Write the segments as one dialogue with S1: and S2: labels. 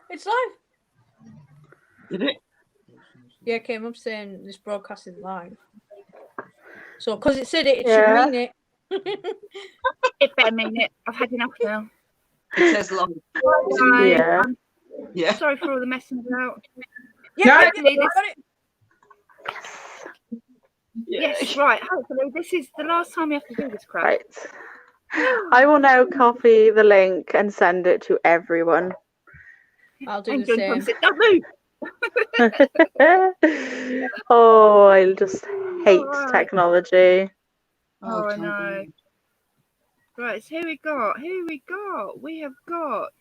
S1: It's live.
S2: Did it?
S1: Yeah, it came up saying this broadcast is live. So, because it said it should mean it.
S3: It better mean it. I've had enough now.
S2: It says live.
S3: Yeah.
S2: Yeah.
S3: Sorry for all the messing about.
S1: Yeah,
S3: hopefully
S1: got it.
S3: Yes, right. Hopefully this is the last time we have to do this crap.
S4: Right. I will now copy the link and send it to everyone.
S1: I'll do the same.
S3: Don't move.
S4: Oh, I just hate technology.
S3: Oh, I know. Right, so who we got? We have got.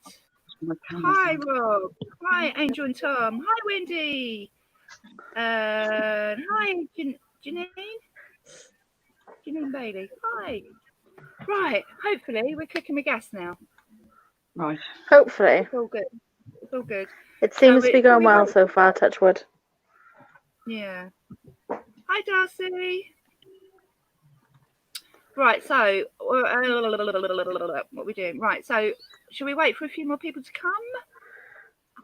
S3: Hi, Rob. Hi, Angel and Tom. Hi, Wendy. Hi, Jenean Bailey. Hi. Right, hopefully we're cooking the gas now.
S2: Right.
S4: Hopefully.
S3: It's all good. It's all good.
S4: It seems to be going well so far, touch wood.
S3: Yeah. Hi, Darcy. Right, so what are we doing? Right, so should we wait for a few more people to come?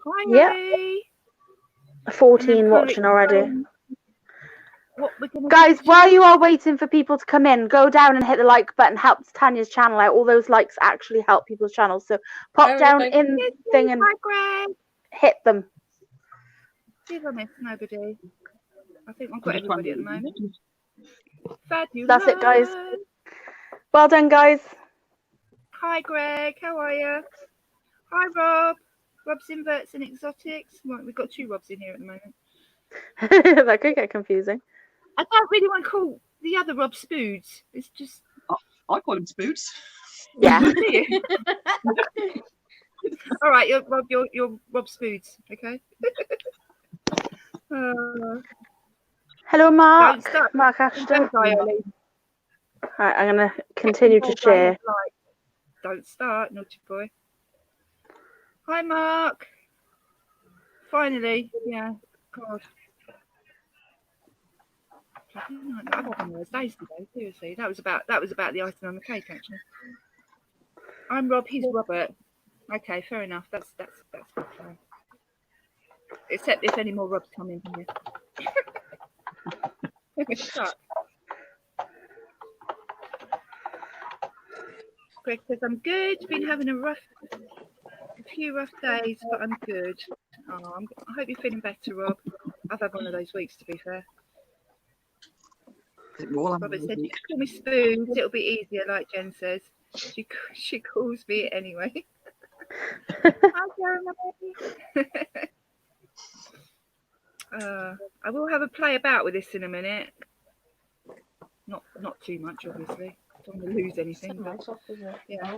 S3: Hi, Abby.
S4: 14 watching already. Guys, while you are waiting for people to come in, go down and hit the like button. Helps Tanya's channel out. All those likes actually help people's channels. So pop down in thing and hit them.
S3: See if I missed nobody. I think I've got everybody at the moment. Fabulous.
S4: That's it, guys. Well done, guys.
S3: Hi, Greg. How are you? Hi, Rob. Rob's Inverts and Exotics. Right, we've got 2 Robs in here at the moment.
S4: That could get confusing.
S3: I don't really want to call the other Rob Spoods. It's just...
S2: I call him Spoods.
S4: Yeah.
S3: All right, you're Rob Spoods, okay?
S4: Hello, Mark. Mark Ashton. Right, I'm going to continue to share.
S3: Don't start, naughty boy. Hi, Mark. Finally, yeah. God. I've had one of those days today. Seriously, that was about the icing on the cake, actually. I'm Rob. He's Robert. Okay, fair enough. That's good. Fine. Except if any more Robs come in here. Greg says, I'm good. Been having a few rough days, but I'm good. I hope you're feeling better, Rob. I've had one of those weeks, to be fair. Robert said, you can call me Spoons. It'll be easier, like Jen says. She calls me anyway. Hi, Jeremy. I will have a play about with this in a minute. Not too much, obviously. Don't want to lose anything. But, yeah.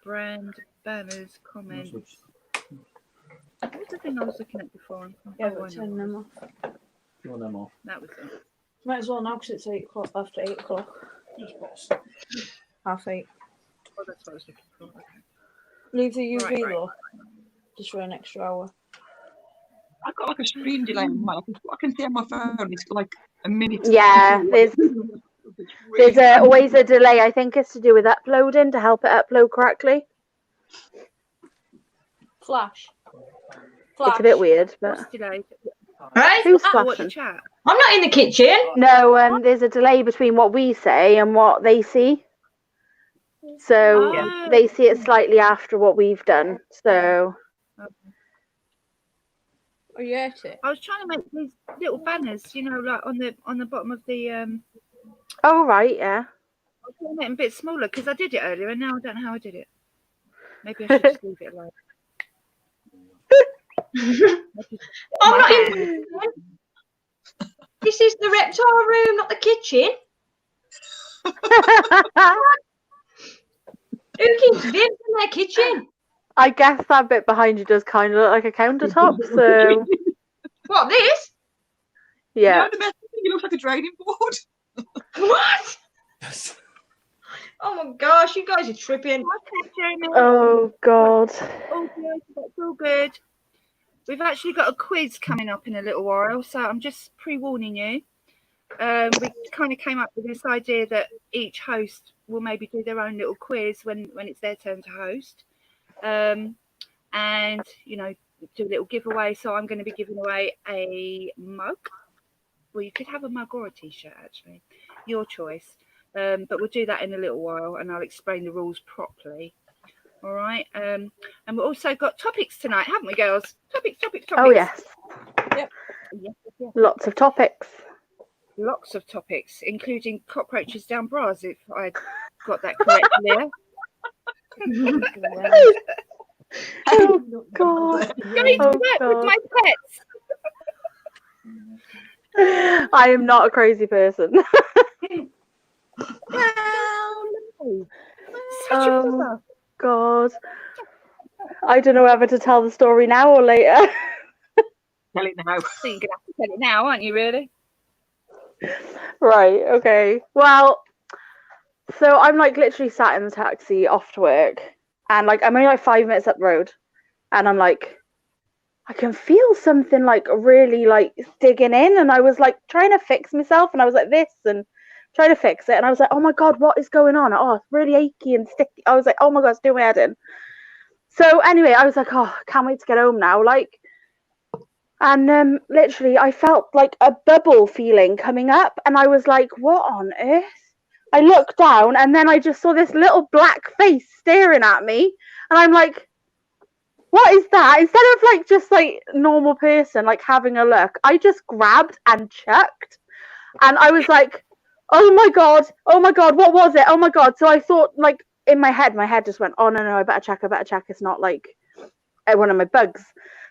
S3: Brand, banners, comments. What was the thing I was looking at before?
S1: Yeah, but turn them off.
S5: Turn them off.
S3: That was it.
S1: Might as well now because it's 8 o'clock, after 8 o'clock. 8:30.
S3: Oh, that's what I was looking for. Okay.
S1: Leave the UV though, just for an extra hour.
S2: I've got like a screen delay on mine. I can see on my phone. It's like a minute.
S4: Yeah, there's always a delay. I think it's to do with uploading to help it upload correctly.
S1: Flash.
S4: It's a bit weird, but.
S6: Right?
S4: Who's flashing?
S6: I'm not in the kitchen.
S4: No, there's a delay between what we say and what they see. So they see it slightly after what we've done. So.
S1: Oh, you ate it?
S3: I was trying to make these little banners, you know, like on the bottom of the.
S4: Oh right, yeah.
S3: I was trying to make them a bit smaller because I did it earlier, and now I don't know how I did it. Maybe I should just leave it alone.
S6: I'm not in. This is the reptile room, not the kitchen. Who keeps living in their kitchen?
S4: I guess that bit behind you does kind of look like a countertop. So.
S6: What, this?
S4: Yeah.
S2: You know, the best thing, it looks like a draining board.
S6: What? Oh my gosh, you guys are tripping.
S4: Oh God.
S3: All good. That's all good. We've actually got a quiz coming up in a little while, so I'm just pre-warning you. We kind of came up with this idea that each host will maybe do their own little quiz when it's their turn to host, and you know, do a little giveaway. So I'm going to be giving away a mug. Well, you could have a mug or a t-shirt, actually, your choice. But we'll do that in a little while, and I'll explain the rules properly. All right. And we've also got topics tonight, haven't we, girls? Topics.
S4: Oh yes.
S1: Yep.
S3: Yes.
S4: Lots of topics.
S3: Lots of topics, including cockroaches down bras, if I got that correct, Leah.
S4: Oh God.
S3: Going to work with my pets.
S4: I am not a crazy person.
S3: Such a bother.
S4: God. I don't know whether to tell the story now or later.
S2: Tell it now.
S3: So you're going to have to tell it now, aren't you, really?
S4: Right, okay. Well, so I'm like literally sat in the taxi off to work, and like I'm only like 5 minutes up the road, and I'm like, I can feel something like really like digging in, and I was like trying to fix myself, and I was like this and trying to fix it, and I was like, oh my God, what is going on? Oh, it's really achy and sticky. I was like, oh my God, it's doing my head in. So anyway, I was like, oh, can't wait to get home now. Like, and literally I felt like a bubble feeling coming up, and I was like, what on earth? I looked down, and then I just saw this little black face staring at me, and I'm like, what is that? Instead of like just like normal person like having a look, I just grabbed and chucked, and I was like, oh my god, what was it? Oh my god. So I thought, like, in my head just went, oh no, I better check, it's not like one of my bugs.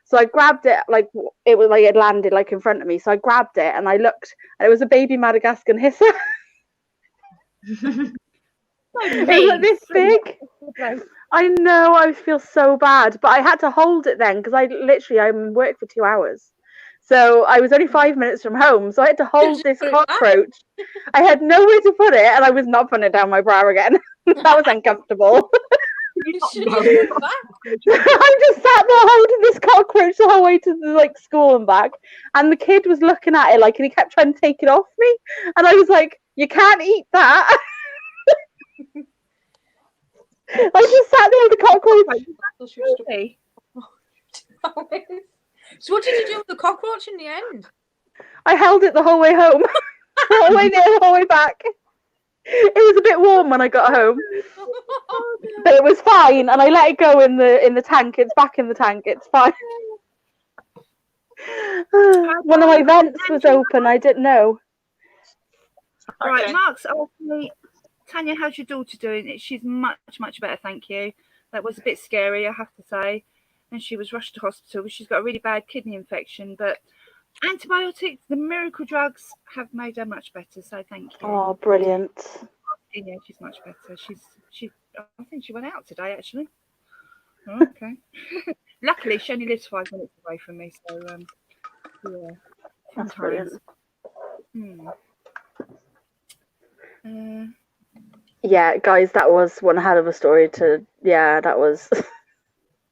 S4: So I grabbed it, like it was like it landed like in front of me. So I grabbed it and I looked, and it was a baby Madagascar hisser. It was like this big. I know, I feel so bad, but I had to hold it then because I'm work for 2 hours. So I was only 5 minutes from home, so I had to hold this cockroach. I had nowhere to put it, and I was not putting it down my bra again. That was uncomfortable.
S1: You should have been back.
S4: I just sat there holding this cockroach the whole way to the like school and back, and the kid was looking at it like, and he kept trying to take it off me, and I was like, "You can't eat that." I just sat there with the cockroach.
S1: So what did you do with the cockroach in the end?
S4: I held it the whole way home, the whole way there, the whole way back. It was a bit warm when I got home, but it was fine, and I let it go in the tank. It's back in the tank. It's fine. One of my vents was open. I didn't know.
S3: Right, Mark's asked me, Tanya, how's your daughter doing? She's much better, thank you. That was a bit scary, I have to say. And she was rushed to hospital. She's got a really bad kidney infection, but antibiotics, the miracle drugs, have made her much better. So thank you.
S4: Oh, brilliant!
S3: Yeah, she's much better. She. I think she went out today, actually. Oh, okay. Luckily, she only lives 5 minutes away from me, so yeah.
S4: That's brilliant. Yeah, guys, that was one hell of a story to. Yeah, that was.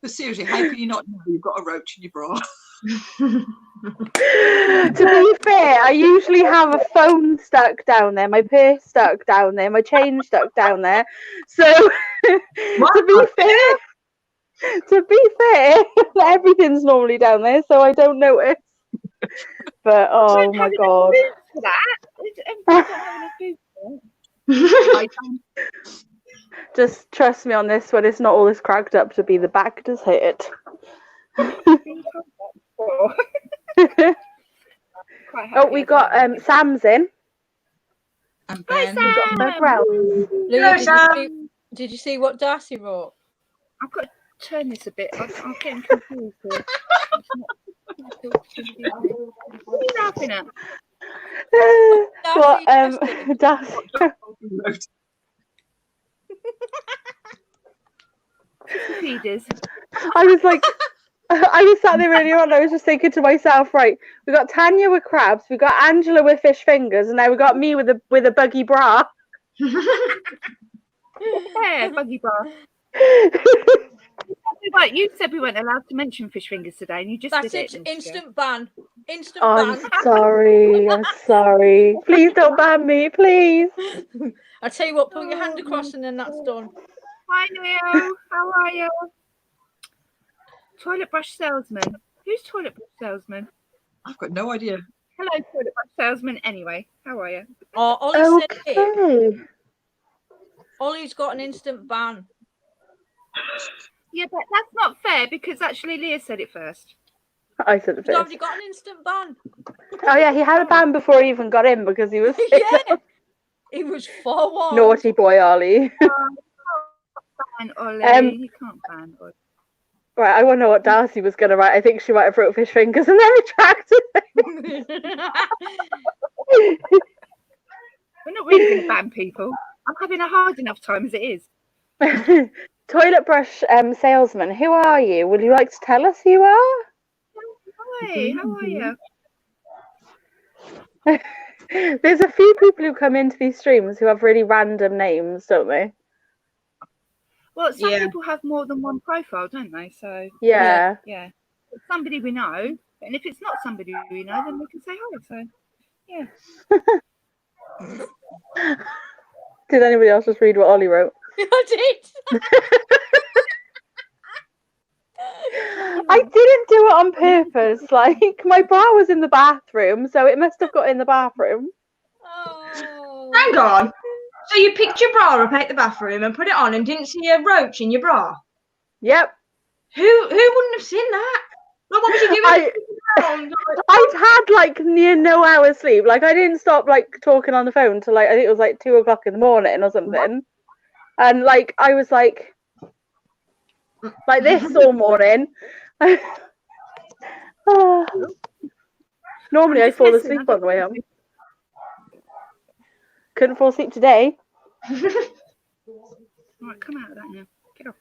S2: But seriously, how can you not know you've got a roach in your bra?
S4: To be fair, I usually have a phone stuck down there, my purse stuck down there, my chain stuck down there. So to be fair, everything's normally down there, so I don't notice. But oh my god. Just trust me on this one, it's not all this cracked up to be, the back does hit it. Oh, we got Sam's in.
S2: And
S3: Hi,
S2: then
S3: Sam.
S1: Lou, did you see what Darcy wrote?
S3: I've got to turn this a bit. I'm getting confused here. What are you laughing at?
S4: What, Darcy?
S3: Feeders.
S4: I was like, I was sat there earlier on, I was just thinking to myself, right, we got Tanya with crabs, we got Angela with fish fingers, and now we got me with a buggy bra.
S3: Yeah, buggy bra. You said we weren't allowed to mention fish fingers today, and you just
S1: That's
S3: did
S1: it.
S3: it.
S1: Instant ban. Instant
S4: I'm
S1: ban.
S4: sorry. I'm sorry. Please don't ban me, please.
S1: I tell you what, put your hand across and then that's done.
S3: Hi, Neil. How are you? Toilet brush salesman. Who's toilet brush salesman?
S2: I've got no idea.
S3: Hello, toilet brush salesman. Anyway, how are you?
S1: Oh, Ollie said it.
S4: Okay.
S1: Ollie's got an instant ban.
S3: Yeah, but that's not fair because actually Leah said it first.
S4: I said it
S1: He's
S4: first.
S1: already got an instant ban.
S4: Oh yeah, he had a ban before he even got in because he was
S1: Yeah. He was forward.
S4: naughty boy Ollie.
S3: Ban Ollie. You can't ban Ollie.
S4: Right, I want to know what Darcy was going to write. I think she might have wrote fish fingers and then retracted it.
S3: We're not really going to ban people. I'm having a hard enough time as it is.
S4: Toilet brush salesman, who are you? Would you like to tell us who you are?
S3: Hi, how are you?
S4: There's a few people who come into these streams who have really random names, don't they?
S3: Well, some people have more than one profile, don't they? So
S4: Yeah.
S3: It's somebody we know, and if it's not somebody we know, then we can say hi. So yeah.
S4: Did anybody else just read what Ollie wrote?
S1: I did.
S4: I didn't do it on purpose. Like, my bra was in the bathroom, so it must have got in the bathroom.
S1: Oh.
S6: Hang on. So you picked your bra up out the bathroom and put it on and didn't see a roach in your bra?
S4: Yep.
S6: Who wouldn't have seen that? Like, what was you doing?
S4: I'd had like near no hours sleep. Like, I didn't stop like talking on the phone till like I think it was like 2 o'clock in the morning or something. And like I was like this all morning. Normally I fall asleep on the way home. Couldn't fall asleep today.
S3: Right, come out of that now. Get off.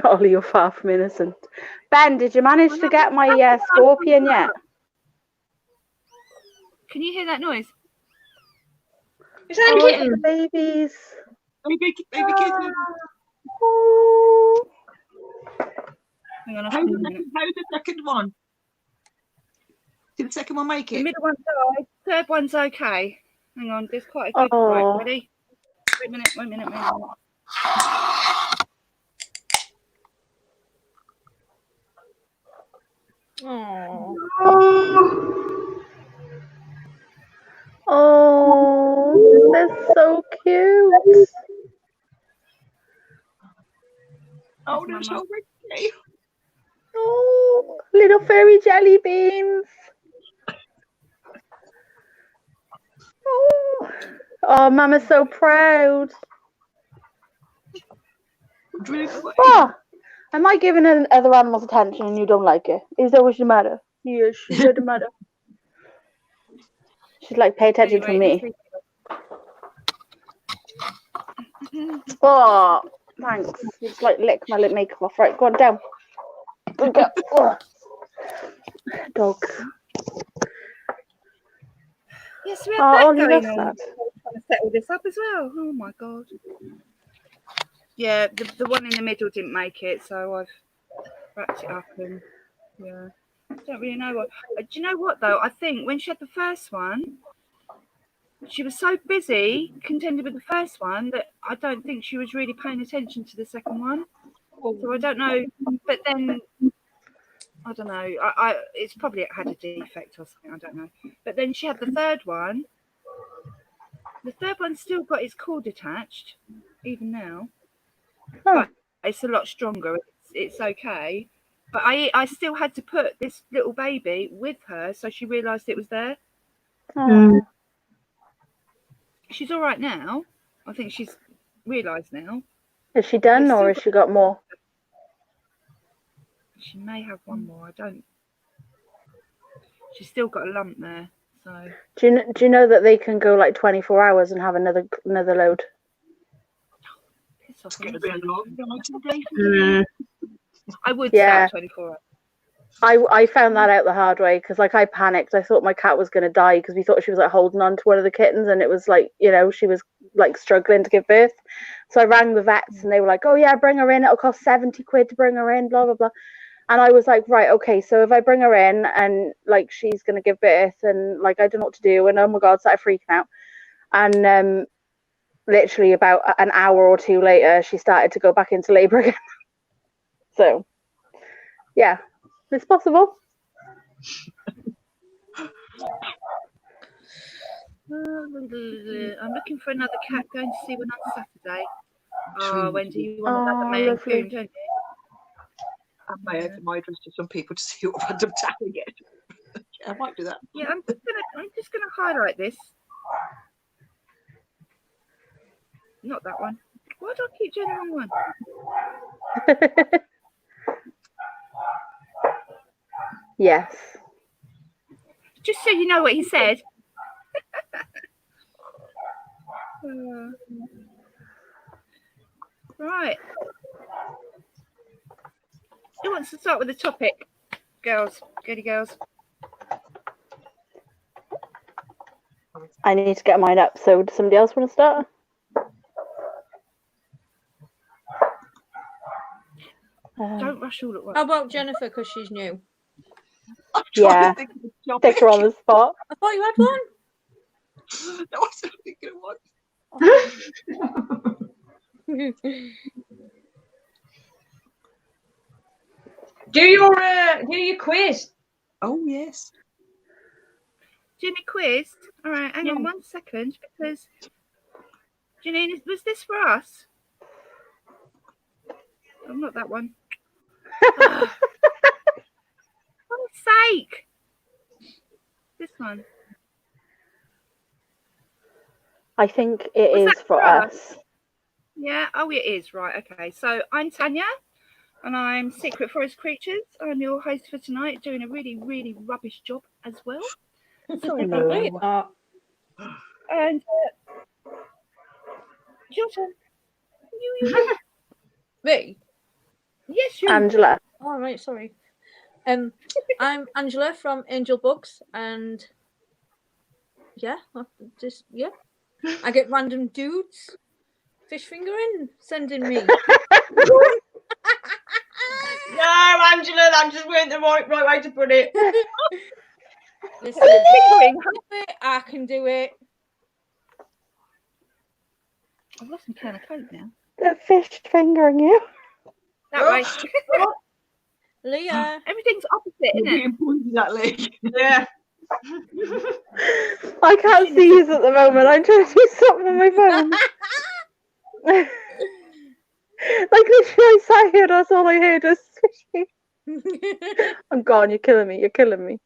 S4: Ollie, you're far from innocent. Ben, did you manage to get my scorpion yet?
S3: Can you hear that noise?
S6: Is that a kitten?
S4: Babies.
S2: Baby kitten.
S4: Oh.
S3: Hang on,
S2: How's the second one? Did the second one make
S3: the
S2: it?
S3: middle one died. Third one's okay. Hang on, there's quite a good.
S4: Oh.
S3: Right, ready? Wait a minute.
S4: Oh, they're so cute.
S2: Oh, they're so pretty.
S4: Oh, little furry jelly beans. Oh, Mama's so proud. Oh, am I giving other animals attention and you don't like it? Is that what's the matter? Yes, she's the matter. She's like, pay attention to me. Oh, thanks. Just like lick my lip makeup off. Right, go on down. Good girl. Oh. Dog.
S3: Yes, we have that
S4: Ollie,
S3: going
S4: that's
S3: on.
S4: sad.
S3: Trying to settle this up as well. Oh my god. Yeah, the one in the middle didn't make it, so I've wrapped it up and yeah. I don't really know what. Do you know what though? I think when she had the first one, she was so busy contending with the first one that I don't think she was really paying attention to the second one. So I don't know. But then I don't know. I it's probably had a defect or something. I don't know. But then she had the third one. The third one's still got its cord attached, even now. But it's a lot stronger. It's okay. But I still had to put this little baby with her, so she realised it was there.
S4: Oh.
S3: She's all right now. I think she's realised now.
S4: Is she done or has she got more?
S3: She may have one more. I don't. She's still got a lump there. So.
S4: Do you know that they can go like 24 hours and have another load?
S3: Piss off,
S2: It's going to be a long.
S3: I would say 24 hours.
S4: I found that out the hard way because like I panicked. I thought my cat was going to die because we thought she was like holding on to one of the kittens and it was like, you know, she was like struggling to give birth. So I rang the vets and they were like, oh yeah, bring her in. It'll cost 70 quid to bring her in, blah, blah, blah. And I was like, right, okay, so if I bring her in and like she's going to give birth and like I don't know what to do and oh my God, started freaking out. And literally about an hour or two later, she started to go back into labour again. So, yeah, it's possible.
S3: I'm looking for another cat going to see one on Saturday. Oh, Wendy, you want another Maine
S4: lovely.
S3: Coon, don't you?
S2: I may open my address to some people to see what random tag I get. I might do that.
S3: Yeah, I'm just gonna highlight this. Not that one. Why do I keep doing the wrong one?
S4: Yes.
S3: Just so you know what he said. Right. Who wants to start with the topic? Girls, girly girls.
S4: I need to get mine up. So, does somebody else want to start?
S3: Don't rush all at once.
S1: How about Jennifer, because she's new?
S2: I'm trying
S4: Yeah.
S2: to think of a topic.
S4: Stick her on the spot.
S1: I thought you had one.
S2: No, I wasn't thinking of one.
S6: Do your quiz.
S2: Oh, yes.
S3: Jeannie quiz. All right, hang on 1 second, because Jeanine, was this for us? Oh, not that one. For God's sake. This one.
S4: I think it
S3: Was
S4: is
S3: that
S4: for
S3: for
S4: us.
S3: Yeah, oh, it is. Right, okay. So I'm Tanya, and I'm Secret Forest Creatures. I'm your host for tonight, doing a really, really rubbish job as well. Sorry about that.
S1: No.
S3: And your turn. You.
S1: Me?
S3: Yes, you.
S4: Angela.
S1: All right, sorry. I'm Angela from Angel Bugs, and I get random dudes fish fingering sending me.
S6: No, Angela, that just weren't the right way to put it.
S1: Listen,
S3: Fingering.
S1: I can do it.
S3: I've lost my can of coke now.
S4: The fish fingering you.
S3: That way.
S1: Leah.
S3: Everything's opposite, isn't it?
S2: Being pointed at Lee.
S6: Yeah.
S4: I can't see you at the moment. I'm trying to do something on my phone. Like literally, I sat here. That's all I heard was fishing. I'm gone. You're killing me. You're killing me.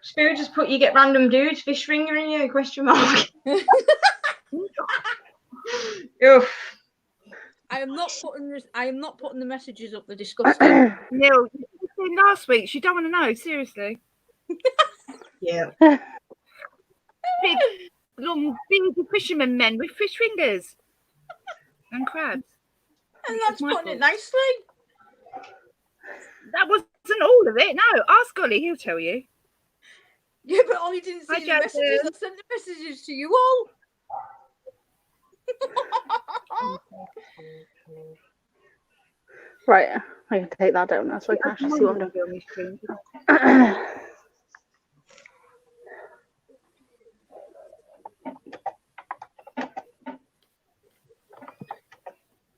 S6: Spirit just put you get random dudes fish fingering you? Question mark. Oof.
S1: I am not putting the messages up. They're disgusting.
S3: Neil, you said last week. She don't want to know. Seriously.
S6: Yeah.
S3: Big, long, big fisherman men with fish fingers and crabs.
S1: And that's putting it nicely.
S3: That wasn't all of it. No, ask Ollie. He'll tell you.
S1: Yeah, but Ollie didn't see the messages. I sent the messages to you all.
S4: Right, I can take that down now so I can actually see what I'm doing.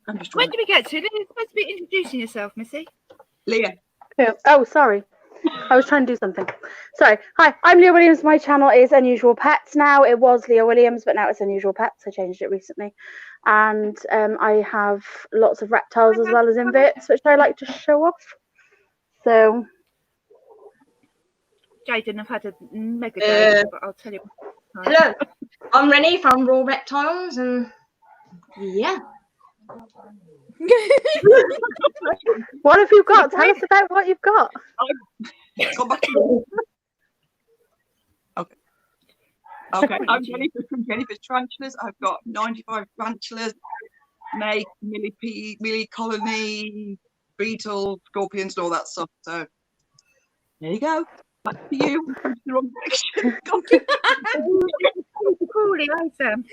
S2: I'm just
S3: When
S2: trying
S3: did we get to? You're supposed to be introducing yourself, Missy.
S2: Leah.
S4: Oh, sorry. I was trying to do something. Sorry. Hi, I'm Leah Williams. My channel is Unusual Pets now. It was Leah Williams, but now it's Unusual Pets. I changed it recently. And I have lots of reptiles as well as inverts, which I like to show off. So.
S3: Jaden, I've had a mega day, but I'll tell you.
S6: Hello, I'm Rennie from Raw Reptiles, and yeah.
S4: What have you got? Tell us about what you've got.
S2: Go back to Okay, I'm Jennifer from Jennifer's Tarantulas. I've got 95 tarantulas, snake, millipede colony, beetle, scorpions, and all that stuff. So there you go. Back to you. The wrong direction.
S3: Coolly, awesome.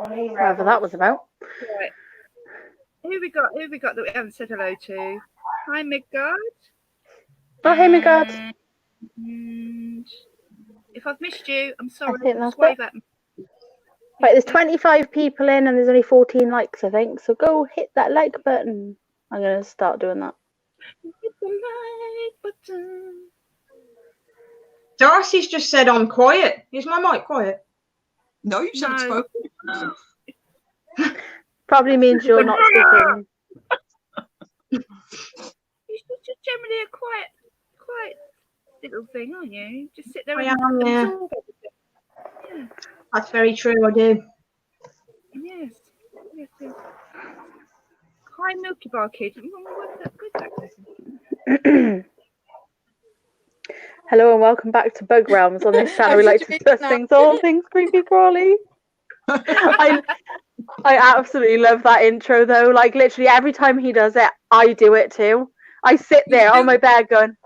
S4: Whatever that was about.
S3: Right. Who we got that we haven't said hello to? Hi, Midgard.
S4: Oh, hey, Midgard.
S3: and if I've missed you, I'm sorry.
S4: think that's
S3: Just wave
S4: it.
S3: at me.
S4: Right, there's 25 people in and there's only 14 likes, I think. So go hit that like button. I'm going to start doing that.
S3: Hit the like button.
S6: Darcy's just said I'm quiet. Is my mic quiet?
S2: No, you just haven't
S3: No.
S2: spoken.
S4: Probably means you're not speaking.
S3: You're just generally a quiet little thing, aren't you? Just sit there
S6: I
S3: and
S6: am, yeah.
S3: absorb everything. Yeah.
S6: That's very true, I do.
S3: Yes. Hi, Milky Bar Kid. Where's that person?
S4: Hello and welcome back to Bug Realms. On this channel we like to discuss things, all things creepy crawly. I absolutely love that intro though. Like literally every time he does it, I do it too. I sit there on my bed going.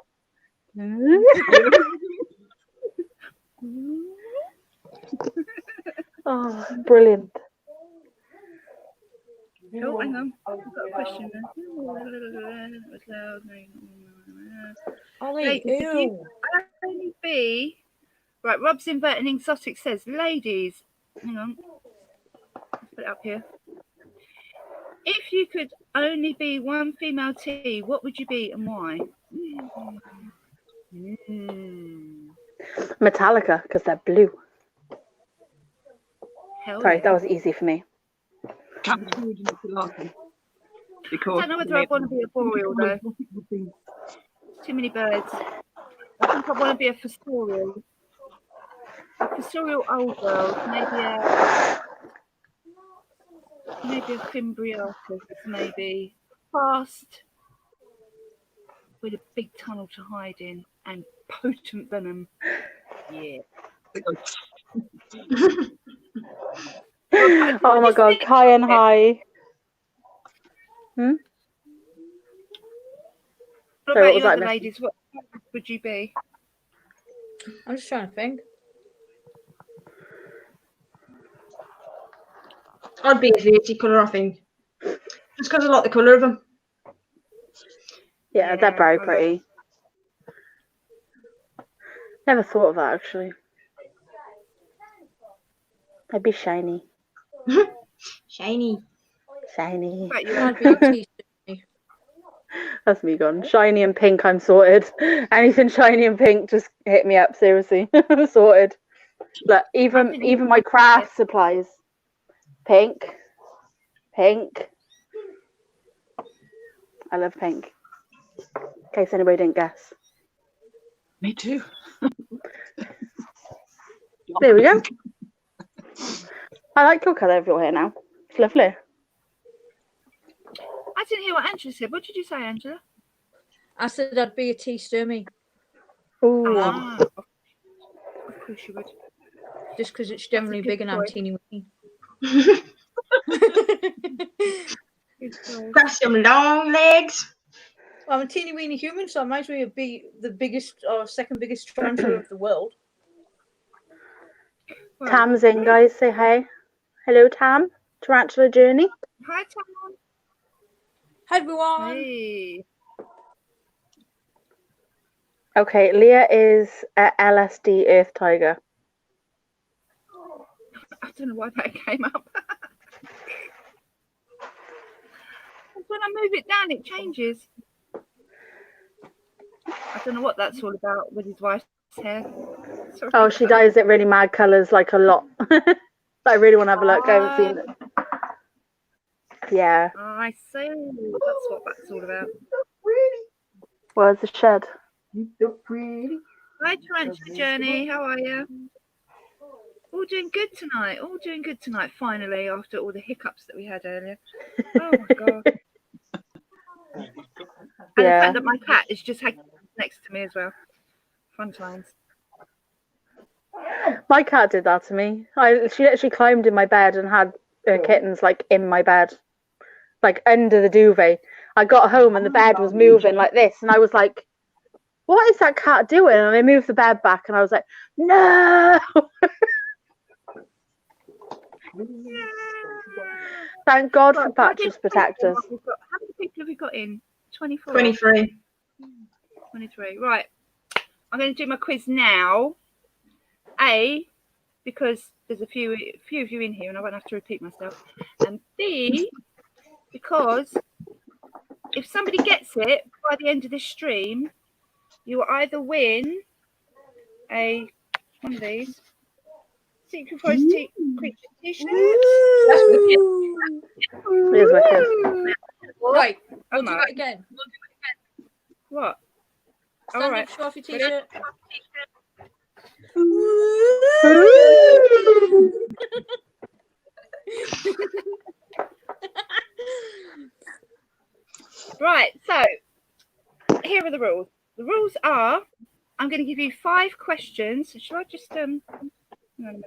S4: Oh, brilliant.
S3: Oh, hang on. I've got a question then.
S1: Ollie,
S3: Ladies, if
S1: ew.
S3: you only be... Right, Rob's inverting in Sussex says, ladies, hang on. Let's put it up here. If you could only be one female T, what would you be and why?
S4: Metallica, because they're blue.
S3: Hell
S4: Sorry,
S3: yeah.
S4: that was easy for me.
S2: Because
S3: I don't know whether I want to be a boreal though. Too many birds. I think I want to be a fossorial. A fossorial old world, maybe a Fimbriatus, maybe fast with a big tunnel to hide in and potent venom. Yeah.
S4: Oh my god, Kai and Hi.
S3: What
S4: Sorry,
S3: about
S4: what was
S3: you
S4: that,
S3: other
S4: Miss?
S3: ladies? What would you be?
S1: I'm just trying to think.
S6: I'd be a Viti colour, I think. Just because I like the colour of them.
S4: Yeah, they're
S3: Yeah,
S4: very
S3: I like-
S4: pretty. Never thought of that actually. I'd be shiny.
S6: Shiny.
S4: Shiny.
S3: What about you?
S1: I'd be a tea.
S4: That's me gone. Shiny and pink, I'm sorted. Anything shiny and pink, just hit me up, seriously. I'm sorted. Look, even my craft supplies. Pink. Pink. I love pink. In case anybody didn't guess.
S2: Me too.
S4: There we go. I like your colour of your hair now. It's lovely.
S3: I didn't hear what Angela said. What did you say, Angela?
S1: I said I'd be a tea sturmy
S4: Ooh.
S3: Ah, of course you would.
S1: just because it's generally
S3: good
S1: big and I'm
S3: choice.
S1: teeny weeny.
S3: Good choice.
S6: Got some long legs.
S1: Well, I'm a teeny weeny human, so I might as well be the biggest or second biggest tarantula of the world.
S3: Well,
S4: Tam's in, guys. Say hi. Hello, Tam. Tarantula Journey.
S3: hi, Tom.
S1: Hi everyone.
S3: Hey.
S4: Okay, Leah is a LSD Earth Tiger.
S3: I don't know why that came up. When I move it down, it changes. I don't know what that's all about with his wife's hair. Sorry.
S4: Oh, she dyes it really mad colours, like a lot. I really want to have a look. I haven't seen it. Yeah.
S3: I see. That's what that's all about.
S4: Where's the shed?
S2: You're so pretty.
S3: Hi, Tarantula Journey. How are you? All doing good tonight. All doing good tonight, finally, after all the hiccups that we had earlier. Oh, my God. And the
S4: Yeah.
S3: fact that my cat is just hanging next to me as well. Fun times.
S4: My cat did that to me. She actually climbed in my bed and had her kittens like in my bed, like under the duvet. I got home and the bed was moving like this, and I was like, "What is that cat doing?" And I moved the bed back, and I was like, "No!" Thank God for Patches Protectors.
S3: How many people have we got in? 24?
S6: 23.
S3: 23. Right. I'm going to do my quiz now. A, because there's a few of you in here and I won't have to repeat myself. And B, because if somebody gets it by the end of this stream, you will either win one of these Secret Forest Creature t-shirts.
S4: Here's my quiz.
S1: Right,
S3: Oh
S1: we'll do
S3: my.
S1: that again.
S3: What?
S1: Stand
S3: All right.
S1: up, show off your t-shirt.
S3: Right, so here are the rules. The rules are, I'm going to give you 5 questions. Shall I just hang on a minute.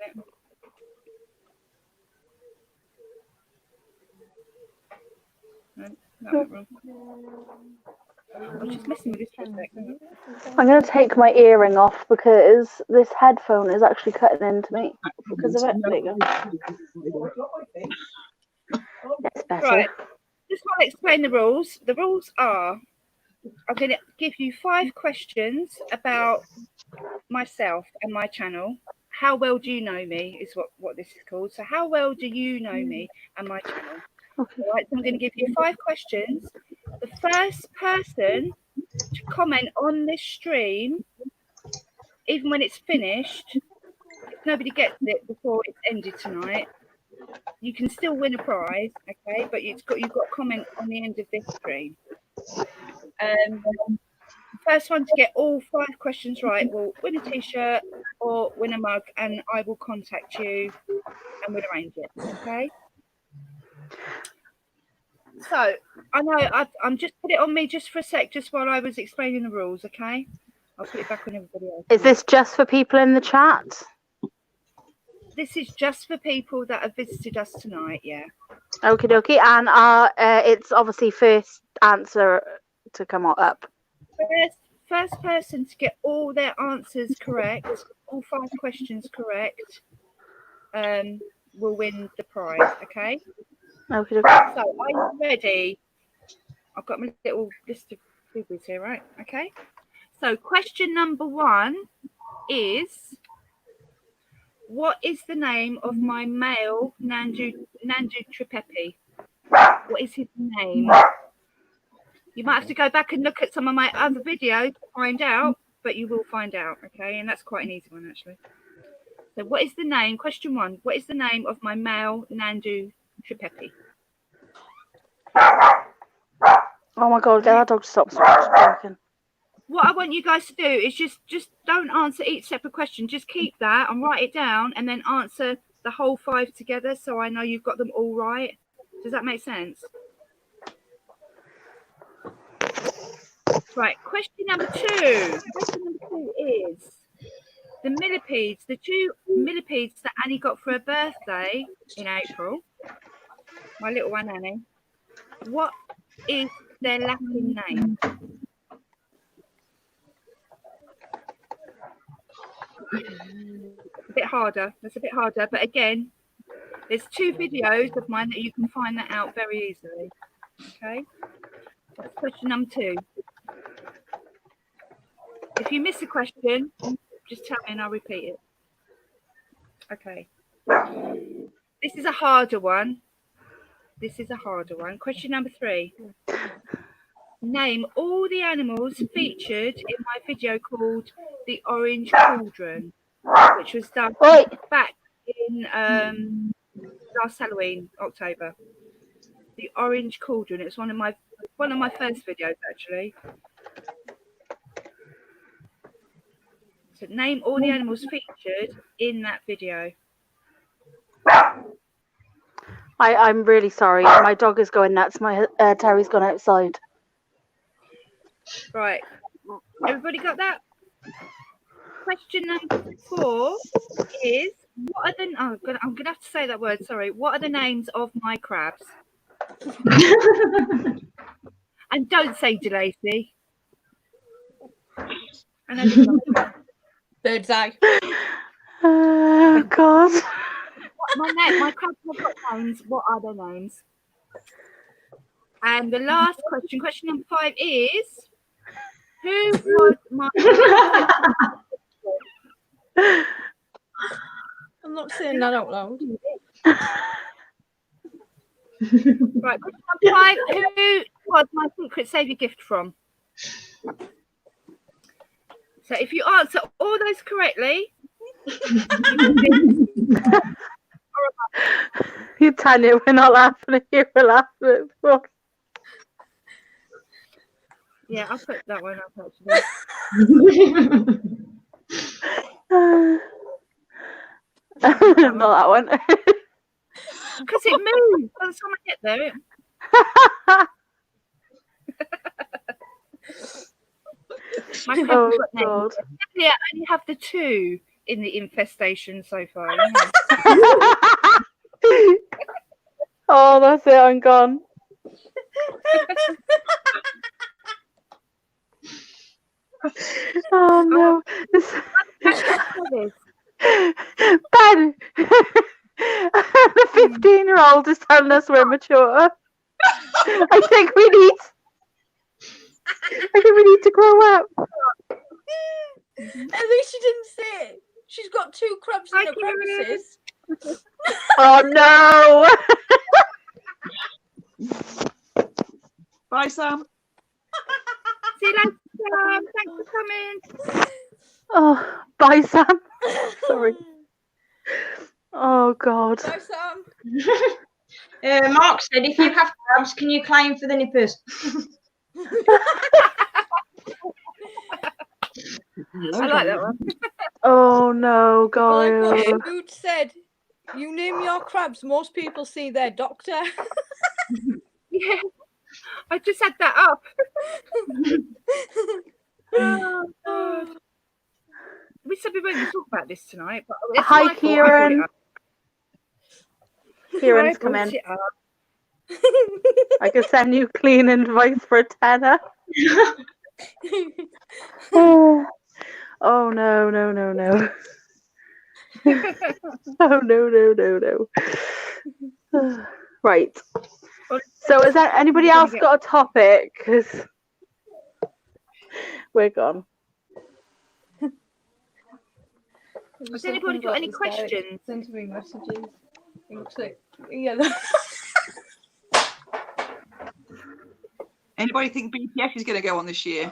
S3: No, that went wrong. I was just messing with this for a second.
S4: I'm going to take my earring off because this headphone is actually cutting into me because of it. There you go. That's better.
S3: Right, just want to explain the rules. The rules are, I'm going to give you 5 questions about myself and my channel. How well do you know me is what this is called. So how well do you know me and my channel?
S4: Okay.
S3: All right, so I'm going to give you 5 questions. The first person to comment on this stream, even when it's finished, if nobody gets it before it's ended tonight, you can still win a prize, okay? But you've got to comment on the end of this stream. The first one to get all 5 questions right will win a t-shirt or win a mug, and I will contact you and we'll arrange it, okay? So I know I'm just put it on me just for a sec, just while I was explaining the rules, okay? I'll put it back on everybody else.
S4: Is this just for people in the chat?
S3: This is just for people that have visited us tonight, yeah.
S4: Okie dokie. And it's obviously first answer to come up.
S3: First person to get all their answers correct, all 5 questions correct, will win the prize, okay?
S4: Okie dokie.
S3: So are you ready? I've got my little list of figures here, right? Okay. So question number 1 is, what is the name of my male Nandu Tripepi? What is his name? You might have to go back and look at some of my other videos to find out, but you will find out, okay? And that's quite an easy one, actually. So what is the name? Question 1. What is the name of my male Nandu Tripepi?
S4: Oh my god, get that dog to stop barking.
S3: What I want you guys to do is just don't answer each separate question. Just keep that and write it down and then answer the whole 5 together so I know you've got them all right. Does that make sense? Right, question number 2. Question number 2 is the millipedes, the 2 millipedes that Annie got for her birthday in April. My little one, Annie. What is their Latin name? A bit harder. That's a bit harder. But again, there's 2 videos of mine that you can find that out very easily. Okay. That's question number 2. If you miss a question, just tell me and I'll repeat it. Okay. This is a harder one. Question number 3. Name all the animals featured in my video called The Orange Cauldron, which was done back in last Halloween, October. The Orange Cauldron. It was one of my first videos, actually. So name all the animals featured in that video.
S4: I'm really sorry. My dog is going nuts. My Terry's gone outside.
S3: Right. Everybody got that? Question number 4 is, what are the... Oh, I'm gonna have to say that word. Sorry. What are the names of my crabs? And don't say DeLacy. I know you like that.
S1: Bird's eye.
S4: Oh God.
S3: My crabs have got names. What are their names? And the last question, question number 5 is, Who was my
S1: I'm not saying that out loud.
S3: right? Question number 5. Who was my secret saviour gift from? So if you answer all those correctly,
S4: You Tanya, we're not laughing at you, we're laughing at
S3: yeah, I'll put that one up actually.
S4: Not that one.
S3: Because it moves. By the time I get there, my crab's
S4: Oh
S3: got names.
S4: God.
S3: Yeah, I only have the 2 in the infestation so far. You know?
S4: Oh, that's it, I'm gone. Oh no. Ben, the 15-year-old is telling us we're mature. I think we need to grow up.
S1: At least she didn't say it. She's got 2 crabs in her crevices.
S4: Oh no.
S2: Bye, Sam.
S3: See you later, Sam. Thanks for coming.
S4: Oh, bye, Sam. Sorry. Oh God.
S1: Bye, Sam.
S6: Mark said, if you have crabs, can you claim for the nippers?
S3: I like that one.
S4: Oh no,
S1: I like what
S4: God.
S1: Scoot said. You name your crabs, most people see their doctor.
S3: Yeah, I just had that up. Oh, God. We said we weren't going to talk about this tonight, but it's
S4: Hi,
S3: my fault. I brought it
S4: Kieran.
S3: up.
S4: Kieran's
S3: I
S4: come
S3: brought
S4: in.
S3: it up.
S4: I can send you clean advice for a tenner. Oh no, no, no, no. Oh no, no, no, no. Right. So has anybody else got a topic? Because we're gone.
S3: Has anybody got any questions?
S1: Send me messages. It looks like, yeah.
S2: Anybody think BTS is going to go on this year?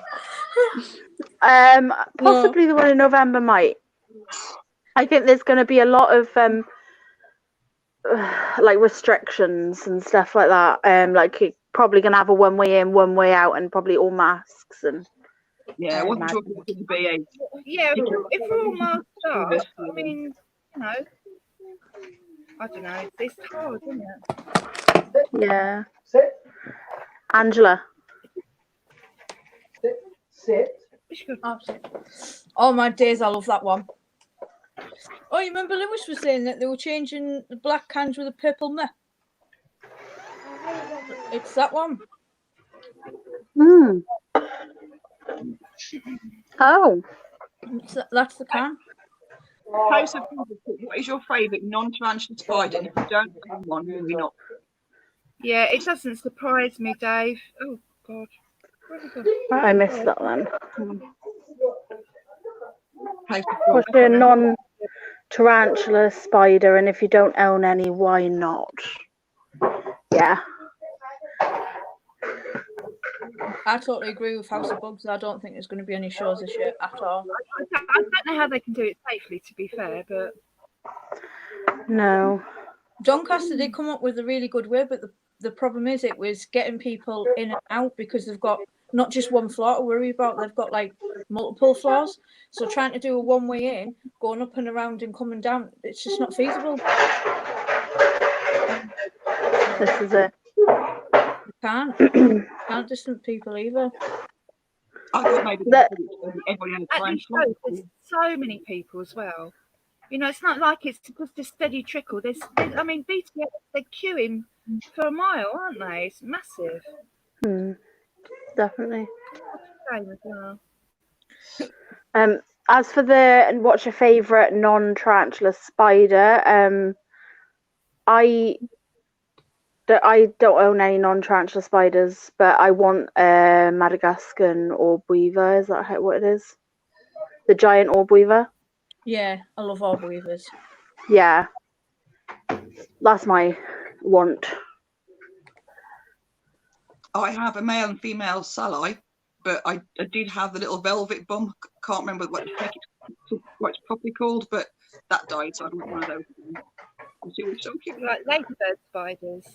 S4: Possibly the one in November might. I think there's going to be a lot of like restrictions and stuff like that. Like you're probably going to have a one way in, one way out, and probably all masks and.
S2: Yeah, I wasn't sure if it was going to be a.
S3: Yeah, if we're all masked up, I mean, you know, I don't know. It's hard, isn't it?
S4: Yeah. Angela.
S1: Oh my days, I love that one. Oh, you remember Lewis was saying that they were changing the black cans with a purple meh? It's that one.
S4: Hmm. Oh.
S1: That's the can.
S2: House of Favourites, what is your favourite non-tarantula spider? And if you don't own one, why not?
S3: Yeah, it doesn't surprise me, Dave. Oh, God.
S4: I missed that one. What's
S2: House
S4: your non-tarantula spider? And if you don't own any, why not? Yeah.
S1: I totally agree with House of Bugs. I don't think there's going to be any shows this year at all.
S3: I don't know how they can do it safely, to be fair, but
S4: No.
S1: Doncaster did come up with a really good way, but the problem is it was getting people in and out because they've got not just one floor to worry about, they've got like multiple floors. So trying to do a one-way in, going up and around and coming down, it's just not feasible.
S4: This is it.
S1: Can't distance people either.
S2: I thought maybe everybody had a
S3: at these
S2: tarantula.
S3: shows, there's so many people as well. You know, it's not like it's just a steady trickle. I mean, BTS, they're queuing for a mile, aren't they? It's massive.
S4: Definitely.
S3: Shame as well.
S4: As for and what's your favourite non-tarantula spider? I I don't own any non-tarantula spiders, but I want a Madagascan orb weaver. Is that what it is? The giant orb weaver.
S1: Yeah, I love orb weavers.
S4: Yeah, that's my want.
S2: I have a male and female Salai, but I did have the little velvet bum. Can't remember what it's properly called, but that died, so I don't want one of those. So cute.
S3: Like ladybird spiders.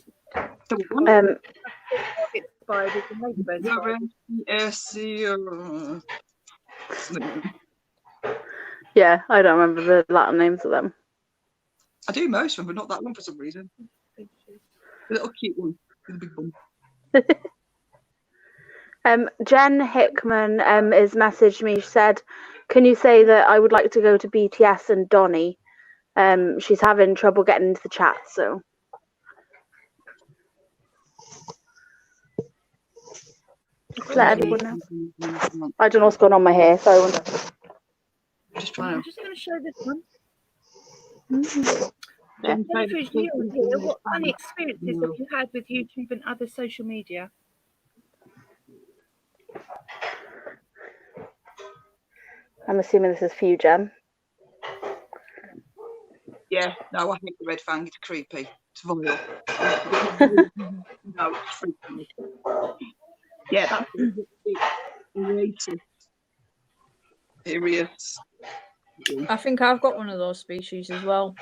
S3: Spiders and ladybird spiders.
S4: Yeah, I don't remember the Latin names of them.
S2: I do most of them, but not that one for some reason. The little cute one with a big bum.
S4: Jen Hickman has messaged me. She said, "Can you say that I would like to go to BTS and Donny?" She's having trouble getting into the chat, so. Let everyone know. I don't know what's going on with my hair, so I wonder.
S3: I'm just going to show this one. What funny experiences have you had with YouTube and other social media?
S4: I'm assuming this is for you, Jen.
S2: Yeah, no, I hate the red fang. It's creepy. It's vile. No, it's freaky. Yeah, that's racist. Serious.
S1: I think I've got one of those species as well.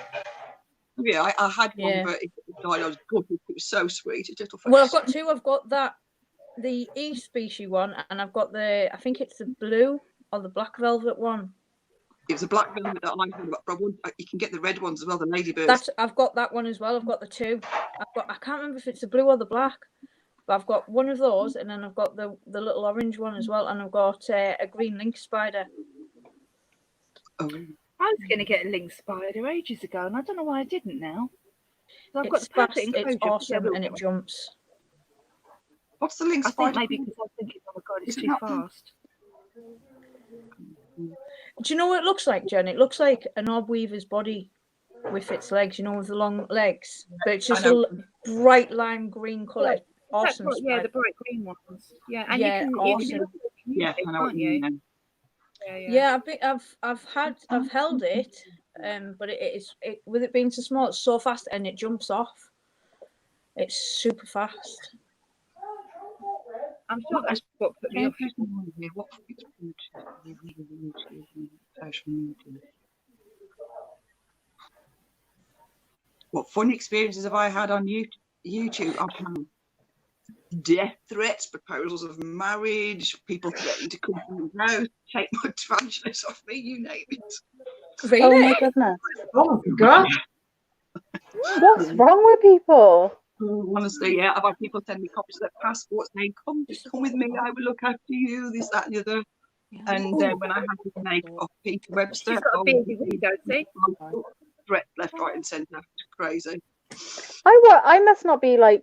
S2: Yeah, I had one, but it died. I was gutted. It was so sweet. It's little face.
S1: Well, I've got two. I've got the E species one, and I've got I think it's the blue or the black velvet one.
S2: It was a black velvet that I had, but you can get the red ones as well, the ladybirds.
S1: I've got that one as well. I've got the two. I can't remember if it's the blue or the black, but I've got one of those, and then I've got the little orange one as well, and I've got a green lynx spider.
S3: Oh. I was going to get a lynx spider ages ago, and I don't know why I didn't now. So I've got the perfect enclosure.
S1: It's awesome, and it jumps.
S2: What's the lynx spider?
S3: I think maybe because I'm thinking, oh my god, it's too fast.
S1: Do you know what it looks like, Jen? It looks like an orb weaver's body with its legs, with the long legs. But it's just a bright lime green colour. Awesome.
S3: Right, yeah, the bright green ones. Yeah, and
S1: awesome.
S2: Yeah, I know what you mean.
S1: Yeah, I've held it, but with it being so small, it's so fast and it jumps off. It's super fast.
S3: I'm sure that's what put me off.
S2: What funny experiences have I had on YouTube? I've had death threats, proposals of marriage, people threatening to come to my house, take my tarantulas off me, you name it.
S1: Really?
S4: Oh my goodness.
S6: Oh my god.
S4: What's wrong with people?
S2: Honestly, yeah, I've had people send me copies of their passports saying, come with me, I will look after you, this, that, and the other. And then when I had to make off Peter Webster, threats left, right, and centre. It's crazy.
S4: I must not be like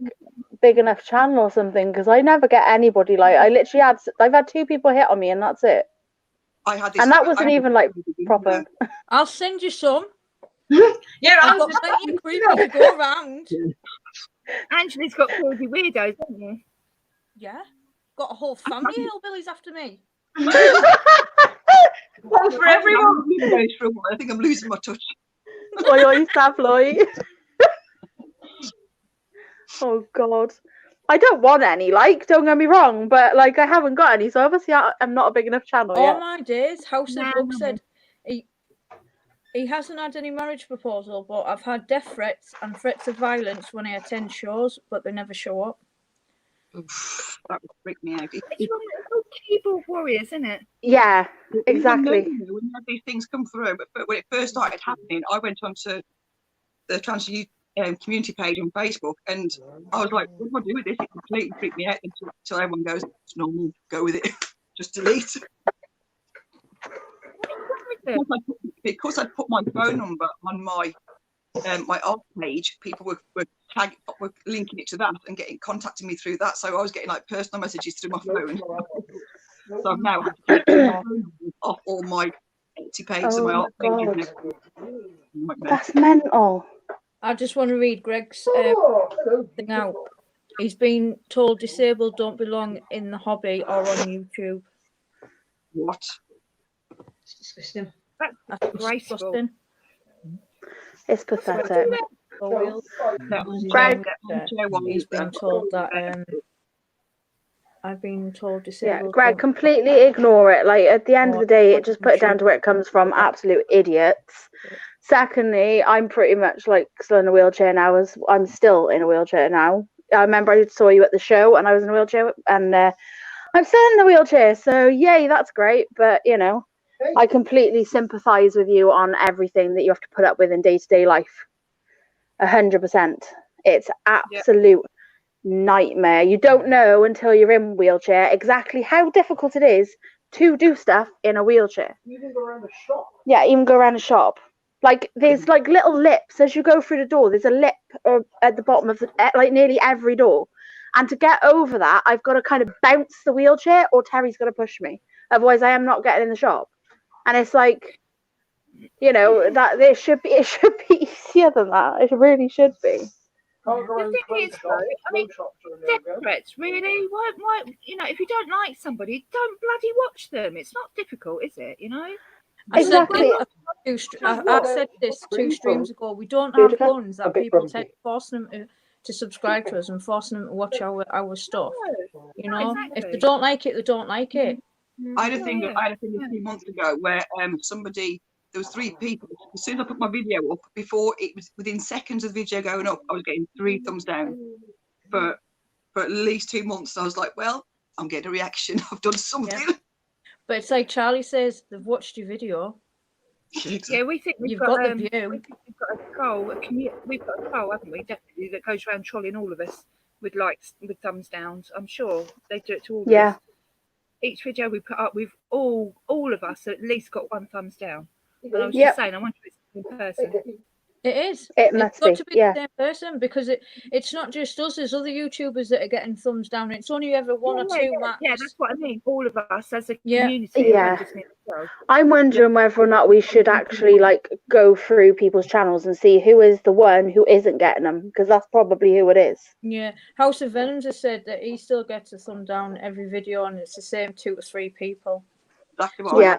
S4: big enough channel or something, because I never get anybody like. I've had 2 people hit on me, and that's it.
S2: I had this,
S4: and that wasn't even like proper.
S1: I'll send you some.
S6: Yeah,
S1: I've got plenty of creepy to go around.
S3: Angela's got crazy weirdos, haven't you?
S1: Yeah, got a whole family of hillbillies after me.
S6: One for everyone.
S2: I think I'm losing my touch.
S4: Oi, Savloy. Oh god, I don't want any. Like, don't get me wrong, but like I haven't got any, so obviously I'm not a big enough channel yet.
S1: All my days, House of Book said he hasn't had any marriage proposal, but I've had death threats and threats of violence when I attend shows, but they never show up.
S2: Oof, that would freak me out.
S3: It's all keyboard warriors, isn't it?
S4: Yeah, exactly.
S2: When these things come through, but when it first started happening, I went onto the trans community page on Facebook, and I was like, what do I do with this? It completely freaked me out until everyone goes, it's normal, go with it. Just delete. Because I put my phone number on my art page, people were linking it to that and contacting me through that. So I was getting like personal messages through my phone. So I've now had to take my phone off all my empty pages and my art pages.
S4: That's mental.
S1: I just want to read Greg's thing out. He's been told disabled don't belong in the hobby or on YouTube.
S2: What?
S6: It's disgusting.
S3: That's
S1: That's
S3: disgraceful.
S1: disgusting.
S4: It's pathetic.
S1: Four-wheeled.
S4: Greg-
S1: He's been told that I've been told
S4: Yeah,
S1: disabled.
S4: Greg,
S1: don't-
S4: completely ignore it. Like, at the end of the day, just put it down to where it comes from. Absolute idiots. Secondly, I'm pretty much like still in a wheelchair now. I'm still in a wheelchair now. I remember I saw you at the show and I was in a wheelchair, and I'm still in the wheelchair. So yay, that's great. But you know, I completely sympathise with you on everything that you have to put up with in day-to-day life. 100%. It's absolute nightmare. You don't know until you're in a wheelchair exactly how difficult it is to do stuff in a wheelchair.
S5: Even go around the shop.
S4: Yeah, even go around a shop. Like, there's like little lips as you go through the door. There's a lip at the bottom of like nearly every door. And to get over that, I've got to kind of bounce the wheelchair, or Terry's got to push me. Otherwise, I am not getting in the shop. And it's like, you know, that it should be easier than that. It really should be.
S5: Can't go
S3: The
S5: around
S3: thing
S5: clothes
S3: is,
S5: shops.
S3: though, I mean,
S5: Clothes shops are a no-go.
S3: Inverts, really? Why, you know, if you don't like somebody, don't bloody watch them. It's not difficult, is it? You know?
S1: I said
S4: Exactly.
S1: I said this 2 streams ago. We don't have guns that people take, force them to subscribe to us and force them to watch our stuff. You know,
S3: Exactly.
S1: if they don't like it, they don't like it.
S2: I had a thing a few months ago where somebody, there was 3 people. As soon as I put my video up, before it was within seconds of the video going up, I was getting 3 thumbs down. For at least 2 months, I was like, well, I'm getting a reaction. I've done something.
S1: Yeah. But it's like Charlie says, they've watched your video.
S3: Yeah, we think
S1: You've got the view.
S3: we think we've got a goal, we've got a goal, haven't we? Definitely, that goes around trolling all of us with likes, with thumbs downs. I'm sure they do it to all of us. Each video we put up, we've all of us at least got 1 thumbs down. And I was just saying, I wonder if it's in person.
S1: It is.
S4: It must
S1: it's got
S4: be,
S1: to be
S4: yeah.
S1: the same person, because it's not just us. There's other YouTubers that are getting thumbs down. It's only ever 1 or 2 max.
S3: Yeah, that's what I mean. All of us as a
S1: Yeah.
S3: community.
S4: Yeah. I'm wondering whether or not we should actually like go through people's channels and see who is the one who isn't getting them, because that's probably who it is.
S1: Yeah. House of Venoms has said that he still gets a thumb down every video, and it's the same 2 or 3 people.
S2: Exactly what
S4: Yeah.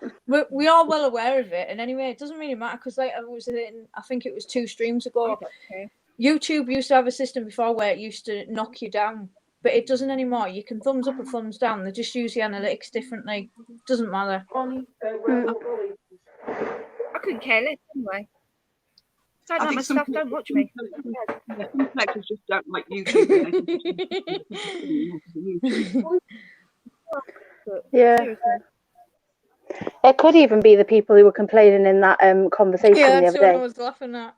S1: We are well aware of it, and anyway, it doesn't really matter, because like I think it was 2 streams ago.
S3: Okay.
S1: YouTube used to have a system before where it used to knock you down, but it doesn't anymore. You can thumbs up or thumbs down. They just use the analytics differently. Doesn't matter.
S3: I couldn't care less anyway. Don't like my stuff, don't watch me.
S2: Some collectors just don't like YouTube.
S4: Yeah.
S3: Seriously.
S4: It could even be the people who were complaining in that conversation
S1: Yeah,
S4: the
S1: that's
S4: other
S1: what I
S4: day.
S1: was laughing at.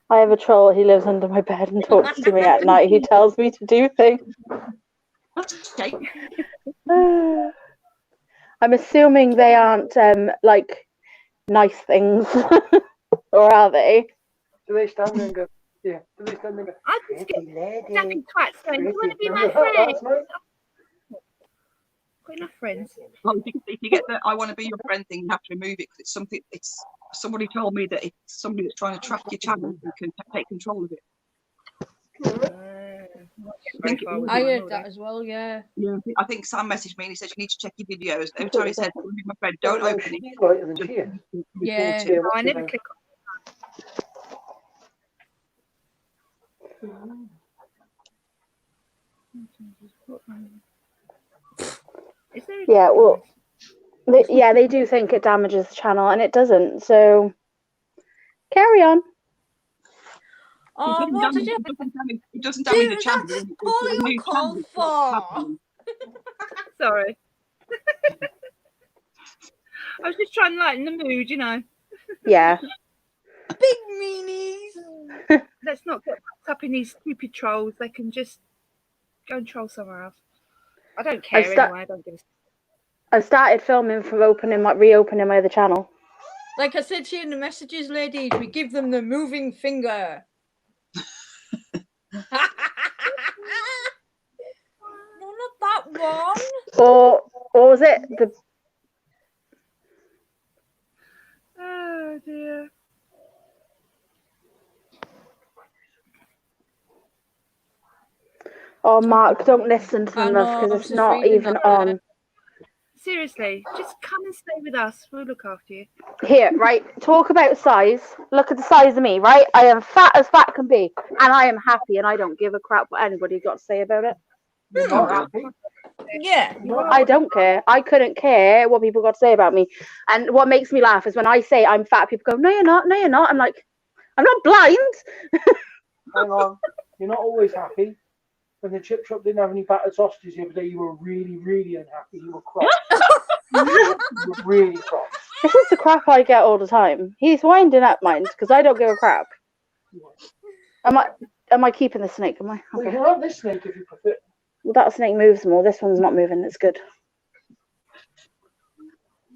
S4: I have a troll. He lives under my bed and talks to me at night. He tells me to do things.
S2: Okay.
S4: I'm assuming they aren't like nice things, or are they?
S5: Do they stand there and go, yeah, do they stand there and go,
S3: I just get
S5: lady,
S3: snapping twats saying, you want to be my
S5: pretty
S3: friend?
S5: lady. That's nice.
S3: Got enough friends.
S2: Well, if you get the "I want to be your friend" thing, you have to remove it, because it's something. It's somebody told me that it's somebody that's trying to track your channel who can take control of it.
S1: I heard that as well. Yeah.
S2: Yeah, I think Sam messaged me and he said you need to check your videos. Every time he said, "My friend, don't open it."
S5: She's lighter than she is.
S1: Yeah.
S5: Yeah,
S3: No, I never click on. Is there a
S4: Yeah, well, they do think it damages the channel, and it doesn't. So carry on.
S1: Oh, what did you?
S2: It doesn't damage the
S1: Dude,
S2: channel.
S1: that's
S2: It's
S1: all
S2: a
S1: you
S2: new
S1: call
S2: channel.
S1: for.
S3: Sorry. I was just trying to lighten the mood, you know.
S4: Yeah.
S1: Big meanies.
S3: Let's not get wrapped up in these stupid trolls. They can just go and troll somewhere else. I don't care anyway. I don't give a...
S4: I've started filming for reopening my other channel.
S1: Like I said to you in the messages, ladies, we give them the moving finger. No, not that one.
S4: Or was it the?
S3: Oh dear.
S4: Oh, Mark, don't listen to
S1: I
S4: them,
S1: know,
S4: love,
S1: I
S4: because
S1: was
S4: it's
S1: just
S4: not
S1: reading
S4: even
S1: that
S4: on.
S3: Seriously, just come and stay with us. We'll look after you.
S4: Here, right, talk about size. Look at the size of me, right? I am fat as fat can be, and I am happy, and I don't give a crap what anybody got to say about it.
S5: You're not happy.
S1: Yeah.
S4: I don't care. I couldn't care what people got to say about me. And what makes me laugh is when I say I'm fat, people go, no, you're not. No, you're not. I'm like, I'm not blind.
S5: Hang on. You're not always happy. When the chip shop didn't have any battered sausages the other day, you were really, really unhappy. You were cross. You were really cross.
S4: This is the crap I get all the time. He's winding up, mind, because I don't give a crap. Am I keeping the snake? Am I?
S5: Well, you
S4: Okay.
S5: can have this snake if you prefer.
S4: Well, that snake moves more. This one's not moving. It's good.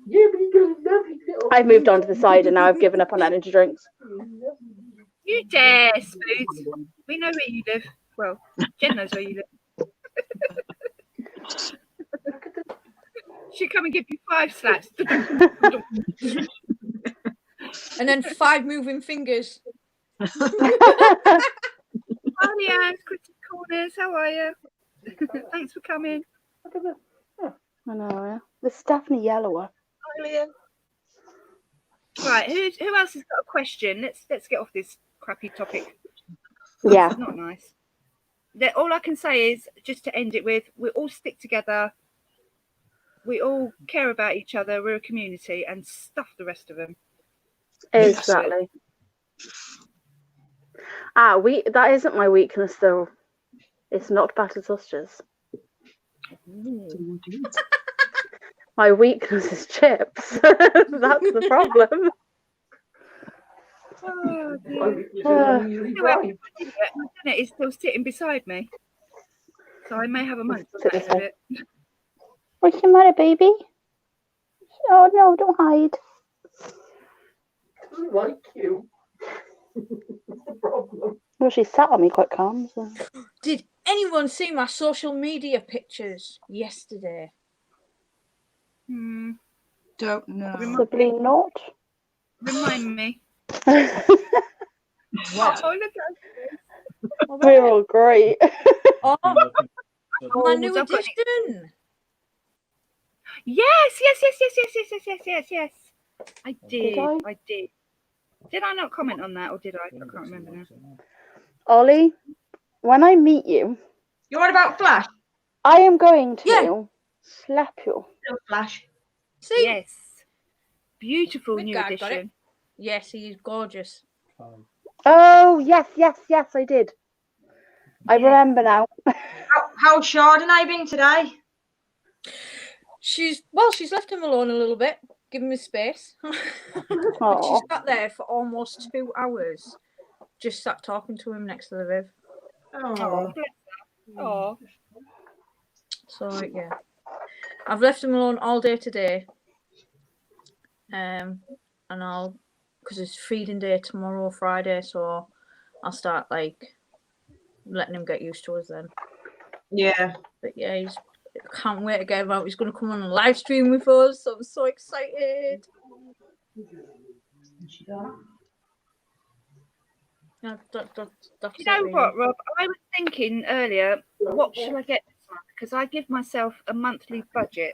S5: Yeah, but you got a lovely little.
S4: I've moved on to the side, and now I've given up on energy drinks.
S3: You dare, Spoot. We know where you live. Well, Jen knows where you live. She'll come and give you 5 slaps.
S1: And then 5 moving fingers.
S3: Hi, Liaan, Critic Corners. How are you? Thanks for coming.
S4: I know, yeah. This is definitely yellower.
S6: Hi, Liaan.
S3: Right, who else has got a question? Let's get off this crappy topic.
S4: Yeah.
S3: It's not nice. All I can say is, just to end it with, we all stick together. We all care about each other. We're a community, and stuff the rest of them.
S4: Exactly. That isn't my weakness, though. It's not battered sausages. My weakness is chips. That's the problem.
S3: Oh,
S5: You're easily bribed.
S3: Janet is still sitting beside me, so I may have a month
S4: Sit this
S3: of
S4: way.
S3: it.
S4: What's the matter, baby? Oh, no, don't hide.
S5: I don't like you. What's the problem?
S4: Well, she sat on me quite calm. So.
S1: Did anyone see my social media pictures yesterday?
S2: Don't know.
S4: Possibly not.
S3: Remind me.
S1: Wow.
S3: Oh, look at
S4: We're all great.
S1: Oh, my
S3: Oh,
S1: new
S3: I've got it.
S1: edition.
S3: Yes. I did.
S4: I?
S3: I did. Did I not comment on that, or did I? I can't remember now.
S4: Ollie, when I meet you,
S6: You're on about Flash?
S4: I am going to
S1: Yeah.
S4: slap you.
S6: No, Flash.
S1: See?
S3: Yes. Beautiful new
S1: Midgard got it.
S3: edition.
S1: Yes, he is gorgeous.
S4: Oh, yes, I did. I remember now.
S6: How's Chardonnay been today?
S1: She's left him alone a little bit, give him his space. But she's
S4: Aw.
S1: sat there for almost 2 hours, just sat talking to him next to the Viv.
S6: Oh.
S3: Oh.
S1: So yeah, I've left him alone all day today. And because it's feeding day tomorrow, Friday, so I'll start like letting him get used to us then.
S6: Yeah.
S1: But yeah, can't wait to get him out. He's going to come on a live stream with us. So I'm so excited. Yeah, that's
S3: You know
S1: it, really.
S3: what, Rob? I was thinking earlier, what shall I get this month? Because I give myself a monthly budget.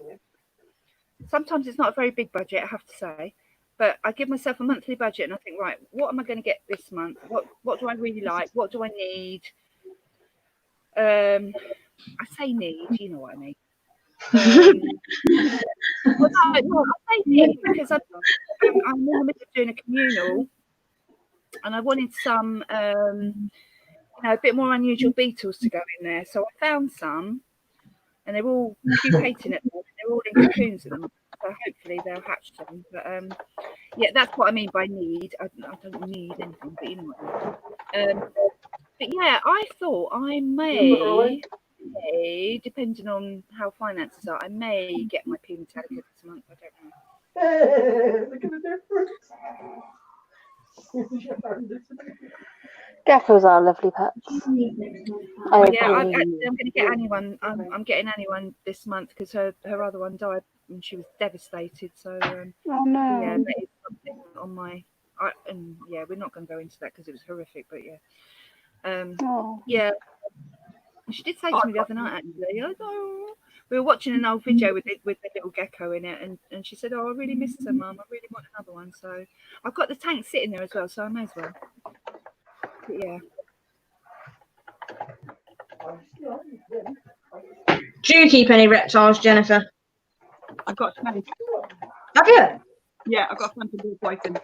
S3: Sometimes it's not a very big budget, I have to say, but I give myself a monthly budget and I think, right, what am I going to get this month? What do I really like? What do I need? I say need, you know what I mean. Well, no, I say need because I'm in the middle of doing a communal, and I wanted some, a bit more unusual beetles to go in there. So I found some, and they're all pupating at the moment. They're all in cocoons at the moment. So hopefully they'll hatch them. But yeah, that's what I mean by need. I don't need anything, but you know what I mean. But yeah, I thought I may, depending on how finances are, I may get my P Metallica this month. I don't know.
S5: Look at the difference.
S4: Geckos are lovely pets.
S3: I'm going to get Annie one. I'm getting Annie one this month because her other one died and she was devastated. So
S4: oh no.
S3: yeah, that is something on my. And yeah, we're not going to go into that because it was horrific. But yeah,
S4: Oh.
S3: yeah. She did say to me the other night, actually, oh, we were watching an old video with the little gecko in it, and she said, oh, I really missed her, Mum. I really want another one. So I've got the tank sitting there as well, so I may as well. But yeah.
S6: Do you keep any reptiles, Jennifer?
S2: I've got a snake.
S6: Have you?
S2: Yeah, I've got a phantom ball python.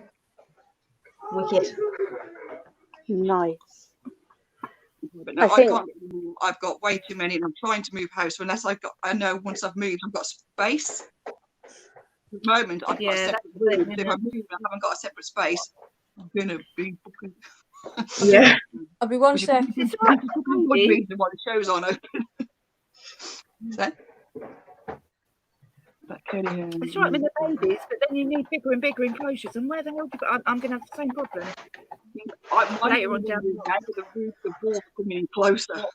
S6: Wicked.
S4: Nice.
S2: But no,
S4: I think-
S2: can't. I've got way too many, and I'm trying to move house. So unless I know once I've moved, I've got space. At the moment, I've got a
S3: Yeah,
S2: separate
S3: that's the thing,
S2: room. If
S3: isn't
S2: I
S3: it?
S2: move, and I haven't got a separate space. I'm gonna be fucking.
S6: Yeah.
S1: I'll be one
S2: Which is
S1: sec.
S3: It's all right,
S2: one
S3: baby.
S2: reason why the show's on open. So,
S3: It's all right with the babies, but then you need bigger and bigger enclosures. And where the hell do you, I'm going to have the same problem. Later on down
S2: the walls coming in closer.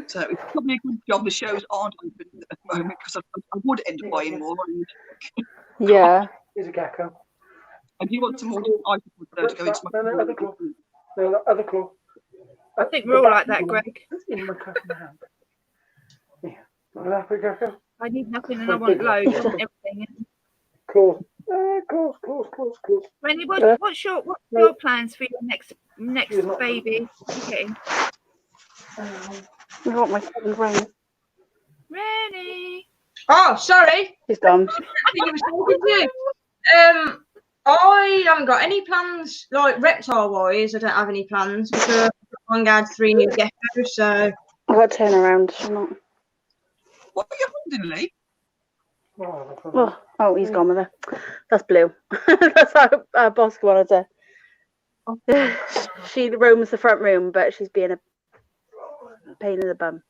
S2: So it's probably a good job the shows aren't open at the moment, because I would end up buying more.
S4: Yeah.
S5: Here's a gecko.
S2: And do you want some more items to go into
S5: No, other claw. No, other claw.
S3: I think we're all like that, Greg.
S5: In my customer hand. Yeah. Not that gecko.
S3: I need nothing and I want loads and everything.
S5: Claws. Claws.
S3: Rennie, what's your plans for your next baby? What are you getting?
S4: I got my second ring.
S3: Rennie.
S6: Oh, sorry.
S4: He's gone.
S6: I think it was talking to you. I haven't got any plans, like reptile-wise. I don't have any plans because I'm going to 3 new geckos, so...
S4: I got to turn around. I'm not...
S2: What are you hunting, Lee?
S4: Oh, he's gone with her. That's Blue. That's our boss wanted to. She roams the front room, but she's being a pain in the bum.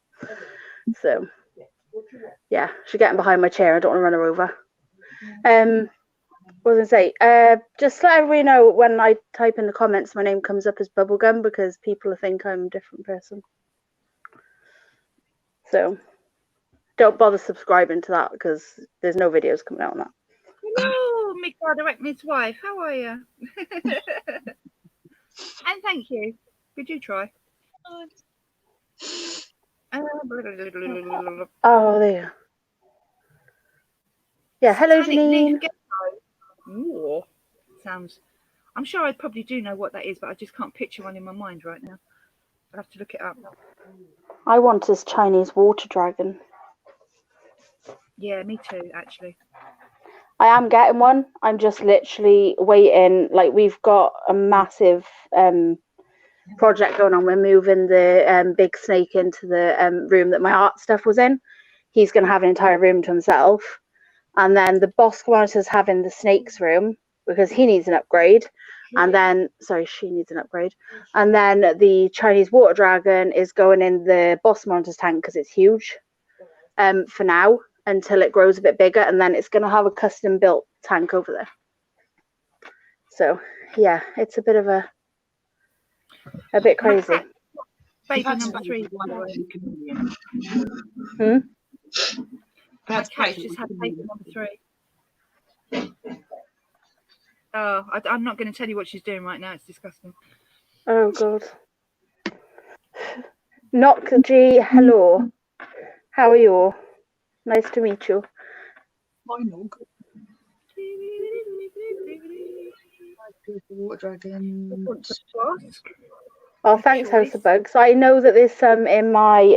S4: So, yeah, she's getting behind my chair. I don't want to run her over. What was I say? Just let everybody know when I type in the comments, my name comes up as Bubblegum because people think I'm a different person. So, don't bother subscribing to that because there's no videos coming out on that.
S3: Hello, Midgard Arachnids' wife. How are you? And thank you. Did you try?
S4: Oh, there. Yeah, hello, Jeanine.
S3: Ooh, sounds. I'm sure I probably do know what that is, but I just can't picture one in my mind right now. I'll have to look it up.
S4: I want this Chinese water dragon.
S3: Yeah, me too, actually.
S4: I am getting one. I'm just literally waiting. Like, we've got a massive project going on. We're moving the big snake into the room that my art stuff was in. He's going to have an entire room to himself. And then the boss monitor's having the snake's room because he needs an upgrade. And then, sorry, she needs an upgrade. And then the Chinese water dragon is going in the boss monitor's tank because it's huge for now until it grows a bit bigger. And then it's going to have a custom built tank over there. So, yeah, it's a bit of a bit crazy.
S3: Baby number 3, by the way.
S2: That's
S3: Cat just had baby number 3. Oh, I'm not going to tell you what she's doing right now. It's disgusting.
S4: Oh, God. Knock G, hello. How are you? Nice to meet you.
S2: Water dragon.
S4: Oh, thanks, House of Bugs. I know that there's some in my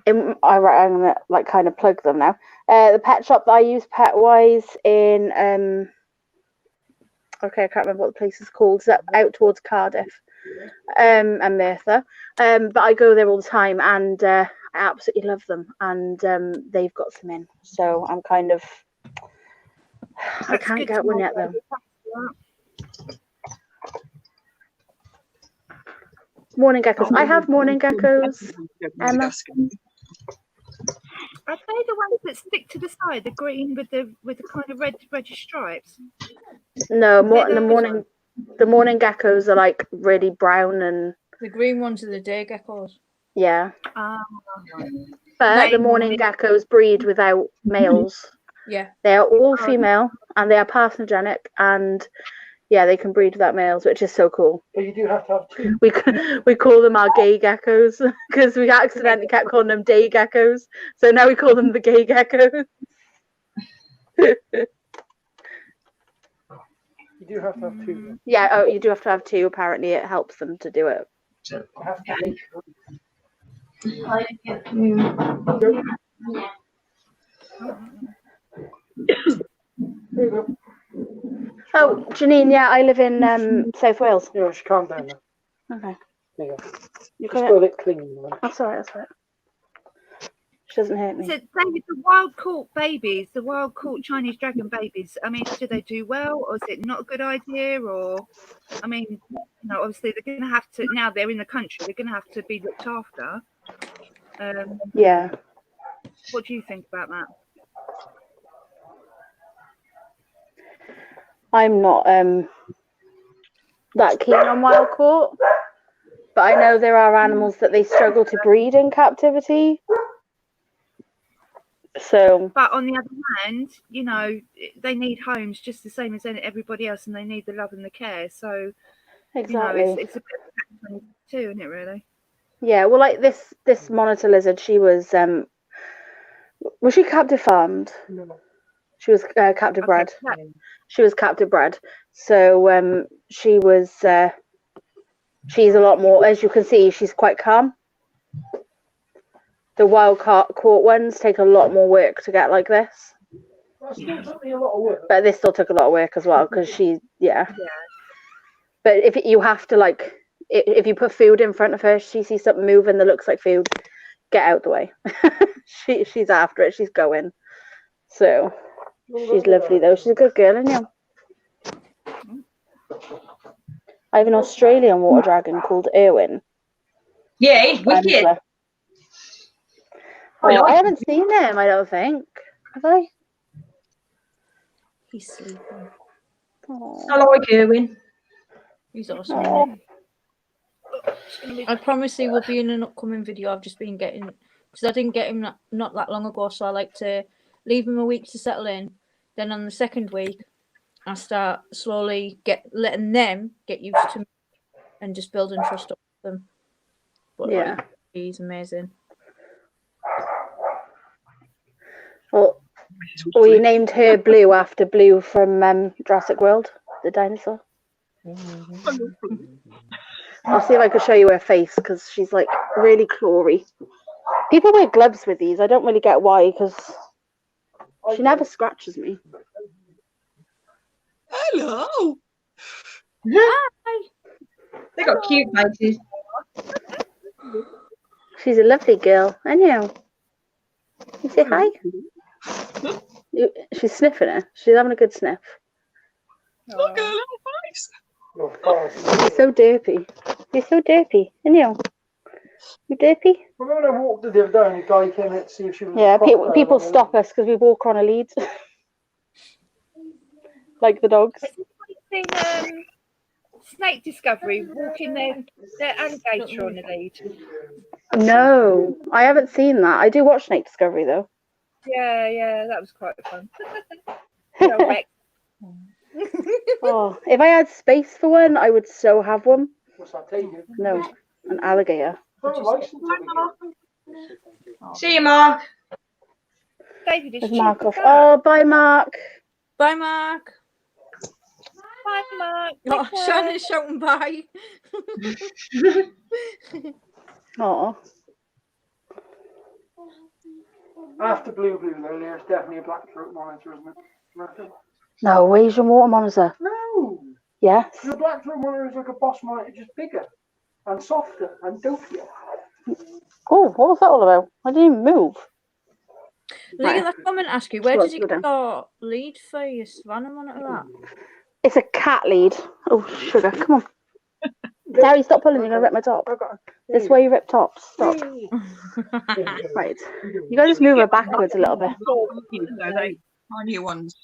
S4: I'm gonna like kind of plug them now. The pet shop that I use pet wise in okay, I can't remember what the place is called. It's out towards Cardiff and Merthyr. But I go there all the time and I absolutely love them. And they've got some in, so I'm kind of I can't get one yet though. Morning geckos. I have morning geckos. Emma.
S3: Are they the ones that stick to the side, the green with the kind of red stripes?
S4: No, the morning geckos are like really brown and
S1: The green ones are the day geckos.
S4: yeah.
S3: Right.
S4: But the morning geckos breed without males.
S1: Yeah.
S4: They are all female and they are parthenogenic, and Yeah, they can breed without males, which is so cool.
S5: But you do have to have 2.
S4: We call them our gay geckos because we accidentally kept calling them day geckos. So now we call them the gay geckos.
S5: You do have to have 2.
S4: Yeah, oh, you do have to have 2. Apparently, it helps them to do it.
S5: I have to make sure. There you go.
S4: Oh, Jeanine, yeah, I live in South Wales.
S5: Yeah, she calm down now.
S4: Okay.
S5: There you go.
S4: You
S5: Just
S4: got
S5: got
S4: it?
S5: a bit clingy.
S4: That's all right, that's all right. She doesn't hurt me.
S3: So, David, the wild caught babies, the wild caught Chinese dragon babies, I mean, do they do well, or is it not a good idea? Or, I mean, you know, obviously they're going to have to, now they're in the country, they're going to have to be looked after.
S4: Yeah.
S3: What do you think about that?
S4: I'm not that keen on wild caught, but I know there are animals that they struggle to breed in captivity. So,
S3: But on the other hand, you know, they need homes just the same as everybody else, and they need the love and the care. So,
S4: exactly.
S3: you know, it's a bit of a catch-22, isn't it, really?
S4: Yeah, well, like this monitor lizard, she was she captive farmed?
S5: No.
S4: She was captive bred.
S3: Okay.
S4: She was captive bred. So she was she's a lot more, as you can see, she's quite calm. The wild caught ones take a lot more work to get like this.
S5: That still took me a lot of work.
S4: But this still took a lot of work as well because yeah. But if you have to, like, if you put food in front of her, she sees something moving that looks like food, get out the way. She's after it. She's going. So she's lovely though. She's a good girl, isn't she? I have an Australian water dragon called Erwin.
S6: Yeah, he's wicked.
S4: Oh, I haven't seen him, I don't think. Have I?
S1: He's sleeping.
S4: Oh.
S6: I like Erwin.
S1: He's awesome.
S4: Oh.
S1: I promise he will be in an upcoming video. I've just been getting, because I didn't get him not that long ago, so I like to leave him a week to settle in. Then on the second week, I start slowly letting them get used to me and just building trust up with them. But
S4: Yeah.
S1: like, he's amazing.
S4: Well, we named her Blue after Blue from Jurassic World, the dinosaur. I'll see if I can show you her face because she's like really clawy. People wear gloves with these. I don't really get why, because she never scratches me.
S2: Hello.
S6: They got cute faces.
S4: She's a lovely girl. I know. You say hi? She's sniffing her. She's having a good sniff.
S2: Look at her little face.
S5: Oh, God.
S4: She's so derpy. You're so derpy. I know. You derpy?
S5: Remember when I walked the other day and a guy came in to see if she was.
S4: Yeah,
S5: a crocodile
S4: people
S5: and
S4: stop us because we walk on a lead. Like the dogs.
S3: Has anybody seen Snake Discovery walking their alligator on the lead?
S4: No, I haven't seen that. I do watch Snake Discovery though.
S3: Yeah, that was quite fun. Well, Rex.
S4: Oh, if I had space for one, I would so have one.
S5: What's that take you?
S4: No, an alligator.
S5: Got a license over
S6: See you, Mark.
S3: David is
S4: There's
S3: cheap
S4: Mark off.
S3: as that.
S4: Oh, bye, Mark.
S1: Bye, Mark.
S3: Bye, Mark.
S1: Oh,
S3: Take care.
S1: Shannon's shouting bye.
S4: Oh,
S5: After Blue though, there's definitely a black throat monitor, isn't it? Reckon?
S4: no, Asian water monitor.
S5: No.
S4: Yes.
S5: The black throat monitor is like a boss monitor, just bigger and softer and dopier.
S4: Oh, what was that all about? I didn't even move.
S1: Leah, that's what I'm going to ask you. Where
S4: Go
S1: does
S4: on,
S1: it
S4: go
S1: get
S4: down.
S1: your lead for your Savannah monitor at?
S4: It's a cat lead. Oh, sugar, come on. Gary, stop pulling. You're going to rip my top. This way you rip tops. Stop. Right. You got to just move her backwards a little bit.
S2: Tiny ones.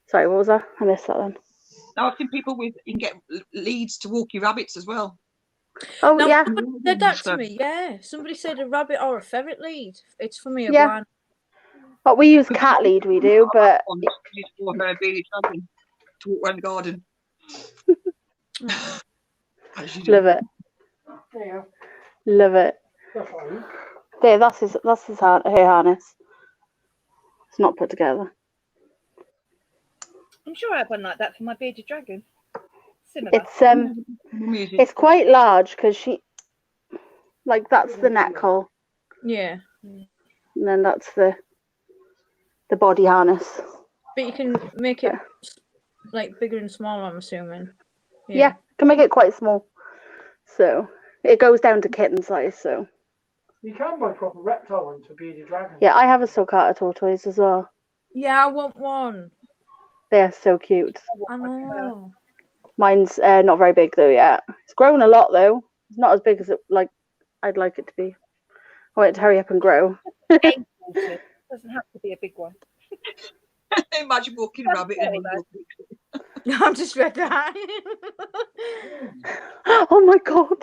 S4: Sorry, what was that? I missed that then.
S2: Now I've seen people you can get leads to walk your rabbits as well.
S4: Oh,
S1: No,
S4: yeah.
S1: somebody said that to me, yeah. Somebody said a rabbit or a ferret lead. It's for me, a
S4: Yeah.
S1: blind.
S4: But we use cat lead, we do, but
S2: On for her baby dragon to walk around the garden. As you do.
S4: Love it.
S5: There you go.
S4: Love it.
S5: That's fine.
S4: There, that's his hair harness. It's not put together.
S3: I'm sure I have one like that for my bearded dragon. Similar.
S4: It's quite large because like that's the neck hole,
S1: Yeah.
S4: and then that's the body harness.
S1: But you can make it like bigger and smaller, I'm assuming.
S4: Yeah, can make it quite small. So it goes down to kitten size. So
S5: You can buy proper reptile ones for bearded dragons.
S4: yeah, I have a sulcata tortoise as well.
S1: Yeah, I want one.
S4: They're so cute.
S1: I know.
S4: Mine's not very big though yet. It's grown a lot though. It's not as big as I'd like it to be. I want it to hurry up and grow.
S3: It doesn't have to be a big one.
S2: Imagine walking rabbit and
S1: I've just read that.
S4: Oh my god.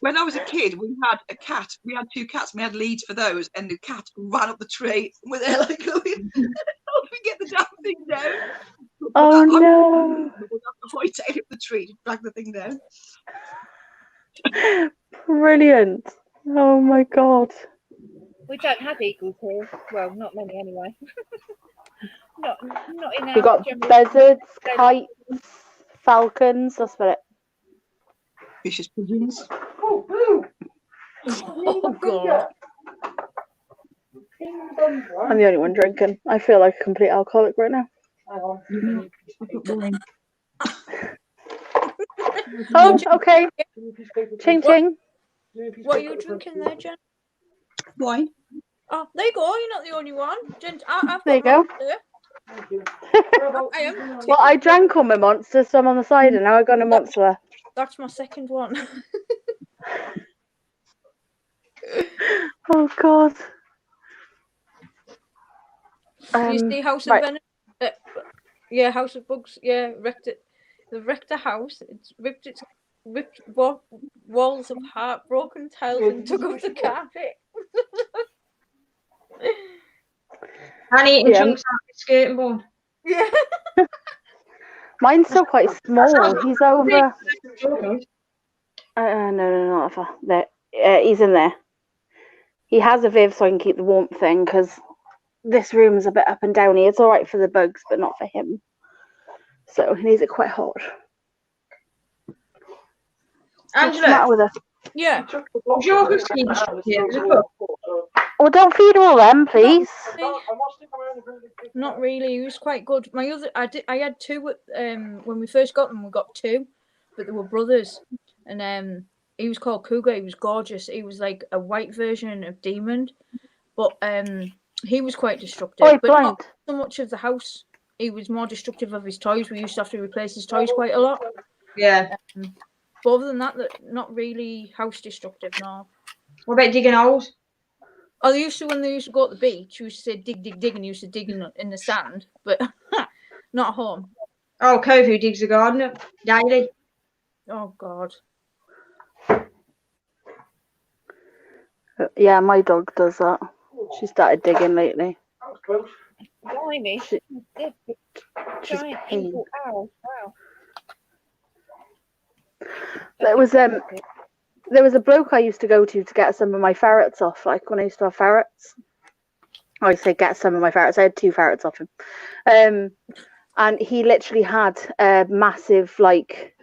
S2: when I was a kid, we had a cat. We had 2 cats. And we had leads for those, and the cat ran up the tree. And we're there like going, "How do we get the damn thing down?"
S4: Oh no.
S2: Hightail up the tree to drag the thing down.
S4: Brilliant. Oh my god.
S3: We don't have eagles here. Well, not many anyway. not in our
S4: We've got
S3: general-
S4: buzzards, kites, falcons. That's about it.
S2: Vicious pigeons.
S5: Oh, blue!
S1: Oh god.
S4: I'm the only one drinking. I feel like a complete alcoholic right now.
S5: Hang on.
S4: Oh, okay. Ching
S1: What?
S4: ching.
S1: What are you drinking there, Jen?
S2: Wine.
S1: Oh, there you go. You're not the only one. Jen, I've
S4: There you
S1: got
S4: go.
S1: one there.
S5: Thank you.
S1: I am.
S4: Well, I drank all my monsters, so I'm on the side, and now I've got a monster left.
S1: That's my second one.
S4: Oh god.
S1: Do you see House of
S4: right.
S1: Venom? Yeah, House of Bugs. Yeah, wrecked it. They wrecked a house. It's ripped walls of heart, broken tiles, and took up the carpet.
S6: And eating
S4: Yeah.
S6: chunks out of the skating board.
S1: Yeah.
S4: Mine's still quite small. He's over.
S6: Okay.
S4: No, not far. There. He's in there. He has a Viv, so I can keep the warmth thing because this room's a bit up and downy. It's all right for the bugs, but not for him. So he needs it quite hot. What's the matter
S6: Angela,
S4: with her?
S1: Yeah.
S6: is your husky here? There's a book.
S4: Oh, don't feed all them, please.
S1: Not really. He was quite good. I had 2 when we first got them. We got 2, but they were brothers, and he was called Cougar. He was gorgeous. He was like a white version of Demon, but he was quite destructive.
S4: Oh,
S1: but
S4: blind.
S1: not so much of the house. He was more destructive of his toys. We used to have to replace his toys quite a lot.
S6: Yeah.
S1: But other than that, not really house destructive. No.
S6: What about digging holes?
S1: Oh, when they used to go to the beach, we used to say dig, dig, dig, and used to dig in the sand, but not at home.
S6: Oh, Kovu digs the garden up daily.
S1: Oh God.
S4: Yeah, my dog does that. She started digging lately.
S5: That was close.
S3: Blimey.
S4: She-
S3: They're big,
S4: She's
S3: giant
S4: a pain.
S3: eagle owls. Wow.
S4: There was a bloke I used to go to get some of my ferrets off, like when I used to have ferrets. I say get some of my ferrets. I had 2 ferrets off him. And he literally had a massive, like,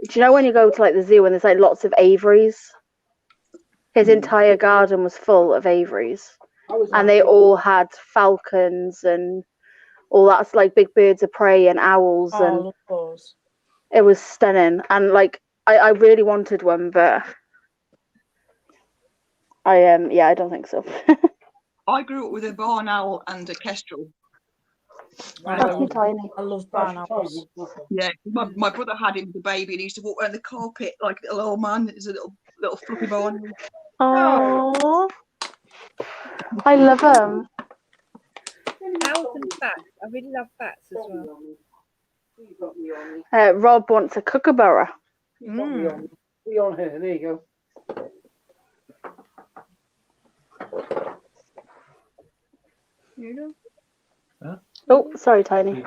S4: do you know when you go to like the zoo and there's like lots of aviaries? His entire garden was full of aviaries. And they all had falcons and all that's like big birds of prey and owls,
S1: Oh,
S4: and
S1: look those.
S4: it was stunning. And like I really wanted one, but I don't think so.
S2: I grew up with a barn owl and a kestrel.
S4: That's me tiny.
S1: I love barn owls.
S2: Yeah, my brother had him as a baby, and he used to walk around the carpet like a little old man. It's a little fluffy barn.
S4: Oh, I love them.
S3: Owls and bats. I really love bats as well.
S4: Rob wants a kookaburra.
S5: Be on here. There you go.
S1: You know?
S4: Oh, sorry, Tiny.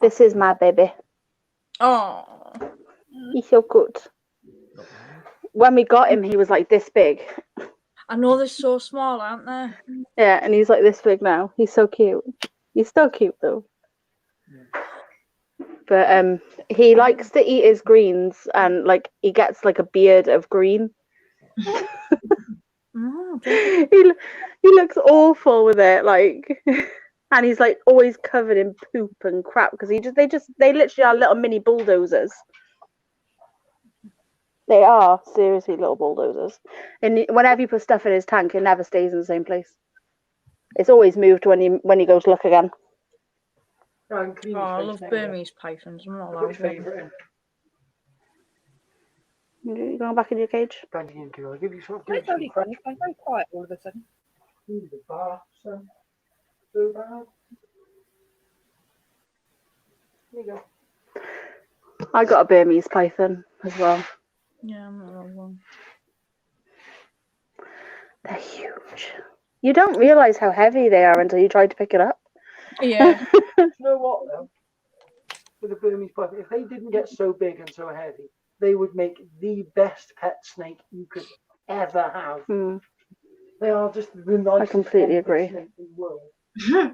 S4: This is my baby.
S1: Oh,
S4: He's so good. When we got him, he was like this big.
S1: I know they're so small, aren't they?
S4: Yeah, and he's like this big now. He's so cute. He's still cute though. But he likes to eat his greens, and like he gets like a beard of green.
S1: Oh,
S4: he looks awful with it, like, and he's like always covered in poop and crap because they literally are little mini bulldozers. They are seriously little bulldozers, and whenever you put stuff in his tank, it never stays in the same place. It's always moved when you go to look again.
S5: Oh,
S1: I love Burmese pythons. I'm not
S5: What's
S1: allowed
S5: your
S1: to.
S5: favourite?
S4: You going back in your cage?
S5: Brandy and I'll give you some
S3: Where's Ollie gone? He's gone very quiet all of a sudden.
S5: the bar, son. So bad. There you go.
S4: I got a Burmese python as well.
S1: Yeah, I'm not allowed one.
S4: They're huge. You don't realise how heavy they are until you try to pick it up.
S1: Yeah.
S5: You know what though? With the Burmese python, if they didn't get so big and so heavy, they would make the best pet snake you could ever have.
S4: Hmm.
S5: They are just the nicest.
S4: completely agree.
S5: snake in the world.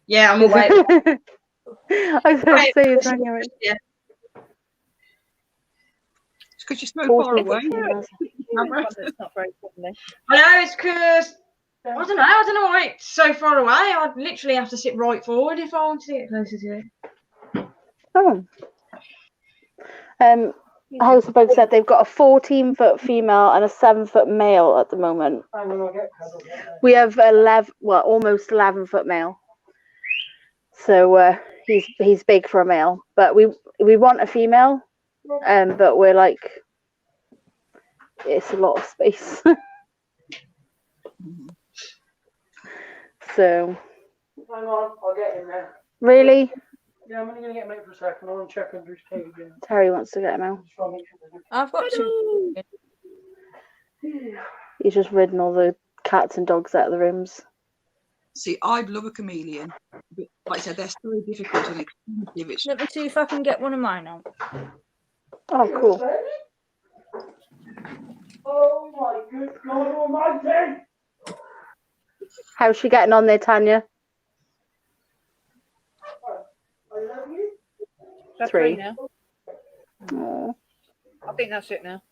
S6: Yeah, I'm away.
S4: I was going to say it's running around.
S6: Yeah.
S2: It's because you're so far away.
S3: That's not very friendly.
S6: I know, it's because I don't know why it's so far away. I'd literally have to sit right forward if I wanted to get closer to it.
S4: Oh. House of Bug said they've got a 14-foot female and a 7-foot male at the moment.
S5: I'm gonna get cuddled.
S4: We have almost 11-foot male. So he's big for a male, but we want a female, but we're like, it's a lot of space. So
S5: Hang on, I'll get him there.
S4: really,
S5: Yeah, I'm only gonna get him out for a second. I want to check under his cage. And
S4: Terry wants to get him out.
S5: just wanna make sure there's
S1: I've got two.
S4: He's just ridden all the cats and dogs out of the rooms.
S2: See, I'd love a chameleon, but like I said, they're so difficult and expensive. It's
S1: Let me see if I can get one of mine out.
S4: Oh, cool.
S5: Oh my good God Almighty!
S4: How's she getting on there, Tanya?
S5: I love you.
S3: That's
S4: 3.
S3: now.
S4: Aw.
S3: I think that's it now.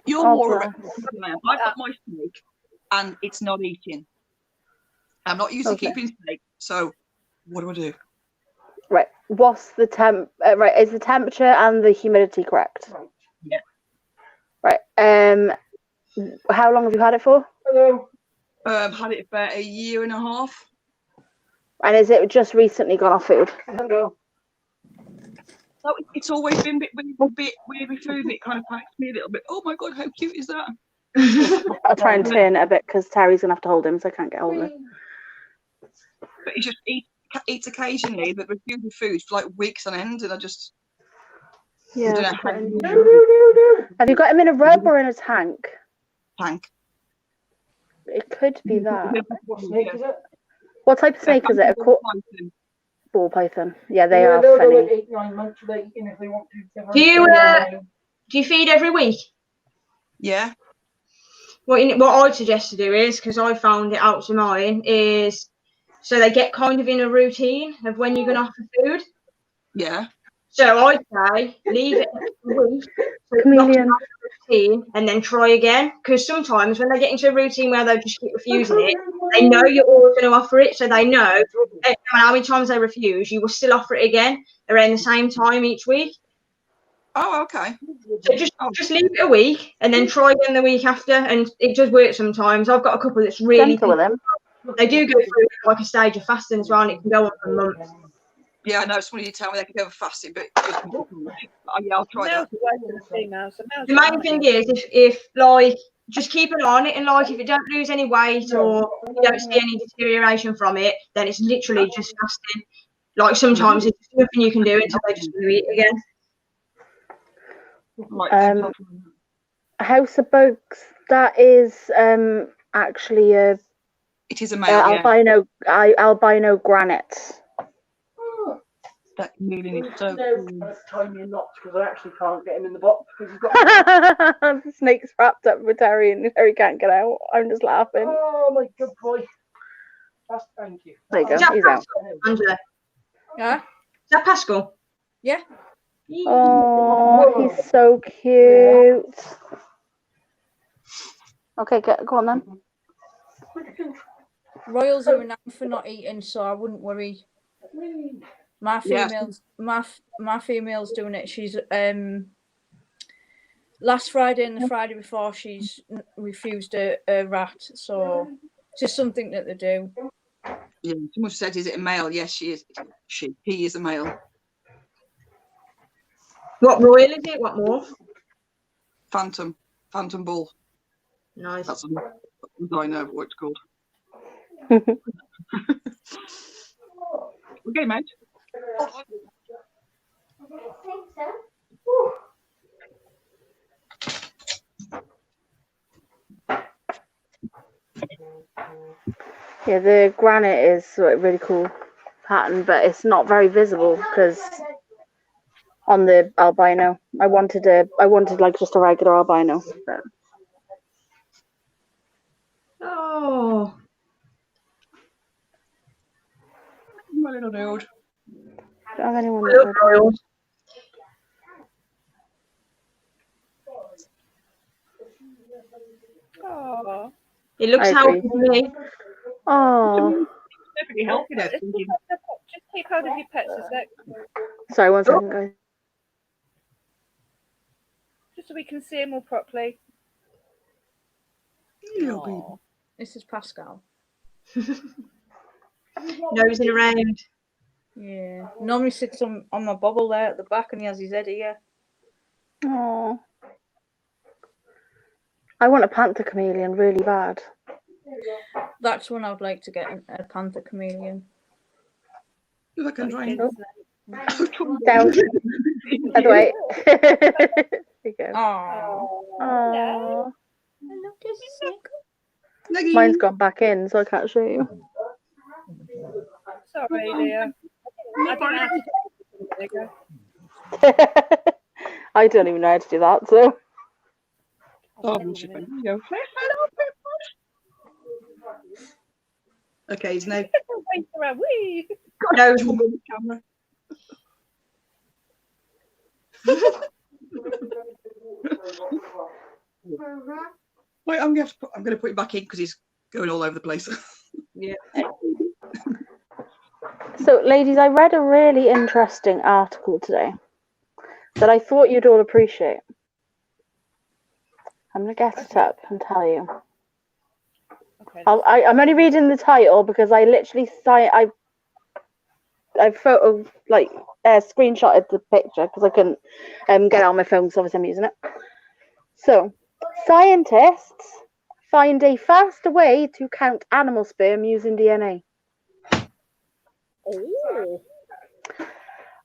S2: You're
S4: Oh,
S2: more of
S4: bless.
S2: a man. I've got my snake and it's not eating. I'm not used to
S4: Okay.
S2: keeping snake, so what do I do?
S4: Right. What's the right, is the temperature and the humidity correct?
S2: Yeah.
S4: Right. How long have you had it for?
S5: Hello.
S2: Had it about a year and a half.
S4: And is it just recently gone off food?
S5: Hello.
S2: So it's always been a bit weird with food. It kind of panics me a little bit. Oh my God, how cute is that?
S4: I'll try and turn it a bit because Terry's gonna have to hold him, so I can't get hold of him.
S2: But he just eats occasionally, but refuses food for like weeks on end, and I just
S4: Yeah.
S2: don't know
S4: it's
S2: how
S4: quite
S2: to
S4: unusual. Have you got him in a rub or in a tank?
S2: tank.
S4: It could be that.
S5: What snake is it?
S4: What type of snake is it? A ball python. Yeah, they are
S5: They'll go
S4: funny.
S5: like 8-9 months without eating if they want to.
S6: Do you feed every week?
S2: Yeah.
S6: What I'd suggest to do is, because I found it out to mine, is so they get kind of in a routine of when you're going to offer food.
S2: Yeah.
S6: So I'd say leave it a week, so it's not
S4: Chameleon.
S6: a routine, and then try again. Because sometimes when they get into a routine where they just keep refusing it, they know you're always going to offer it, so they know no matter how many times they refuse, you will still offer it again around the same time each week.
S2: Oh, okay.
S6: So just leave it a week and then try again the week after, and it does work sometimes. I've got a couple that's really
S4: Gentle with him.
S6: they do go through like a stage of fasting as well, and it can go on for months.
S2: Yeah, I know. Somebody you tell me they could go fasting, but yeah, I'll try
S3: Males
S2: that.
S3: are away from the females. So males
S6: The
S3: are
S6: main thing is if like just keep an eye on it, and like if you don't lose any weight or you don't see any deterioration from it, then it's literally just fasting. Like sometimes there's nothing you can do until they just do it again.
S4: House of Bugs. That is actually a
S2: It is a male. Yeah.
S4: albino granite.
S2: That chameleon is so
S5: No,
S2: cool.
S5: tie me in knots because I actually can't get him in the box because he's got.
S4: The snake's wrapped up with Terry and Terry can't get out. I'm just laughing.
S5: Oh my good boy. That's, thank you.
S4: There you go.
S6: Is that
S4: He's out.
S6: Pascal, Angela?
S1: Yeah.
S6: Is that Pascal?
S1: Yeah.
S4: Oh, he's so cute. Okay, go on then.
S1: Royals are renowned for not eating, so I wouldn't worry. My
S2: Yes.
S1: female's my female's doing it. She's last Friday and the Friday before she's refused a rat, so it's just something that they do.
S2: Yeah, someone said, is it a male? Yes, she is. He is a male.
S6: What royal is it? What morph?
S2: Phantom bull.
S6: Nice.
S2: That's what I know what it's called. Okay, mate.
S4: Yeah, the granite is a really cool pattern, but it's not very visible because on the albino, I wanted like just a regular albino. But...
S6: Oh.
S2: My little dude.
S4: I don't have anyone
S6: Hello,
S4: that
S6: royals.
S3: Oh.
S6: It looks
S4: I
S6: healthy
S4: agree.
S6: to me.
S4: Oh,
S2: Definitely helping us.
S3: Just keep hold of your pets a sec,
S4: sorry, 1 second, guys.
S3: just so we can see them all properly.
S1: Aw. This is Pascal.
S6: Nosing around.
S1: Yeah. Normally sits on my bubble there at the back, and he has his head here.
S4: Oh, I want a panther chameleon really bad.
S1: That's one I'd like to get, a panther chameleon.
S2: If I can try and
S4: Down. By the way. There you go.
S1: Oh.
S4: Oh,
S1: Hello, this is Snake.
S2: Leggy.
S4: mine's gone back in, so I can't show you.
S3: Sorry, Leah. I don't know how to do it. There you go.
S4: I don't even know how to do that, so.
S2: Oh, there you go. Okay, he's now
S3: Wait around. Whee!
S6: No.
S2: on the camera. Wait, I'm gonna put him back in because he's going all over the place.
S6: Yeah.
S4: So, ladies, I read a really interesting article today that I thought you'd all appreciate. I'm going to get it up and tell you.
S3: Okay.
S4: I'm only reading the title because I literally I screenshotted the picture because I couldn't get it on my phone because obviously I'm using it. So, scientists find a faster way to count animal sperm using DNA.
S3: Oh.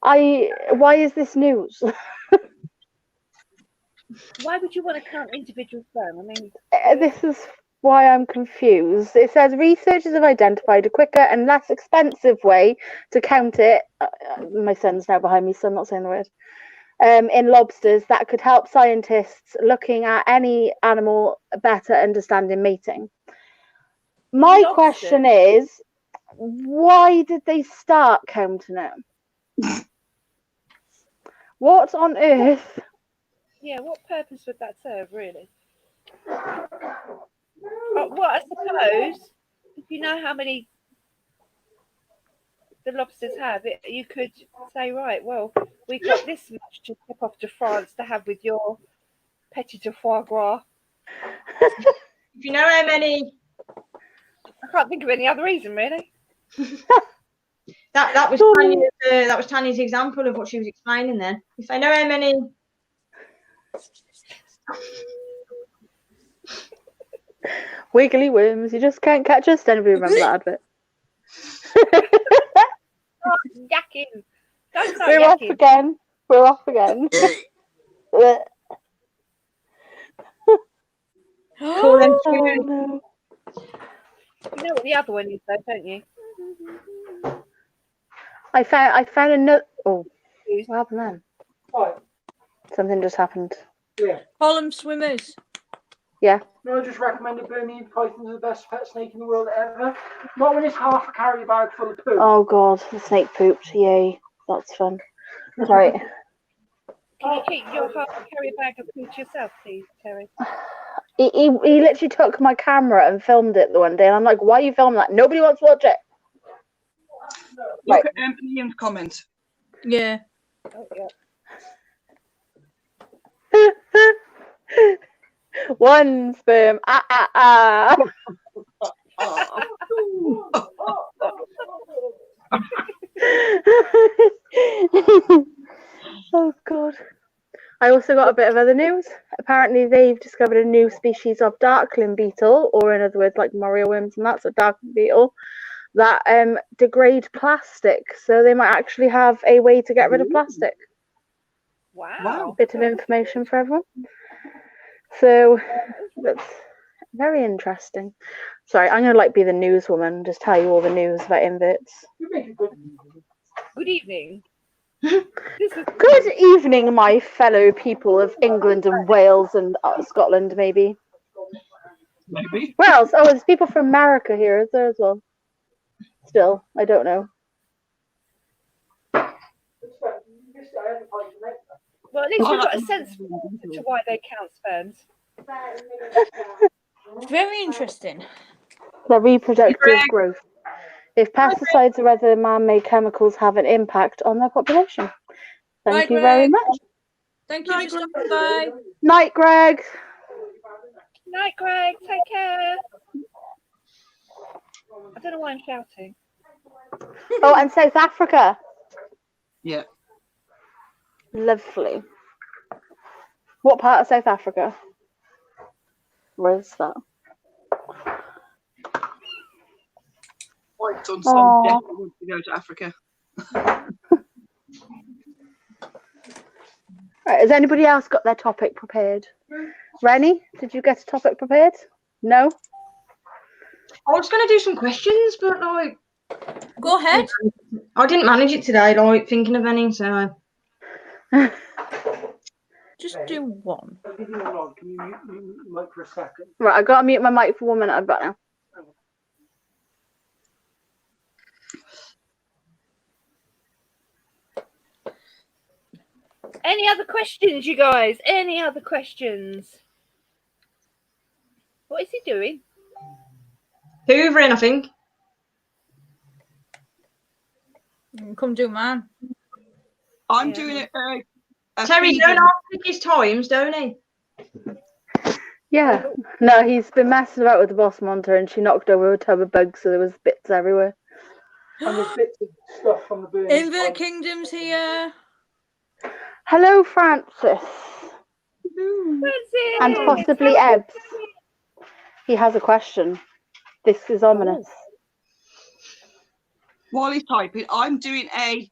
S4: Why is this news?
S3: Why would you want to count individual sperm? I mean,
S4: This is why I'm confused. It says researchers have identified a quicker and less expensive way to count it. My son's now behind me, so I'm not saying the word. In lobsters that could help scientists looking at any animal better understanding mating. My
S3: Lobster?
S4: question is, why did they start counting it? What on earth?
S3: yeah, what purpose would that serve, really? Well, I suppose if you know how many the lobsters have, you could say, right, well, we've got this much to tip off to France to have with your petit de foie gras.
S6: If you know how many,
S3: I can't think of any other reason, really.
S6: that was Tanya's example of what she was explaining then. If I know how many.
S4: Wiggly worms, you just can't catch us. Anybody remember that advert?
S3: Yakking. Don't start
S4: We're off
S3: yakking.
S4: again. We're off again.
S6: Call them
S4: Oh,
S6: two.
S4: no.
S3: You know what the other one is, though, don't you?
S4: I found another. Oh,
S3: Who's-
S4: what happened then?
S5: What?
S4: Something just happened.
S5: Yeah.
S1: Column swimmers.
S4: Yeah.
S5: No, I just recommended Burmese pythons are the best pet snake in the world ever. Not when it's half a carry bag full of poo.
S4: Oh god, the snake pooped. Yay, that's fun. Sorry.
S3: Can you keep your half carry bag of food to yourself, please, Terry?
S4: He literally took my camera and filmed it the one day, and I'm like, why are you filming that? Nobody wants to watch it.
S2: Look at Liam's comment.
S1: Yeah.
S3: Oh, yeah.
S4: One sperm. Oh god. I also got a bit of other news. Apparently they've discovered a new species of darkling beetle, or in other words like morio worms, and that's a darkling beetle that degrade plastic. So they might actually have a way to get rid of plastic.
S3: Wow.
S4: Bit of information for everyone. So that's very interesting. Sorry, I'm gonna be the newswoman, just tell you all the news about inverts.
S5: You make it good.
S3: Good evening. This is
S4: Good evening, my fellow people of England and Wales and Scotland, maybe.
S2: Maybe.
S4: Wales. Oh, there's people from America here, is there as well? Still, I don't know.
S3: well, at least we've got a sense to why they count sperms.
S1: Very interesting.
S4: Their reproductive growth. If pesticides or other man-made chemicals have an impact on their population. Thank
S1: Bye,
S4: you very
S1: Greg.
S4: much.
S1: Thank you for stopping by.
S4: Night, Greg.
S3: Night, Greg. Take care. I don't know why I'm shouting.
S4: Oh, and South Africa.
S2: Yeah.
S4: Lovely. What part of South Africa? Where is that?
S2: My son's
S4: Aw.
S2: definitely wants to go to Africa.
S4: Right, has anybody else got their topic prepared? Rennie, did you get a topic prepared? No?
S6: I was going to do some questions, but like
S1: Go ahead.
S6: I didn't manage it today. Like thinking of any, so
S1: Just do one.
S5: I'll give you a nod. Can you mute your mic for a second?
S4: Right, I've got to mute my mic for 1 minute. I've got now.
S3: Any other questions, you guys? Any other questions? What is he doing?
S6: hoovering, I think.
S1: Come do mine.
S2: I'm
S3: Yeah.
S2: doing it.
S6: Terry,
S2: feeding.
S6: don't ask his times, don't he?
S4: Yeah. No, he's been messing about with the boss monitor and she knocked over a tub of bugs, so there was bits everywhere.
S5: And there's bits of stuff from the Burmese
S1: Invert
S5: python.
S1: Kingdom's here.
S4: Hello, Francis.
S3: Francis!
S4: And possibly Ebbs. He has a question. This is ominous.
S2: While he's typing, I'm doing a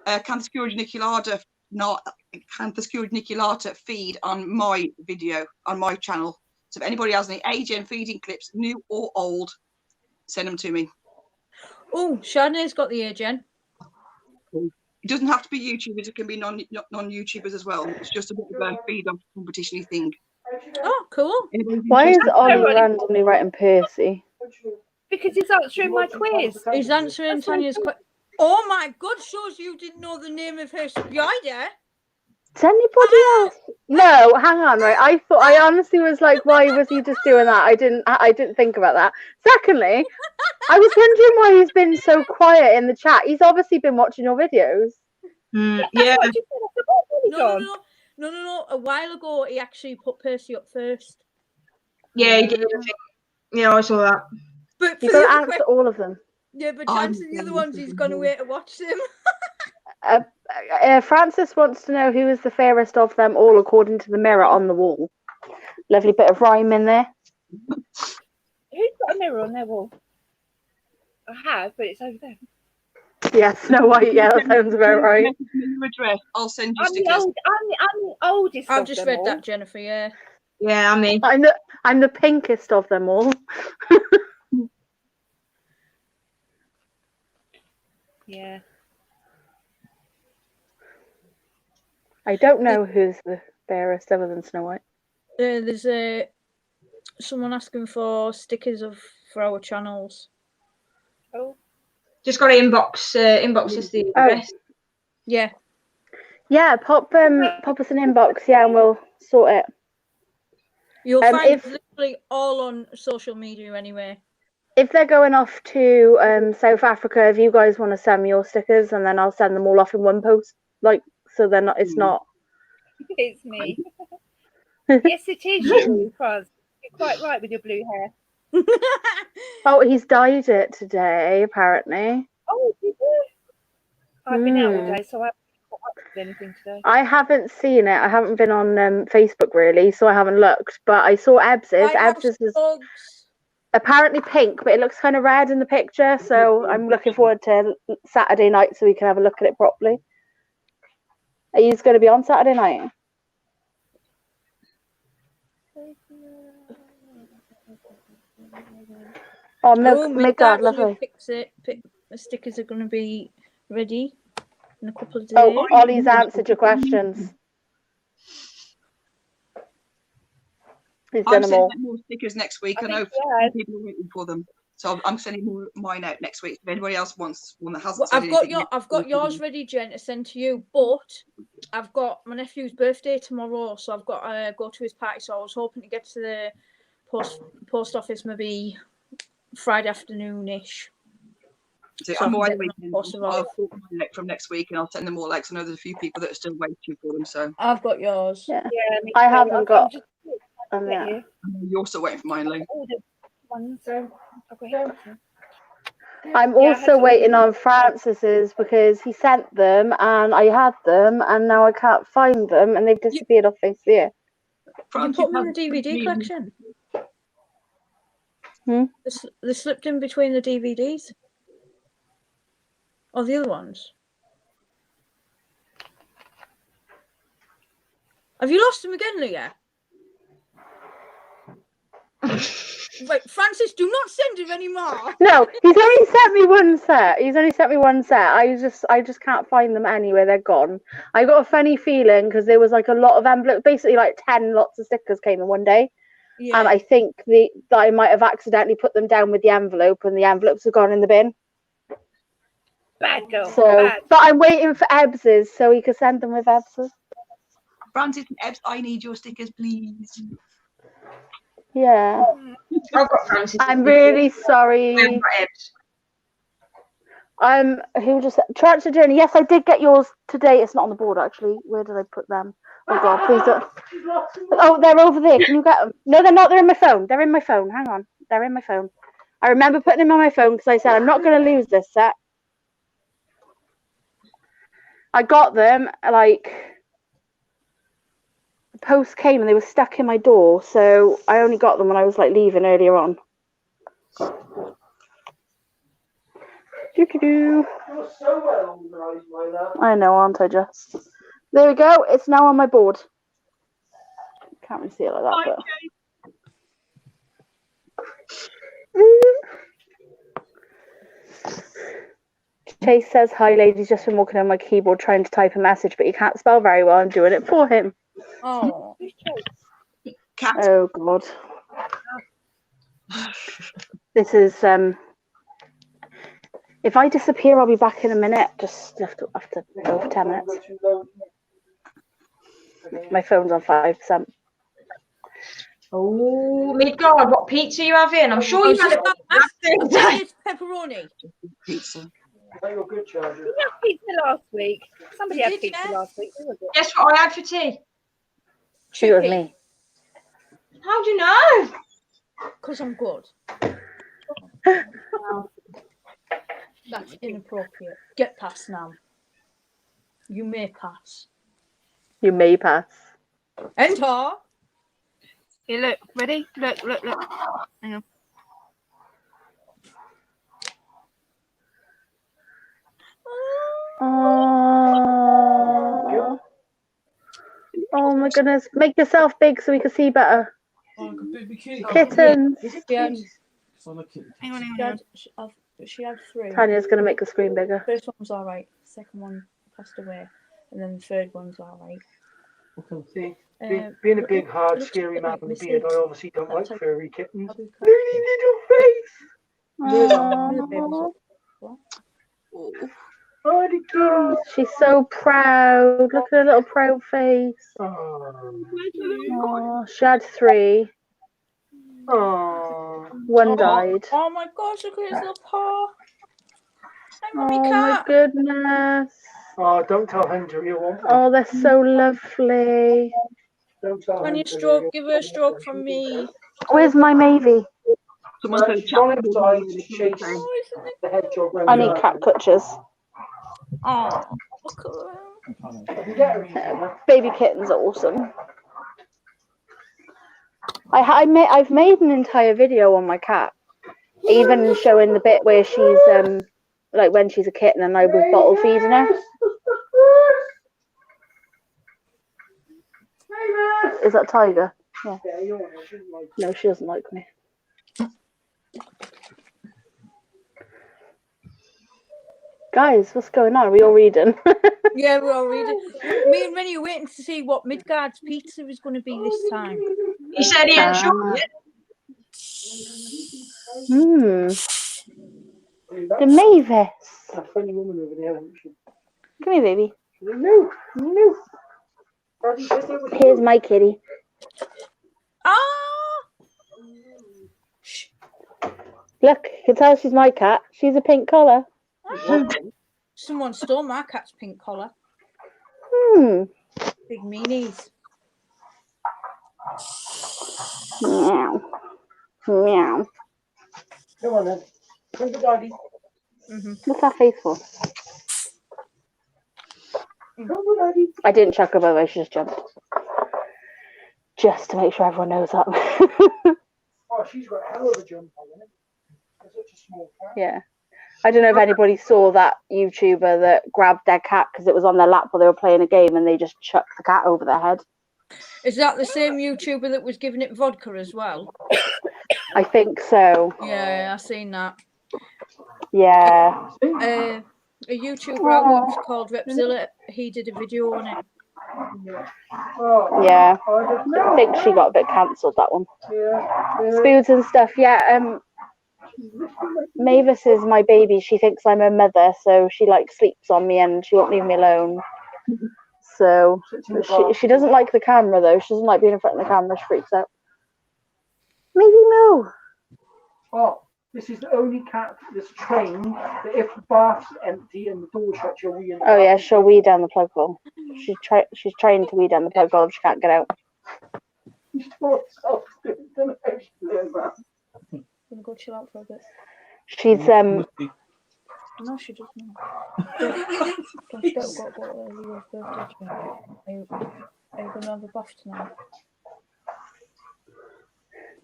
S2: Canthus geniculata, not Canthus geniculata feed on my video, on my channel. So if anybody has any AGN feeding clips, new or old, send them to me.
S1: Oh, Shana's got the AGN.
S2: It doesn't have to be YouTubers, it can be non-YouTubers as well. It's just a bit of a feed on competition-y thing.
S1: Oh, cool.
S2: Anybody's
S4: Why is
S2: interested?
S4: Ollie randomly writing Percy?
S3: Because he's answering my quiz.
S1: He's answering Tanya's question. Oh my God, shows you didn't know the name of her spider.
S4: Does anybody else? No, hang on, right? I honestly was like, why was he just doing that? I didn't think about that. Secondly, I was wondering why he's been so quiet in the chat. He's obviously been watching your videos.
S6: Yeah.
S3: That's what you said. I forgot what he's on.
S1: No. A while ago, he actually put Percy up first.
S6: Yeah, he did. I think. Yeah, I saw that.
S1: But for
S4: You
S1: the
S4: got to
S1: other
S4: answer
S1: que-
S4: all of them.
S1: yeah, but to
S2: I'm
S1: answer the other
S2: going
S1: ones,
S2: to
S1: he's gone away to watch them.
S4: Francis wants to know who is the fairest of them all according to the mirror on the wall. Lovely bit of rhyme in there.
S3: Who's got a mirror on their wall? I have, but it's over there.
S4: Yes, Snow White. Yeah, that sounds about right.
S2: Message me your address, I'll send you
S3: I'm the,
S2: stickers.
S3: I'm the oldest
S1: I've
S3: of
S1: just
S3: them
S1: read
S3: all.
S1: that, Jennifer. Yeah.
S6: Yeah, I mean,
S4: I'm the pinkest of them all.
S3: Yeah.
S4: I don't know who's the fairest other than Snow White.
S1: There's someone asking for stickers for our channels.
S3: Oh,
S6: Just got to inbox us the address.
S1: Yeah.
S4: Yeah, pop us an inbox, yeah, and we'll sort it.
S1: You'll find
S4: if-
S1: it literally all on social media anyway.
S4: If they're going off to South Africa, if you guys want to send me your stickers, and then I'll send them all off in one post, like, so they're not. It's not.
S3: it's me. Yes, it is you, Franz. You're quite right with your blue hair.
S4: Oh, he's dyed it today, apparently.
S3: Oh, did you? I've been out all day, so I haven't caught up with anything today.
S4: I haven't seen it. I haven't been on Facebook really, so I haven't looked. But I saw Ebbs's. Ebbs's is apparently pink, but it looks kind of red in the picture. So I'm looking forward to Saturday night so we can have a look at it properly. Are you going to be on Saturday night? Oh, Midgard, lovely.
S1: The stickers are going to be ready in a couple of days.
S4: Oh, Ollie's answered your questions. He's done
S2: I'm
S4: them
S2: sending
S4: all.
S2: out more stickers next week. I know people are waiting for them, so I'm sending mine out next week. If anybody else wants one that hasn't,
S1: I've got yours ready, Jen, to send to you. But I've got my nephew's birthday tomorrow, so I've got to go to his party. So I was hoping to get to the post office maybe Friday afternoon-ish.
S2: So I'm away the weekend. I'll sort mine out from next week, and I'll send them all out. Because I know there's a few people that are still waiting for them. So
S1: I've got yours.
S4: Yeah,
S3: me
S4: I
S3: too.
S4: haven't got.
S3: Yeah.
S2: you're still waiting for mine, Lou.
S3: One, so I've got him.
S4: I'm also waiting on Francis's because he sent them and I had them and now I can't find them and they've disappeared off face of the earth.
S1: You can put them in the DVD collection. They slipped in between the DVDs. Or the other ones. Have you lost them again, Leah? Wait, Francis, do not send him anymore.
S4: No, he's only sent me one set. I just can't find them anywhere. They're gone. I got a funny feeling because there was like a lot of envelopes, basically like 10 lots of stickers came in one day. Yeah. And I think that I might have accidentally put them down with the envelope and the envelopes have gone in the bin.
S3: Bad girl.
S4: So, but I'm waiting for Ebbs's so he could send them with Ebbs's.
S2: Francis and Ebbs, I need your stickers, please.
S4: Yeah.
S6: I've got Francis.
S4: I'm really sorry. He was just Church of Jeannie. Yes, I did get yours today. It's not on the board actually. Where did I put them? Oh God, please don't. Oh, they're over there. Can you get them? No, they're not. They're in my phone. They're in my phone. Hang on. They're in my phone. I remember putting them on my phone because I said I'm not going to lose this set. I got them like. The post came and they were stuck in my door, so I only got them when I was like leaving earlier on. You're
S5: so well organised, my love.
S4: I know, aren't I, Jess? There we go. It's now on my board. Can't really see it like that, but. Chase says, "Hi, ladies. Just been walking on my keyboard trying to type a message, but he can't spell very well. I'm doing it for him."
S1: Oh.
S4: Oh God. This is if I disappear I'll be back in a minute. Just have to go for 10 minutes. My phone's on 5%.
S6: Oh, Midgard, what pizza are you having? I'm sure you had
S1: It's pepperoni.
S2: Pizza.
S5: You're good, Charger.
S3: You had pizza last week. Somebody had pizza last week. Who was it?
S6: Guess what I had for tea?
S4: She was me.
S6: How do you know?
S1: Because I'm good. That's inappropriate. Get past now. You may pass.
S4: You may pass.
S1: Enter.
S3: Here, look. Ready? Look. Hang on.
S4: Oh my goodness. Make yourself big so we can see better. Kittens.
S3: Hang on.
S1: She had 3.
S4: Tanya's going to make the screen bigger.
S1: First one was alright. Second one passed away. and then the third one's all right.
S5: See, being a big, hard,
S1: looks a
S5: scary
S1: bit
S5: man
S1: like
S5: with a
S1: Missy.
S5: beard, I obviously don't
S1: That
S5: like
S1: type-
S5: furry kittens.
S1: Tabby cat.
S5: Little face.
S1: The baby's up. What?
S5: Oh, the kitty.
S4: She's so proud. Look at her little proud face. Oh, she had 3.
S5: Oh.
S4: One died.
S1: Oh my gosh, look at his little paw. Hey,
S4: Oh
S1: mummy
S4: my
S1: cat.
S4: goodness.
S5: Oh, don't tell Hunter you won't.
S4: Oh, they're so lovely.
S5: Don't tell
S1: Can you
S5: Hunter
S1: stroke? Give her a stroke from me.
S4: Where's my Mavie?
S2: Someone said
S5: She's on the side to chase
S1: Oh, isn't it?
S5: the hedgehog round.
S4: I need cat clutches.
S1: Oh, look at her.
S5: I can get her easy.
S4: Baby kitten's awesome. I've made an entire video on my cat, even showing the bit where she's like when she's a kitten and I was bottle feeding her. Is that Tiger? Yeah.
S5: Yeah, you want her, shouldn't like.
S4: No, she doesn't like me. Guys, what's going on? Are we all reading?
S1: Yeah, we're all reading. Me and Rennie are waiting to see what Midgard's pizza is going to be this time.
S6: He said he hadn't shot it.
S4: The Mavis.
S5: A funny woman over there, isn't she?
S4: Come here, baby.
S5: No, no. Daddy said it was
S4: Here's my kitty.
S1: Ah!
S4: Look, you can tell she's my cat. She's a pink collar.
S1: Someone stole my cat's pink collar. Big meanies.
S4: Meow. Meow.
S5: Come on then. Come to Daddy.
S4: What's that face for?
S5: Come to Daddy.
S4: I didn't chuck her, by the way. She just jumped. Just to make sure everyone knows that.
S5: Oh, she's got a hell of a jump on it. For such a small cat.
S4: Yeah. I don't know if anybody saw that YouTuber that grabbed their cat because it was on their lap while they were playing a game and they just chucked the cat over their head.
S1: Is that the same YouTuber that was giving it vodka as well?
S4: I think so.
S1: Yeah, I seen that.
S4: Yeah.
S1: A YouTuber I watched called Repzilla, he did a video on it.
S5: Oh,
S4: Yeah.
S5: I
S4: I think she got a bit cancelled, that one.
S5: Yeah.
S4: Spoods and stuff, yeah. Mavis is my baby. She thinks I'm her mother, so she like sleeps on me and she won't leave me alone. So she doesn't like the camera though. She doesn't like being in front of the camera. She freaks out. Maybe no.
S5: Oh, this is the only cat that's trained that if the bath's empty and the door shut, she'll wee in the
S4: Oh yeah,
S5: bath.
S4: she'll wee down the plug hole. She's trained to wee down the plug hole if she can't get out.
S5: She's so soft. Don't know how she does that.
S1: Gonna go chill out for a bit.
S4: She's
S1: No, she does not. Don't got your birthday drink. Are you gonna have a bath tonight?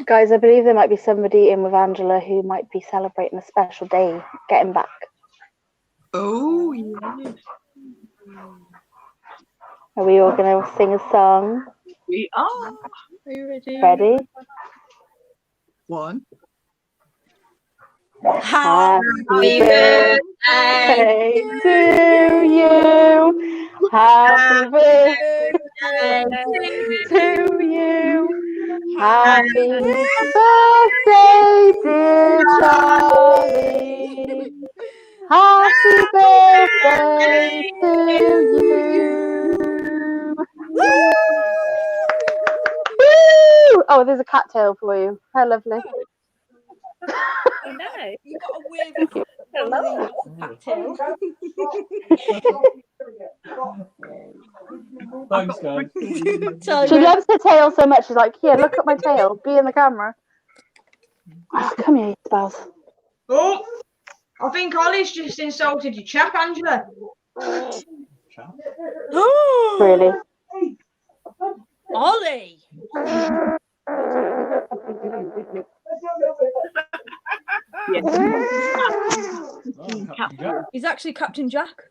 S4: guys, I believe there might be somebody in with Angela who might be celebrating a special day getting back.
S2: Oh, yes.
S4: Are we all gonna sing a song?
S2: We are.
S1: Are you ready?
S4: Ready?
S2: One.
S4: Happy
S6: birthday
S4: birthday to you. Happy birthday to you. Happy birthday, dear Charlie. Happy birthday to you. Woo! Oh, there's a cat tail for you. How lovely.
S3: I know.
S1: You got a wave of cat tail.
S7: Thanks, guys.
S4: She loves her tail so much. She's like, here, look at my tail. Be in the camera. Oh, come here, you spouse.
S6: Oh, I think Ollie's just insulted your chap, Angela.
S4: Really?
S1: Ollie! He's actually Captain Jack.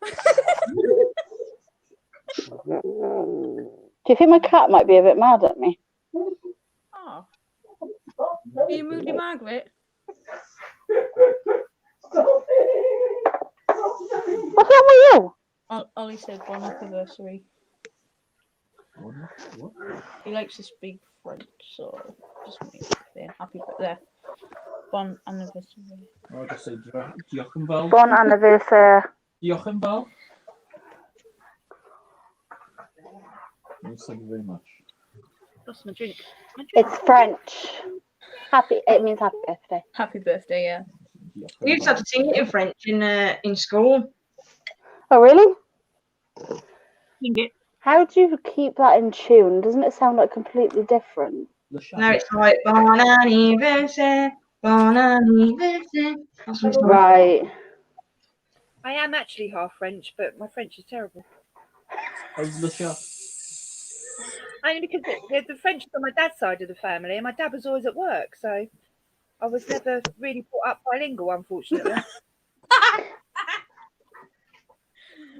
S4: Do you think my cat might be a bit mad at me?
S1: Oh. Are you Moody Margaret?
S4: What's wrong with you?
S1: Ollie said bon anniversary.
S7: What?
S1: He likes to speak French, so just me saying happy birthday. Bon anniversary.
S7: I'll just say Diochenbal.
S4: Bon anniversary.
S7: Diochenbal. Yes, thank you very much.
S3: Lost my drink.
S4: It's French. It means happy birthday.
S1: Happy birthday, yeah.
S6: We used to have to sing it in French in school.
S4: Oh, really?
S2: Sing it.
S4: How do you keep that in tune? Doesn't it sound like completely different?
S6: No, it's like bon anniversaire, bon anniversaire. That's what it's like.
S4: Right.
S3: I am actually half French, but my French is terrible.
S7: How's the shop?
S3: Only because the French is on my dad's side of the family, and my dad was always at work, so I was never really brought up bilingual, unfortunately.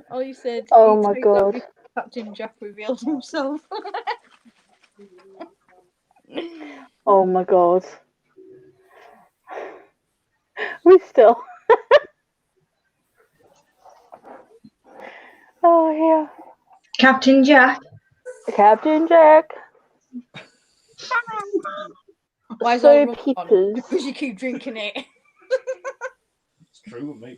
S1: Ollie said.
S4: Oh
S1: "You
S4: my
S1: tweet
S4: God.
S1: that Captain Jack revealed himself."
S4: Oh my God. We still. Oh, yeah.
S6: Captain Jack.
S4: Captain Jack.
S1: Why is
S4: So
S1: that rum on?
S4: people.
S1: Because you keep drinking it.
S7: It's true with me.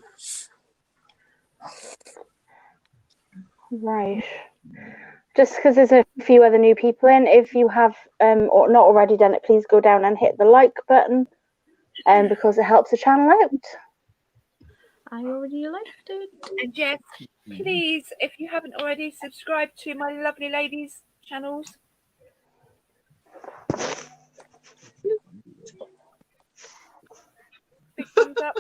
S4: Right. Just because there's a few other new people in, if you have or not already done it, please go down and hit the like button, because it helps the channel out.
S1: I already liked it.
S3: And Jess, please, if you haven't already, subscribe to my lovely ladies' channels. Big thumbs up.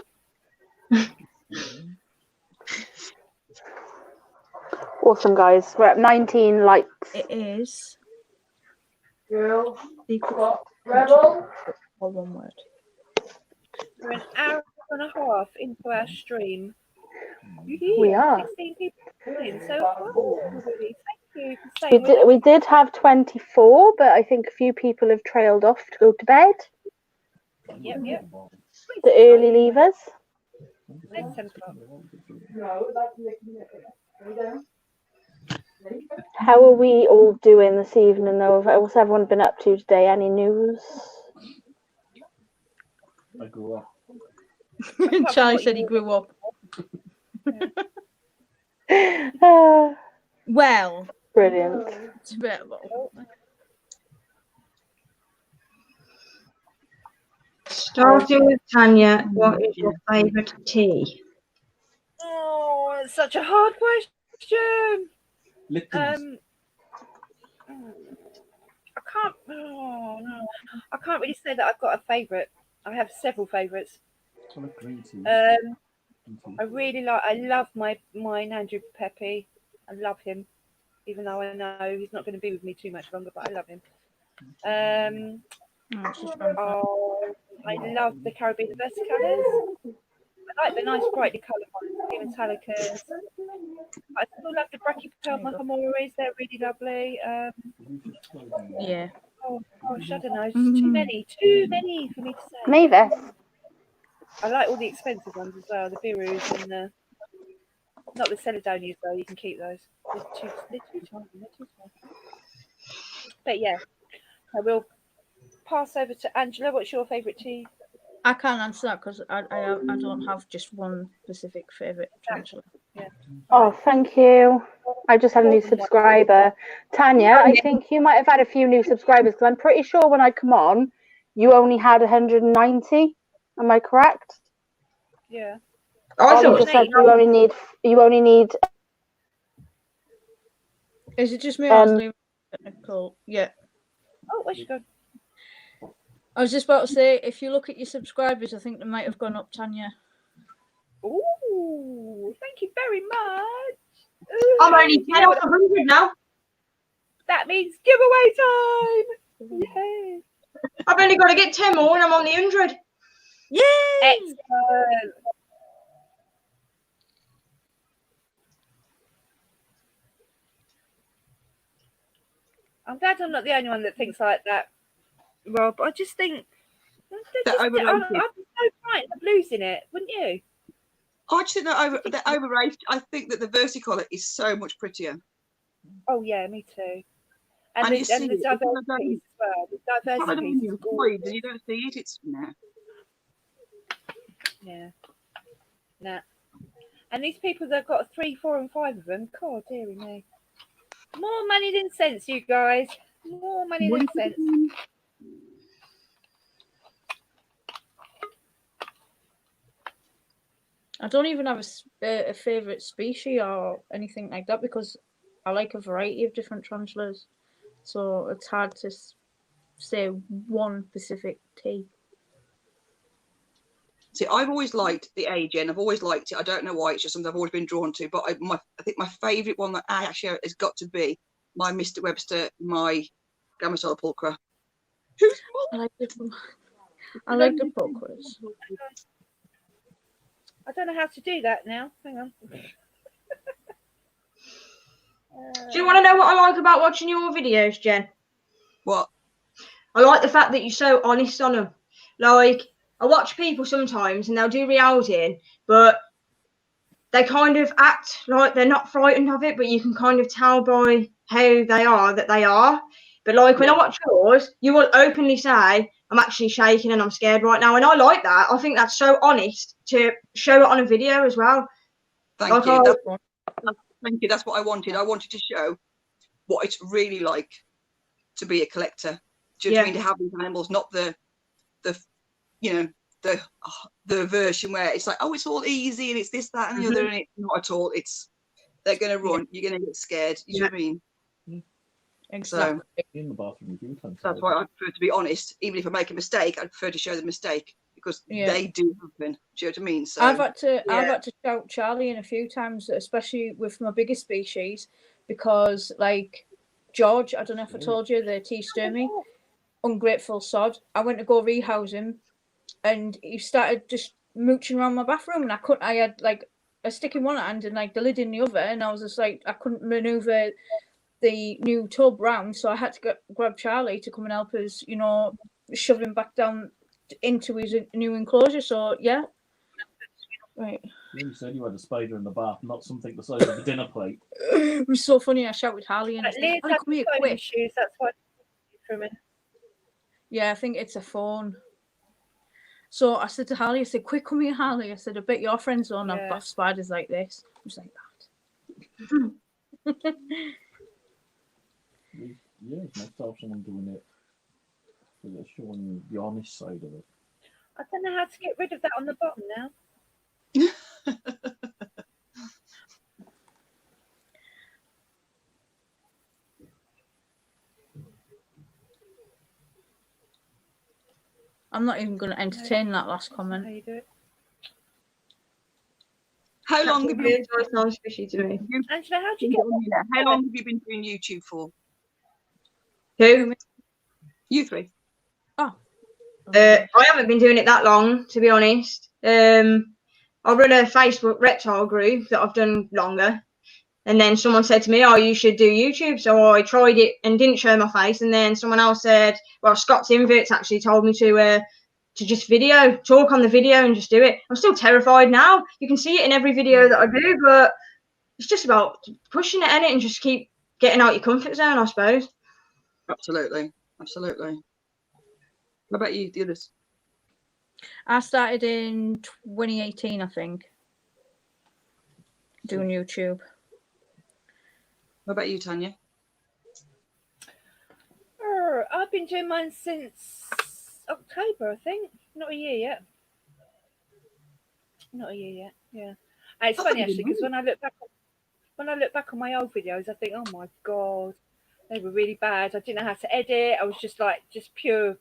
S4: Awesome, guys. We're at 19 likes.
S1: It is.
S5: Girl,
S1: Secret
S5: rebel.
S1: or one word.
S3: We're an hour and a half into our stream.
S4: We are.
S3: 16 people in so far. Thank you for staying with us.
S4: We did have 24, but I think a few people have trailed off to go to bed.
S3: Yep.
S4: The early leavers.
S3: It's 10 o'clock.
S5: No, that's making
S4: How are we all doing this evening, though? What's everyone been up to today? Any news?
S7: I grew up.
S1: Charlie said he grew up. Well,
S4: Brilliant.
S1: it's a bit of
S6: Starting with Tanya, what is your favourite tea?
S3: Oh, it's such a hard question.
S7: Lickens.
S3: I can't really say that I've got a favourite. I have several favourites.
S7: I like green tea.
S3: I love my Andrew Pepe. I love him, even though I know he's not going to be with me too much longer, but I love him. I love the Caribbean Versicolors. I like the nice brightly coloured ones, the Metallicas. I still love the Brachypel Mahamoris. They're really lovely.
S1: yeah.
S3: Oh gosh, I don't know. It's too many for me to say.
S4: Mavis.
S3: I like all the expensive ones as well, the Birus and the not the Celadonias though. You can keep those. They're too tiny. But yeah, I will pass over to Angela. What's your favourite tea?
S1: I can't answer that because I don't have just one specific favourite. Actually.
S3: Yeah.
S4: Oh, thank you. I just had a new subscriber. Tanya, I think you might have had a few new subscribers because I'm pretty sure when I come on, you only had 190. Am I correct?
S3: Yeah.
S6: I
S4: Ollie
S6: thought
S4: just said you only need.
S1: Is it just me? Or is it technical? Yeah.
S3: Oh, where's she gone?
S1: I was just about to say, if you look at your subscribers, I think they might have gone up, Tanya.
S3: Ooh, thank you very much. Ooh,
S6: I'm only 10 off 100 now.
S3: That means giveaway time. Yay.
S6: I've only got to get 10 more and I'm on the 100.
S1: Yay!
S3: Excellent. I'm glad I'm not the only one that thinks like that, Rob. I just think I'd be so frightened of losing it, wouldn't you?
S2: I just think they're overrated. I think that the versicolor is so much prettier.
S3: Oh yeah, me too. And,
S2: And
S3: the,
S2: you see
S3: and the
S2: it, it's one of
S3: diversity
S2: those-
S3: as well. The
S2: It's one of
S3: diversity
S2: them
S3: is
S2: you
S3: gorgeous.
S2: avoid and you don't see it. It's
S3: Yeah. Nah. And these people that have got 3, 4, and 5 of them, God, dearie me. More money than sense, you guys. More money than sense.
S1: I don't even have a favourite species or anything like that because I like a variety of different tarantulas. So it's hard to say one specific tea.
S2: See, I've always liked the AGN. I've always liked it. I don't know why. It's just something I've always been drawn to. But I think my favourite one that I actually has got to be my Mr. Webster, my Grammatella pulchra.
S1: I like the pulchras.
S3: I don't know how to do that now. Hang on.
S6: Do you want to know what I like about watching your videos, Jen?
S2: What?
S6: I like the fact that you're so honest on them. Like, I watch people sometimes and they'll do rehousing, but they kind of act like they're not frightened of it, but you can kind of tell by how they are that they are. But like when I watch yours, you will openly say, I'm actually shaking and I'm scared right now. And I like that. I think that's so honest to show it on a video as well.
S2: Thank
S6: Like,
S2: you. Thank you. That's what I wanted. I wanted to show what it's really like to be a collector. Do you know what I mean? To have these animals, not the version where it's like, oh, it's all easy and it's this, that, and the other, and it's not at all. It's they're going to run. You're going to get scared. You know what I mean?
S1: Exactly.
S7: In the bathroom, you can.
S2: That's why I prefer to be honest. Even if I make a mistake, I prefer to show the mistake because they do happen. Do you know what I mean? So
S1: I've had to shout Charlie in a few times, especially with my bigger species, because like George, I don't know if I told you, the tea sturmy, ungrateful sod. I went to go rehouse him, and he started just mooching around my bathroom, and I had like a stick in one hand and like the lid in the other, and I was just like I couldn't maneuver the new tub round, so I had to grab Charlie to come and help us, shove him back down into his new enclosure. So yeah, right.
S7: You said you had a spider in the bath, not something the size of a dinner plate.
S1: It was so funny. I shouted Harley and I said, "Oh, come here, quick!"
S3: Issues, that's why from it.
S1: Yeah, I think it's a phone. So I said to Harley, I said, "Quick, come here, Harley." I said, "I bet your friends don't have bath spiders like this." I was like that.
S7: Yeah, it's nice to have someone doing it. So they're showing the honest side of it.
S3: I don't know how to get rid of that on the bottom now.
S1: I'm not even going to entertain that last comment.
S3: How you do it?
S2: how long have you
S3: Angela, how do you get
S2: how long have you been doing YouTube for?
S6: Who?
S2: You three.
S6: I haven't been doing it that long, to be honest. I run a Facebook reptile group that I've done longer. And then someone said to me, oh, you should do YouTube. So I tried it and didn't show my face. And then someone else said, well, Scott's Inverts actually told me to just talk on the video and just do it. I'm still terrified now. You can see it in every video that I do, but it's just about pushing it in it and just keep getting out your comfort zone, I suppose.
S2: Absolutely. What about you, the others?
S1: I started in 2018, I think, doing YouTube.
S2: What about you, Tanya?
S3: I've been doing mine since October, I think. Not a year yet. Yeah. And it's funny actually because when I look back on my old videos, I think, oh my god, they were really bad. I didn't know how to edit. I was just pure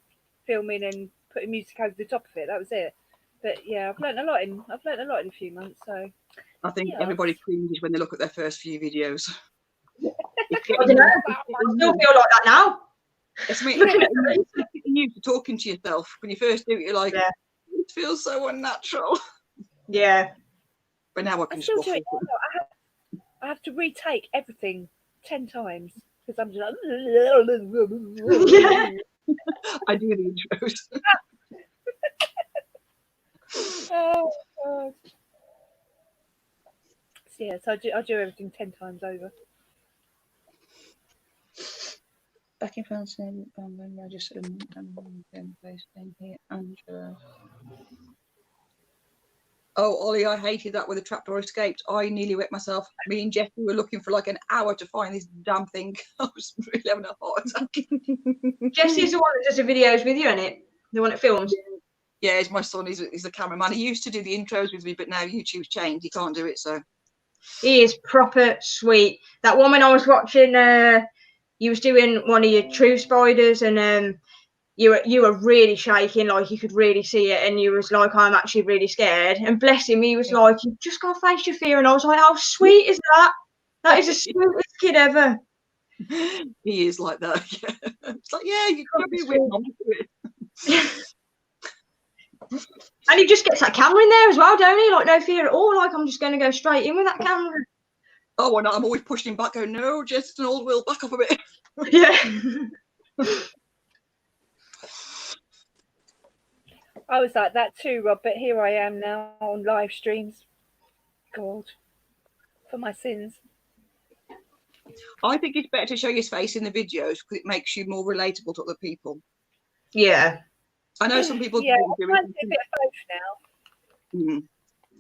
S3: filming and putting music over the top of it. That was it. But yeah, I've learned a lot in a few months. So
S2: I think everybody cringes when they look at their first few videos.
S6: I don't know. I still feel like that now.
S2: It's me. You're used to talking to yourself. When you first do it, you're like, it feels so unnatural.
S6: Yeah.
S2: But now I can
S3: still do it. I have to retake everything 10 times because I'm just like,
S2: I do the intros.
S3: oh god. yes. I do everything 10 times over.
S2: Back in France, and registered and then based in here, Angela. Oh, Ollie, I hated that when the trapdoor escaped. I nearly wet myself. Me and Jeffy were looking for like an hour to find this damn thing. I was really having a heart attack.
S6: Jesse's the one that does the videos with you, isn't it? The one that films.
S2: Yeah, it's my son. He's the cameraman. He used to do the intros with me, but now YouTube's changed. He can't do it, so.
S6: He is proper sweet. That woman I was watching, you was doing one of your true spiders, and you were really shaking, like you could really see it, and you was like, I'm actually really scared. And bless him, he was like, you just gotta face your fear. And I was like, how sweet is that? That is the sweetest kid ever.
S2: He is like that. Yeah. It's like, yeah, you can't be with mum to it.
S6: And he just gets that camera in there as well, don't he? Like no fear at all. Like I'm just going to go straight in with that camera.
S2: Oh, and I'm always pushing him back, going, no, just an old Will, back up a bit.
S6: Yeah.
S3: I was like that too, Rob, but here I am now on live streams. God, for my sins.
S2: I think it's better to show your face in the videos because it makes you more relatable to other people.
S6: Yeah.
S2: I know some people
S3: Yeah,
S2: do
S3: I do a bit of both now.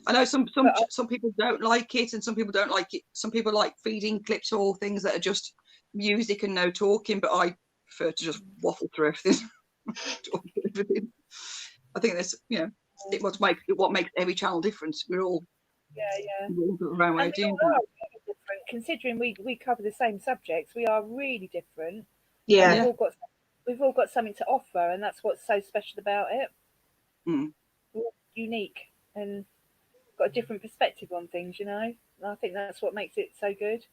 S2: I know some people don't like it, and some people don't like it. Some people like feeding clips or things that are just music and no talking, but I prefer to just waffle through everything. I think that's what makes every channel different. We're all around way of doing that.
S3: Different. Considering we cover the same subjects, we are really different.
S6: Yeah.
S3: We've all got something to offer, and that's what's so special about it. We're all unique and got a different perspective on things, you know. And I think that's what makes it so good.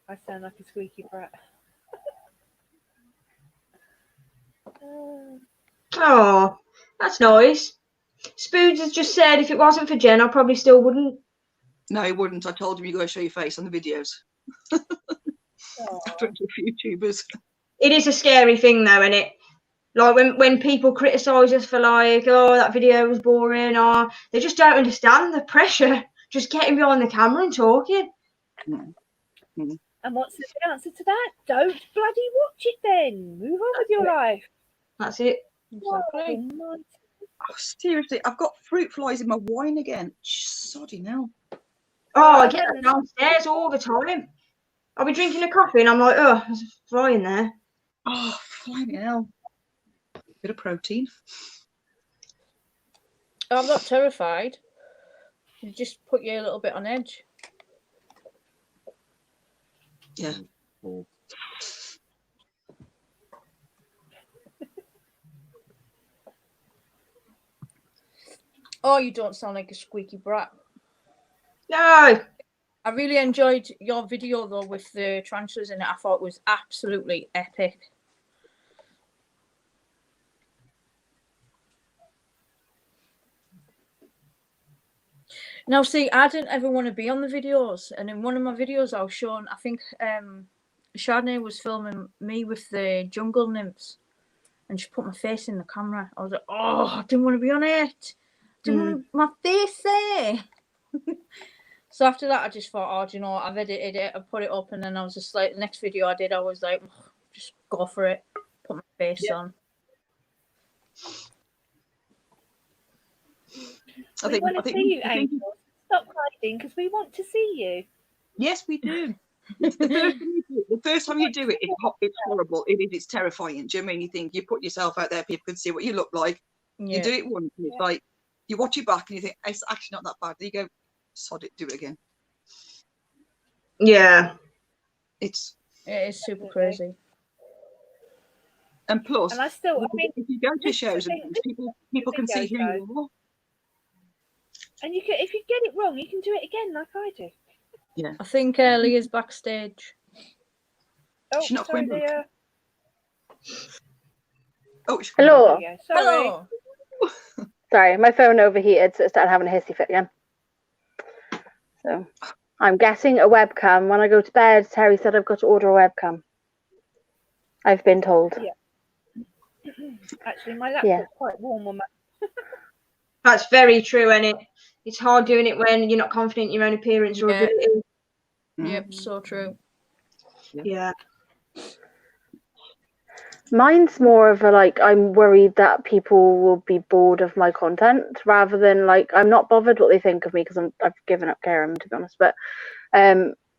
S3: I sound like a squeaky brat.
S6: Oh, that's nice. Spoons has just said if it wasn't for Jen, I probably still wouldn't.
S2: No, he wouldn't. I told him you got to show your face on the videos. I've talked to a few YouTubers.
S6: It is a scary thing, though, isn't it? Like when people criticise us for like, oh, that video was boring, or they just don't understand the pressure just getting behind the camera and talking.
S3: And what's the answer to that? Don't bloody watch it then. Move on with your life.
S6: That's it.
S3: Exactly.
S2: Oh, seriously, I've got fruit flies in my wine again. Soddy now.
S6: Oh, I get that downstairs all the time. I'll be drinking a coffee and I'm like, oh, there's a fly in there.
S2: Oh, flying hell. Bit of protein.
S1: I'm not terrified. You just put you a little bit on edge.
S2: Yeah.
S1: Oh, you don't sound like a squeaky brat.
S6: No.
S1: I really enjoyed your video though with the tarantulas in it. I thought it was absolutely epic. Now, see, I didn't ever want to be on the videos, and in one of my videos, I was showing. I think Jeannie was filming me with the jungle nymphs, and she put my face in the camera. I was like, oh, I didn't want to be on it. Didn't want my face there. So after that, I just thought, oh, do you know what? I've edited it, I put it up, and then I was just like, the next video I did, I was like, oh, just go for it, put my face on.
S3: We want to see you, Angel. Stop hiding, because we want to see you.
S2: Yes, we do. The first time you do it, it's horrible. It's terrifying. Do you know what I mean? You think you put yourself out there, people can see what you look like.
S1: Yeah.
S2: You do it once, and it's like you watch it back and you think it's actually not that bad. Then you go, sod it, do it again.
S6: Yeah.
S1: It is super crazy.
S2: And plus,
S3: and I mean,
S2: if you go to shows, people can see who you are.
S3: And you can, if you get it wrong, you can do it again, like I do.
S2: Yeah.
S1: I think Leah's backstage.
S3: Oh,
S2: She's not
S3: sorry,
S2: coming
S3: Leah.
S2: Oh,
S4: Hello.
S3: Yeah, sorry.
S1: Hello.
S4: Sorry, my phone overheated, so it started having a hissy fit again. So I'm getting a webcam. When I go to bed, Terry said I've got to order a webcam. I've been told.
S3: Yeah. Actually, my laptop's
S4: Yeah.
S3: quite warm on my.
S6: That's very true, and it's hard doing it when you're not confident in your own appearance or
S1: Yeah.
S6: ability.
S1: Yep, so true.
S6: Yeah.
S4: Mine's more of a like, I'm worried that people will be bored of my content rather than like, I'm not bothered what they think of me because I've given up caring, to be honest. But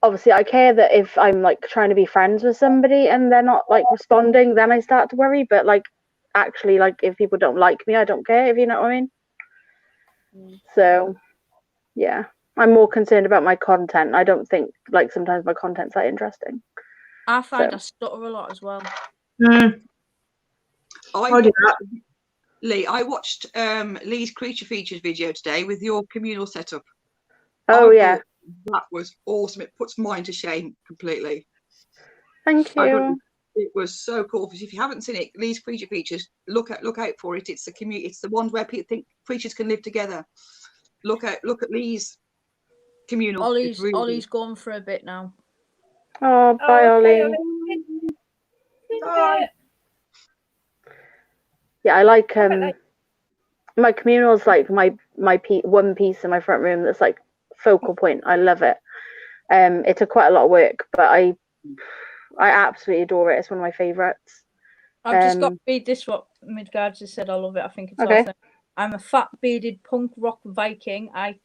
S4: obviously I care that if I'm like trying to be friends with somebody and they're not like responding, then I start to worry. But like, actually, like if people don't like me, I don't care, if you know what I mean. So yeah, I'm more concerned about my content. I don't think like sometimes my content's that interesting.
S1: I find
S4: So.
S1: I stutter a lot as well.
S6: Mm.
S2: I
S6: do that.
S2: Lee, I watched Lee's Creature Features video today with your communal setup.
S4: Oh
S2: I
S4: yeah,
S2: thought that was awesome. It puts mine to shame completely.
S4: thank
S2: I
S4: you.
S2: thought it was so cool. If you haven't seen it, Lee's Creature Features, look out for it. It's the community. It's the ones where people think creatures can live together. Look at Lee's communal. It's really
S1: Ollie's gone for a bit now.
S4: Oh, bye,
S3: okay,
S4: Ollie.
S6: Bye.
S4: Yeah, I like my communal's like my one piece in my front room that's like focal point. I love it. It took quite a lot of work, but I absolutely adore it. It's one of my favourites.
S1: I've just got to read this what Midgard just said. I love it. I think it's
S4: Okay.
S1: awesome. I'm a fat bearded punk rock Viking. I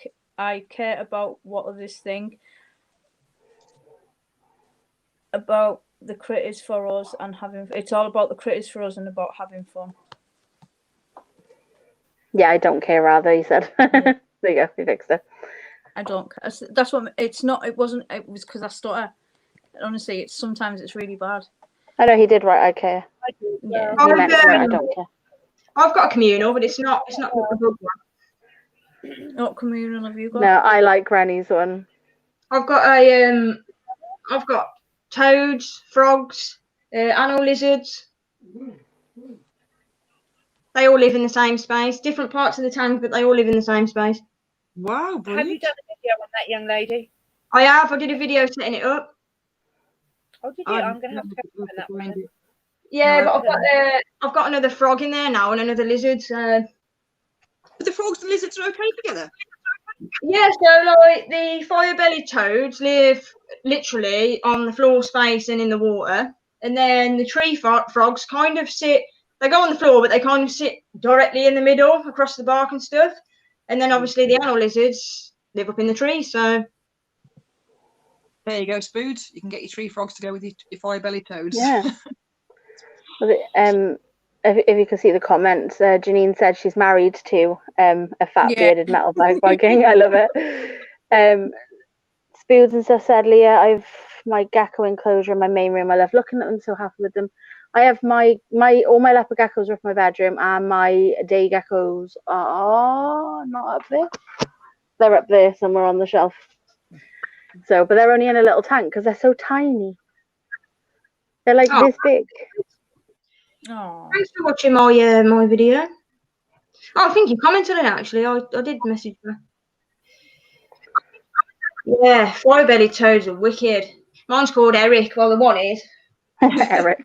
S1: care about what others think about the critters for us and having. It's all about the critters for us and about having fun.
S4: Yeah, I don't care. Rather, he said. There you go. We fixed it.
S1: I don't. That's what it's not. It wasn't. It was because I stutter. Honestly, it's sometimes it's really bad.
S4: I know he did right. I care.
S1: Yeah.
S4: He meant to write, I don't care.
S6: I've got a communal, but it's not the good one.
S1: What communal have you got?
S4: No, I like Granny's one.
S6: I've got I've got toads, frogs, anole lizards. They all live in the same space, different parts of the tank, but they all live in the same space.
S2: wow,
S3: Have
S2: brilliant.
S3: you done a video on that young lady?
S6: I have. I did a video setting it up.
S3: Oh, did you? I'm going to have to go find that one.
S6: Yeah,
S2: No,
S6: but I've got another frog in there now and another lizard.
S2: But the frogs and lizards are okay together.
S6: Yeah, so like the fire-bellied toads live literally on the floor space and in the water, and then the tree frogs kind of sit. They go on the floor, but they kind of sit directly in the middle across the bark and stuff. And then obviously the anole lizards live up in the trees. So
S2: There you go, Spoods. You can get your tree frogs to go with your fire-bellied toads.
S4: Yeah. If you can see the comments, Jeanine said she's married to a fat bearded metal Viking. I love it. Spoods and stuff said, Leah, I've my gecko enclosure in my main room. I love looking at them, so happy with them. I have all my leopard geckos are up in my bedroom, and my day geckos are not up there. They're up there somewhere on the shelf. So, but they're only in a little tank because they're so tiny. They're like this big.
S1: Oh.
S6: thanks for watching my video. Oh, I think you commented on it actually. I did message her. Yeah, fire-bellied toads are wicked. Mine's called Eric. Well, the one is
S4: Eric.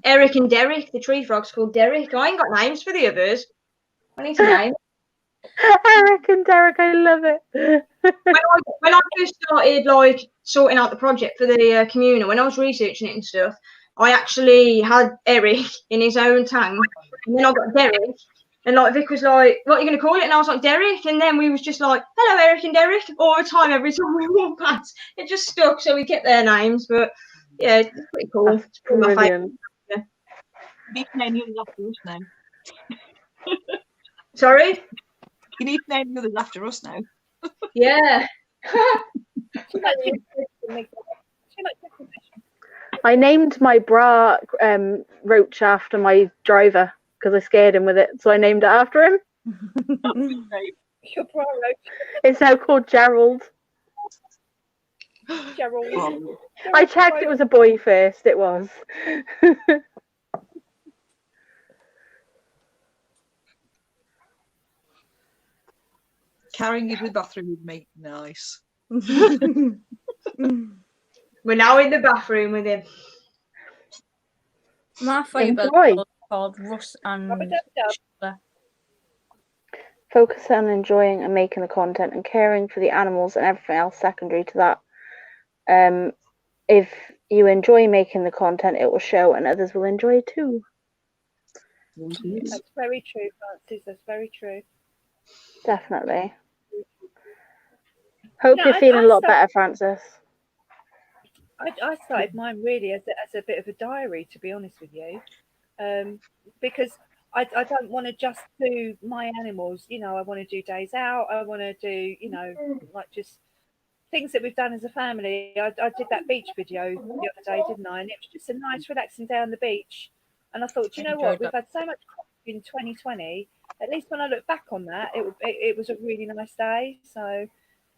S6: Eric and Derek. The tree frog's called Derek. I ain't got names for the others. I need to name.
S4: Eric and Derek, I love it.
S6: When I first started like sorting out the project for the communal, when I was researching it and stuff, I actually had Eric in his own tank, and then I got Derek, and like Vic was like, "What are you going to call it?" And I was like, "Derek," and then we was just like, "Hello, Eric and Derek," all the time, every time we walked past. It just stuck, so we kept their names. But yeah, it's pretty cool.
S4: That's brilliant.
S2: You need to name the others after us now.
S6: Sorry.
S2: You need to name the others after us now.
S6: Yeah.
S4: I named my bra roach after my driver because I scared him with it, so I named it after him.
S3: Your bra roach.
S4: It's now called Gerald.
S3: Gerald.
S4: I checked it was a boy first. It was.
S2: Carrying you to the bathroom with me. Nice.
S6: We're now in the bathroom with him.
S1: My fire belly
S4: Enjoy.
S1: toads called Russ and
S3: Rub-a-dub-dub.
S1: Sheila.
S4: Focus on enjoying and making the content and caring for the animals and everything else secondary to that. If you enjoy making the content, it will show and others will enjoy it too.
S3: That's very true, Francis. That's very true.
S4: Definitely. Hope
S3: No,
S4: you're
S3: I-
S4: feeling
S3: I
S4: a lot
S3: saw-
S4: better, Francis.
S3: I started mine really as a bit of a diary, to be honest with you, because I don't want to just do my animals. You know, I want to do days out. I want to do, you know, like just things that we've done as a family. I did that beach video the other day, didn't I? And it was just a nice, relaxing day on the beach. And I thought, do you know what? We've had so much crap in 2020. At least when I look back on that, it was a really nice day. So,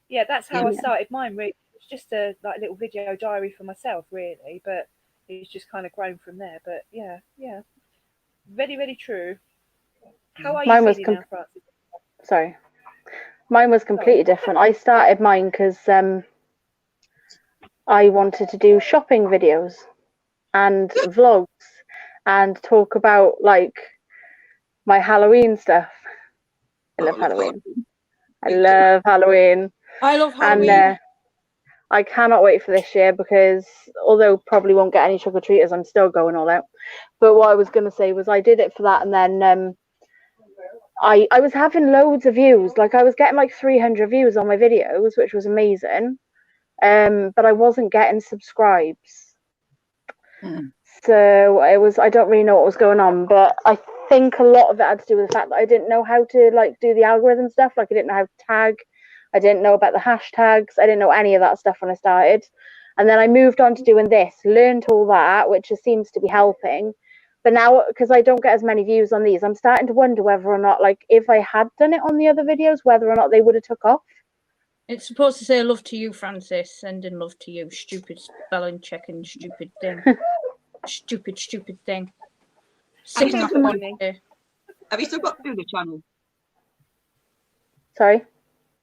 S3: yeah, that's how I started mine. Really, it was just a like little video diary for myself, really. But it's just kind of grown from there. But yeah, very, very true. How are
S4: Mine
S3: you
S4: was
S3: feeling now, Francis?
S4: Sorry. Mine was completely different. I started mine because I wanted to do shopping videos and vlogs and talk about like my Halloween stuff. I love Halloween. I love Halloween.
S1: I love Halloween.
S4: And I cannot wait for this year because although probably won't get any trick-or-treaters, I'm still going all out. But what I was going to say was I did it for that, and then I was having loads of views. Like I was getting like 300 views on my videos, which was amazing. But I wasn't getting subscribes. So I don't really know what was going on, but I think a lot of it had to do with the fact that I didn't know how to like do the algorithm stuff. Like I didn't know how to tag. I didn't know about the hashtags. I didn't know any of that stuff when I started. And then I moved on to doing this, learned all that, which just seems to be helping. But now, because I don't get as many views on these, I'm starting to wonder whether or not, like, if I had done it on the other videos, whether or not they would have took off.
S1: It's supposed to say love to you, Francis. Sending love to you. Stupid spelling checking, stupid thing. stupid thing.
S2: Have you
S1: 6
S2: still got
S1: points here.
S2: Have you still got the other channel?
S4: Sorry?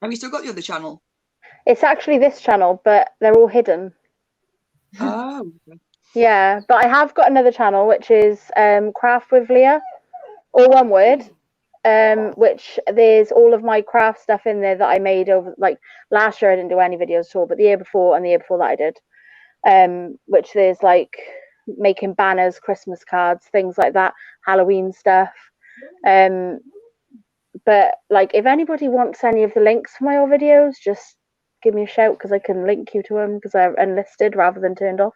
S2: Have you still got the other channel?
S4: It's actually this channel, but they're all hidden.
S2: Oh.
S4: Yeah, but I have got another channel, which is Craft with Leah, all one word, which there's all of my craft stuff in there that I made over, like, last year I didn't do any videos at all, but the year before and the year before that I did, which there's, like, making banners, Christmas cards, things like that, Halloween stuff. But, like, if anybody wants any of the links for my old videos, just give me a shout, because I can link you to them, because they're enlisted rather than turned off.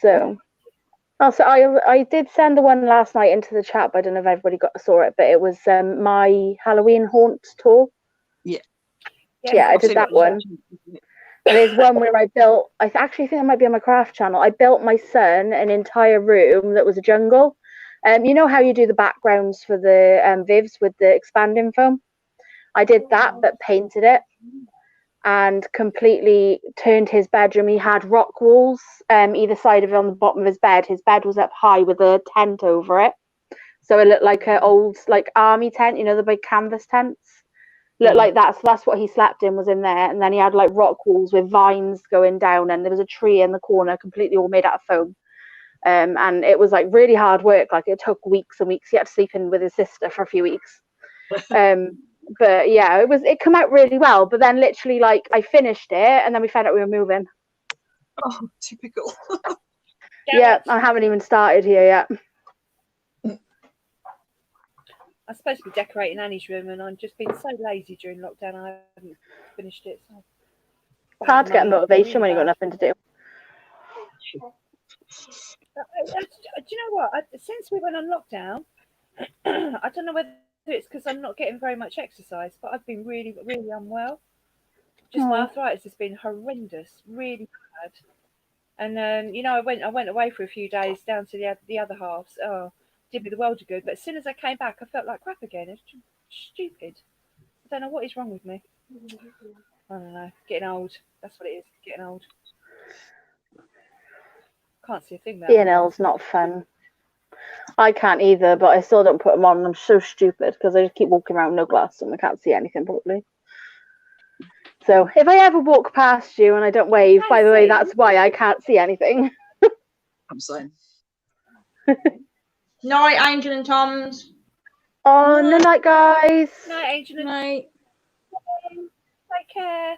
S4: So, also, I did send the one last night into the chat, but I don't know if everybody saw it, but it was my Halloween haunt tour.
S2: Yeah.
S4: Yeah, I did that one. There's one where I built, I actually think it might be on my craft channel, I built my son an entire room that was a jungle. You know how you do the backgrounds for the Vivs with the expanding foam? I did that, but painted it and completely turned his bedroom. He had rock walls either side of it on the bottom of his bed. His bed was up high with a tent over it. So it looked like an old like army tent, you know, the big canvas tents. Looked like that. So that's what he slept in, was in there. And then he had like rock walls with vines going down, and there was a tree in the corner completely all made out of foam. And it was like really hard work. Like it took weeks and weeks. He had to sleep in with his sister for a few weeks. But yeah, it came out really well. But then literally, like, I finished it and then we found out we were moving.
S2: Oh, typical.
S4: Yeah, I haven't even started here yet.
S3: I'm supposed to be decorating Annie's room, and I've just been so lazy during lockdown. I haven't finished it. So.
S4: It's hard to get motivation when you've got nothing to do.
S3: Do you know what? Since we went on lockdown, I don't know whether it's because I'm not getting very much exercise, but I've been really, really unwell. Just my arthritis has been horrendous, really bad. And you know, I went away for a few days down to the other halves. Oh, did me the world of good. But as soon as I came back, I felt like crap again. It's stupid. I don't know what is wrong with me. I don't know. Getting old. That's what it is. Getting old. Can't see a thing there.
S4: Being ill's not fun. I can't either, but I still don't put them on. I'm so stupid because I just keep walking around with no glasses and I can't see anything properly. So if I ever walk past you and I don't wave, by the way, that's why I can't see anything.
S2: I'm saying.
S6: Night, Angel and Tom's.
S4: Oh, no, night, guys.
S3: Night, Angel.
S1: Good night.
S3: Take care.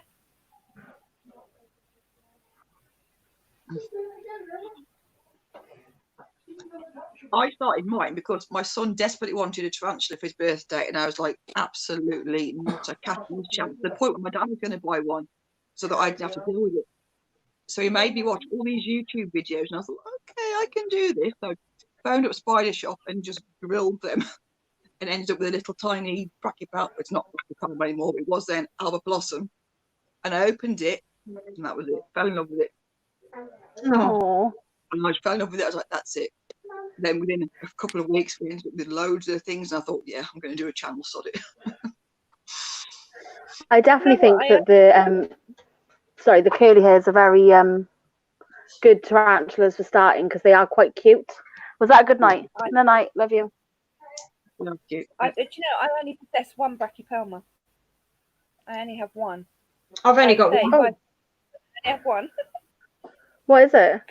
S2: I started mine because my son desperately wanted a tarantula for his birthday, and I was like, absolutely not a cat in the chance. To the point where my dad was going to buy one so that I didn't have to deal with it. So he made me watch all these YouTube videos, and I thought, okay, I can do this. So I found up a spider shop and just grilled them, and ended up with a little tiny brachypelma. It's not brachypelma anymore, but it was then Alba Blossom. And I opened it, and that was it. Fell in love with it.
S4: Oh.
S2: And I fell in love with it. I was like, that's it. Then within a couple of weeks, we ended up with loads of things, and I thought, yeah, I'm going to do a channel, sod it.
S4: I definitely think that the curly hairs are very good tarantulas for starting because they are quite cute. Was that a good night? No night. Love you.
S2: Yeah, cute.
S3: Do you know, I only possess one brachypelma. I only have one.
S6: I've only got one.
S3: I only have one.
S4: What is it?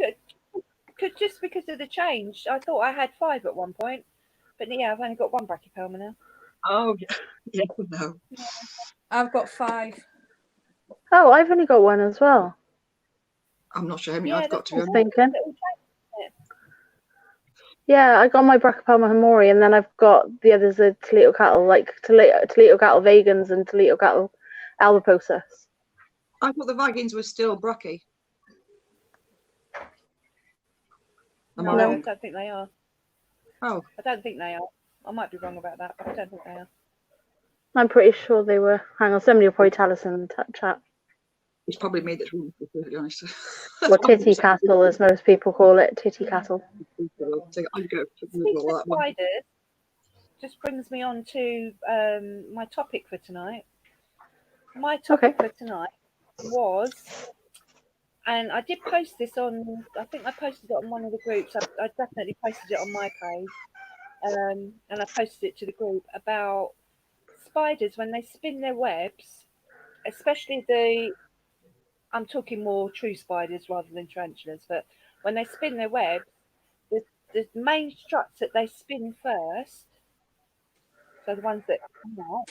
S3: Just because of the change. I thought I had 5 at one point. But yeah, I've only got one brachypelma now.
S2: Oh, yeah, no.
S1: I've got 5.
S4: Oh, I've only got one as well.
S2: I'm not sure how many
S3: Yeah,
S2: I've got to
S4: I
S2: be
S4: was
S2: honest.
S4: thinking. Yeah, I got my brachypelma hamori, and then I've got the others are Toledo cattle, like Toledo cattle vegans and Toledo cattle albiposis.
S2: I thought the vagins were still brachy.
S3: No,
S2: I
S3: I
S2: wrong?
S3: don't think they are.
S2: Oh,
S3: I don't think they are. I might be wrong about that, but I don't think they are.
S4: I'm pretty sure they were. Hang on, somebody will probably tell us in the chat.
S2: it's probably me that's wrong, to be perfectly honest.
S4: Well, titty cattle, as most people call it, titty cattle.
S2: So I'll go.
S3: Speaking
S2: Well,
S3: of
S2: that one.
S3: spiders, just brings me on to my topic for tonight. My topic for tonight was, and I did post this on, I think I posted it on one of the groups. I definitely posted it on my page. And I posted it to the group about spiders when they spin their webs, especially I'm talking more true spiders rather than tarantulas, but when they spin their webs, the main struts that they spin first, so the ones that come out,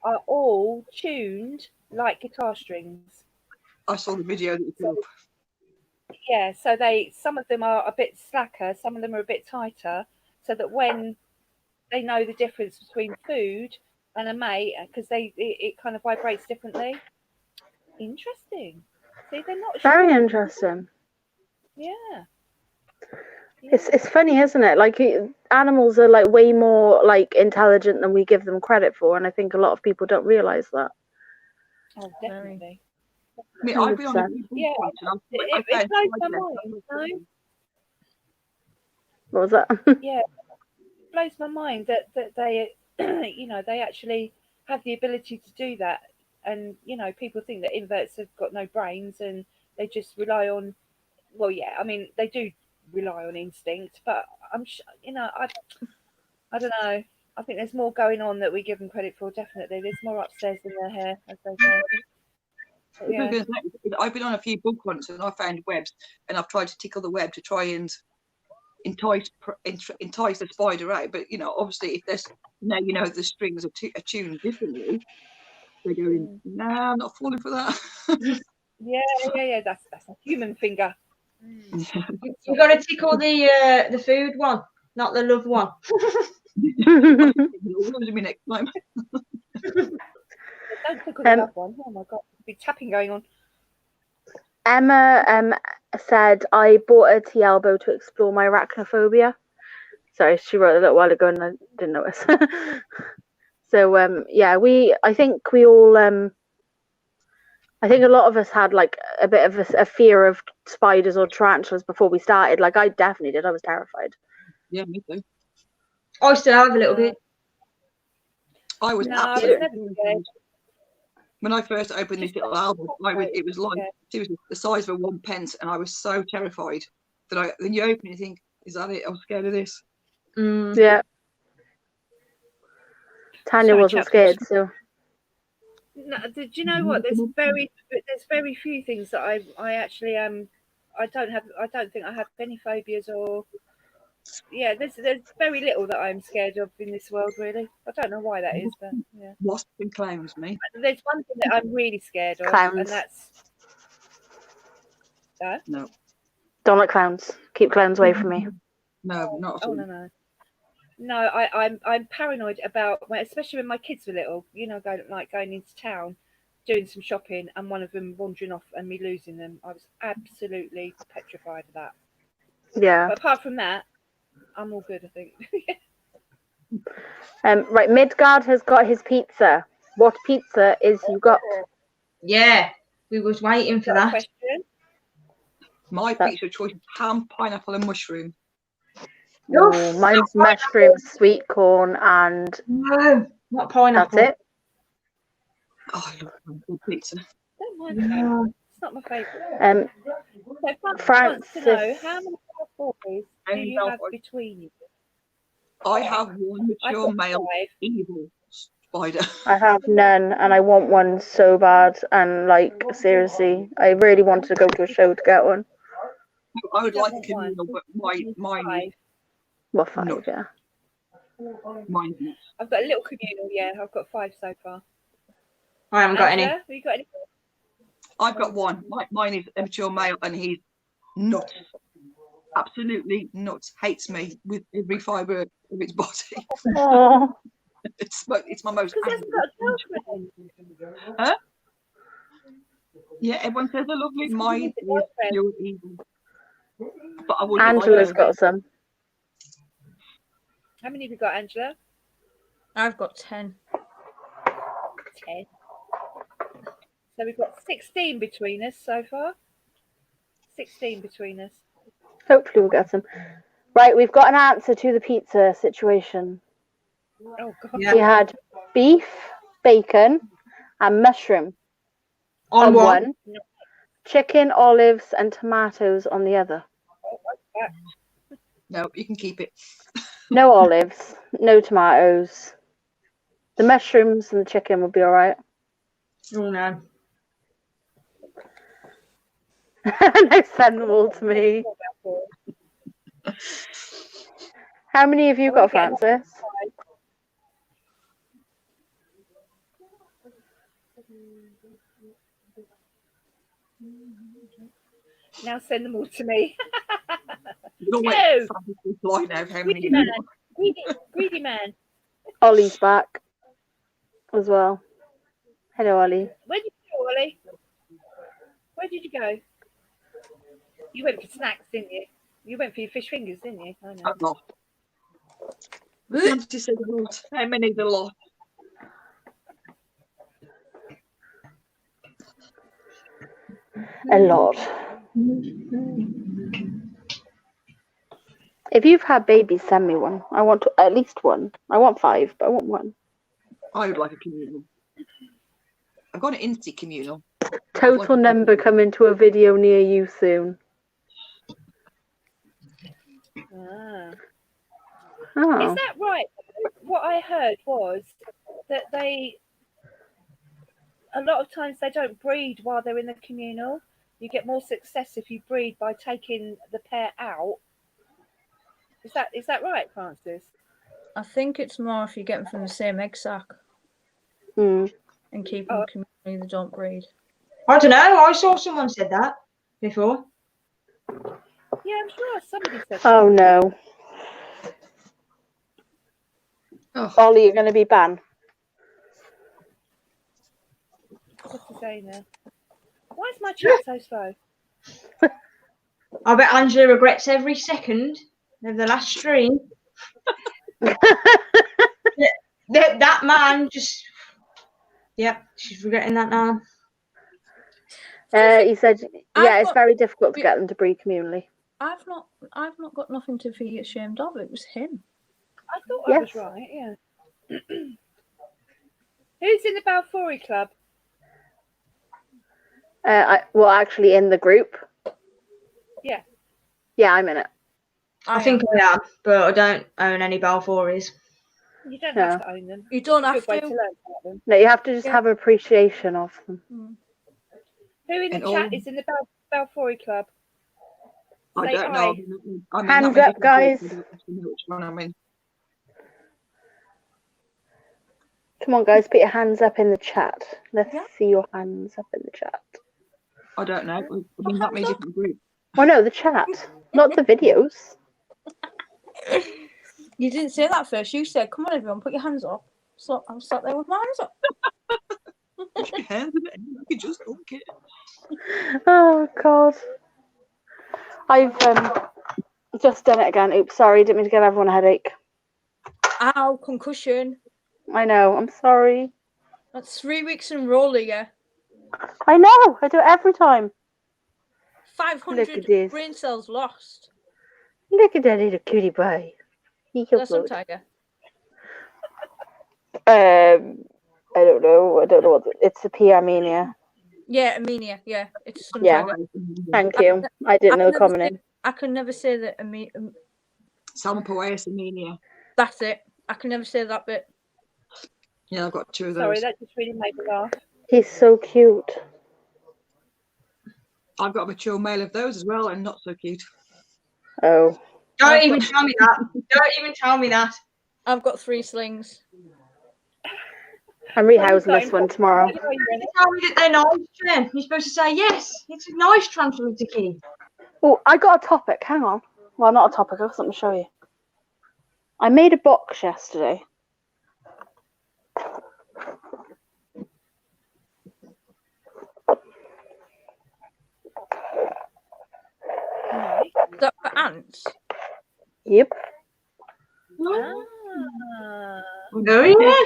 S3: are all tuned like guitar strings.
S2: I saw the video that you put up.
S3: Yeah, so some of them are a bit slacker, some of them are a bit tighter, so that when they know the difference between food and a mate, because it kind of vibrates differently. Interesting. See, they're not
S4: Very
S3: sure.
S4: interesting.
S3: Yeah.
S4: It's funny, isn't it? Like animals are like way more like intelligent than we give them credit for, and I think a lot of people don't realize that.
S3: Oh, definitely.
S2: I mean, I've been on a
S4: 100%.
S2: few
S3: Yeah,
S2: points and
S3: it blows my mind, you know?
S4: What was that?
S3: Yeah, it blows my mind that they, you know, they actually have the ability to do that. And, you know, people think that inverts have got no brains and they just rely on, well, yeah, I mean, they do rely on instinct, but I'm sure, you know, I don't know. I think there's more going on that we give them credit for, definitely. There's more upstairs than their hair, as they say. But, yeah.
S2: I've been on a few book hunts and I found webs, and I've tried to tickle the web to try and entice the spider out. But you know, obviously, if there's now you know the strings are tuned differently, they're going, nah, I'm not falling for that.
S3: Yeah. That's a human finger.
S6: You got to tickle the food one, not the love one.
S2: Me next time.
S3: Don't tickle the love one. Oh my god, there'll be tapping going on.
S4: Emma said I bought a tea elbow to explore my arachnophobia. Sorry, she wrote a little while ago and I didn't notice. So yeah, I think we all I think a lot of us had like a bit of a fear of spiders or tarantulas before we started. Like I definitely did. I was terrified.
S2: Yeah, me too.
S6: I still have a little bit.
S2: I was
S3: No, I was
S2: absolutely
S3: never scared.
S2: when I first opened this little album. It was like seriously the size of a 1 pence, and I was so terrified that then you open it and you think, is that it? I'm scared of this.
S4: Yeah. Tanya wasn't scared, so.
S3: No, do you know what? There's very few things that I actually I don't think I have any phobias or Yeah, there's very little that I'm scared of in this world, really. I don't know why that is, but yeah.
S2: Wasps and clowns, me.
S3: There's one thing that I'm really scared of,
S4: Clowns.
S3: and that's
S2: No,
S4: Don't like clowns. Keep clowns away from me.
S2: no, not at all.
S3: no. No, I'm paranoid about, especially when my kids were little. You know, going into town, doing some shopping, and one of them wandering off and me losing them. I was absolutely petrified of that.
S4: Yeah.
S3: But apart from that, I'm all good, I think.
S4: Right, Midgard has got his pizza. What pizza is you got?
S6: Yeah, we was waiting for that.
S3: Question?
S2: My pizza choice is ham, pineapple, and mushroom.
S4: Oh, mine's mushroom, sweet corn, and
S6: No, not pineapple.
S4: that's it.
S2: Oh, I love good pizza.
S3: Don't mind that. It's not my favourite. So
S4: Francis.
S3: to know, how many boys do you have between you?
S2: I have one
S3: I've
S2: mature
S3: got
S2: male
S3: 5.
S2: evil spider.
S4: I have none, and I want one so bad. And like, seriously, I really wanted to go to a show to get one.
S2: I would
S3: You
S2: like
S3: don't
S2: a
S3: want
S2: communal, but mine,
S3: 5.
S4: Well, 5,
S2: No.
S4: yeah.
S2: mine's not.
S3: I've got a little communal, yeah. I've got 5 so far.
S6: I haven't got any.
S3: Angela, have you got any?
S2: I've got one. Mine is a mature male, and he's nuts. Absolutely nuts. Hates me with every fibre of its body.
S4: Oh,
S2: It's my most.
S3: Because he hasn't got a girlfriend.
S2: Huh? Yeah, everyone says they're lovely. Mine is pure evil. But I wouldn't
S4: Angela's
S2: like
S4: got some.
S3: How many have you got, Angela?
S1: I've got 10.
S3: 10. So we've got 16 between us so far. 16 between us.
S4: Hopefully, we'll get some. Right, we've got an answer to the pizza situation.
S3: Oh, God.
S6: Yeah.
S4: We had beef, bacon, and mushroom
S6: On one.
S4: chicken, olives, and tomatoes on the other.
S2: No, you can keep it.
S4: No olives, no tomatoes. The mushrooms and the chicken would be all right.
S6: Oh no.
S4: No, send them all to me. How many have you got, Francis?
S3: Now send them all to me.
S2: You'll
S3: No.
S2: wait for me to line out how many.
S3: Greedy man. Greedy man.
S4: Ollie's back as well. Hello, Ollie.
S3: Where did you go, Ollie? Where did you go? You went for snacks, didn't you? You went for your fish fingers, didn't you? I know.
S2: I'm not. Just said a lot. How many is a lot?
S4: A lot. If you've had babies, send me one. I want at least one. I want 5, but I want one.
S2: I would like a communal. I've got an Insti communal.
S4: Total number coming to a video near you soon.
S3: Ah.
S4: Oh.
S3: Is that right? What I heard was that a lot of times they don't breed while they're in the communal. You get more success if you breed by taking the pair out. Is that right, Francis?
S1: I think it's more if you get them from the same egg sac
S4: Mm.
S1: and keep them communally, they don't breed.
S6: I don't know. I saw someone said that before.
S3: Yeah, I'm sure somebody said that.
S4: Oh no.
S2: Oh.
S4: Ollie, you're going to be banned.
S3: What's he saying there? Why is my chat so slow?
S6: I bet Angela regrets every second of the last stream. that man just. Yep, she's regretting that now.
S4: He said, yeah,
S1: I've
S4: it's
S1: got-
S4: very difficult to get them to breed communally.
S1: I've not got nothing to be ashamed of. It was him.
S3: I thought I was
S4: Yes.
S3: right, yeah. Who's in the Balfour Club?
S4: Well, actually, in the group.
S3: Yeah.
S4: Yeah, I'm in it.
S6: I think I am, but I don't own any Balfouries.
S3: You don't
S4: Yeah.
S3: have to own them.
S1: You don't have
S3: Good way to
S1: to.
S3: learn about them.
S4: No, you have to just
S1: Yeah.
S4: have appreciation of them.
S3: Who in the
S2: And
S3: chat
S2: all-
S3: is in the Balfour Club?
S2: I
S3: Say
S2: don't know.
S3: aye.
S2: I'm in
S4: Hands
S2: that many
S4: up,
S2: different
S4: guys.
S2: groups, I don't actually know which one I'm in.
S4: Come on, guys, put your hands up in the chat. Let's
S1: Yeah.
S4: see your hands up in the chat.
S2: I don't know. I'm in that many different groups.
S4: Oh no, the chat, not the videos.
S1: You didn't say that first. You said, "Come on, everyone, put your hands up." So I'm sat there with my hands up.
S2: Put your hands in it and you just don't care.
S4: Oh God, I've just done it again. Oops, sorry, didn't mean to give everyone a headache.
S1: Ow, concussion.
S4: I know, I'm sorry.
S1: That's 3 weeks in a row, yeah.
S4: I know, I do it every time.
S1: 500
S4: this.
S1: brain cells lost.
S4: Look at that little cutie boy. He's so
S1: That's some
S4: good.
S1: tiger.
S4: I don't know. What it's a Armenia.
S1: Yeah, Armenia. Yeah, it's some
S4: Yeah.
S1: tiger.
S4: Thank you. I didn't know the common name.
S1: I can never say that.
S2: Salmopoeus Armenia.
S1: That's it. I can never say that bit.
S2: Yeah, I've got 2 of those.
S3: Sorry, that just really made me laugh.
S4: He's so cute.
S2: I've got a mature male of those as well, and not so cute.
S4: Oh.
S6: Don't even tell me that. Don't even tell me that.
S1: I've got 3 slings.
S4: I'm rehousing this one tomorrow.
S6: You tell me that they're nice, Jen. You're supposed to say yes. It's a nice tranquility key.
S4: Oh, I got a topic. Hang on. Well, not a topic. I've got something to show you. I made a box yesterday.
S1: Is that for ants?
S4: Yep.
S3: Ah.
S6: Oh, yeah.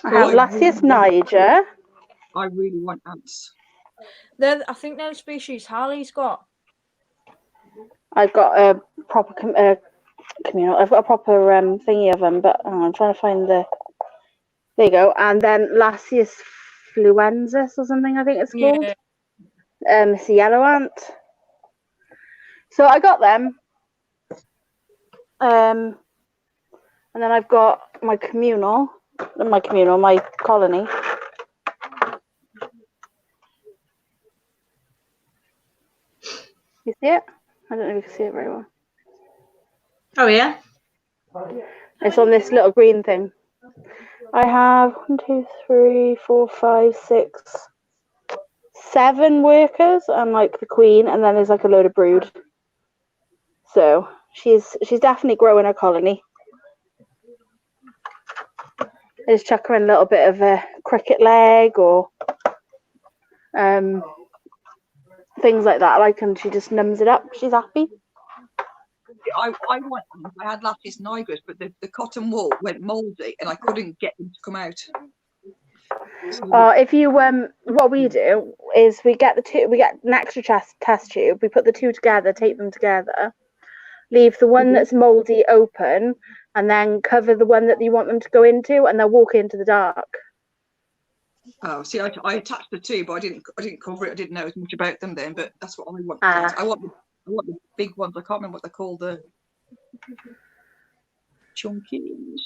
S4: I have Lasius niger.
S2: I really want ants.
S1: I think they're the species Harley's got.
S4: I've got a proper communal. I've got a proper thingy of them, but I'm trying to find the. There you go. And then Lasius fluensis or something, I think it's called.
S1: Yeah.
S4: It's a yellow ant. So I got them. And then I've got my my colony. You see it? I don't know if you can see it very well.
S6: Oh, yeah.
S4: It's on this little green thing. I have 1, 2, 3, 4, 5, 6, 7 workers and like the queen, and then there's like a load of brood. So she's definitely growing her colony. I just chuck her in a little bit of a cricket leg or things like that, and she just numbs it up. She's happy.
S2: I want them. I had Lapis nigris, but the cotton wool went mouldy and I couldn't get them to come out. So,
S4: If you what we do is we get an extra test tube, we put the 2 together, tape them together, leave the one that's mouldy open, and then cover the one that you want them to go into, and they'll walk into the dark.
S2: oh, see, I attached the 2, but I didn't cover it. I didn't know as much about them then, but that's what I want. I want the big ones. I can't remember what they're called. The chunkies.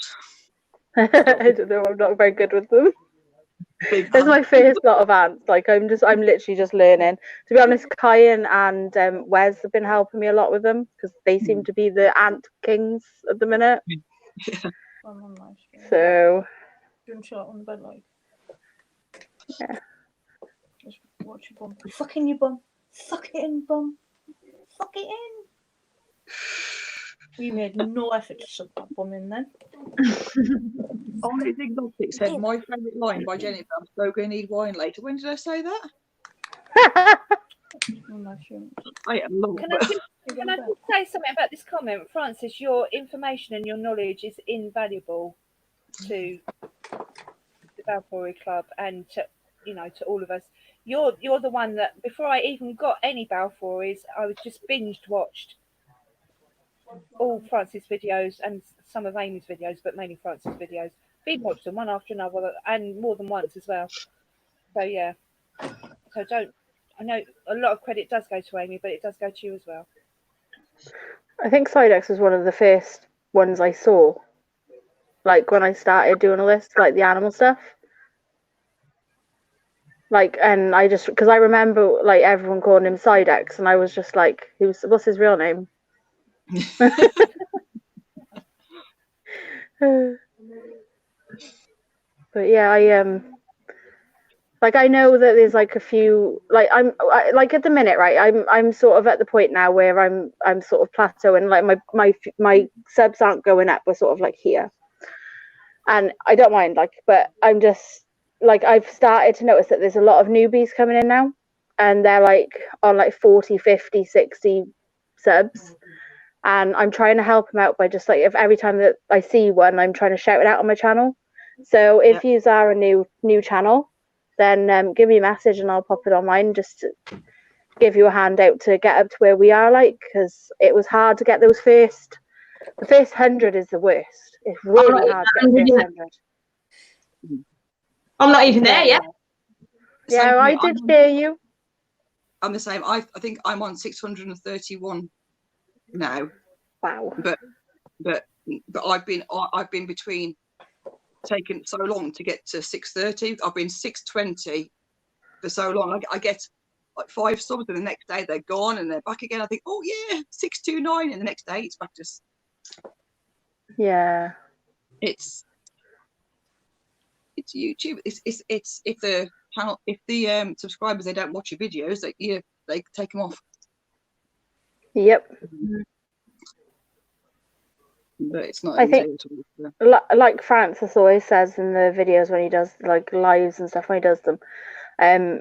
S4: I don't know. I'm not very good with them.
S2: Big
S4: It's my first lot of ants. I'm literally just learning. To be honest, Kyan and Wes have been helping me a lot with them because they seem to be the ant kings at the minute.
S1: I'm on live stream.
S4: So
S1: Do you want to shut on the bed, like?
S4: yeah.
S1: Just watch your bum. Fuck in your bum. Fuck it in, bum. Fuck it in. You made no effort to suck that bum in then.
S2: Only the Exotic said my favourite line by Jenny. I'm so going to need wine later. When did I say that?
S1: On live stream.
S2: I love
S3: Can
S2: it.
S3: Can I just say something about this comment? Francis, your information and your knowledge is invaluable to the Balfour Club and to all of us. You're the one that before I even got any Balfours, I was just binged watched all Francis videos and some of Amy's videos, but mainly Francis videos. Binge watched them one after another and more than once as well. So yeah. So I know a lot of credit does go to Amy, but it does go to you as well.
S4: I think Sidex was one of the first ones I saw. When I started doing all this, the animal stuff. Like, and I just, because I remember like everyone calling him Sidex, and I was just like, what's his real name? But yeah, like I know that there's like a few, like like at the minute, right? I'm sort of at the point now where I'm sort of plateauing. Like my subs aren't going up. We're sort of like here, and I don't mind. Like, but I'm just like I've started to notice that there's a lot of newbies coming in now, and they're like on like 40, 50, 60 subs. And I'm trying to help them out by just like if every time that I see one, I'm trying to shout it out on my channel. So if you are a new channel, then give me a message and I'll pop it on mine just to give you a hand out to get up to where we are, like, because it was hard to get those the first 100 is the worst. It's really hard to get the first 100.
S6: I'm not even there yet.
S4: Yeah, I did hear you.
S2: I'm the same. I think I'm on 631 now.
S4: Wow.
S2: But I've been between taking so long to get to 630. I've been 620 for so long. I get like 5 subs and the next day they're gone and they're back again. I think, oh yeah, 629, and the next day it's back to.
S4: Yeah.
S2: It's YouTube. It's if the channel, if the subscribers, they don't watch your videos, they take them off.
S4: Yep.
S2: But it's not.
S4: I think, like Francis always says in the videos when he does like lives and stuff, when he does them,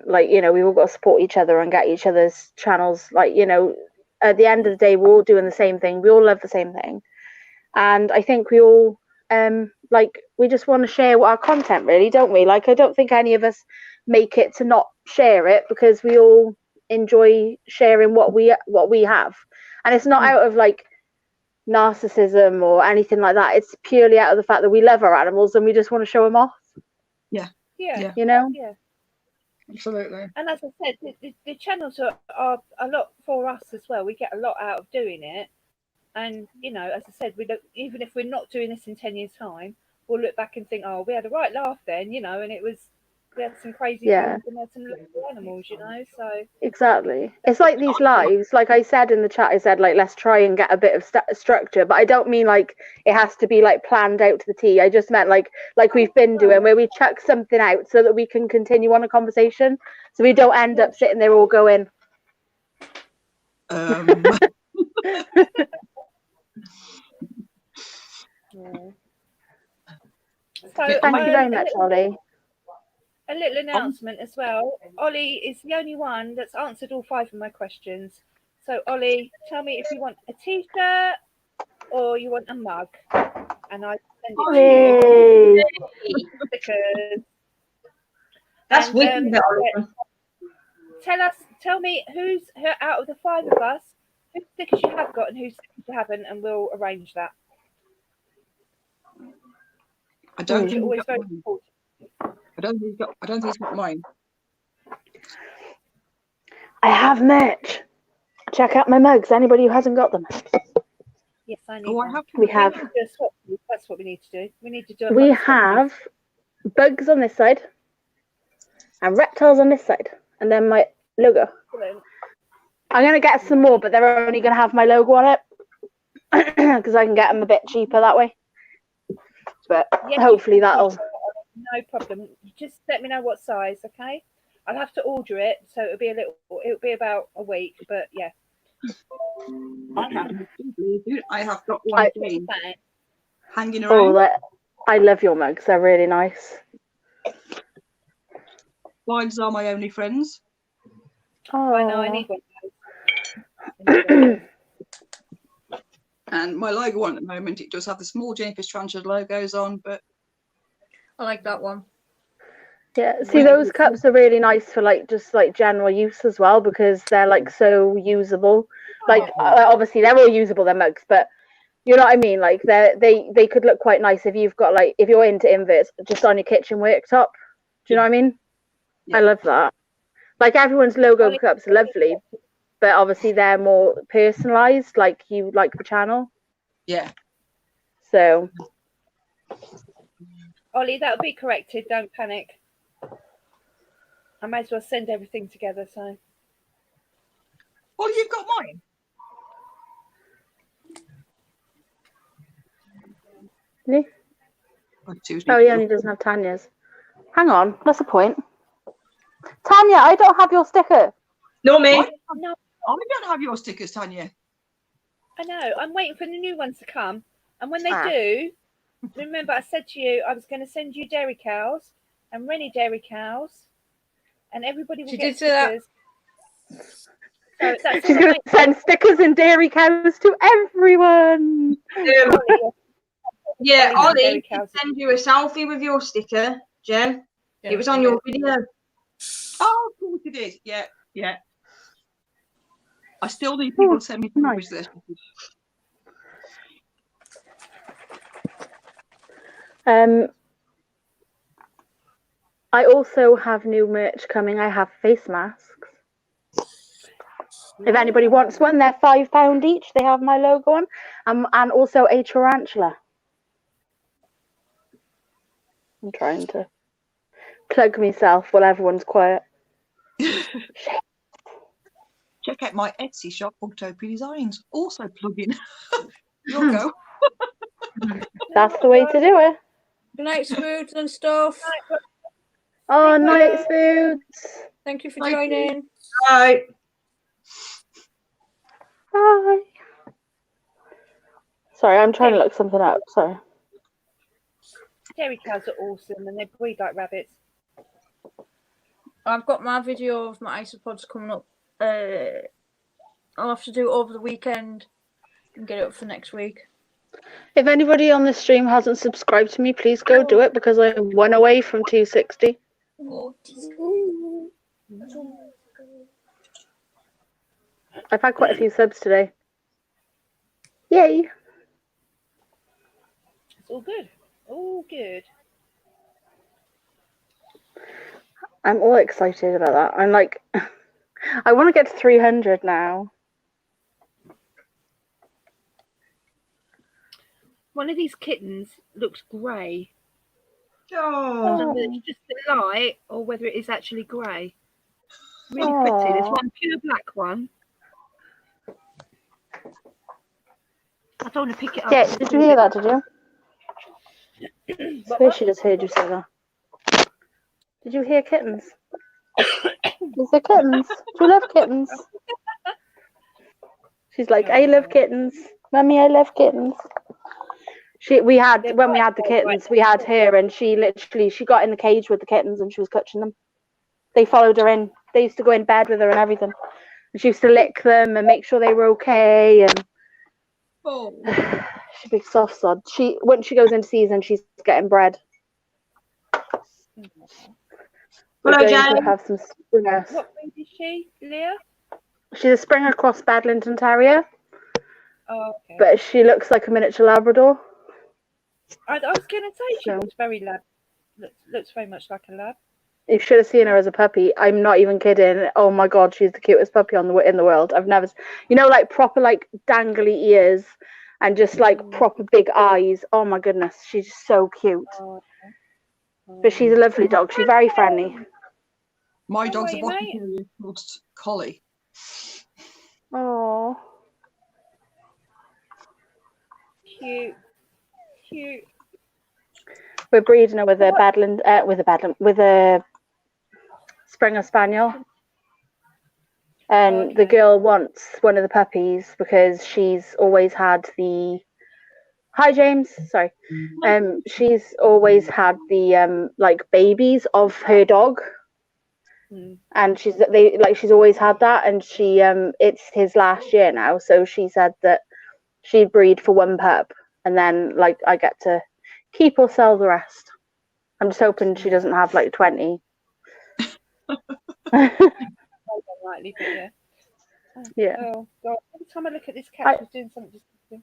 S4: like, you know, we've all got to support each other and get each other's channels. Like, you know, at the end of the day, we're all doing the same thing. We all love the same thing, and I think we all like we just want to share our content, really, don't we? Like, I don't think any of us make it to not share it, because we all enjoy sharing what we have, and it's not out of like narcissism or anything like that. It's purely out of the fact that we love our animals and we just want to show them off.
S3: Yeah.
S4: You know.
S3: Yeah.
S2: Absolutely.
S3: And as I said, the channels are a lot for us as well. We get a lot out of doing it. And, you know, as I said, we don't, even if we're not doing this in 10 years' time, we'll look back and think, oh, we had a right laugh then, you know, and we had some crazy things and we had some little animals, you know, so.
S4: Exactly. It's like these lives, like I said in the chat, I said, like, let's try and get a bit of structure, but I don't mean like it has to be like planned out to the T. I just meant like we've been doing, where we chuck something out so that we can continue on a conversation, so we don't end up sitting there all going.
S3: So,
S4: thank you very much, Ollie.
S3: A little announcement as well. Ollie is the only one that's answered all 5 of my questions. So, Ollie, tell me if you want a t-shirt or you want a mug, and I send it to you. Stickers.
S6: That's wicked.
S3: Tell me who's out of the 5 of us, whose stickers you have got and whose stickers you haven't, and we'll arrange that.
S2: I don't think
S3: always very important.
S2: I don't think he's got mine.
S4: I have merch. Check out my mugs. Anybody who hasn't got them.
S3: Yes, I need.
S2: Oh, I have.
S4: We have.
S3: That's what we need to do. We need to do.
S4: We have bugs on this side and reptiles on this side, and then my logo.
S3: Excellent.
S4: I'm gonna get some more, but they're only gonna have my logo on it because I can get them a bit cheaper that way. But hopefully that'll.
S3: No problem. Just let me know what size, okay? I'll have to order it, so it'll be about a week, but yeah.
S2: I have got one hanging around.
S4: Oh, I love your mugs. They're really nice.
S2: Slides are my only friends.
S3: Oh, I know. I need one.
S2: And my logo one at the moment, it does have the small Jennifer's Tranchard logos on, but
S1: I like that one.
S4: Yeah, see, those cups are really nice for like just like general use as well, because they're like so usable. Like obviously they're all usable, they're mugs, but you know what I mean. Like they could look quite nice if you've got like, if you're into inverts, just on your kitchen worktop. Do you know what I mean? Yeah. I love that. Like everyone's logo cups are lovely, but obviously they're more personalized, like you like the channel.
S2: Yeah.
S4: So.
S3: Ollie, that'll be corrected. Don't panic. I may as well send everything together. So
S2: Well, you've got mine.
S4: Me?
S2: Oh, Tuesday.
S4: Oh, he only doesn't have Tanya's. Hang on, what's the point? Tanya, I don't have your sticker.
S6: Not me.
S2: What?
S3: no,
S2: I don't have your stickers, Tanya.
S3: I know. I'm waiting for the new ones to come, and when they
S4: Ah.
S3: do, remember I said to you I was going to send you dairy cows and Rennie dairy cows, and everybody will
S1: She
S3: get
S1: did say that.
S3: stickers. So that's
S4: She's
S3: all
S4: going to send stickers and dairy cows to everyone.
S6: Yeah,
S3: Ollie
S6: Ollie
S3: dairy
S6: did
S3: cows.
S6: send you a selfie with your sticker, Jen.
S1: Yeah,
S6: It was on your video.
S2: Oh, of course it is. Yeah, yeah. I still need people to send me
S4: nice.
S2: this.
S4: I also have new merch coming. I have face masks. If anybody wants one, they're £5 each. They have my logo on, and also a tarantula. I'm trying to plug myself while everyone's quiet.
S2: Check out my Etsy shop, Booktopi Designs. Also plug in. You'll go.
S4: That's the way to do it.
S1: Good night, Smooths and stuff.
S4: Oh, night foods.
S1: Thank you for
S2: Thank you.
S1: joining.
S6: Right.
S4: Bye. Sorry, I'm trying to look something up. Sorry.
S3: Dairy cows are awesome, and they breed like rabbits.
S1: I've got my video of my isopods coming up. I'll have to do it over the weekend and get it up for next week.
S4: If anybody on this stream hasn't subscribed to me, please go do it because I'm 1 away from 260. I've had quite a few subs today. Yay!
S3: It's all good. All good.
S4: I'm all excited about that. I'm like, I want to get to 300 now.
S3: One of these kittens looks grey. I
S6: Oh.
S3: don't know whether it's just the light or whether it is actually grey. Really pretty. There's one pure black one. I don't want to pick it up.
S4: Yeah, did you hear that, did you? I swear she just heard you say that. Did you hear kittens? Is there kittens? Do you love kittens? She's like, I love kittens. Mummy, I love kittens. When we had the kittens, we had her, and she got in the cage with the kittens and she was touching them. They followed her in. They used to go in bed with her and everything. And she used to lick them and make sure they were okay. And she's a big soft sod. Once she goes into season, she's getting bred.
S6: Hello, Jeannie.
S4: Have some springers.
S3: What breed is she, Leah?
S4: She's a Springer Cross Badminton Terrier,
S3: Oh, okay.
S4: but she looks like a miniature Labrador.
S3: I was going to say she
S4: So-
S3: looks very lab. Looks very much like a lab.
S4: You should have seen her as a puppy. I'm not even kidding. Oh my god, she's the cutest puppy in the world. I've never, like proper like dangly ears and just like proper big eyes. Oh my goodness, she's so cute. But she's a lovely dog. She's very friendly.
S2: My
S3: Oh,
S2: dog's a
S3: you
S2: Boston
S3: mate.
S2: Terrier crossed collie.
S4: Oh,
S3: Cute.
S4: we're breeding her with a Springer Spaniel. And the girl wants one of the puppies because she's always had the. Hi James, sorry. She's always had the like babies of her dog, and she's always had that, and she it's his last year now, so she said that she'd breed for one pup, and then like I get to keep or sell the rest. I'm just hoping she doesn't have like 20.
S3: Unlikely, but yeah.
S4: Yeah.
S3: Oh God! Every time I look at this cat, she's doing something disgusting.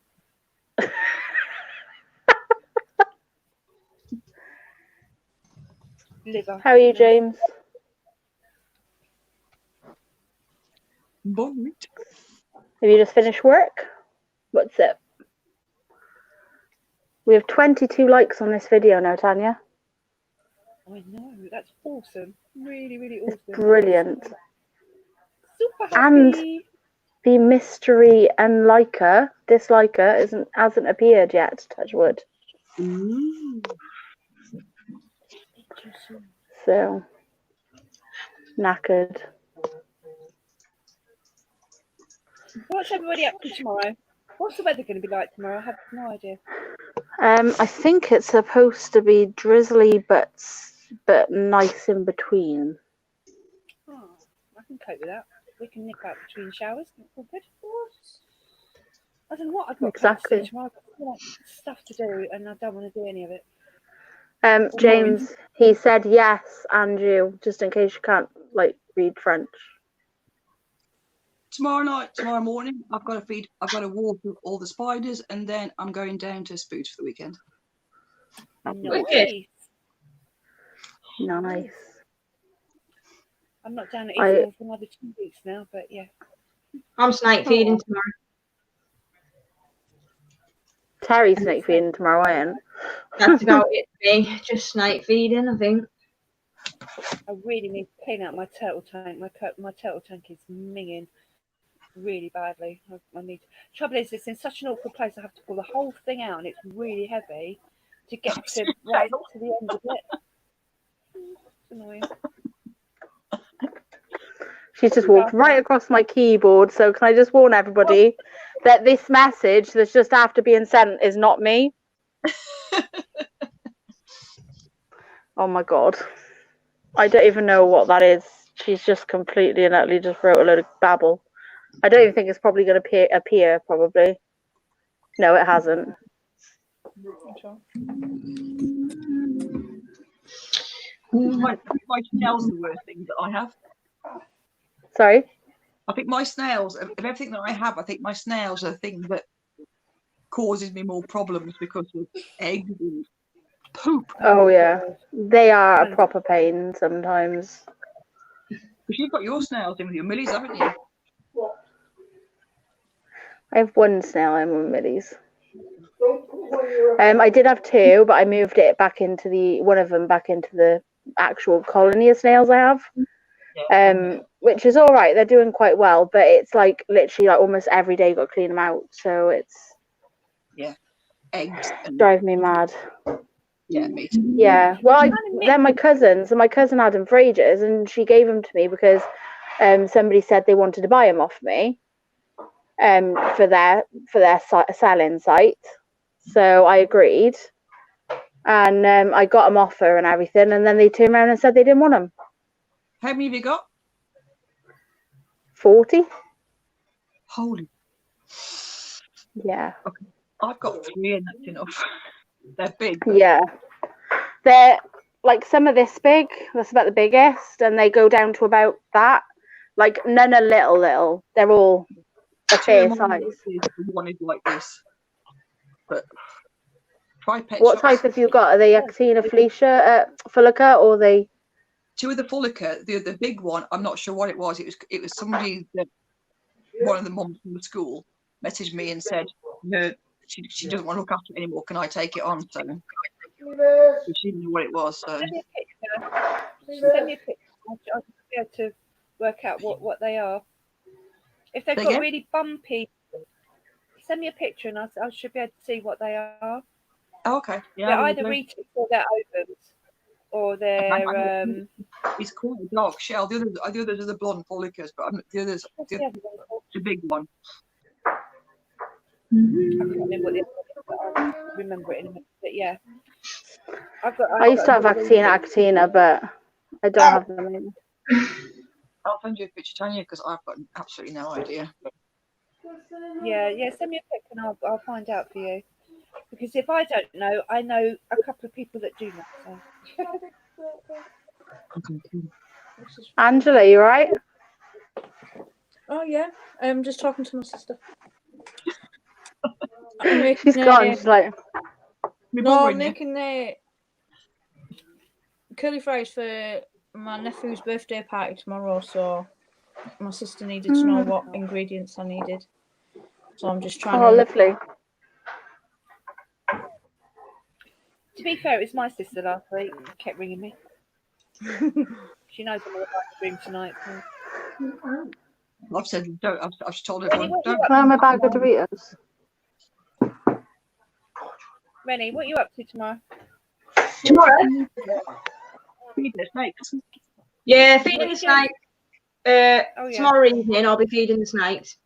S3: Liver.
S4: How are you, James?
S2: Bored.
S4: Have you just finished work? What's it? We have 22 likes on this video now, Tanya.
S3: I know, that's awesome. Really, really awesome.
S4: Brilliant.
S3: Super
S4: And
S3: happy.
S4: the mystery disliker hasn't appeared yet, touch wood.
S2: Ooh.
S4: So knackered.
S3: What's everybody up to tomorrow? What's the weather going to be like tomorrow? I have no idea.
S4: I think it's supposed to be drizzly but nice in between.
S3: Oh, I can cope with that. We can nip out between showers. That's all good. I don't know what I've got
S4: Exactly.
S3: to do tomorrow. I've got stuff to do, and I don't want to do any of it.
S4: James, he said yes, and you, just in case you can't read French.
S2: Tomorrow morning, I've got to walk with all the spiders, and then I'm going down to Spooge for the weekend.
S3: Nice.
S4: Nice.
S3: I'm not down at Eastbourne for another 2 weeks now, but yeah.
S6: I'm snake feeding tomorrow.
S4: Terry's snake feeding tomorrow, I am.
S6: That's about it for me. Just snake feeding, I think.
S3: I really need to clean out my turtle tank. My turtle tank is minging really badly. I need. Trouble is, it's in such an awkward place. I have to pull the whole thing out, and it's really heavy to get to right to the end of it. It's annoying.
S4: She's just walked right across my keyboard. So can I just warn everybody that this message that's just after being sent is not me? Oh my god. I don't even know what that is. She's just completely and utterly just wrote a load of babble. I don't even think it's probably going to appear, probably. No, it hasn't.
S2: My snails are the worst thing that I have.
S4: Sorry?
S2: I think my snails, of everything that I have, I think my snails are the thing that causes me more problems because of eggs and poop.
S4: Oh, yeah. They are a proper pain sometimes.
S2: Because you've got your snails in with your millies, haven't you?
S4: I have one snail in with Millie's. I did have two, but I moved it back into one of them back into the actual colony of snails I have. Which is all right. They're doing quite well, but it's literally almost every day got to clean them out. So it's
S2: eggs and
S4: drive me mad.
S2: Yeah, me too.
S4: Yeah. Well, they're my cousins, and my cousin had them for ages, and she gave them to me because somebody said they wanted to buy them off me for their selling site. So I agreed, and I got them off her and everything, and then they turned around and said they didn't want them.
S2: How many have you got?
S4: 40.
S2: Holy.
S4: Yeah.
S2: Okay. I've got 3 and that's enough. They're big.
S4: Yeah. They're some are this big. That's about the biggest. And they go down to about that. None are little. They're all a fair size.
S2: One is like this. But try pet
S4: what
S2: shops.
S4: type have you got? Are they Actina Fulica or are they?
S2: 2 of the Fulica, the big one, I'm not sure what it was. It was somebody that one of the moms from the school messaged me and said, no, she doesn't want to look after it anymore. Can I take it on? So she didn't know what it was. So.
S3: Send me a picture. I'll be able to work out what they are. If they've got really bumpy, send me a picture and I should be able to see what they are.
S2: Oh, okay. Yeah.
S3: They're either retics or they're ovens. Or they're
S2: He's called a dark shell. The others are the blonde Fulicas, but the others the big one.
S3: I can't remember what the other one is, but I'll remember it in a minute. But yeah. I
S4: used to have Actina, but I don't have them anymore.
S2: I'll send you a picture, Tanya, because I've got absolutely no idea.
S3: Yeah, send me a pic and I'll find out for you. Because if I don't know, I know a couple of people that do know. So.
S4: Angela, you right?
S1: Oh yeah, I'm just talking to my sister.
S4: She's gone. She's like,
S1: no, I'm making the curly fries for my nephew's birthday party tomorrow. So my sister needed to know what ingredients I needed. So I'm just trying.
S4: Oh, lovely.
S3: To be fair, it was my sister last week. Kept ringing me. She knows I'm all about the room tonight. So.
S2: I've said don't. I've just told
S3: Rennie,
S2: everyone
S3: what you
S2: don't.
S3: up
S4: Can I have my bag of Doritos?
S3: Rennie, what are you up to tomorrow?
S6: Tomorrow?
S2: Feed the snakes.
S6: Yeah, feeding the
S3: What
S6: snake.
S3: yeah.
S6: Tomorrow evening, I'll be feeding the snakes.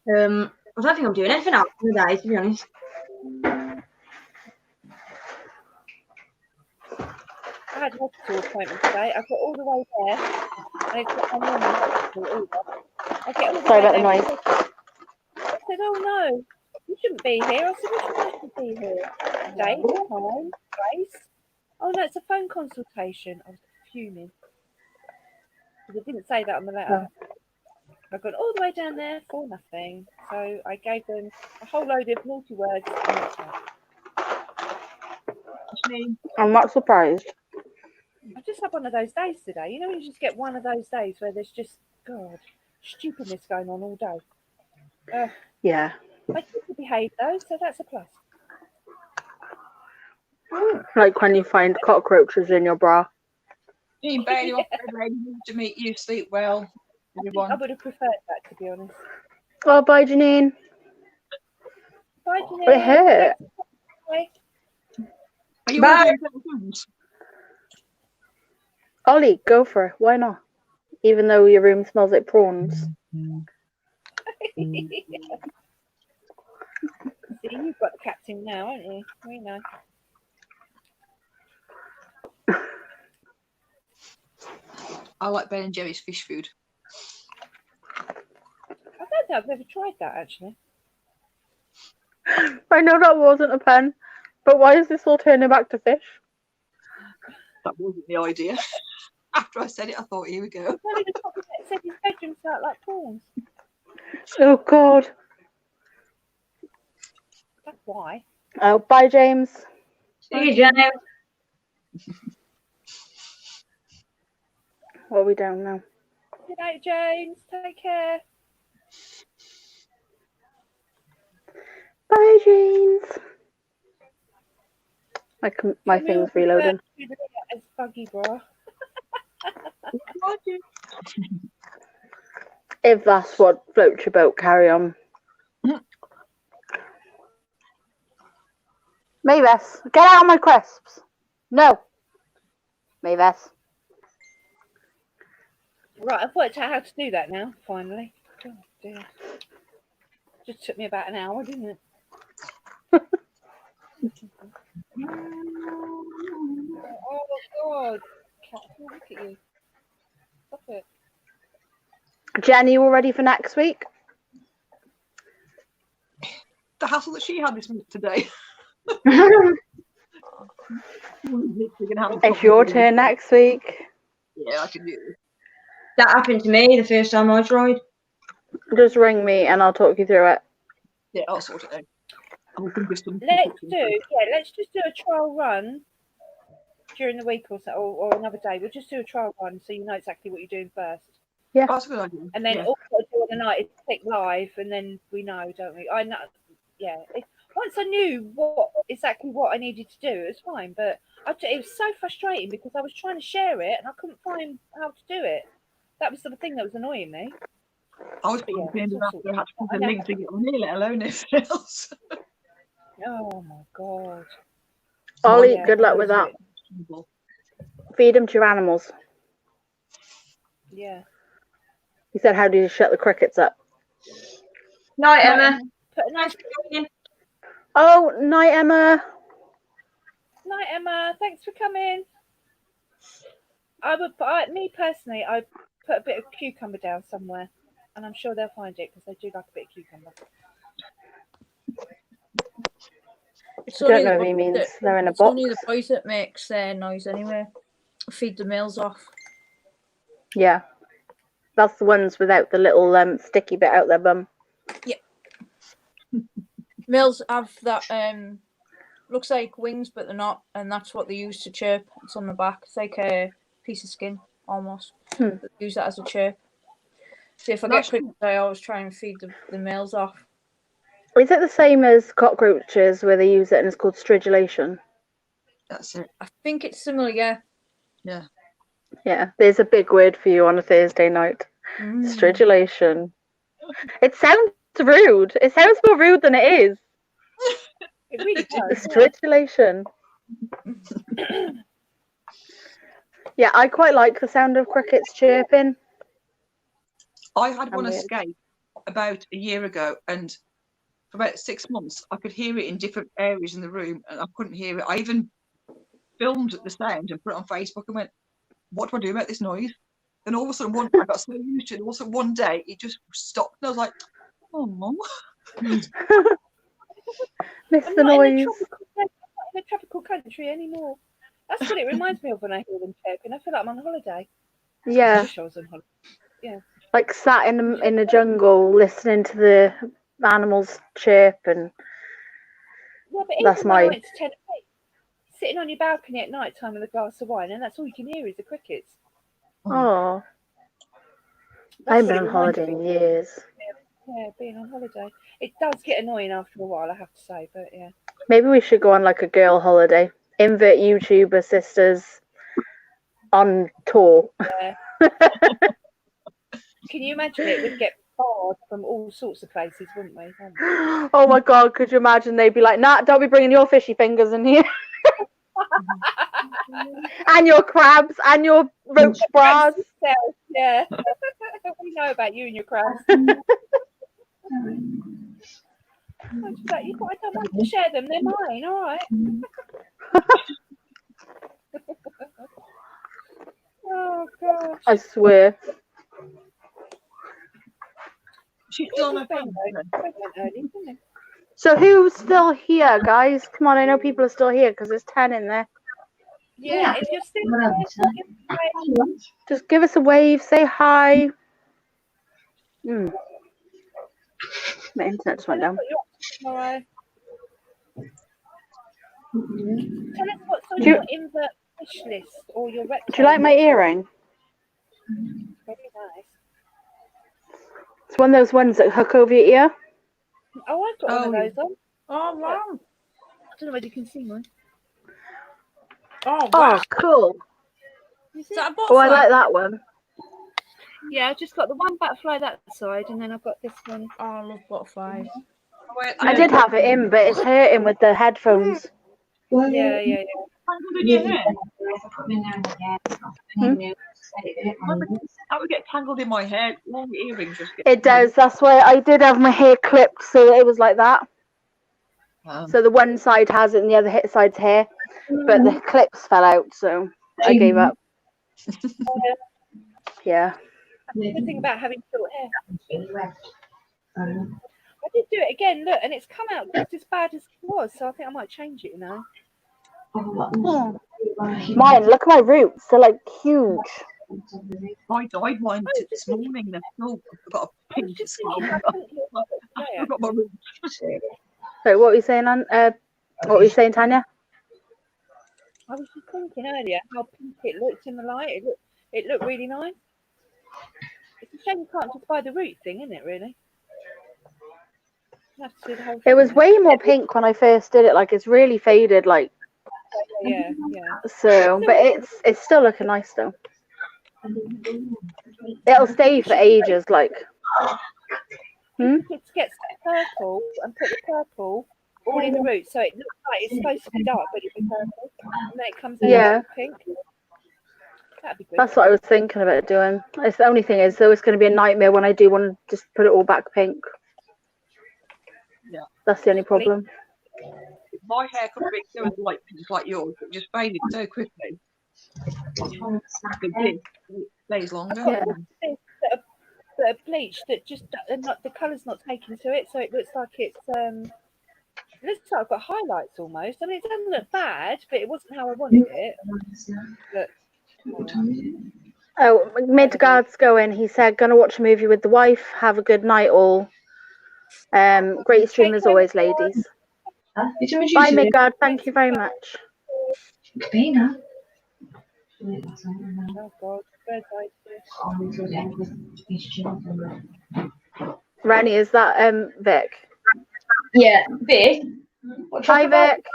S6: I don't think I'm doing anything else today, to be honest.
S3: I had a hospital appointment today. I got all the way there. And it's got my normal hospital either. I get all the
S4: Sorry
S3: way
S4: about the
S3: there.
S4: noise.
S3: I said, oh no, you shouldn't be here. I said, what do you want to be here? Date, time, place. Oh no, it's a phone consultation. I was fuming. Because it didn't say that on the letter. I got all the way down there for nothing. So I gave them a whole load of naughty words.
S4: I'm not surprised.
S3: I just had one of those days today. You know when you just get one of those days where there's just, God, stupidness going on all day.
S4: Yeah.
S3: I tend to behave though, so that's a plus.
S4: Like when you find cockroaches in your bra.
S2: Jeannie Bailey, off to meet you. Sleep well, everyone.
S3: I would have preferred that, to be honest.
S4: Oh, bye, Jeanine.
S3: Bye,
S4: It
S3: Jeanette.
S4: hurt.
S3: Bye.
S2: Are you
S6: Bye.
S2: ordering little things?
S4: Ollie, go for it. Why not? Even though your room smells like prawns.
S3: See, you've got the captain now, haven't you? We know.
S2: I like Ben and Jerry's fish food.
S3: I don't think I've ever tried that actually.
S4: I know that wasn't a pen, but why is this all turning back to fish?
S2: That wasn't the idea. After I said it, I thought, here we go.
S3: It's only the copy that said his bedroom smelled like prawns.
S4: Oh, God.
S3: That's why.
S4: Oh, bye, James.
S6: See you, Janet.
S4: What are we doing now?
S3: Good night, James. Take care.
S4: Bye, James. My thing's reloading.
S3: As buggy bra.
S4: If that's what floats your boat, carry on. Mavis, get out of my crisps. No. Mavis.
S3: Right, I've worked out how to do that now, finally. Oh dear. Just took me about an hour, didn't it? Oh God. Captain, look at you. Stop it.
S4: Jenny, you all ready for next week?
S2: The hassle that she had this minute today.
S4: It's your turn next week.
S2: Yeah, I can do it.
S6: That happened to me the first time I tried.
S4: Just ring me and I'll talk you through it.
S2: Yeah, I'll sort it out.
S3: Let's just do a trial run during the week or so, or another day. We'll just do a trial run so you know exactly what you're doing first.
S4: Yeah.
S2: That's a good idea.
S3: And then
S2: yeah.
S3: all I do on the night is click live, and then we know, don't we? I know. Yeah. Once I knew exactly what I needed to do, it was fine. But it was so frustrating because I was trying to share it and I couldn't find how to do it. That was the thing that was annoying me.
S2: I was complaining about I had to put a link to get on here, let alone anything else.
S3: Oh my God.
S4: Ollie,
S3: Yeah,
S4: good luck with that. Feed them to your animals.
S3: Yeah.
S4: He said, how do you shut the crickets up?
S6: Night, Emma.
S3: Put a nice
S4: Oh, night, Emma.
S3: night, Emma. Thanks for coming. Me personally, I put a bit of cucumber down somewhere, and I'm sure they'll find it because they do like a bit of cucumber.
S4: I don't know what he means. They're in a
S1: It's
S4: box.
S1: only the boys that makes noise anyway. Feed the males off.
S4: Yeah. That's the ones without the little sticky bit out their bum.
S1: Yeah. Males have that looks like wings, but they're not, and that's what they use to chirp. It's on the back. It's like a piece of skin almost. They use that as a chirp. So if I get crickets, I always try and feed the males off.
S4: Is it the same as cockroaches where they use it and it's called stridulation?
S2: That's it.
S1: I think it's similar, yeah.
S2: Yeah.
S4: Yeah, there's a big word for you on a Thursday night. Stridulation. It sounds rude. It sounds more rude than it is.
S3: It really does. Yeah.
S4: Stridulation. Yeah, I quite like the sound of crickets chirping.
S2: I had one
S4: weird.
S2: escape about a year ago, and for about 6 months, I could hear it in different areas in the room, and I couldn't hear it. I even filmed the sound and put it on Facebook and went, "What do I do about this noise?" And all of a sudden, I got so used to it. Also, one day it just stopped, and I was like, "Oh."
S4: Miss
S3: I'm
S4: the
S3: not in
S4: noise.
S3: a tropical country anymore. That's what it reminds me of when I hear them chirping. I feel like I'm on holiday. I
S4: Yeah,
S3: wish I was on holiday. Yeah.
S4: like sat in the jungle listening to the animals chirp, and
S3: Yeah, but
S4: That's
S3: even when I
S4: my-
S3: went to Tenerife, sitting on your balcony at night time with a glass of wine, and that's all you can hear is the crickets.
S4: oh,
S3: That's
S4: I've
S3: what
S4: been
S3: it
S4: on
S3: reminds
S4: holiday
S3: me
S4: in
S3: of.
S4: years.
S3: Yeah, being on holiday. It does get annoying after a while, I have to say, but yeah.
S4: Maybe we should go on like a girl holiday. Invert YouTuber sisters on tour.
S3: Yeah. Can you imagine it? We'd get barred from all sorts of places, wouldn't we?
S4: Oh my god, could you imagine? They'd be like, "Nah, don't be bringing your fishy fingers in here." And your crabs and your roach bras.
S3: Yeah. We know about you and your crabs. Like, I don't want to share them. They're mine. All right. Oh gosh.
S4: I swear.
S2: She's still on her
S3: They
S2: phone.
S3: went early, didn't they?
S4: So who's still here, guys? Come on, I know people are still here because there's 10 in there.
S3: Yeah, if you're still there, give us a wave.
S4: Just give us a wave, say hi. My internet just went
S3: Tell us
S4: down.
S3: what you're up to tomorrow. Tell us what's on
S4: Do you-
S3: your invert wish list or your reptile.
S4: Do you like my earring?
S3: Very nice.
S4: It's one of those ones that hook over your ear.
S3: Oh, I've got one of those on.
S1: Oh, wow.
S3: I don't know whether you can see mine.
S1: Oh, wow.
S4: Oh, cool.
S3: Is
S1: Is that a
S3: it?
S1: butterfly?
S4: Oh, I like that one.
S3: Yeah, I've just got the one butterfly that side, and then I've got this one.
S1: Oh, I love butterflies.
S4: I did have it in, but it's hurting with the headphones.
S3: Yeah.
S2: Tangled in your hair. That would get tangled in my hair. Long earrings just get.
S4: It does. That's why I did have my hair clipped so that it was like that. So the one side has it and the other side's hair. But the clips fell out, so I gave up. Yeah.
S3: The good thing about having short hair. I did do it again, look, and it's come out just as bad as it was, so I think I might change it, you know.
S4: Mine, look at my roots. They're like huge.
S2: I dyed mine this morning. They've still got a pink scalp. I've got my roots.
S4: So what were you saying, what were you saying, Tanya?
S3: I was just thinking earlier how pink it looked in the light. It looked really nice. It's a shame you can't just buy the root thing, isn't it, really? You have to do the whole
S4: It was
S3: thing.
S4: way more pink when I first did it. Like it's really faded. Like
S3: Yeah.
S4: so, but it's still looking nice though. It'll stay for ages. Like.
S3: Kids get purple and put the purple all in the root, so it looks like it's supposed to be dark, but it's purple, and then it comes out
S4: Yeah.
S3: pink. That'd be good.
S4: That's what I was thinking about doing. It's the only thing is though it's going to be a nightmare when I do want to just put it all back pink.
S2: Yeah.
S4: That's the only problem.
S2: My hair could be so light pink like yours. It just faded so quickly. The glint stays longer.
S4: Yeah.
S3: But a bleach that just not the colour's not taken to it, so it looks like it looks like I've got highlights almost. I mean, it doesn't look bad, but it wasn't how I wanted it. But,
S4: Oh, Midgard's going. He said, "Gonna watch a movie with the wife. Have a good night, all. Great stream as always, ladies. Bye, Midgard. Thank you very much."
S3: oh God, bird's eye view.
S4: Rennie, is that Vic?
S6: Yeah, Vic.
S4: Hi, Vic.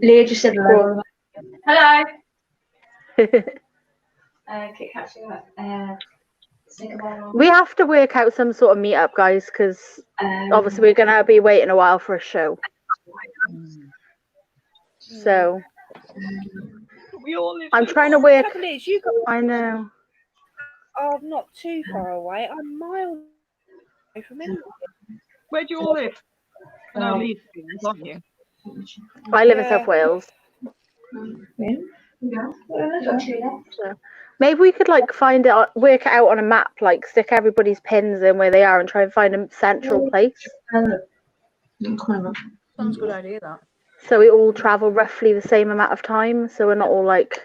S6: Leah just said hello. Hello.
S4: We have to work out some sort of meetup, guys, because obviously we're gonna be waiting a while for a show. So
S2: We all live
S4: I'm trying to work.
S3: Trouble is, you
S4: I know.
S3: are not too far away. I'm miles away from England.
S2: Where do you all live? I know Leeds, aren't you?
S4: I live in
S3: Yeah.
S4: South Wales. So maybe we could like find it, work it out on a map, like stick everybody's pins in where they are, and try and find a central place.
S1: Sounds a good idea, that.
S4: So we all travel roughly the same amount of time, so we're not all like.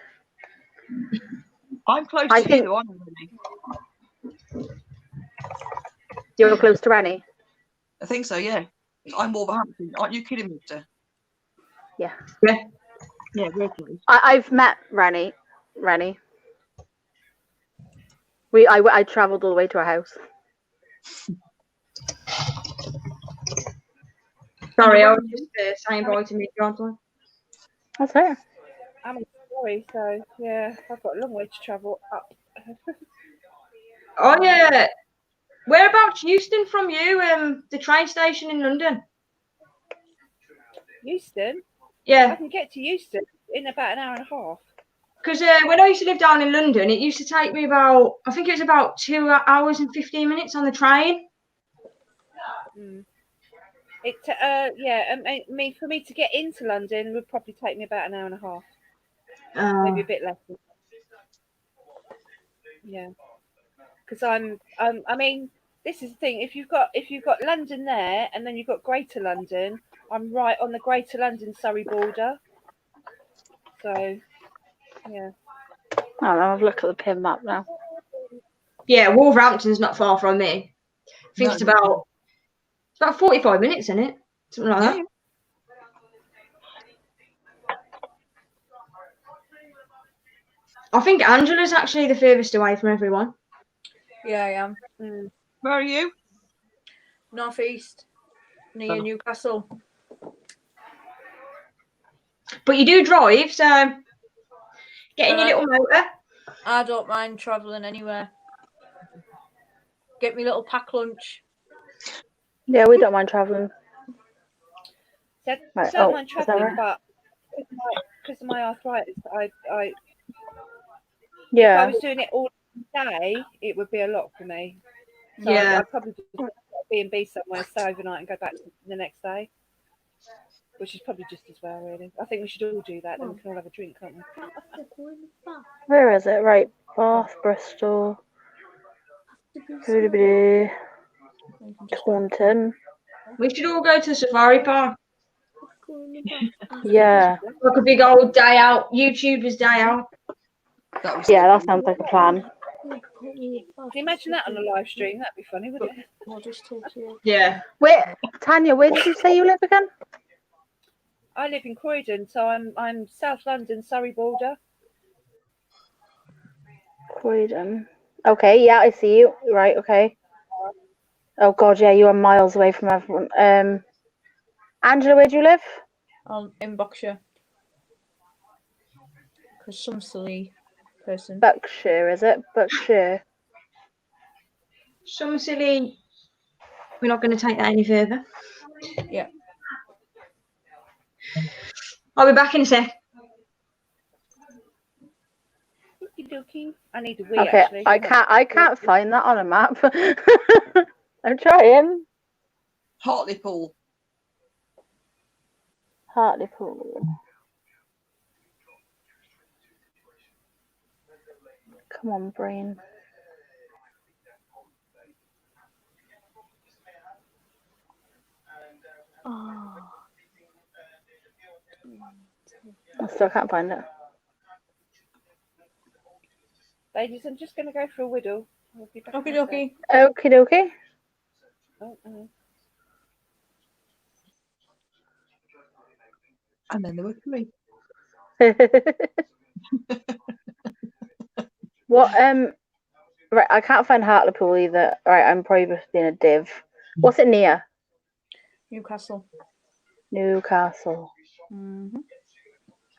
S2: I'm close
S4: I
S2: to
S4: think-
S2: you, aren't I?
S4: You're close to Rennie.
S2: I think so, yeah. I'm Wolverhampton. Aren't you kidding me, sir?
S4: Yeah.
S2: Yeah, we're close.
S4: I've met Rennie. I travelled all the way to her house.
S6: Sorry, I was just saying bye to Midgard.
S4: That's it.
S3: I'm in Surrey, so yeah, I've got a long way to travel up.
S6: Oh yeah. Whereabouts Euston from you? The train station in London.
S3: Euston? I
S6: Yeah,
S3: can get to Euston in about an hour and a half.
S6: because when I used to live down in London, it used to take me about, I think it was about 2 hours and 15 minutes on the train.
S3: Mm. It I mean, for me to get into London would probably take me about an hour and a half, maybe a bit less. Yeah, because I mean, this is the thing. If you've got London there, and then you've got Greater London, I'm right on the Greater London Surrey border. So, yeah.
S4: I'll have a look at the pin map now.
S6: Yeah, Wolverhampton's not far from me. I think
S2: No,
S6: it's about 45 minutes, isn't it? Something like that. I think Angela's actually the furthest away from everyone.
S1: Yeah, I am.
S2: Where are you?
S1: Northeast, near Newcastle.
S6: But you do drive, so get in your little motor.
S1: I don't mind travelling anywhere. Get me little pack lunch.
S4: Yeah, we don't mind travelling.
S3: So
S4: Right,
S3: don't
S4: oh,
S3: mind
S4: is that
S3: travelling,
S4: right?
S3: but because of my arthritis, if I
S4: Yeah.
S3: was doing it all day, it would be a lot for me. So
S6: Yeah.
S3: I'd probably just go to B&B somewhere, stay overnight, and go back the next day, which is probably just as well, really. I think we should all do that. Then we can all have a drink, can't we?
S4: Where is it? Right, Bath, Bristol, Taunton.
S6: We should all go to the safari park.
S4: Yeah.
S6: Like a big old day out, YouTubers day out.
S4: Yeah, that sounds like a plan.
S3: Can you imagine that on a live stream? That'd be funny, wouldn't it?
S1: I'll just talk to you.
S6: Yeah.
S4: Where, Tanya, where did you say you live again?
S3: I live in Croydon, so I'm South London, Surrey border.
S4: Croydon. Okay, yeah, I see you. Right, okay. Oh god, yeah, you are miles away from everyone. Angela, where do you live?
S1: In Berkshire. Because some silly person.
S4: Berkshire, is it? Berkshire.
S6: Some silly. We're not going to take that any further.
S1: Yeah.
S6: I'll be back in a sec.
S3: Okey-dokey. I need a wee,
S4: Okay,
S3: actually.
S4: I can't find that on a map. I'm trying.
S2: Hartlepool.
S4: Hartlepool. Come on, brain. Oh. I still can't find it.
S3: Ladies, I'm just going to go for a whittle. I'll be back.
S1: Okie
S3: in a sec.
S1: dokie.
S4: Okie dokie.
S3: Oh.
S2: And then there were 3.
S4: What Right, I can't find Hartlepool either. Right, I'm probably just being a div. What's it near?
S1: Newcastle.
S4: Newcastle.
S1: Mm-hmm.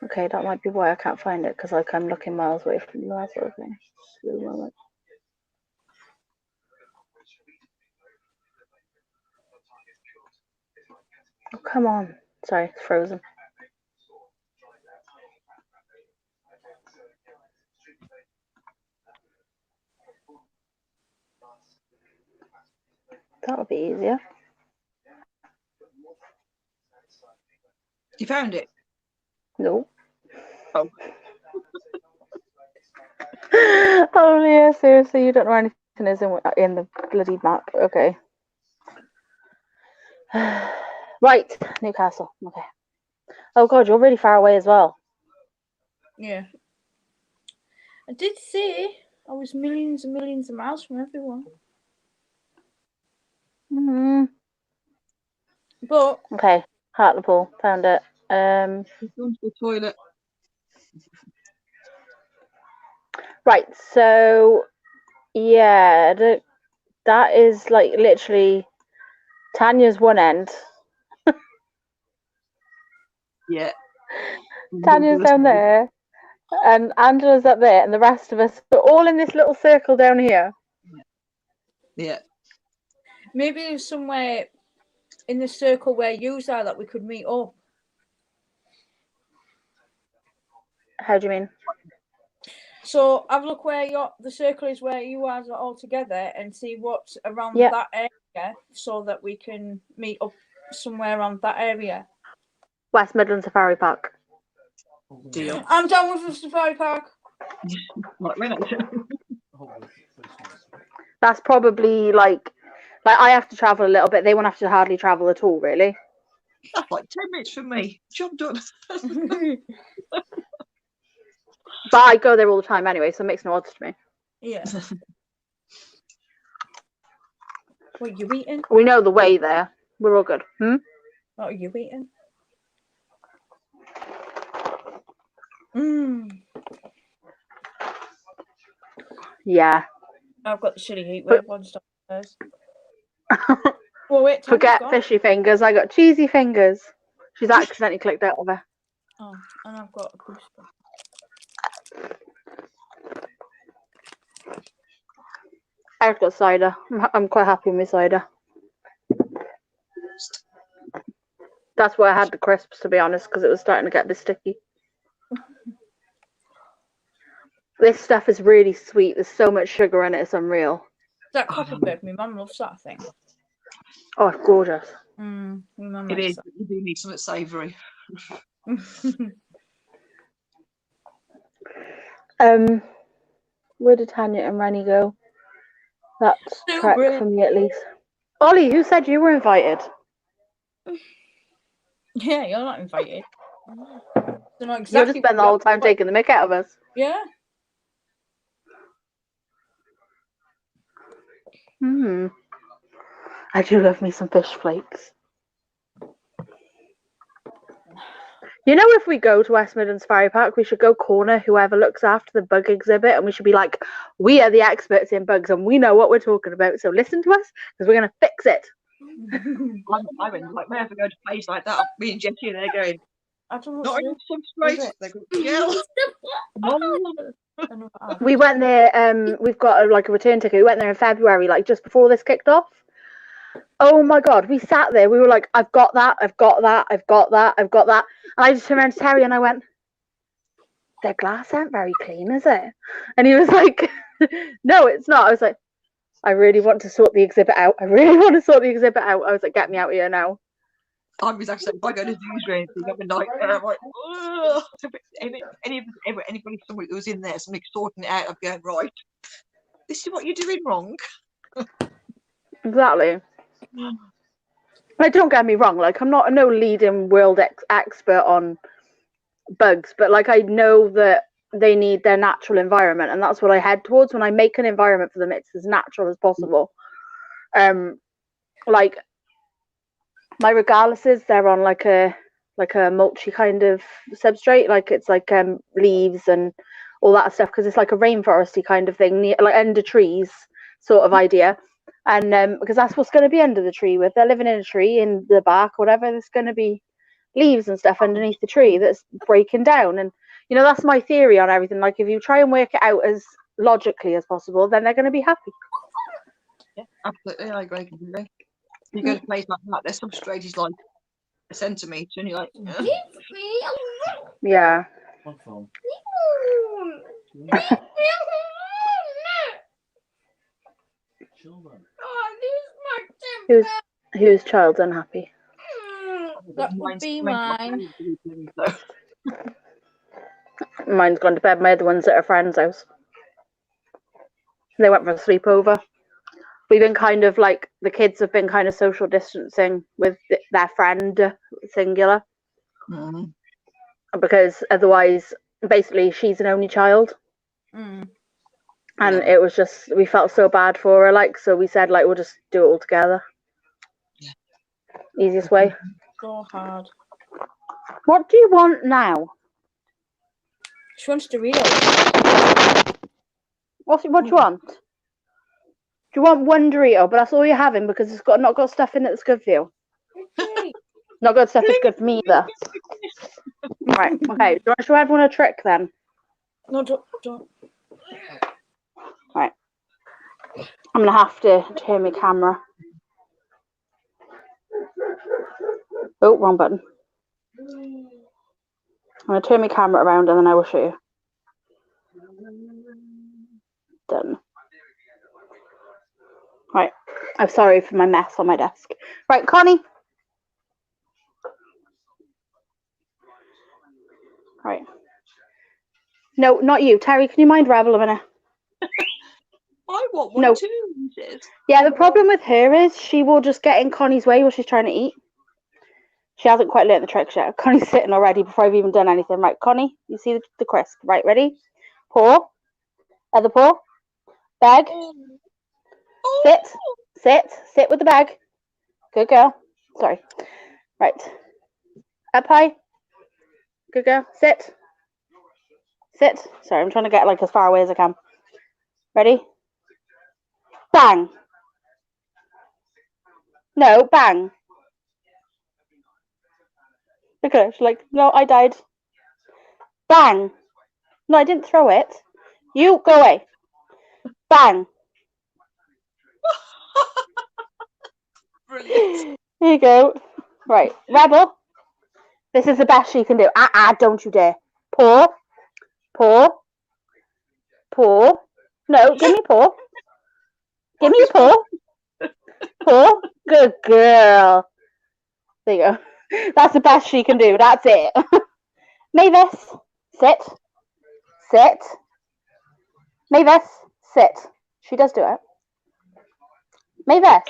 S4: Okay, that might be why I can't find it, because like I'm looking miles away from you, that sort of thing. Slow moment. Oh, come on. Sorry, it's frozen. That'll be easier.
S2: You found it?
S4: No.
S2: Oh.
S4: Oh yeah, seriously, you don't know anything is in the bloody map. Okay. Right, Newcastle. Okay. Oh god, you're really far away as well.
S1: Yeah. I did say I was millions and millions of miles from everyone. But
S4: Okay, Hartlepool, found it.
S2: Gone to the toilet.
S4: Right, so yeah, that is like literally Tanya's one end.
S2: Yeah.
S4: Tanya's down there, and Angela's up there, and the rest of us are all in this little circle down here.
S2: Yeah.
S1: maybe there's somewhere in the circle where you are that we could meet up.
S4: How do you mean?
S1: So have a look where the circle is where you are all together and see what's around
S4: Yeah.
S1: that area so that we can meet up somewhere around that area.
S4: West Midland Safari Park.
S2: Deal.
S1: I'm done with the safari park.
S2: Like, we're not-
S4: That's probably like I have to travel a little bit. They won't have to hardly travel at all, really.
S2: That's like 10 minutes for me. Job done.
S4: But I go there all the time anyway, so it makes no odds to me.
S1: Yeah. What are you eating?
S4: We know the way there. We're all good.
S1: What are you eating?
S4: Yeah.
S1: I've got the chili heatwave on downstairs. Well, wait,
S4: Forget fishy fingers. I got cheesy fingers. She's accidentally clicked out of her.
S1: Oh, and I've got a booster.
S4: I've got cider. I'm quite happy with my cider. That's why I had the crisps, to be honest, because it was starting to get a bit sticky. This stuff is really sweet. There's so much sugar in it. It's unreal.
S1: That copperberg, my mum loves that thing.
S4: Oh, it's gorgeous.
S1: My mum
S2: It
S1: likes
S2: is. You do need something savoury.
S1: that.
S4: Where did Tanya and Rennie go? That's
S1: So
S4: track
S1: brilliant.
S4: for me at least. Ollie, who said you were invited?
S1: Yeah, you're not invited. Don't know
S4: You'll
S1: exactly
S4: just spend the whole time taking the mick out of us.
S1: Yeah.
S4: I do love me some fish flakes. You know, if we go to West Midland Safari Park, we should go corner whoever looks after the bug exhibit, and we should be like, we are the experts in bugs and we know what we're talking about, so listen to us because we're going to fix it.
S2: I went like, whenever I go to a place like that, me and Jessie, they're going,
S1: I don't know
S2: not
S1: what to
S2: enough
S1: do.
S2: substrate. They go, yeah.
S4: We went there, we've got a return ticket. We went there in February, like just before this kicked off. Oh my god, we sat there, we were like, I've got that, I've got that, I've got that, I've got that. And I just turned around to Terry and I went, their glass ain't very clean, is it? And he was like, no, it's not. I was like, I really want to sort the exhibit out. I really want to sort the exhibit out. I was like, get me out of here now.
S2: I'm exactly, if I go to zoos or anything, I'm a nightmare. I'm like, ugh. Anybody, somebody who was in there, somebody sorting it out, I'm going, right, this is what you're doing wrong.
S4: Exactly. Like, don't get me wrong, like, I'm not no leading world expert on bugs, but like, I know that they need their natural environment, and that's what I head towards when I make an environment for them. It's as natural as possible. Like my regardluses, they're on like a mulchy kind of substrate, like it's like leaves and all that stuff, because it's like a rainforesty kind of thing, like under trees sort of idea. And because that's what's going to be under the tree. If they're living in a tree, in the bark, whatever, there's going to be leaves and stuff underneath the tree that's breaking down. And you know, that's my theory on everything. Like, if you try and work it out as logically as possible, then they're going to be happy.
S2: Yeah, absolutely. I agree completely. You go to places like that, their substrate is like a centimetre, and you're like, ugh.
S4: Yeah.
S7: What's wrong? Children.
S4: Whose child's unhappy?
S1: That would be mine.
S4: Mine's gone to bed. My other one's at a friend's house. They went for a sleepover. We've been kind of like, the kids have been kind of social distancing with their friend, singular.
S2: Mm.
S4: Because otherwise, basically, she's an only child.
S1: Mm.
S4: And it was just, we felt so bad for her, like, so we said, like, we'll just do it all together.
S2: Yeah.
S4: Easiest way.
S1: So hard.
S4: What do you want now?
S1: She wants to read.
S4: What do you want? Do you want one Dorito? But that's all you're having because it's not got stuff in it that's good for you. Not got stuff that's good for me either. Right, okay. Do you want to show everyone a trick then?
S1: No, don't.
S4: Right. I'm going to have to turn my camera. Oh, wrong button. I'm going to turn my camera around and then I will show you. Done. Right. I'm sorry for my mess on my desk. Right, Connie. Right. No, not you. Terry, can you mind Rebel a minute?
S2: I want one
S4: No.
S2: too. Sis.
S4: Yeah, the problem with her is she will just get in Connie's way while she's trying to eat. She hasn't quite learnt the tricks yet. Connie's sitting already before I've even done anything. Right, Connie, you see the crisp. Right, ready? Paw. Other paw. Bag. Sit. Sit. Sit with the bag. Good girl. Sorry. Right. Up high. Good girl. Sit. Sit. Sorry, I'm trying to get like as far away as I can. Ready? Bang. No, bang. Look at her. She's like, no, I died. Bang. No, I didn't throw it. You go away. Bang.
S2: Brilliant.
S4: Here you go. Right, Rebel. This is the best she can do. Don't you dare. Paw. Paw. Paw. No, give me paw. Give me your paw. Paw. Good girl. There you go. That's the best she can do. That's it. Mavis, sit. Sit. Mavis, sit. She does do it. Mavis,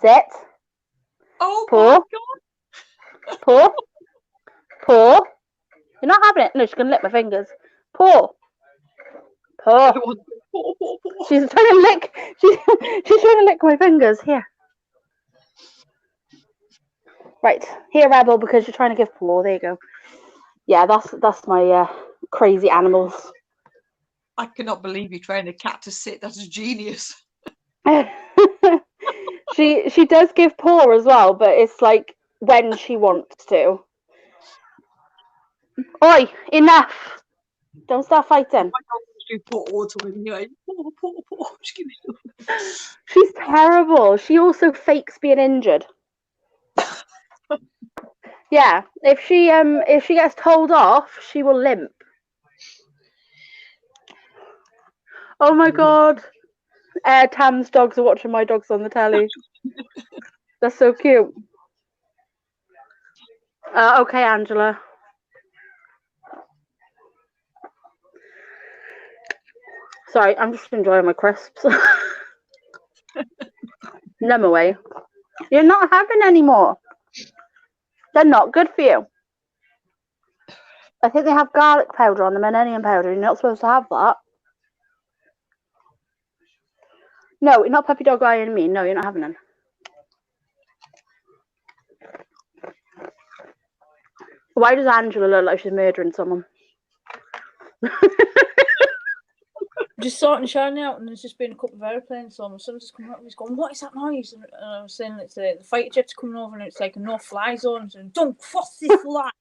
S4: sit.
S2: Oh
S4: Paw.
S2: my god.
S4: Paw. Paw. You're not having it. No, she's going to lick my fingers. Paw. Paw. She's trying to lick. She's trying to lick my fingers. Here. Right. Here, Rebel, because you're trying to give paw. There you go. Yeah, that's my crazy animals.
S2: I cannot believe you trained a cat to sit. That's genius.
S4: She does give paw as well, but it's like when she wants to. Oi, enough! Don't start fighting. She's terrible. She also fakes being injured. Yeah, if she gets told off, she will limp. Oh my god. Tam's dogs are watching my dogs on the telly. That's so cute. Okay, Angela. Sorry, I'm just enjoying my crisps. Numb away. You're not having any more. They're not good for you. I think they have garlic powder on them and onion powder. You're not supposed to have that. No, you're not puppy dog eyeing me. No, you're not having them. Why does Angela look like she's murdering someone?
S1: just sorting Shiny out, and there's just been a couple of airplanes. So my son just coming up and he's going, "What is that noise?" And I was saying it's the fighter jets coming over, and it's like a no-fly zone. And don't cross this line.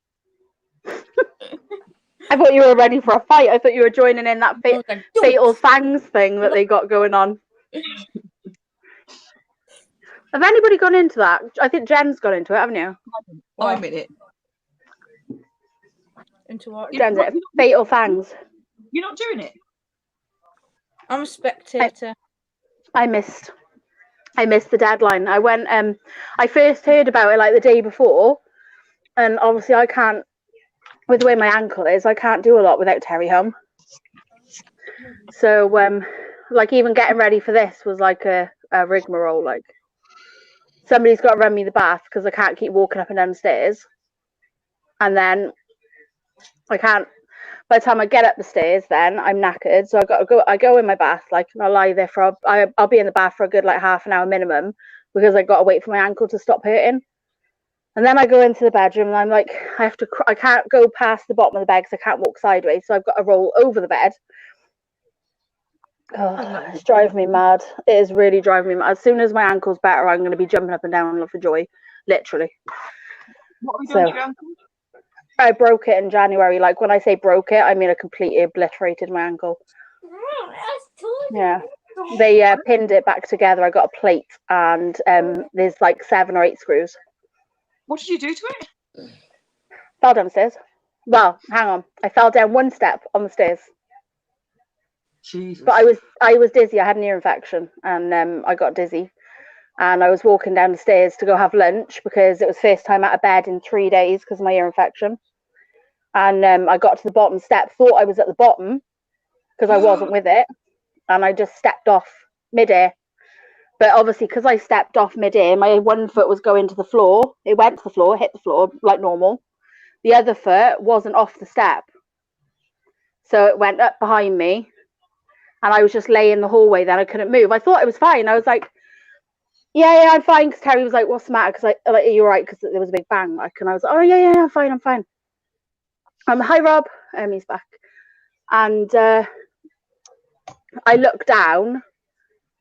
S4: I thought you were ready for a fight. I thought you were joining in that
S1: I was like, "Don't
S4: fatal fangs thing that they got going on. Have anybody gone into that? I think Jen's gone into it, haven't you?
S2: I'm in it.
S1: into what?"
S4: Jen's it. Fatal fangs.
S2: You're not doing it.
S1: I'm a spectator.
S4: I missed the deadline. I went. I first heard about it like the day before, and obviously I can't. With the way my ankle is, I can't do a lot without Terry home. So, like even getting ready for this was like a rigmarole. Like somebody's got to run me the bath because I can't keep walking up and down the stairs, and then I can't. By the time I get up the stairs, then I'm knackered, so I got to go. I go in my bath, like, and I lie there for. I'll be in the bath for a good like half an hour minimum because I got to wait for my ankle to stop hurting. And then I go into the bedroom, and I'm like, I can't go past the bottom of the bed because I can't walk sideways, so I've got to roll over the bed. Oh, it's driving me mad. It is really driving me mad. As soon as my ankle's better, I'm going to be jumping up and down for joy, literally.
S2: What have you done to your ankle?
S4: I broke it in January. Like when I say broke it, I mean I completely obliterated my ankle. Yeah, they pinned it back together. I got a plate, and there's like 7 or 8 screws.
S2: What did you do to it?
S4: Fell downstairs. Well, hang on. I fell down 1 step on the stairs.
S2: Jesus.
S4: But I was dizzy. I had an ear infection, and I got dizzy. And I was walking down the stairs to go have lunch because it was first time out of bed in 3 days because of my ear infection. And I got to the bottom step, thought I was at the bottom because I wasn't with it, and I just stepped off midair. But obviously, because I stepped off midair, my 1 foot was going to the floor. It went to the floor, hit the floor like normal. The other foot wasn't off the step. So it went up behind me. And I was just laying in the hallway then. I couldn't move. I thought it was fine. I was like, yeah, I'm fine. Because Terry was like, what's the matter? Because like, are you all right? Because there was a big bang. Like, and I was like, oh, yeah, I'm fine. Hi, Rob. He's back. And I looked down.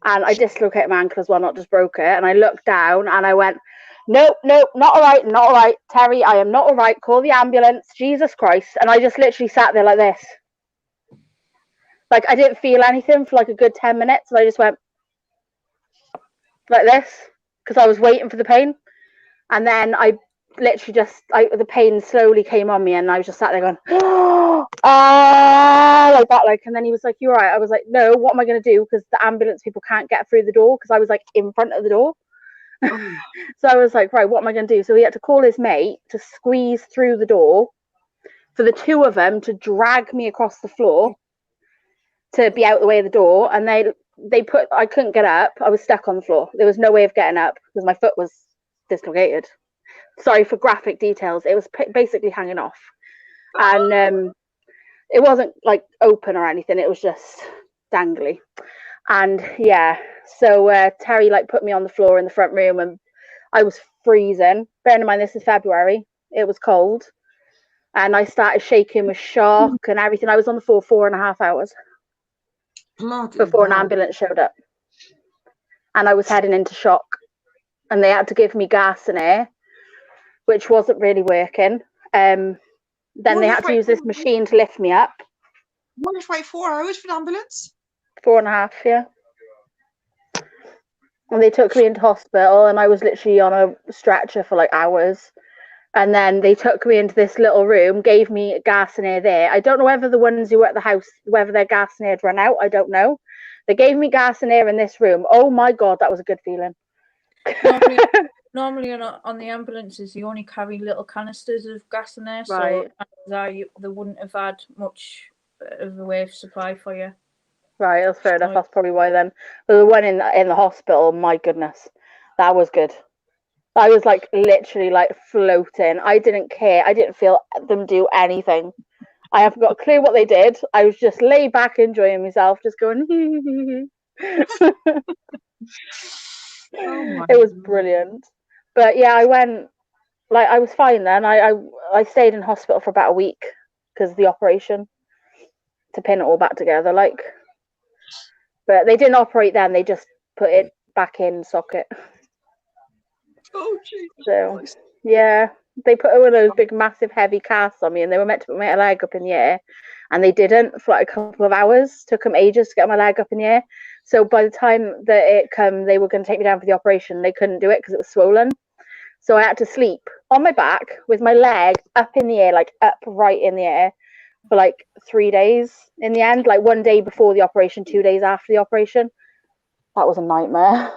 S4: And I dislocated my ankle as well, not just broke it. And I looked down and I went, nope, not all right. Terry, I am not all right. Call the ambulance. Jesus Christ. And I just literally sat there like this. Like, I didn't feel anything for like a good 10 minutes. And I just went like this because I was waiting for the pain. And then I literally the pain slowly came on me. And I was just sat there going, like that. Like, and then he was like, you all right? I was like, no, what am I going to do? Because the ambulance people can't get through the door because I was like in front of the door. So I was like, right, what am I going to do? So he had to call his mate to squeeze through the door for the 2 of them to drag me across the floor to be out the way of the door. And I couldn't get up. I was stuck on the floor. There was no way of getting up because my foot was dislocated. Sorry for graphic details. It was basically hanging off. And it wasn't like open or anything. It was just dangly. And yeah, so Terry like put me on the floor in the front room and I was freezing. Bearing in mind this is February. It was cold. And I started shaking with shock and everything. I was on the floor 4.5 hours before an ambulance showed up. And I was heading into shock. And they had to give me gas and air, which wasn't really working. Then they had to use this machine to lift me up.
S2: What if wait 4 hours for an ambulance?
S4: 4.5, yeah. And they took me into hospital and I was literally on a stretcher for like hours. And then they took me into this little room, gave me gas and air there. I don't know whether the ones who were at the house, whether their gas and air had run out. I don't know. They gave me gas and air in this room. Oh my God, that was a good feeling.
S1: Normally on the ambulances, you only carry little canisters of gas and air,
S4: right.
S1: So they wouldn't have had much of a way of supply for you.
S4: Right, that's fair enough. That's probably why then. But the one in the hospital, my goodness, that was good. I was like literally like floating. I didn't care. I didn't feel them do anything. I haven't got a clue what they did. I was just laid back enjoying myself, just going. It was brilliant. But yeah, I went, like, I was fine then. I stayed in hospital for about a week because of the operation to pin it all back together. Like, But they didn't operate then. They just put it back in socket.
S2: Oh, Jesus.
S4: So yeah, they put one of those big, massive, heavy casts on me, and they were meant to put my leg up in the air, and they didn't for like a couple of hours. Took them ages to get my leg up in the air. So by the time that it come, they were going to take me down for the operation. They couldn't do it because it was swollen. So I had to sleep on my back with my leg up in the air, like upright in the air, for like 3 days in the end. Like 1 day before the operation, 2 days after the operation. That was a nightmare.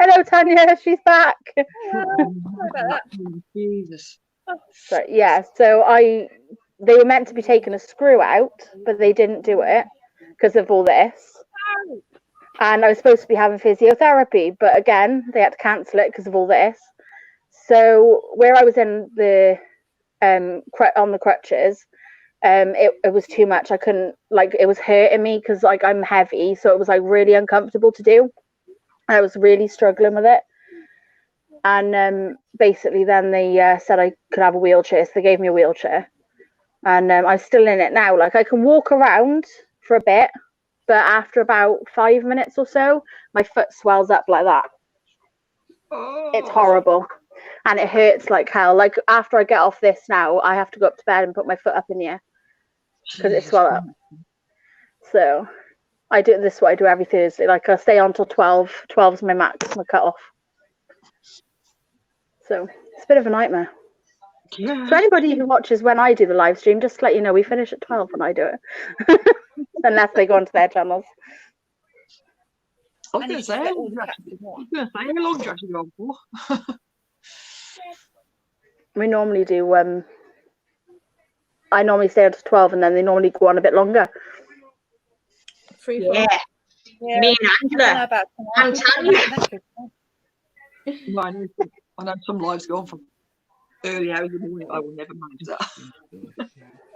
S4: Hello, Tanya. She's back.
S3: Sorry about that.
S2: Jesus.
S4: So yeah, so they were meant to be taking a screw out, but they didn't do it because of all this. And I was supposed to be having physiotherapy, but again, they had to cancel it because of all this. So where I was in the on the crutches, it was too much. I couldn't, like, it was hurting me because like I'm heavy, so it was like really uncomfortable to do. I was really struggling with it. And basically then they said I could have a wheelchair, so they gave me a wheelchair. And I'm still in it now. Like, I can walk around for a bit, but after about 5 minutes or so, my foot swells up like that.
S2: Oh.
S4: It's horrible. And it hurts like hell. Like, after I get off this now, I have to go up to bed and put my foot up in the air because it swells up. So this is what I do every Thursday. Like, I stay on till 12. 12 is my max, my cut off. So it's a bit of a nightmare.
S2: Yeah.
S4: So anybody who watches when I do the live stream, just to let you know, we finish at 12 when I do it. Unless they go onto their channels.
S2: I was going to say, how long do you actually go on for?
S4: We normally do, I normally stay until 12 and then they normally go on a bit longer.
S6: Yeah. Me and Angela. And Tanya.
S2: I know some lives go on for early hours in the morning. I will never manage that.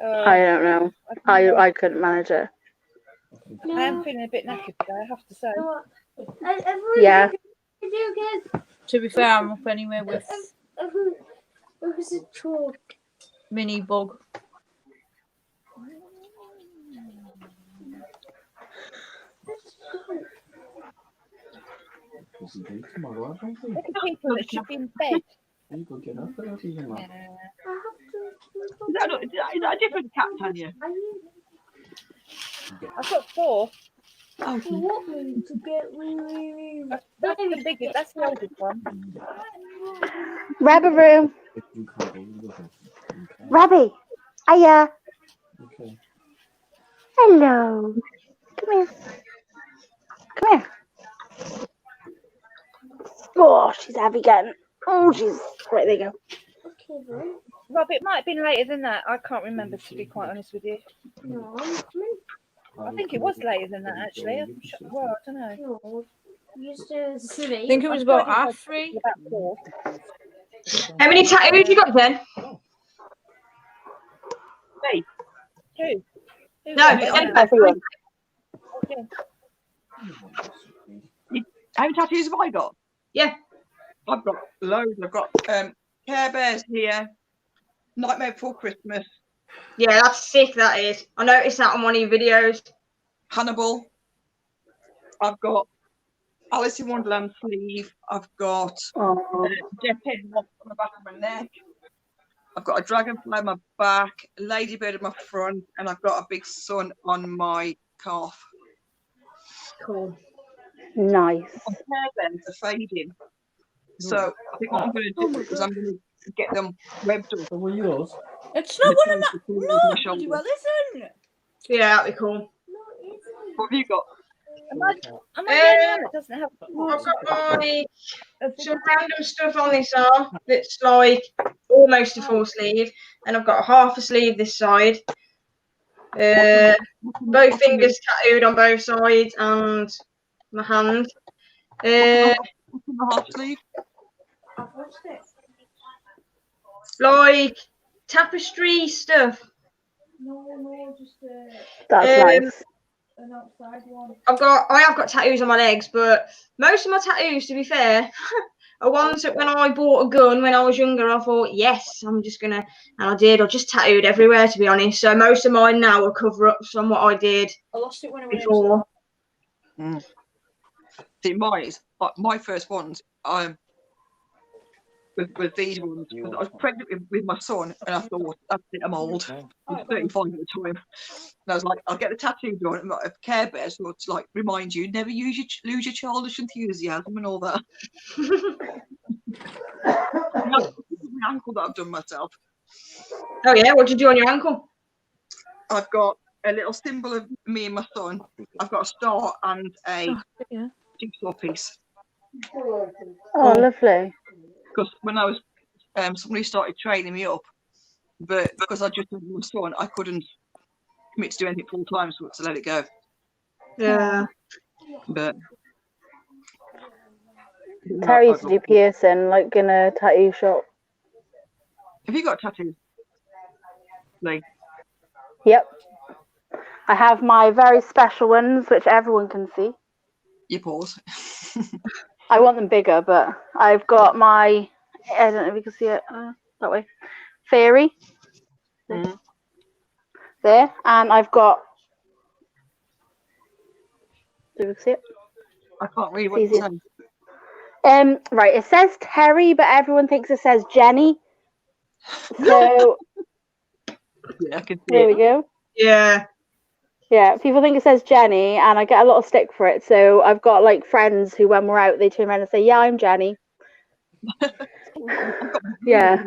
S4: I don't know. I couldn't manage it.
S3: I am feeling a bit knackered today, I have to say.
S4: Yeah.
S1: To be fair, I'm up anywhere with mini bug.
S7: Tomorrow, I don't think.
S3: Look at people that should be in bed.
S7: You go get up there, you know.
S2: Is that a different cat, Tanya?
S3: I've got 4.
S2: Oh,
S3: That's the biggest, that's the oldest one.
S4: Rabbit room. Rabbit. Hiya.
S7: Okay.
S4: Hello. Come here. Come here. Oh, she's heavy again. Oh, she's... Right, there you go.
S3: Rob, it might have been later than that. I can't remember, to be quite honest with you. I think it was later than that, actually. Well, I don't know.
S1: I think it was about half 3.
S3: About 4.
S6: How many tattoos you got then?
S2: Hey.
S3: 2.
S6: No,
S4: Everyone.
S2: How many tattoos have I got?
S6: Yeah.
S2: I've got loads. I've got Care Bears here, Nightmare Before Christmas,
S6: Yeah, that's sick, that is. I noticed that on one of your videos.
S2: Hannibal. I've got Alice in Wonderland sleeve. I've got Death Head on the back of my neck. I've got a dragonfly on my back, a ladybird on my front, and I've got a big sun on my calf.
S6: Cool.
S4: Nice.
S2: My hair bends are fading. So I think what I'm going to do is I'm going to get them webbed up.
S7: So what are yours?
S1: It's not one of my... No, bloody well isn't.
S6: Yeah, that'd be cool.
S2: What have you got?
S3: Am I the only one that doesn't have...
S6: I've got some random stuff on this arm that's like almost a full sleeve, and I've got half a sleeve this side. Both fingers tattooed on both sides, and my hand.
S2: What's in the half sleeve?
S6: Like tapestry stuff.
S4: That's nice.
S6: I have got tattoos on my legs, but most of my tattoos, to be fair, are ones that when I bought a gun when I was younger, I thought, yes, I'm just gonna, and I did. I just tattooed everywhere, to be honest. So most of mine now are cover-ups from what I did
S1: I lost it when I went
S6: before.
S2: See, my first ones, with these ones, because I was pregnant with my son, and I thought, that's it, I'm old. I was 35 at the time. And I was like, I'll get the tattoo done, and a Care Bear, so to like remind you, never lose your childish enthusiasm and all that. My ankle that I've done myself.
S6: Oh yeah, what did you do on your ankle?
S2: I've got a little symbol of me and my son. I've got a star and a jigsaw piece.
S4: Oh, lovely.
S2: Because when I was, somebody started training me up, but because I just had my son, I couldn't commit to do anything full time, so I had to let it go.
S6: Yeah.
S2: But
S4: Terry used to do piercing, like in a tattoo shop.
S2: have you got tattoos? Like,
S4: Yep. I have my very special ones, which everyone can see.
S2: you pause.
S4: I want them bigger, but I've got my, I don't know if you can see it that way, fairy there, and I've got, do you see it?
S2: I can't read what
S4: It's
S2: you're
S4: easier.
S2: saying.
S4: Right, it says Terry, but everyone thinks it says Jenny. So
S2: Yeah, I can see
S4: there
S2: it.
S4: we go.
S6: Yeah.
S4: Yeah, people think it says Jenny, and I get a lot of stick for it. So I've got like friends who, when we're out, they turn around and say, "Yeah, I'm Jenny." Yeah.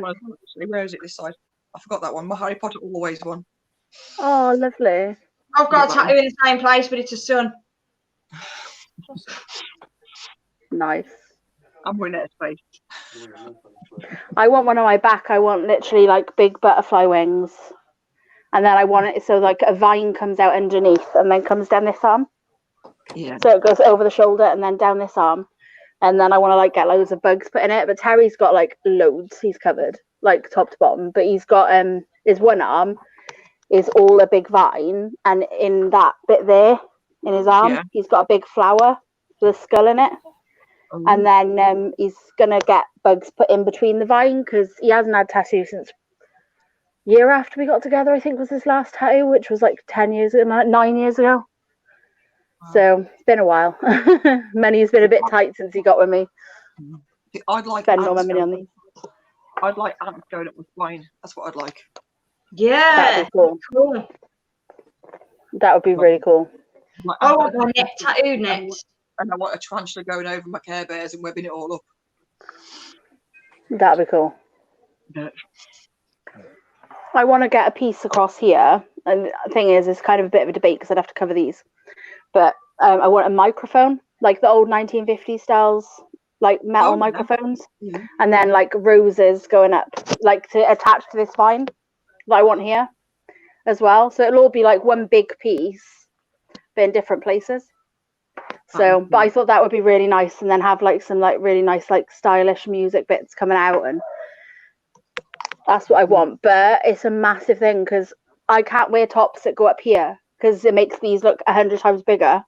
S2: Where is it this side? I forgot that one. My Harry Potter Always one.
S4: Oh, lovely.
S6: I've got a tattoo in the same place, but it's a sun.
S4: Nice.
S2: I'm running out of space.
S4: I want one on my back. I want literally like big butterfly wings. And then I want it so like a vine comes out underneath and then comes down this arm.
S2: Yeah.
S4: So it goes over the shoulder and then down this arm. And then I want to like get loads of bugs put in it. But Terry's got like loads. He's covered like top to bottom. But he's got his one arm is all a big vine, and in that bit there in his arm, he's got a big flower with a skull in it.
S2: Oh.
S4: And then he's gonna get bugs put in between the vine because he hasn't had tattoos since year after we got together. I think was his last tattoo, which was like 9 years ago.
S2: Wow.
S4: So it's been a while. Money's been a bit tight since he got with me.
S2: I'd like
S4: Spend all my money on these.
S2: I'd like ants going up my spine. That's what I'd like.
S6: Yeah.
S4: That'd be cool.
S6: Cool.
S4: That would be really cool.
S2: Like,
S6: I want my neck tattooed next.
S2: And I want a tarantula going over my Care Bears and webbing it all up.
S4: That'd be cool.
S2: Yeah.
S4: I want to get a piece across here, and the thing is, it's kind of a bit of a debate because I'd have to cover these. But I want a microphone, like the old 1950s styles, like metal microphones, and then like roses going up, like to attach to this vine that I want here as well. So it'll all be like one big piece, but in different places. So, but I thought that would be really nice, and then have like some like really nice like stylish music bits coming out, and that's what I want. But it's a massive thing because I can't wear tops that go up here because it makes these look 100 times bigger.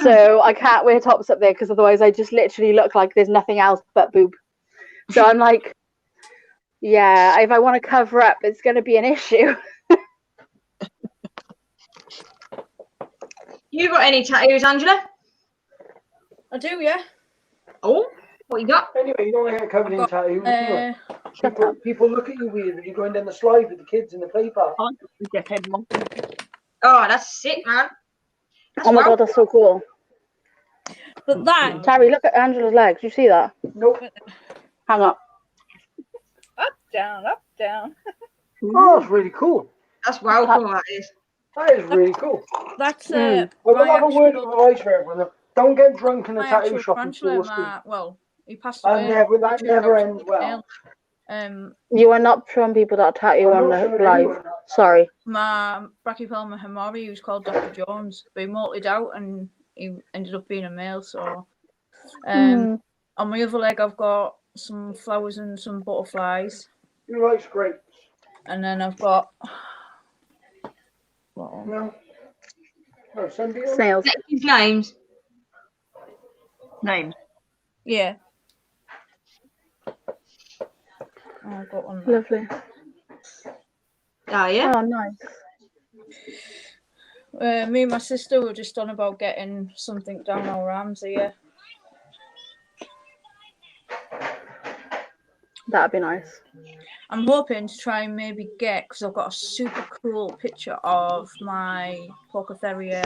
S4: So I can't wear tops up there because otherwise I just literally look like there's nothing else but boob. So I'm like, yeah, if I want to cover up, it's going to be an issue.
S6: You got any tattoos, Angela?
S1: I do, yeah.
S6: Oh, what you got?
S5: Anyway, you don't get covered in tattoos. Do you? People look at you weird when you're going down the slide with the kids in the play park.
S6: Oh, that's sick, man. That's
S4: Oh my god, that's so cool.
S1: But that,
S4: Terry, look at Angela's legs. Do you see that?
S5: Nope.
S4: Hang up.
S3: Up, down, up, down.
S5: Oh, that's really cool.
S6: That's well cool, that is.
S5: That is really cool.
S1: that's
S5: I will have a word of advice for everyone. Don't get drunk in a
S1: my
S5: tattoo
S1: actual
S5: shop and
S1: tarantula,
S5: fall asleep.
S1: well, he passed away.
S5: That never ends well.
S4: You are not showing people that tattoo on the live. Sorry.
S1: My brachypelma hamori, he was called Dr. Jones, but he molted out and he ended up being a male. So, on my other leg, I've got some flowers and some butterflies.
S5: You like grapes?
S1: And then I've got
S5: No. No, sunbeam?
S4: Snails.
S6: His names.
S2: Names.
S1: yeah. Oh, I've got one.
S4: Lovely.
S6: Oh, yeah.
S4: Oh, nice.
S1: Me and my sister were just on about getting something down our arms here.
S4: That'd be nice.
S1: I'm hoping to try and maybe get, because I've got a super cool picture of my Porker Terrier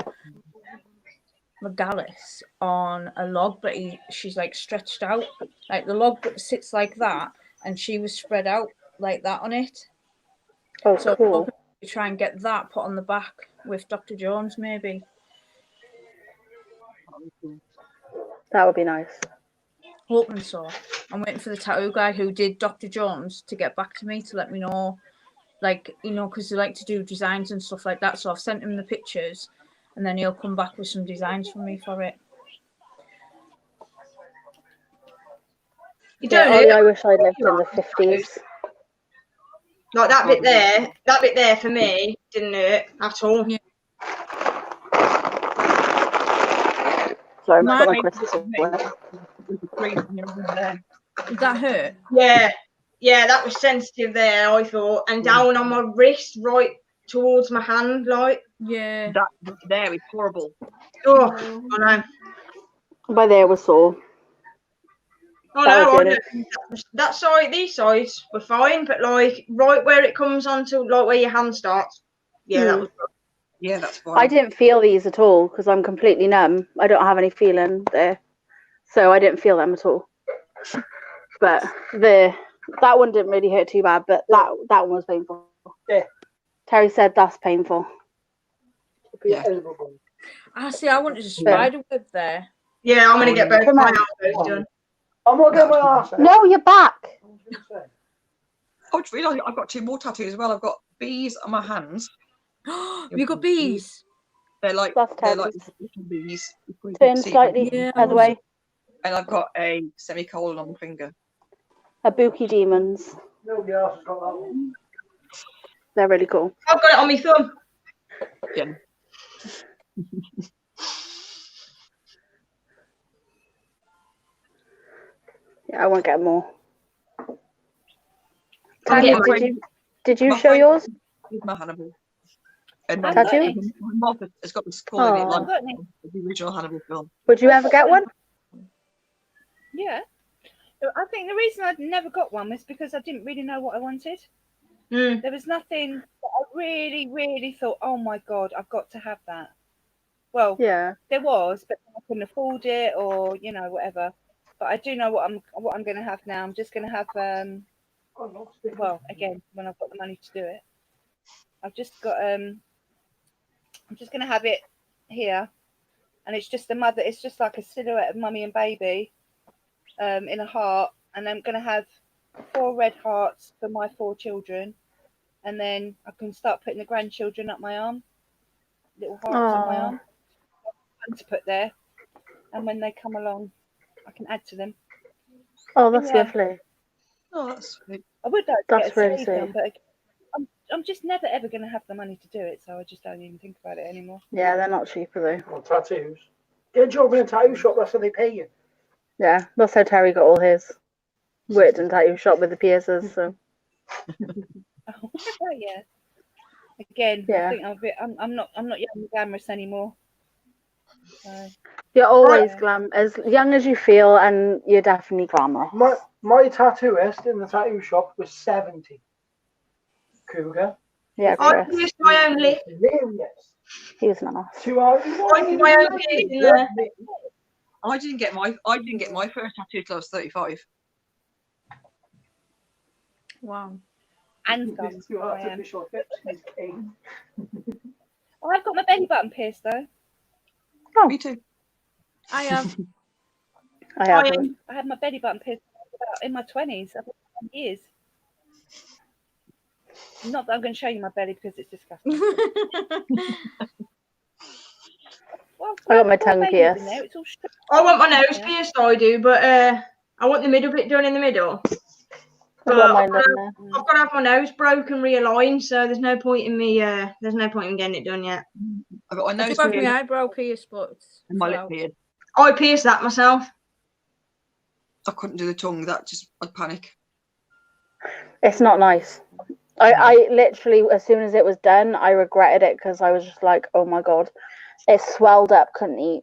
S1: Megalis on a log, but she's like stretched out. Like the log sits like that, and she was spread out like that on it.
S4: Oh,
S1: So I'm
S4: cool.
S1: hoping to try and get that put on the back with Dr. Jones, maybe.
S4: That would be nice.
S1: Hoping so. I'm waiting for the tattoo guy who did Dr. Jones to get back to me to let me know, like, you know, because they like to do designs and stuff like that. So I've sent him the pictures, and then he'll come back with some designs for me for it.
S6: You
S4: Yeah,
S6: don't
S4: Ollie,
S6: know.
S4: I wish I'd lived in the 50s.
S6: Like that bit there for me didn't hurt at all.
S1: Yeah.
S4: Sorry,
S1: My-
S4: I've got my crystals.
S1: Did that hurt?
S6: Yeah, that was sensitive there, I thought, and down on my wrist, right towards my hand, like.
S1: Yeah.
S2: That there is horrible.
S6: Oh, I know.
S4: By there was sore.
S6: Oh
S4: That
S6: no,
S4: was
S6: I
S4: good.
S6: don't, that side, these sides were fine, but like right where it comes onto, like where your hand starts, that was.
S2: Yeah, that's fine.
S4: I didn't feel these at all because I'm completely numb. I don't have any feeling there, so I didn't feel them at all. But that one didn't really hurt too bad, but that one was painful.
S5: Yeah.
S4: Terry said that's painful.
S2: Yeah.
S1: See, I wanted a spider web there.
S6: Yeah, I'm gonna get both
S4: Come
S6: my
S4: on.
S6: elbows done.
S5: I'm not getting my arse out.
S4: No, you're back.
S2: I just realised I've got 2 more tattoos as well. I've got bees on my hands.
S1: You got bees.
S2: They're like
S4: That's
S2: little
S4: Terry's.
S2: bees. You can
S4: Turn
S2: see them.
S4: slightly
S1: Yeah.
S4: other way.
S2: And I've got a semicolon on the finger.
S4: Ibuki demons.
S5: Nobody else has got that one.
S4: They're really cool.
S6: I've got it on my thumb.
S2: Jen.
S4: Yeah, I won't get more.
S6: I'm
S4: Tanya,
S6: getting
S4: did you
S2: My
S4: show
S2: friend-
S4: yours?
S2: Here's my Hannibal. And
S3: I've
S2: my
S3: got
S4: Tattoo?
S3: it.
S2: mom has got the skull in it,
S4: Aw.
S2: like
S3: I've got it.
S2: the original Hannibal film.
S4: Would you ever get one?
S3: Yeah. I think the reason I never got one was because I didn't really know what I wanted.
S6: Mm.
S3: There was nothing that I really, really thought, oh my God, I've got to have that. Well,
S4: Yeah.
S3: there was, but I couldn't afford it or, you know, whatever. But I do know what I'm going to have now. I'm just going to have, well, again, when I've got the money to do it. I've just got, I'm just going to have it here. And it's just the mother, it's just like a silhouette of mummy and baby in a heart. And I'm going to have 4 red hearts for my 4 children. And then I can start putting the grandchildren up my arm. Little hearts on my
S4: Aw.
S3: arm. To put there. And when they come along, I can add to them.
S4: Oh, that's
S3: Yeah.
S4: lovely.
S2: Oh, that's sweet.
S3: I would like to
S4: That's
S3: get a
S4: really
S3: sleeve done,
S4: sweet.
S3: but I'm just never ever going to have the money to do it, so I just don't even think about it anymore.
S4: Yeah, they're not cheap, are they?
S5: Well, tattoos. Get a job in a tattoo shop, that's how they pay you.
S4: Yeah, that's how Terry got all his. Worked in tattoo shop with the piercers, so
S3: Oh, yeah. Again,
S4: Yeah.
S3: I think I'm not young and glamorous anymore. So,
S4: you're always glam as young as you feel, and you're definitely glamorous.
S5: My tattooist in the tattoo shop was 70. Cougar.
S4: Yeah,
S6: I
S4: Chris.
S6: pierced my own lip.
S5: Hilarious.
S4: He was nice.
S5: 2 hours.
S6: I did my own piercing there.
S2: I didn't get my first tattoo till I was 35.
S1: Wow.
S3: and
S5: This
S3: gum.
S5: is 2
S3: I am.
S5: artificial hips. He's 8.
S3: Oh, I've got my belly button pierced though.
S2: Me too.
S1: I have.
S4: I haven't.
S3: I had my belly button pierced about in my 20s. I've been 10 years. Not that I'm going to show you my belly because it's disgusting. Well,
S4: I got my
S3: poor
S4: tongue
S3: baby's
S4: pierced.
S3: in there, it's all stretched
S6: I want my nose
S3: out.
S6: pierced, I do, but I want the middle bit done in the middle.
S4: I got mine done there.
S6: I've got to have my nose broken, realigned, so there's no point in me. There's no point in getting it done yet.
S2: I've got my
S1: I
S2: nose
S1: do have
S2: pierced
S1: my eyebrow pierced, but it's
S2: and my lip
S1: out.
S2: pierced.
S6: I pierced that myself.
S2: I couldn't do the tongue. I'd panic.
S4: It's not nice. I literally, as soon as it was done, I regretted it because I was just like, oh my god, it swelled up, couldn't eat,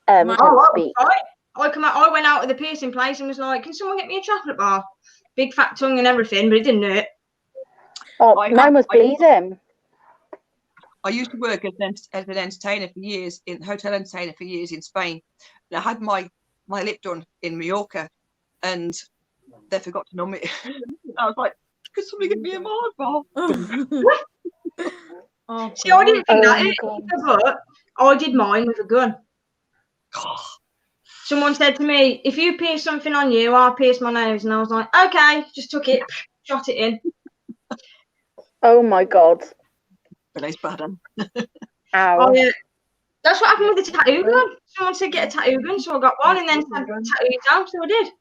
S1: My-
S4: couldn't speak.
S6: I went out to the piercing place and was like, can someone get me a chocolate bar? Big fat tongue and everything, but it didn't hurt.
S4: Oh, mine was bleeding.
S2: I used to work as an entertainer for years, hotel entertainer for years in Spain. And I had my lip done in Mallorca, and they forgot to numb it. I was like, could somebody get me a Mars bar?
S1: Oh,
S6: See, I didn't think
S4: Oh
S6: that
S4: my
S6: either, but I did mine with a gun. Someone said to me, if you pierce something on you, I'll pierce my nose. And I was like, okay, just took it, shot it in.
S4: Oh my god.
S2: But it's bad.
S4: Ow.
S6: Oh, yeah. That's what happened with the tattoo gun. Someone said get a tattoo gun, so I got one, and then said tattoo it down, so I did.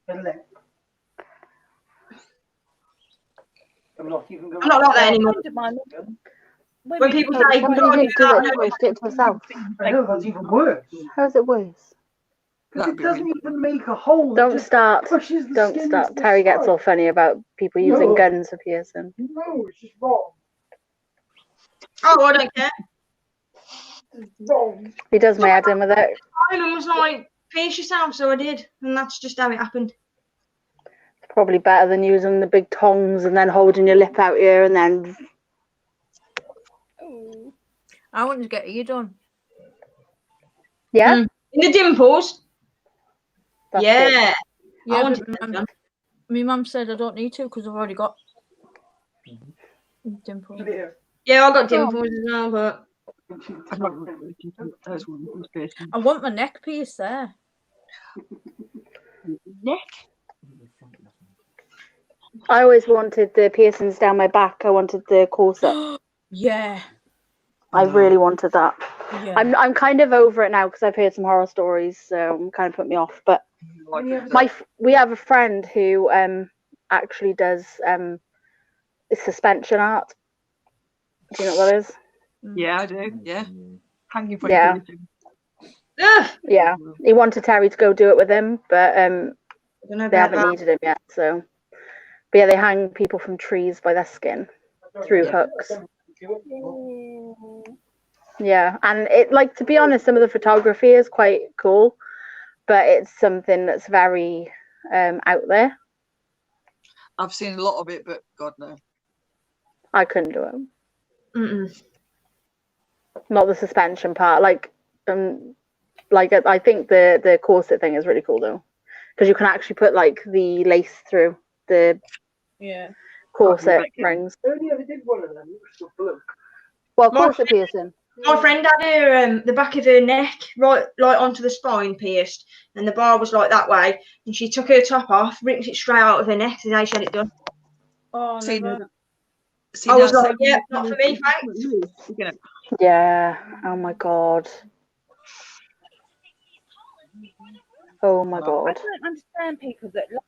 S5: I'm not
S6: like that anymore. When people say,
S4: What do you do it? Do it to yourself.
S5: I know that's even worse.
S4: How's it worse?
S5: Because it doesn't even make a hole.
S4: Don't start. Don't start. Terry gets all funny about people using guns for piercing.
S5: No, it's just wrong.
S6: oh, I don't care.
S5: It's wrong.
S4: He does my head in with it.
S6: Simon was like, pierce yourself, so I did. And that's just how it happened.
S4: It's probably better than using the big tongs and then holding your lip out here and then.
S1: I want to get ear done.
S4: Yeah?
S6: In the dimples.
S4: That's
S6: yeah.
S4: it.
S6: I
S1: Yeah,
S6: wanted
S1: but
S6: that done.
S1: my mum said I don't need to because I've already got dimples.
S6: Yeah, I got dimples as well, but
S1: I want my neck piece there.
S2: Neck?
S4: I always wanted the piercings down my back. I wanted the corset.
S1: Yeah.
S4: I really wanted that.
S1: Yeah.
S4: I'm kind of over it now because I've heard some horror stories, so I'm kind of put me off. But we have a friend who actually does suspension art. Do you know what that is?
S2: Yeah, I do. Yeah. Hanging from
S4: Yeah. Yeah. He wanted Terry to go do it with him, but they haven't needed him yet. So, but yeah, they hang people from trees by their skin through hooks. Yeah, and it, like, to be honest, some of the photography is quite cool, but it's something that's very out there.
S2: I've seen a lot of it, but God no.
S4: I couldn't do it. Not the suspension part. Like I think the corset thing is really cool though, because you can actually put like the lace through the corset rings.
S5: I only ever did one of them. It was still blue.
S4: Well, corset piercing.
S6: My friend had her the back of her neck right like onto the spine pierced, and the bar was like that way, and she took her top off, ripped it straight out of her neck, and they had it done.
S1: Oh,
S2: See,
S1: never.
S2: see,
S6: I was
S2: now,
S6: like,
S2: say-
S6: yeah, not for me, thanks.
S4: Yeah. Oh my god. Oh my
S3: I
S4: god.
S3: don't understand people that like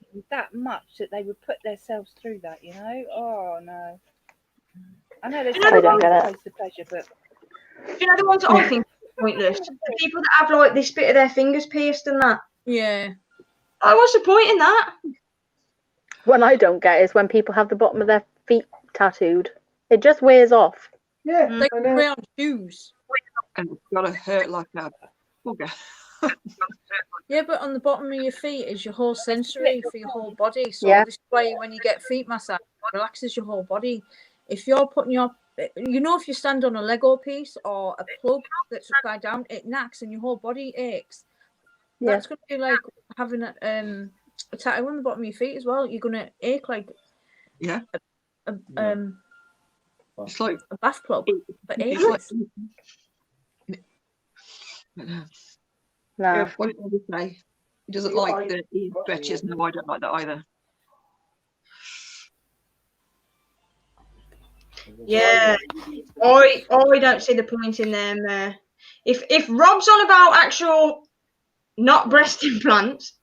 S3: something that much that they would put themselves through that, you know? Oh no. I know there's
S4: I don't get it.
S3: close to pleasure, but
S6: Do you know the ones that I think are pointless? The people that have like this bit of their fingers pierced and that.
S1: Yeah.
S6: Oh, what's the point in that?
S4: What I don't get is when people have the bottom of their feet tattooed. It just wears off.
S5: Yeah,
S1: Like
S5: I know.
S1: brown shoes.
S2: and it's gotta hurt like a bugger.
S1: Yeah, but on the bottom of your feet is your whole sensory for your whole body. So
S4: Yeah.
S1: this way, when you get feet massage, it relaxes your whole body. If you're putting your, you know, if you stand on a Lego piece or a plug that's upside down, it knacks and your whole body aches.
S4: Yeah.
S1: That's going to be like having a tattoo on the bottom of your feet as well. You're going to ache like
S2: Yeah.
S1: a
S2: It's like
S1: bath plug, but
S2: it's like
S1: aches.
S4: No.
S2: what did I say? He doesn't like the ear stretches. No, I don't like that either.
S6: Yeah, I don't see the point in them. If Rob's on about actual not breast implants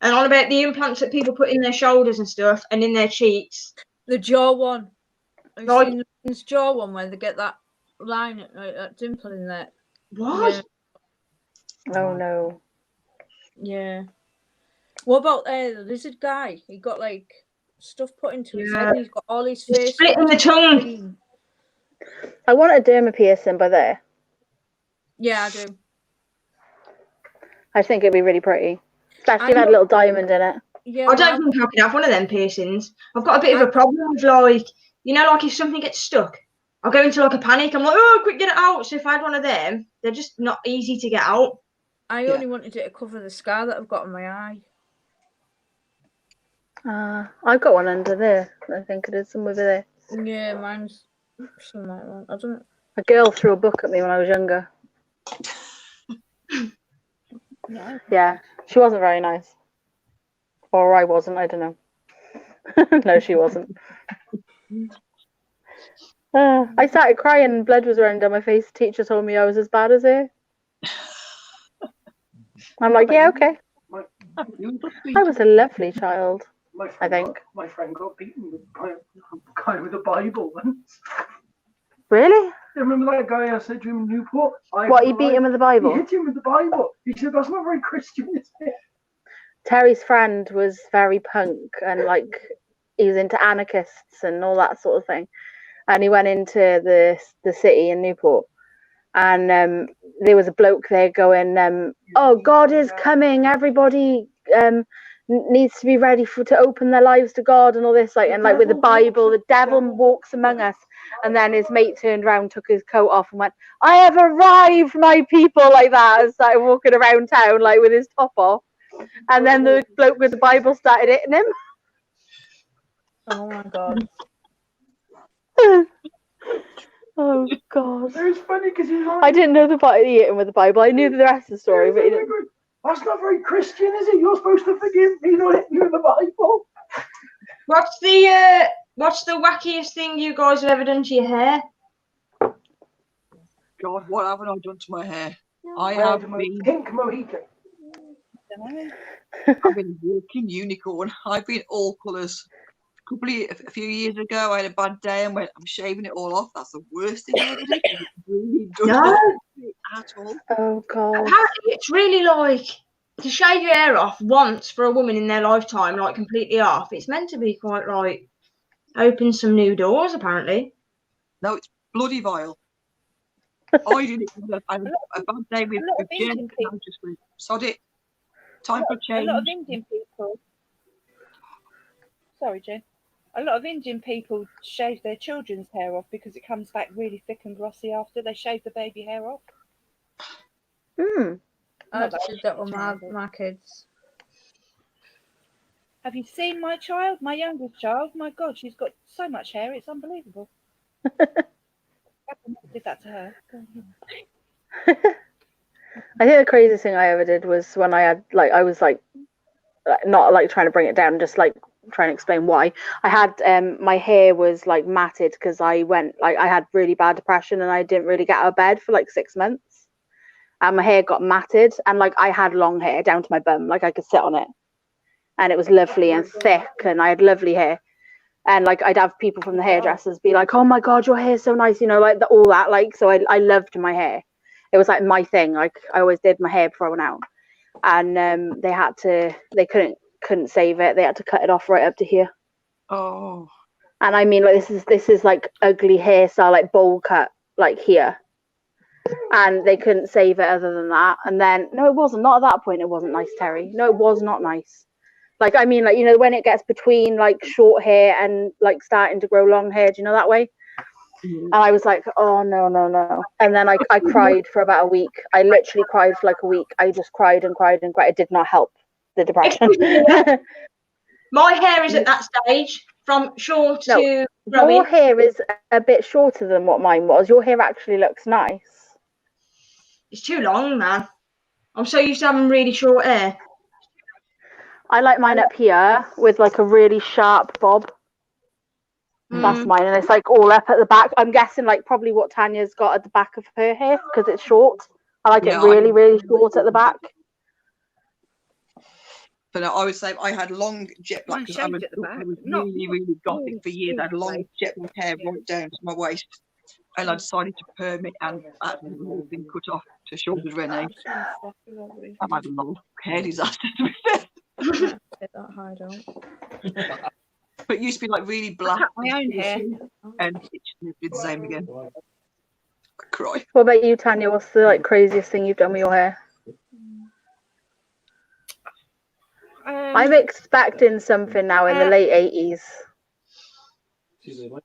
S6: and on about the implants that people put in their shoulders and stuff and in their cheeks,
S1: The jaw one. Have you
S6: Like-
S1: seen the jaw one where they get that line, that dimple in there?
S6: what?
S1: Yeah.
S4: Oh no.
S1: Yeah. What about the lizard guy? He got like stuff put into his
S6: Yeah.
S1: head. And he's got all his face.
S6: Splitting the tongue.
S1: green.
S4: I want a derma piercing by there.
S1: Yeah, I do.
S4: I think it'd be really pretty. Especially if it
S1: I
S4: had a little diamond in it.
S1: Yeah,
S6: I don't think I can have one of them piercings. I've got a bit of a problem with, like, you know, like if something gets stuck, I'll go into like a panic. I'm like, oh, quick, get it out. So if I had one of them, they're just not easy to get out.
S1: I only wanted it to cover the scar that I've got on my eye.
S4: I've got one under there. I think it is somewhere over there.
S1: Yeah, mine's something like that. I don't know.
S4: A girl threw a book at me when I was younger.
S3: No.
S4: Yeah, she wasn't very nice. Or I wasn't, I don't know. No, she wasn't. I started crying and blood was running down my face. The teacher told me I was as bad as her. I'm like, yeah, okay. I was a lovely child. I think.
S5: My friend got beaten by a guy with a Bible once.
S4: Really?
S5: Remember that guy I said to him in Newport?
S4: What, he beat him with the
S5: He
S4: Bible?
S5: hit him with the Bible. He said, that's not very Christian, is it?
S4: Terry's friend was very punk and like he was into anarchists and all that sort of thing. And he went into the city in Newport, and there was a bloke there going, "Oh, God is coming! Everybody needs to be ready to open their lives to God and all this." Like, and like with the Bible, the devil walks among us. And then his mate turned around, took his coat off, and went, "I have arrived, my people!" like that, and started walking around town like with his top off. And then the bloke with the Bible started hitting him.
S1: Oh my God.
S4: Oh God.
S5: It was funny because he was like,
S4: I didn't know the part he hit him with the Bible. I knew the rest of the story, but he didn't.
S5: that's not very Christian, is it? You're supposed to forgive me, not hit you with the Bible.
S6: What's the wackiest thing you guys have ever done to your hair?
S2: God, what haven't I done to my hair? I
S5: Red
S2: have
S5: Mo-
S2: been
S5: Pink Mohican.
S2: I've been a walking unicorn. I've been all colours. A few years ago, I had a bad day and went, I'm shaving it all off. That's the worst thing I ever did. It really doesn't at all.
S4: Oh God.
S6: Apparently, it's really like to shave your hair off once for a woman in their lifetime, like completely off. It's meant to be quite like open some new doors, apparently.
S2: No, it's bloody vile. I did it because I had a bad day with Jen, and I just went, sod it. Time for change.
S3: A lot of Indian people. Sorry, Jen. A lot of Indian people shave their children's hair off because it comes back really thick and glossy after they shave the baby hair off.
S1: I did that with my kids.
S3: Have you seen my child, my youngest child? My God, she's got so much hair, it's unbelievable. I did that to her.
S4: I think the craziest thing I ever did was when I had I was not like trying to bring it down, just like trying to explain why. I had my hair was like matted because I had really bad depression and I didn't really get out of bed for like 6 months, and my hair got matted, and like I had long hair down to my bum, like I could sit on it, and it was lovely and thick, and I had lovely hair. And like I'd have people from the hairdressers be like, "Oh my God, your hair's so nice," you know, like all that. Like, so I loved my hair. It was like my thing. Like I always did my hair before I went out, and they couldn't save it. They had to cut it off right up to here.
S2: Oh.
S4: And I mean, like this is like ugly hairstyle, like bowl cut, like here. And they couldn't save it other than that. And then no, it wasn't. Not at that point. It wasn't nice, Terry. No, it was not nice. Like, I mean, like, you know, when it gets between like short hair and like starting to grow long hair, do you know that way? And I was like, oh no. And then I cried for about a week. I literally cried for like a week. I just cried and cried and cried. It did not help the depression.
S6: My hair is at that stage from short to
S4: Your
S6: growing.
S4: hair is a bit shorter than what mine was. Your hair actually looks nice.
S6: It's too long, man. I'm so used to having really short hair.
S4: I like mine up here with like a really sharp bob. That's mine, and it's like all up at the back. I'm guessing like probably what Tanya's got at the back of her hair because it's short. I like it really, really short at the back.
S2: But I would say I had long jet black because I was really, really gothic for years. I had long jet black hair right down to my waist, and I decided to perm it, and that had all been cut off to short as Renee. I've had a long hair disaster.
S1: Take that hide out.
S2: But it used to be like really
S3: I
S2: black.
S3: cut my own hair.
S2: And it just did the same again. I cry.
S4: What about you, Tanya? What's the like craziest thing you've done with your hair? I'm expecting something now in the late 80s.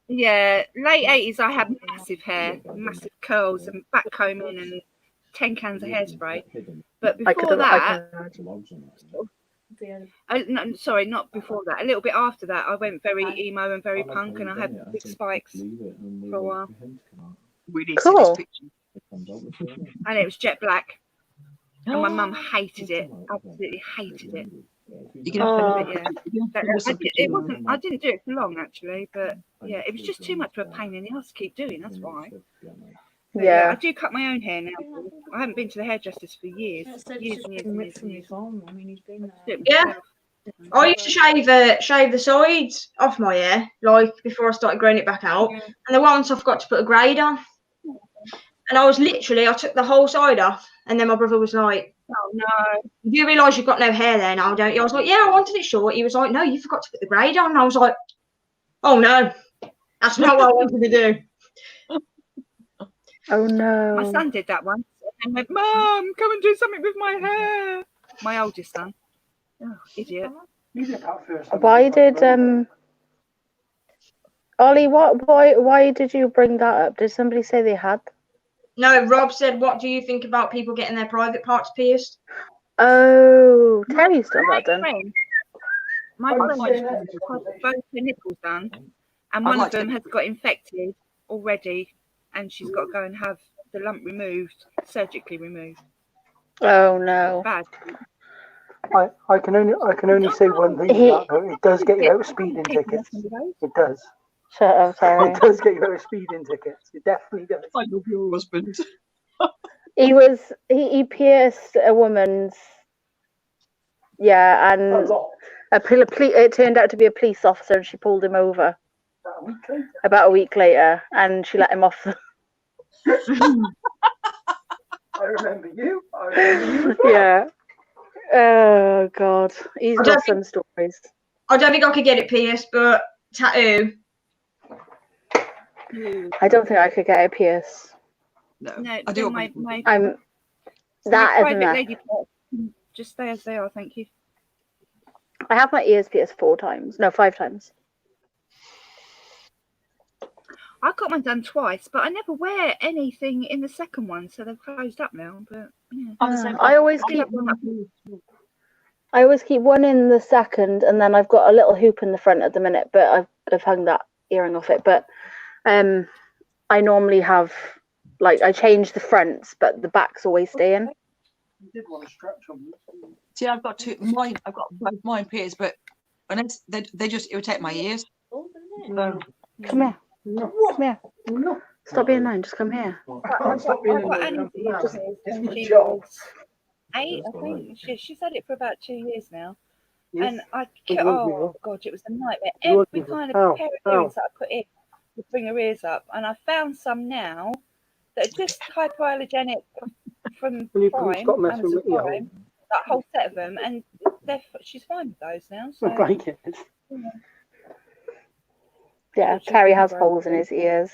S3: Yeah, late 80s. I had massive hair, massive curls, and back combing, and 10 cans of hairspray. But before that, no, sorry, not before that. A little bit after that, I went very emo and very punk, and I had big spikes for a while.
S2: We need
S4: Cool.
S2: to see this picture.
S3: And it was jet black. And my mum hated it, absolutely hated it.
S2: You can have
S4: Oh.
S3: But yeah, I didn't do it for long actually, but yeah, it was just too much of a pain in the ass to keep doing. That's why. But
S4: Yeah.
S3: I do cut my own hair now. I haven't been to the hairdressers for years. Years and years and years and years.
S1: I mean, he's been there.
S6: Yeah. I used to shave the sides off my hair, like before I started growing it back out. And the once I forgot to put a braid on. And I took the whole side off. And then my brother was like,
S3: Oh no.
S6: you realise you've got no hair there now, don't you? I was like, yeah, I wanted it short. He was like, no, you forgot to put the braid on. And I was like, oh no, that's not what I wanted to do.
S4: Oh no.
S3: My son did that once and went, Mum, come and do something with my hair. My oldest son. Oh, idiot.
S5: You did that first.
S4: Why did Ollie? Why did you bring that up? Did somebody say they had?
S6: No, Rob said, what do you think about people getting their private parts pierced?
S4: Oh, Terry's still that done.
S3: My friend has both her nipples done, and one of them has got infected already, and she's got to go and have the lump removed, surgically removed.
S4: Oh no.
S3: Bad.
S5: I can only say one thing. About that, it does get you out of speeding tickets. It does.
S4: Shut up, Terry.
S5: It does get you out of speeding tickets. It definitely does.
S2: I love your husband.
S4: He pierced a woman's. Yeah, and
S5: A lot.
S4: it turned out to be a police officer, and she pulled him over about a week later, and she let him off.
S5: I remember you.
S4: Yeah. Oh God, he's got some stories.
S6: I don't think I could get it pierced, but tattoo.
S4: I don't think I could get a pierce.
S2: No,
S3: No,
S2: I do.
S3: my
S4: I'm
S3: my
S4: that
S3: private
S4: isn't it.
S3: lady parts just stay as they are, thank you.
S4: I have my ears pierced 5 times.
S3: I got mine done twice, but I never wear anything in the second one, so they've closed up now. But yeah.
S4: I always keep one in the second, and then I've got a little hoop in the front at the minute, but I've hung that earring off it. But I normally have I change the fronts, but the backs always stay in.
S5: You did want to stretch on me.
S2: See, I've got both mine pierced, but when they just irritate my ears.
S5: No.
S4: Come here.
S5: No.
S4: Come here.
S5: No.
S4: Stop being annoying. Just come here.
S5: Stop being
S3: I've got
S5: annoying.
S3: Andy,
S5: It's my
S3: she
S5: job.
S3: was 8, I think. She's had it for about 2 years now.
S5: Yes.
S3: And
S5: Oh,
S3: God, it was a nightmare.
S5: It
S3: Every
S5: was.
S3: kind
S5: Ow,
S3: of pair of
S5: ow.
S3: earrings that I put in would bring her ears up. And I found some now that are just hypoallergenic from
S5: Will you
S3: Prime,
S5: stop messing
S3: Amazon
S5: with me?
S3: Prime, that whole set of them, and she's fine with those now. So
S5: Like it.
S4: Yeah, Terry has holes in his ears.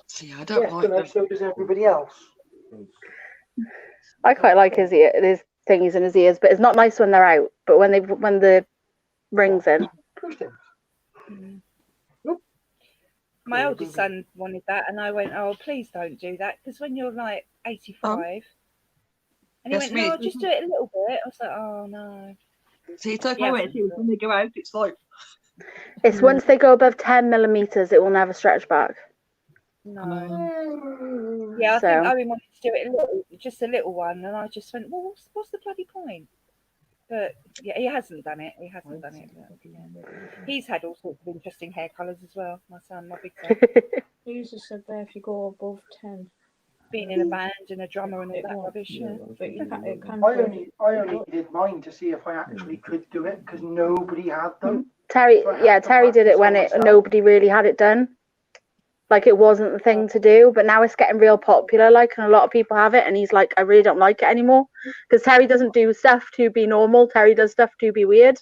S2: See, I don't
S5: Yes,
S2: like
S5: but
S2: them.
S5: so does everybody else.
S4: I quite like his thingies in his ears, but it's not nice when they're out. But when the ring's in.
S5: Who's this?
S3: my oldest son wanted that, and I went, "Oh, please don't do that, because when you're like 85," and he
S2: That's
S3: went, "No,
S2: me.
S3: just do it a little bit." I was like, "Oh no."
S2: See, it's okay
S3: Yeah.
S2: when they go out, it's like
S4: It's once they go above 10 millimeters, it will never stretch back.
S3: No. Yeah, I
S4: So-
S3: think Owen wanted to do it just a little one, and I just went, "Well, what's the bloody point?" But yeah, he hasn't done it. But, yeah. He's had all sorts of interesting hair colours as well. My son, my big son,
S1: You just said there if you go above 10.
S3: being in a band and a drummer and all that rubbish. Yeah.
S1: But you can't, it can
S5: I only did mine to see if I actually could do it because nobody had them.
S4: Terry did it when nobody really had it done. Like it wasn't the thing to do, but now it's getting real popular. Like, and a lot of people have it, and he's like, I really don't like it anymore because Terry doesn't do stuff to be normal. Terry does stuff to be weird.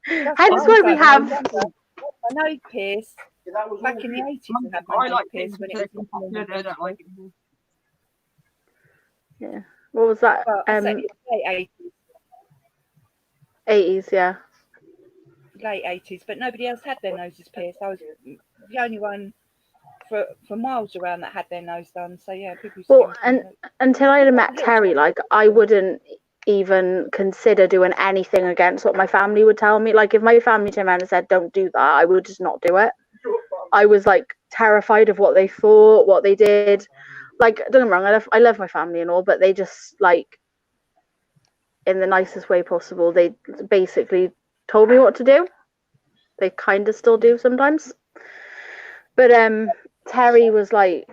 S4: Hence why we have.
S3: I know Pierce.
S5: Yeah, that was
S3: Back
S5: all
S3: in the 80s, I had
S2: I
S3: my
S2: like
S3: Pierce
S2: things
S3: when
S2: that
S3: it was
S2: popular. They don't like it anymore.
S4: Yeah. What was that?
S3: well, I say late
S4: 80s, yeah.
S3: 80s, but nobody else had their noses pierced. I was the only one for miles around that had their nose done. So yeah, people used to
S4: Well,
S3: come to me,
S4: and until I had met Terry, like I wouldn't even consider doing anything against what my family would tell me. Like if my family turned around and said, "Don't do that," I would just not do it. I was like terrified of what they thought, what they did. Like, don't get me wrong, I love my family and all, but they just like, in the nicest way possible, they basically told me what to do. They kind of still do sometimes. But Terry was like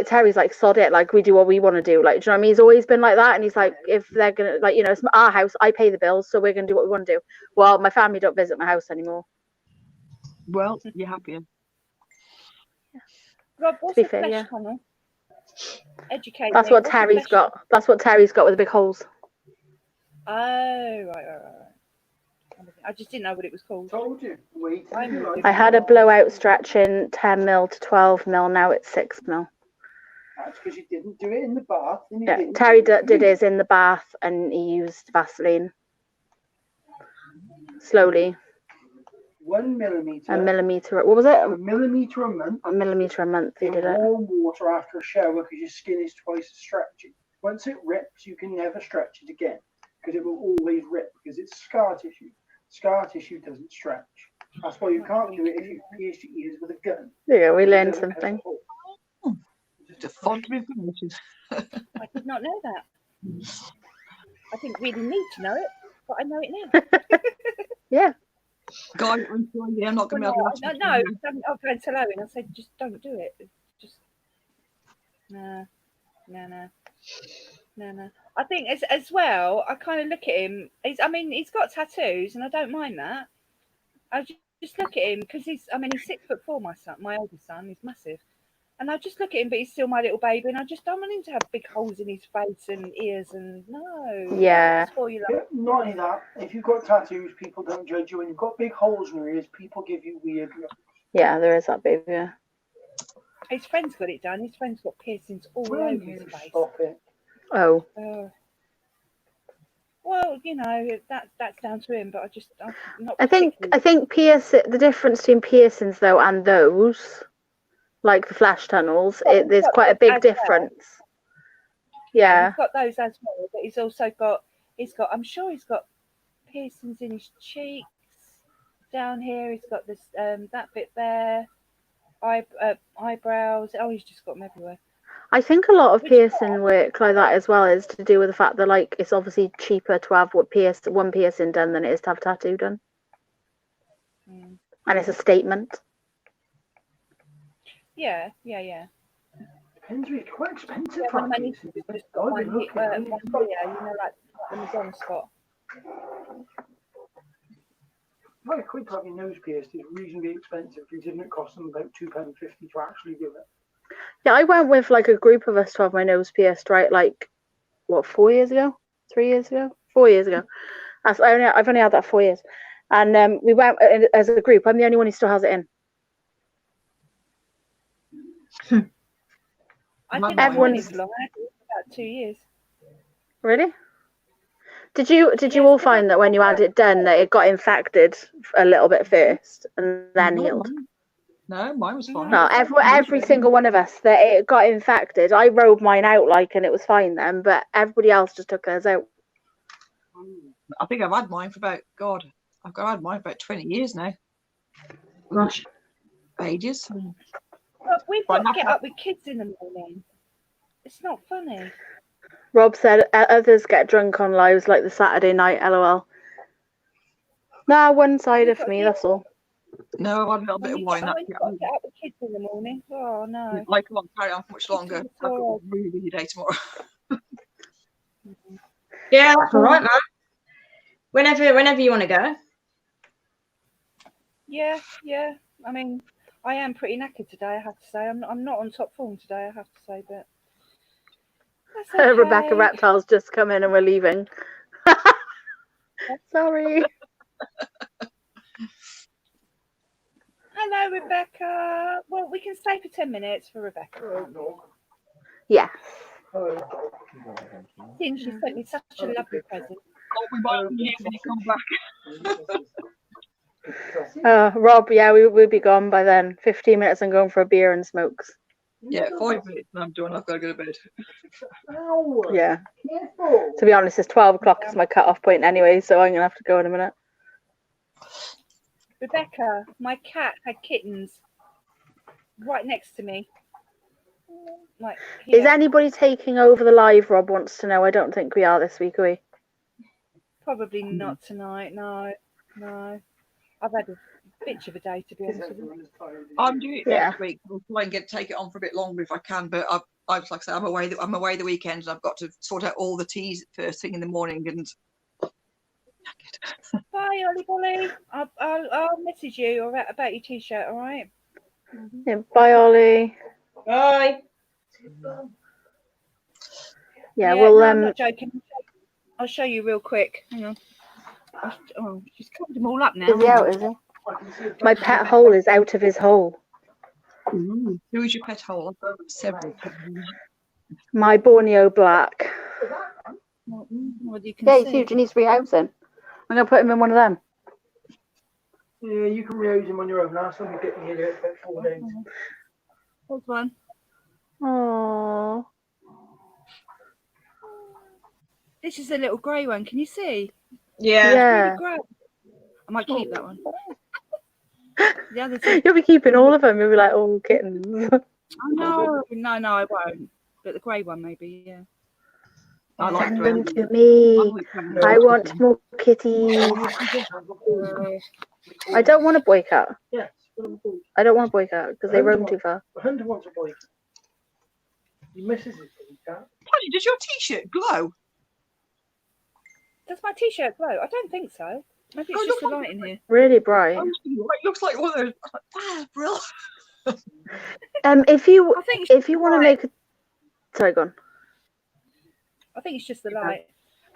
S4: Terry's like, sod it, like we do what we want to do. Like, do you know what I mean? He's always been like that, and he's like, if they're gonna, like, you know, it's our house, I pay the bills, so we're gonna do what we want to do. Well, my family don't visit my house anymore.
S2: Well, you're happier.
S3: Rob, what's
S4: be
S3: a
S4: fair,
S3: flesh
S4: yeah.
S3: tunnel? Educate
S4: That's
S3: me.
S4: what
S3: What's a
S4: Terry's
S3: flesh
S4: got. That's what Terry's got with the big holes.
S3: Oh, right. I just didn't know what it was called.
S5: Told you. Wait.
S4: I had a blowout stretching 10 mil to 12 mil. Now it's 6 mil.
S5: That's because you didn't do it in the bath. And you
S4: Yeah,
S5: didn't
S4: Terry
S5: do it
S4: did his in the bath, and he used Vaseline slowly.
S5: 1 millimeter.
S4: A millimeter. What was it?
S5: A millimeter a month.
S4: A millimeter a month. He
S5: In
S4: did it.
S5: warm water after a shower because your skin is twice as stretchy. Once it rips, you can never stretch it again because it will always rip because it's scar tissue. Scar tissue doesn't stretch. That's why you can't do it if you pierce your ears with a gun.
S4: Yeah, we learned something.
S2: Just a font of information.
S3: I did not know that. I didn't really need to know it, but I know it now.
S4: Yeah.
S2: Guy, I'm sorry, I'm not going to be able to.
S3: No, I'll go and tell Owen. I said, just don't do it. Just no. I think as well, I kind of look at him. He's got tattoos, and I don't mind that. I just look at him because he's 6'4". My son, my oldest son, he's massive, and I just look at him, but he's still my little baby, and I just don't want him to have big holes in his face and ears, and no.
S4: Yeah.
S5: Not only that, if you've got tattoos, people don't judge you. When you've got big holes in your ears, people give you weird looks.
S4: Yeah, there is that baby. Yeah.
S3: His friend's got it done. His friend's got piercings all
S5: Will
S3: over
S5: you
S3: his face.
S5: stop it?
S4: Oh.
S3: Well, you know, that's down to him, but I'm not.
S4: I think the difference between piercings though and those, like the flash tunnels, there's quite a big difference. Well. Yeah.
S3: He's got those as well, but he's also got. I'm sure he's got piercings in his cheeks, down here. He's got this that bit there, eyebrows. Oh, he's just got them everywhere.
S4: I think a lot of piercing work like that as well is to do with the fact that like it's obviously cheaper to have one piercing done than it is to have a tattoo done. And it's a statement.
S3: Yeah.
S5: Depends, it's quite expensive.
S3: Yeah, one of my nieces just got one here, you know, like the Madonna spot.
S5: Very quick to have your nose pierced is reasonably expensive, considering it costs them about £2.50 to actually do it.
S4: Yeah, I went with like a group of us to have my nose pierced, right? Like, what, 4 years ago? 3 years ago? 4 years ago. I've only had that 4 years. And we went as a group. I'm the only one who still has it in.
S3: I think
S4: everyone's
S3: long. I had it for about 2 years.
S4: Really? Did you all find that when you had it done that it got infected a little bit first and then healed?
S2: No, mine was fine.
S4: No, every single one of us that it got infected. I rode mine out and it was fine then, but everybody else just took theirs out.
S2: I think I've had mine for about 20 years now.
S6: Gosh.
S2: Ages.
S3: But we've got to get up with kids in the morning. It's not funny.
S4: Rob said others get drunk on lives like the Saturday night, lol. Nah, one side of me, that's all.
S2: No, I've had a little bit of wine.
S3: You've got to get up with kids in the morning. Oh, no.
S2: I can't carry on for much longer. I've got a really busy day tomorrow.
S6: Yeah, that's all right, man. Whenever you want to go.
S3: Yeah. I mean, I am pretty knackered today, I have to say. I'm not on top form today, I have to say, but that's okay.
S4: Rebecca Reptile's just come in and we're leaving. Sorry.
S3: hello, Rebecca. Well, we can stay for 10 minutes for Rebecca.
S4: Yeah.
S3: Seems she sent me such a lovely present.
S2: Oh, we might be here when you come back.
S4: Rob, yeah, we'll be gone by then. 15 minutes and going for a beer and smokes.
S2: Yeah, 5 minutes and I'm done. I've got to go to bed.
S4: Yeah. To be honest, it's 12 o'clock is my cut-off point anyway, so I'm going to have to go in a minute.
S3: Rebecca, my cat had kittens right next to me. Like,
S4: Is anybody taking over the live? Rob wants to know. I don't think we are this week, are we?
S3: Probably not tonight. No. I've had a bitch of a day, to be honest with you.
S2: I'm doing it next week. I'll try and take it on for a bit longer if I can, but I like I say, I'm away the weekend, and I've got to sort out all the teas first thing in the morning. And
S3: Bye, Ollie Bolly. I'll message you about your t-shirt. All right.
S4: Yeah, bye, Ollie.
S6: Bye.
S4: Yeah, well,
S3: I'm not joking. I'll show you real quick. Hang on. Oh, she's covered them all up now.
S4: Is he out, is he? My pet hole is out of his hole.
S2: who is your pet hole? I've got several.
S4: My Borneo black.
S3: Well, you can
S4: Yeah, he's
S3: see.
S4: huge. He needs rehousing. I'm going to put him in one of them.
S5: Yeah, you can rehouse him on your own. Last time you get me here about 4 days.
S3: Hold one.
S4: Aww.
S3: This is a little grey one. Can you see?
S6: Yeah.
S4: Yeah.
S3: Really grey. I might keep that one. The other two.
S4: You'll be keeping all of them. You'll be like, oh, kittens.
S3: Oh, no, I won't. But the grey one, maybe, yeah.
S2: I like
S4: Send
S2: grey.
S4: them to me. I want more kitties. I don't want a boy cat.
S5: Yes.
S4: I don't want a boy cat because they roam too far.
S5: Hunter wants a boy cat. He misses his boy cat.
S2: Tony, does your t-shirt glow?
S3: Does my t-shirt glow? I don't think so. Maybe it's just the light in here.
S4: Really bright.
S2: It looks like one of those. Ah, brilliant.
S4: If you
S3: I think
S4: want to make a, sorry, go on.
S3: I think it's just the light.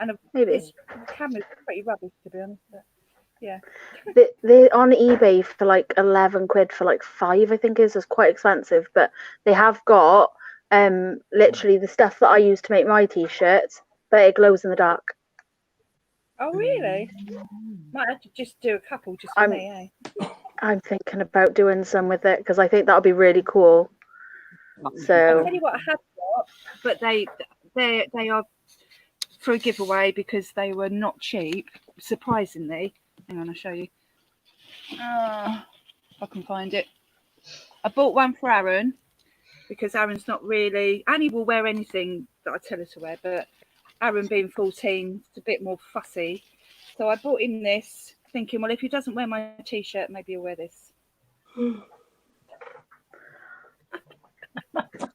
S3: And
S4: Maybe.
S3: this camera's pretty rubbish, to be honest. But yeah.
S4: They're on eBay for like 11 quid for like 5, I think is quite expensive, but they have got literally the stuff that I use to make my t-shirts, but it glows in the dark.
S3: Oh, really? Might have to just do a couple just for me, eh?
S4: I'm thinking about doing some with it because I think that would be really cool. So
S3: I'll tell you what I have got, but they are for a giveaway because they were not cheap, surprisingly. Hang on, I'll show you. If I can find it. I bought one for Aaron because Aaron's not really... Annie will wear anything that I tell her to wear, but Aaron being 14 is a bit more fussy. So I bought him this, thinking, well, if he doesn't wear my t-shirt, maybe he'll wear this.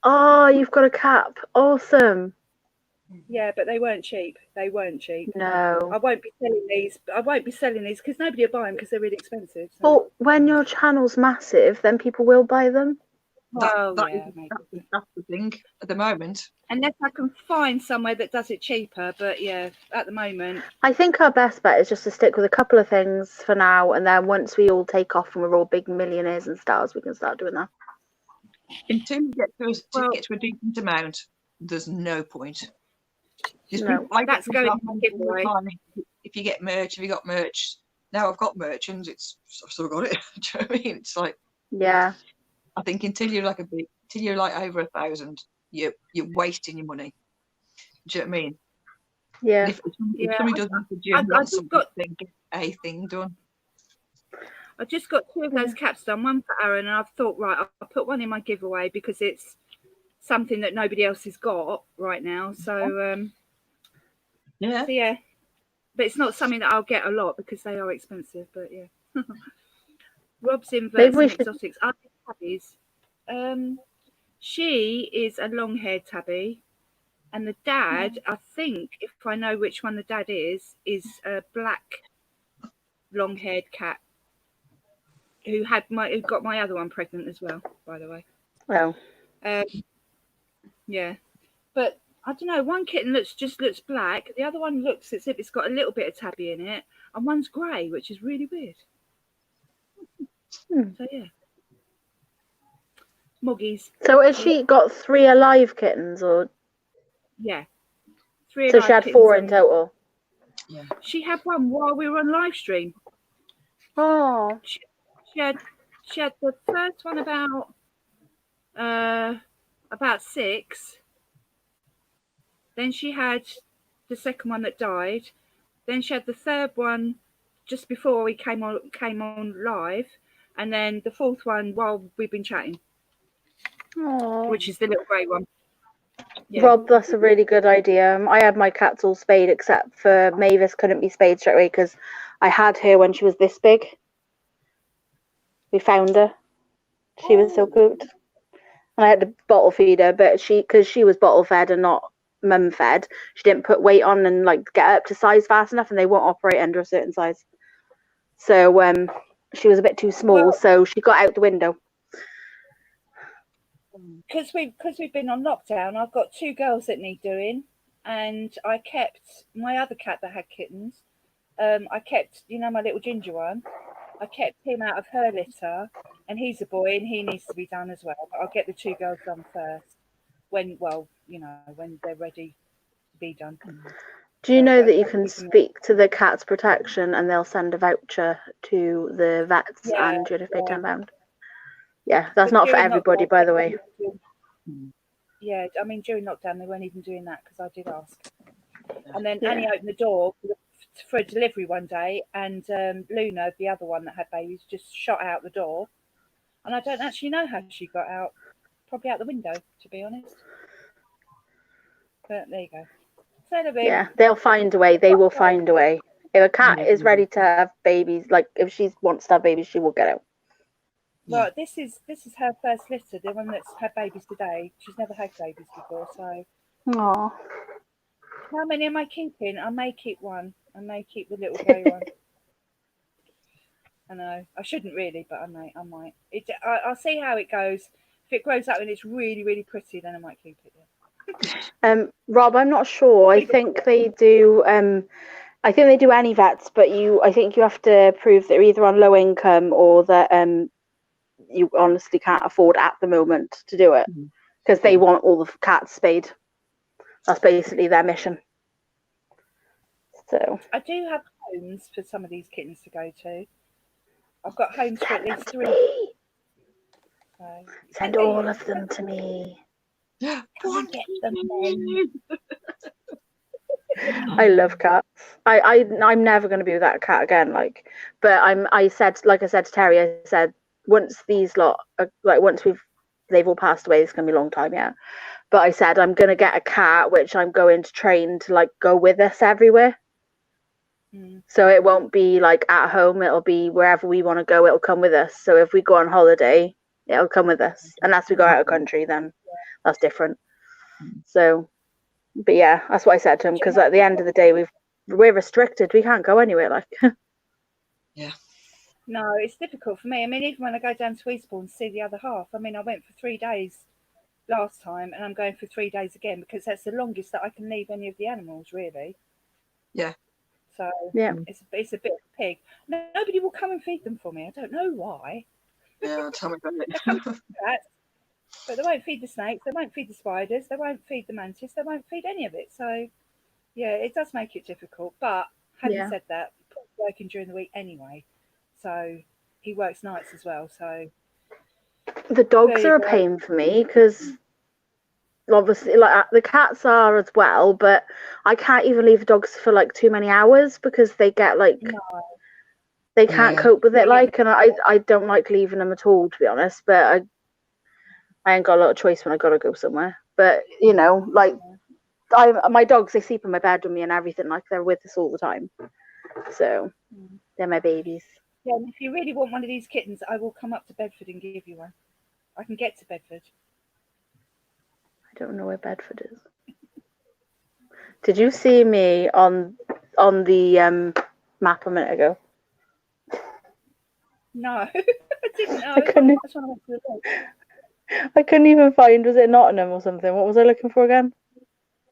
S4: oh, you've got a cap. Awesome.
S3: Yeah, but they weren't cheap. They weren't cheap.
S4: No.
S3: I won't be selling these. I won't be selling these because nobody will buy them because they're really expensive. So.
S4: Well, when your channel's massive, then people will buy them.
S3: Well,
S2: That
S3: yeah,
S2: is-
S3: maybe.
S2: that's the thing at the moment.
S3: Unless I can find somewhere that does it cheaper. But yeah, at the moment.
S4: I think our best bet is just to stick with a couple of things for now, and then once we all take off and we're all big millionaires and stars, we can start doing that.
S2: Until you get to a decent amount, there's no point. Just
S4: No.
S2: people- I
S3: That's
S2: get
S3: going
S2: people
S3: to
S2: all the
S3: giveaway.
S2: time, if you get merch, have you got merch? Now I've got merch and I've still got it. Do you know what I mean? It's like,
S4: Yeah.
S2: I think until you're like over 1,000, you're wasting your money. Do you know what I mean?
S4: Yeah.
S2: If
S3: Yeah,
S2: somebody doesn't have to do
S3: I just
S2: something,
S3: got-
S2: then get a thing done.
S3: I just got 2 of those caps done. One for Aaron, and I've thought, right, I'll put one in my giveaway because it's something that nobody else has got right now. So
S2: Yeah.
S3: So yeah, but it's not something that I'll get a lot because they are expensive. But yeah, Rob's inverts
S4: Maybe we
S3: and
S4: should-
S3: exotics. I think tabbies. She is a long-haired tabby, and the dad, I think, if I know which one the dad is a black long-haired cat who got my other one pregnant as well. By the way.
S4: Well,
S3: Yeah, but I don't know. One kitten looks black. The other one looks as if it's got a little bit of tabby in it, and one's grey, which is really weird. So yeah, Muggies.
S4: So has she got 3 alive kittens, or
S3: Yeah. 3
S4: so
S3: alive
S4: she had
S3: kittens
S4: 4 in
S3: and-
S4: total?
S3: She had one while we were on live stream.
S4: Oh,
S3: She had the first one about 6. Then she had the second one that died. Then she had the third one just before we came on live, and then the fourth one while we've been chatting, which is the little grey one. Yeah.
S4: Rob, that's a really good idea. I had my cats all spayed except for Mavis couldn't be spayed straight away because I had her when she was this big. We found her. She was so cute. And I had to bottle feed her, but because she was bottle fed and not mum fed, she didn't put weight on and like get up to size fast enough, and they won't operate under a certain size. So she was a bit too small, so she got out the window.
S3: Because we've been on lockdown, I've got 2 girls that need doing, and I kept my other cat that had kittens. I kept, my little ginger one. I kept him out of her litter, and he's a boy, and he needs to be done as well. But I'll get the 2 girls done first when they're ready to be done.
S4: Do you know that you can speak to the Cats Protection and they'll send a voucher to the vets and you'd have paid £10? Yeah, that's not for everybody, by the way.
S3: Yeah, I mean, during lockdown, they weren't even doing that because I did ask. And then Annie opened the door for a delivery one day, and Luna, the other one that had babies, just shot out the door. And I don't actually know how she got out. Probably out the window, to be honest. But there you go.
S4: Yeah, they'll find a way. They will find a way. If a cat is ready to have babies, like if she wants to have babies, she will get out.
S3: Well, this is her first litter, the one that's had babies today. She's never had babies before, so.
S4: Aww.
S3: How many am I keeping? I may keep one. I may keep the little grey one. I know. I shouldn't really, but I might. I'll see how it goes. If it grows up and it's really, really pretty, then I might keep it. Yeah.
S4: Rob, I'm not sure. I think they do. I think they do any vets, but I think you have to prove that they're either on low income or that you honestly can't afford at the moment to do it because they want all the cats spayed. That's basically their mission. So
S3: I do have homes for some of these kittens to go to. I've got homes for at least 3. So,
S4: send all of them to me.
S3: Come and get them then.
S4: I love cats. I'm never going to be with that cat again. But I said to Terry, I said once these lot once they've all passed away, it's going to be a long time, yeah. But I said I'm going to get a cat which I'm going to train to go with us everywhere. So it won't be at home. It'll be wherever we want to go. It'll come with us. So if we go on holiday, it'll come with us. Unless we go out of country, then that's different. So, but yeah, that's what I said to him because at the end of the day, we're restricted. We can't go anywhere.
S2: Yeah.
S3: No, it's difficult for me. I mean, even when I go down to Eastbourne to see the other half, I mean, I went for 3 days last time, and I'm going for 3 days again because that's the longest that I can leave any of the animals, really.
S2: Yeah.
S3: So
S4: yeah,
S3: it's a bit of a pig. Nobody will come and feed them for me. I don't know why.
S2: Yeah, tell me about
S3: They come to the cats, but they won't feed the snakes. They won't feed the spiders. They won't feed the mantis. They won't feed any of it. So yeah, it does make it difficult. But having said that, Paul's working during the week anyway, so he works nights as well. So
S4: the dogs are a pain for me because obviously the cats are as well, but I can't even leave the dogs for too many hours because they get they can't cope with it and I don't like leaving them at all, to be honest, but I ain't got a lot of choice when I gotta go somewhere. But my dogs, they sleep in my bed with me and everything, they're with us all the time, so they're my babies.
S3: Yeah, and if you really want one of these kittens, I will come up to Bedford and give you one. I can get to Bedford.
S4: I don't know where Bedford is. Did you see me on the map a minute ago?
S3: No, I didn't know.
S4: I couldn't even find. Was it Nottingham or something? What was I looking for again?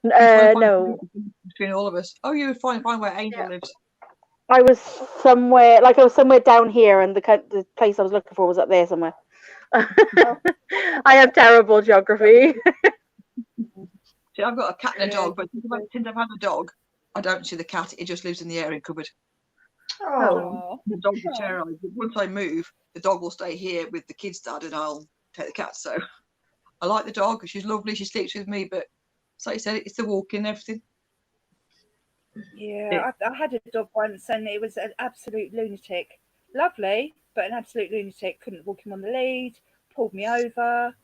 S4: No.
S2: Between all of us. Oh, you would find where Angel lives.
S4: I was somewhere down here, and the place I was looking for was up there somewhere. I have terrible geography.
S2: See, I've got a cat and a dog, but since I've had a dog, I don't see the cat. It just lives in the airing cupboard.
S3: Oh.
S2: The dog's a terrorised. But once I move, the dog will stay here with the kids' dad, and I'll take the cat. So I like the dog. She's lovely. She sleeps with me, but like you said, it's the walking and everything.
S3: Yeah, I had a dog once, and it was an absolute lunatic. Lovely, but an absolute lunatic. Couldn't walk him on the lead. Pulled me over.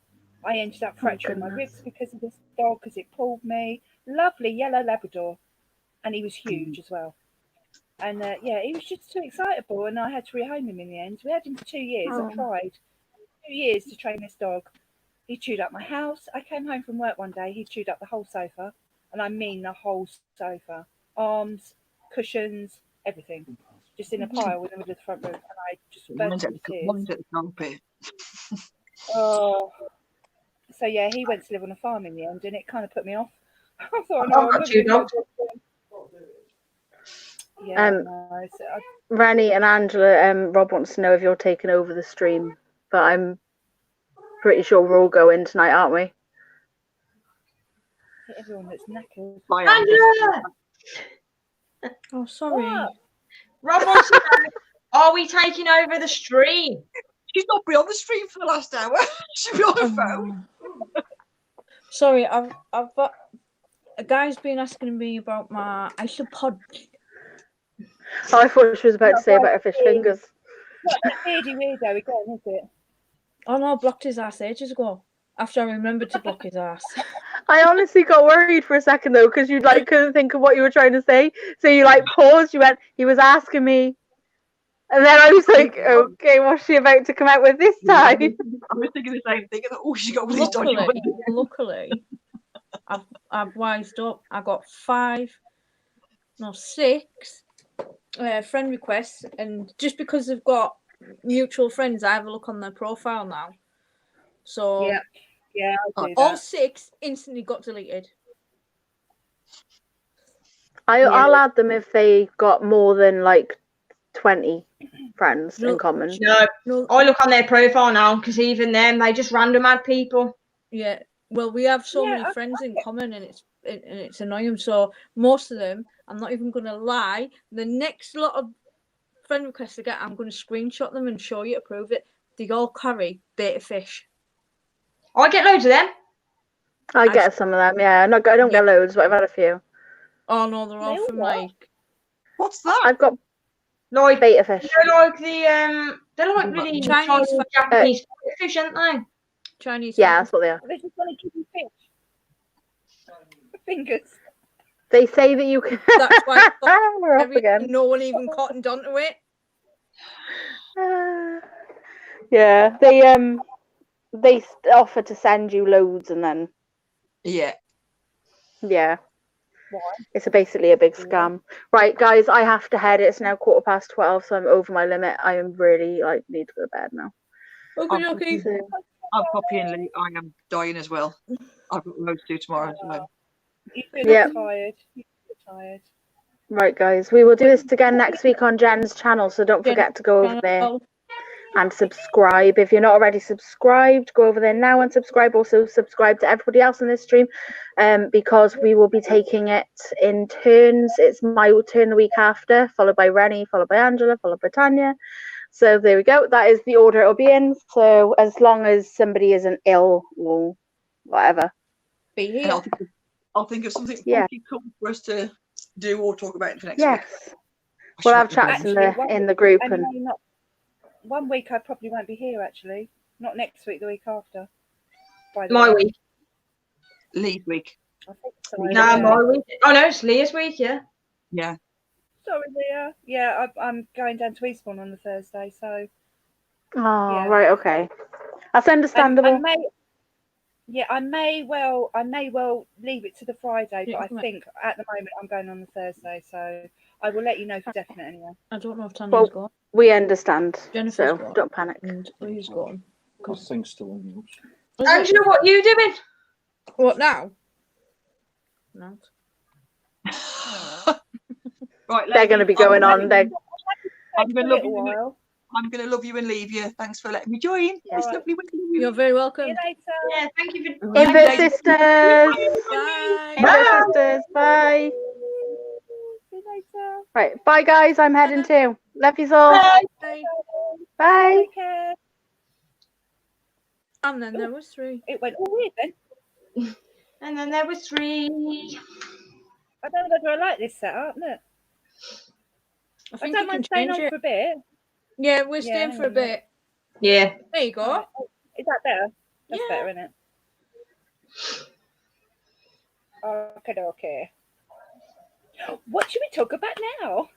S3: I ended up fracturing my ribs because of this dog, because it pulled me. Lovely yellow Labrador, and he was huge as well. And he was just too excitable, and I had to rehome him in the end. We had him for 2 years. I tried 2 years to train this dog. He chewed up my house. I came home from work one day. He chewed up the whole sofa, and I mean the whole sofa. Arms, cushions, everything, just in a pile in the middle of the front room, and I just burst into tears. Oh, so yeah, he went to live on a farm in the end, and it kind of put me off. I thought, no, I'm not
S4: Rani and Angela, Rob wants to know if you're taking over the stream, but I'm pretty sure we're all going tonight, aren't we?
S3: Everyone that's knackered.
S6: Angela!
S1: Oh, sorry.
S3: What?
S6: Rob wants to know, are we taking over the stream?
S2: She's not been on the stream for the last hour. She'll be on her phone.
S1: Sorry, I've got a guy's been asking me about my isopod.
S4: Oh, I thought she was about to say about her fish fingers.
S3: What, that beardy weirdo again, is it?
S1: Oh no, I blocked his ass ages ago. After I remembered to block his ass.
S4: I honestly got worried for a second though, because you couldn't think of what you were trying to say. So you paused. You went, he was asking me, and then I was like, okay, what's she about to come out with this time?
S2: I was thinking the same thing. I thought, oh, she got with this dodgy one.
S1: Luckily, I've wised up. I got 6 friend requests, and just because they've got mutual friends, I have a look on their profile now. So
S3: yeah,
S1: all 6 instantly got deleted.
S4: I'll add them if they got more than 20 friends in common.
S6: No, I look on their profile now, because even them, they just random add people.
S1: Yeah, well, we have so many friends in common, and it's annoying. So most of them, I'm not even going to lie, the next lot of friend requests I get, I'm going to screenshot them and show you to prove it. They all carry beta fish.
S6: I get loads of them.
S4: I get some of them, yeah. I don't get loads, but I've had a few.
S1: Oh no, they're all from
S2: What's that?
S4: I've got beta fish.
S6: They're like really Chinese Japanese fish, aren't they?
S1: Chinese.
S4: Yeah, that's what they are.
S3: They just want to give you fish. Fingers.
S4: They say that you can.
S1: That's why
S4: we're off again.
S1: No one even cottoned onto it.
S4: Yeah, they offer to send you loads, and then
S2: yeah.
S4: It's basically a big scam. Right, guys, I have to head. It's now 12:15, so I'm over my limit. I am really need to go to bed now.
S1: Okay.
S2: I'm copying Lee. I am dying as well. I've got loads to do tomorrow as well.
S3: You feel tired.
S4: Right, guys, we will do this again next week on Jen's channel, so don't forget to go over there and subscribe. If you're not already subscribed, go over there now and subscribe. Also subscribe to everybody else in this stream, because we will be taking it in turns. It's my turn the week after, followed by Rennie, followed by Angela, followed by Tanya. So there we go. That is the order it'll be in. So as long as somebody isn't ill or whatever.
S1: Be here.
S2: I'll think of something funky cool for us to do or talk about for next week.
S4: Yes. We'll have chats in the group. And
S3: one week I probably won't be here, actually. Not next week, the week after.
S6: My week.
S2: Lee's week.
S3: I think so.
S6: No, my week. Oh, no, it's Leah's week, yeah.
S2: Yeah.
S3: Sorry, Leah. Yeah, I'm going down to Eastbourne on the Thursday, so.
S4: Oh, right, okay. That's understandable.
S3: I may well leave it to the Friday, but I think at the moment I'm going on the Thursday, so I will let you know for definite anyway.
S1: I don't know if Tanya's gone.
S4: We understand.
S1: Jennifer's
S4: so
S1: gone.
S4: Don't panic.
S1: And Lee's gone.
S7: Because things still on mute.
S6: Angela, what are you doing?
S1: What now? No.
S2: Right,
S4: They're going to be going on. They're
S2: I'm going
S3: a
S2: to love
S3: little
S2: you.
S3: while.
S2: I'm going to love you and leave you. Thanks for letting me join.
S3: Yeah.
S2: It's lovely with you.
S1: You're very
S3: See
S1: welcome.
S3: you later.
S6: Yeah, thank you for.
S4: Invert
S2: Thank you.
S4: sisters.
S1: Bye.
S4: Invert sisters. Bye.
S3: See you later.
S4: Right. Bye, guys. I'm heading too. Love you all.
S6: Bye.
S1: Bye.
S4: Bye.
S3: Take care.
S1: And then there was 3.
S3: It went all weird then.
S6: And then there was 3.
S3: I don't know whether I like this setup. Look,
S1: I
S3: I
S1: think
S3: don't
S1: you can
S3: mind staying
S1: change
S3: on
S1: it.
S3: for a bit.
S1: Yeah, we're
S3: Yeah,
S1: staying
S3: hang
S1: for a
S3: on a minute.
S1: bit.
S6: Yeah.
S1: There you go.
S3: Right. Oh, is that better? That's
S1: Yeah.
S3: better, isn't it? Okay. What should we talk about now?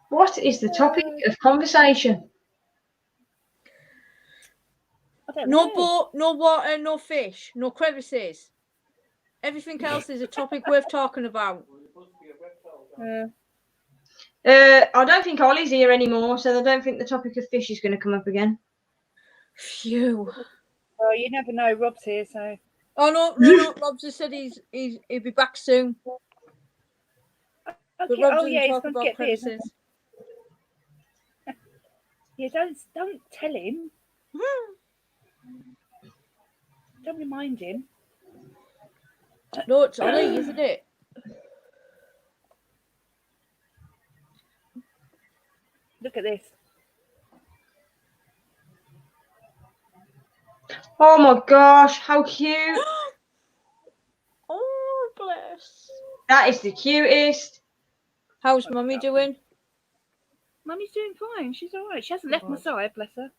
S6: What is the topic of conversation?
S3: I don't
S1: No
S3: know.
S1: boat, no water, no fish, no crevices. Everything else is a topic worth talking about.
S6: I don't think Ollie's here anymore, so I don't think the topic of fish is going to come up again.
S1: Phew.
S3: Well, you never know. Rob's here, so.
S1: Oh no. Rob just said he'll be back soon. But
S3: Okay.
S1: Rob
S3: Oh
S1: doesn't
S3: yeah, he's
S1: talk
S3: going to
S1: about
S3: get this.
S1: crevices.
S3: Yeah, don't tell him. Don't remind him.
S1: No, it's Ollie, isn't it?
S3: Look at this.
S6: Oh my gosh, how cute!
S1: Oh, bless.
S6: That is the cutest.
S1: How's Mummy doing?
S3: Mummy's doing fine. She's all right. She hasn't left my
S1: Good.
S3: side, bless her.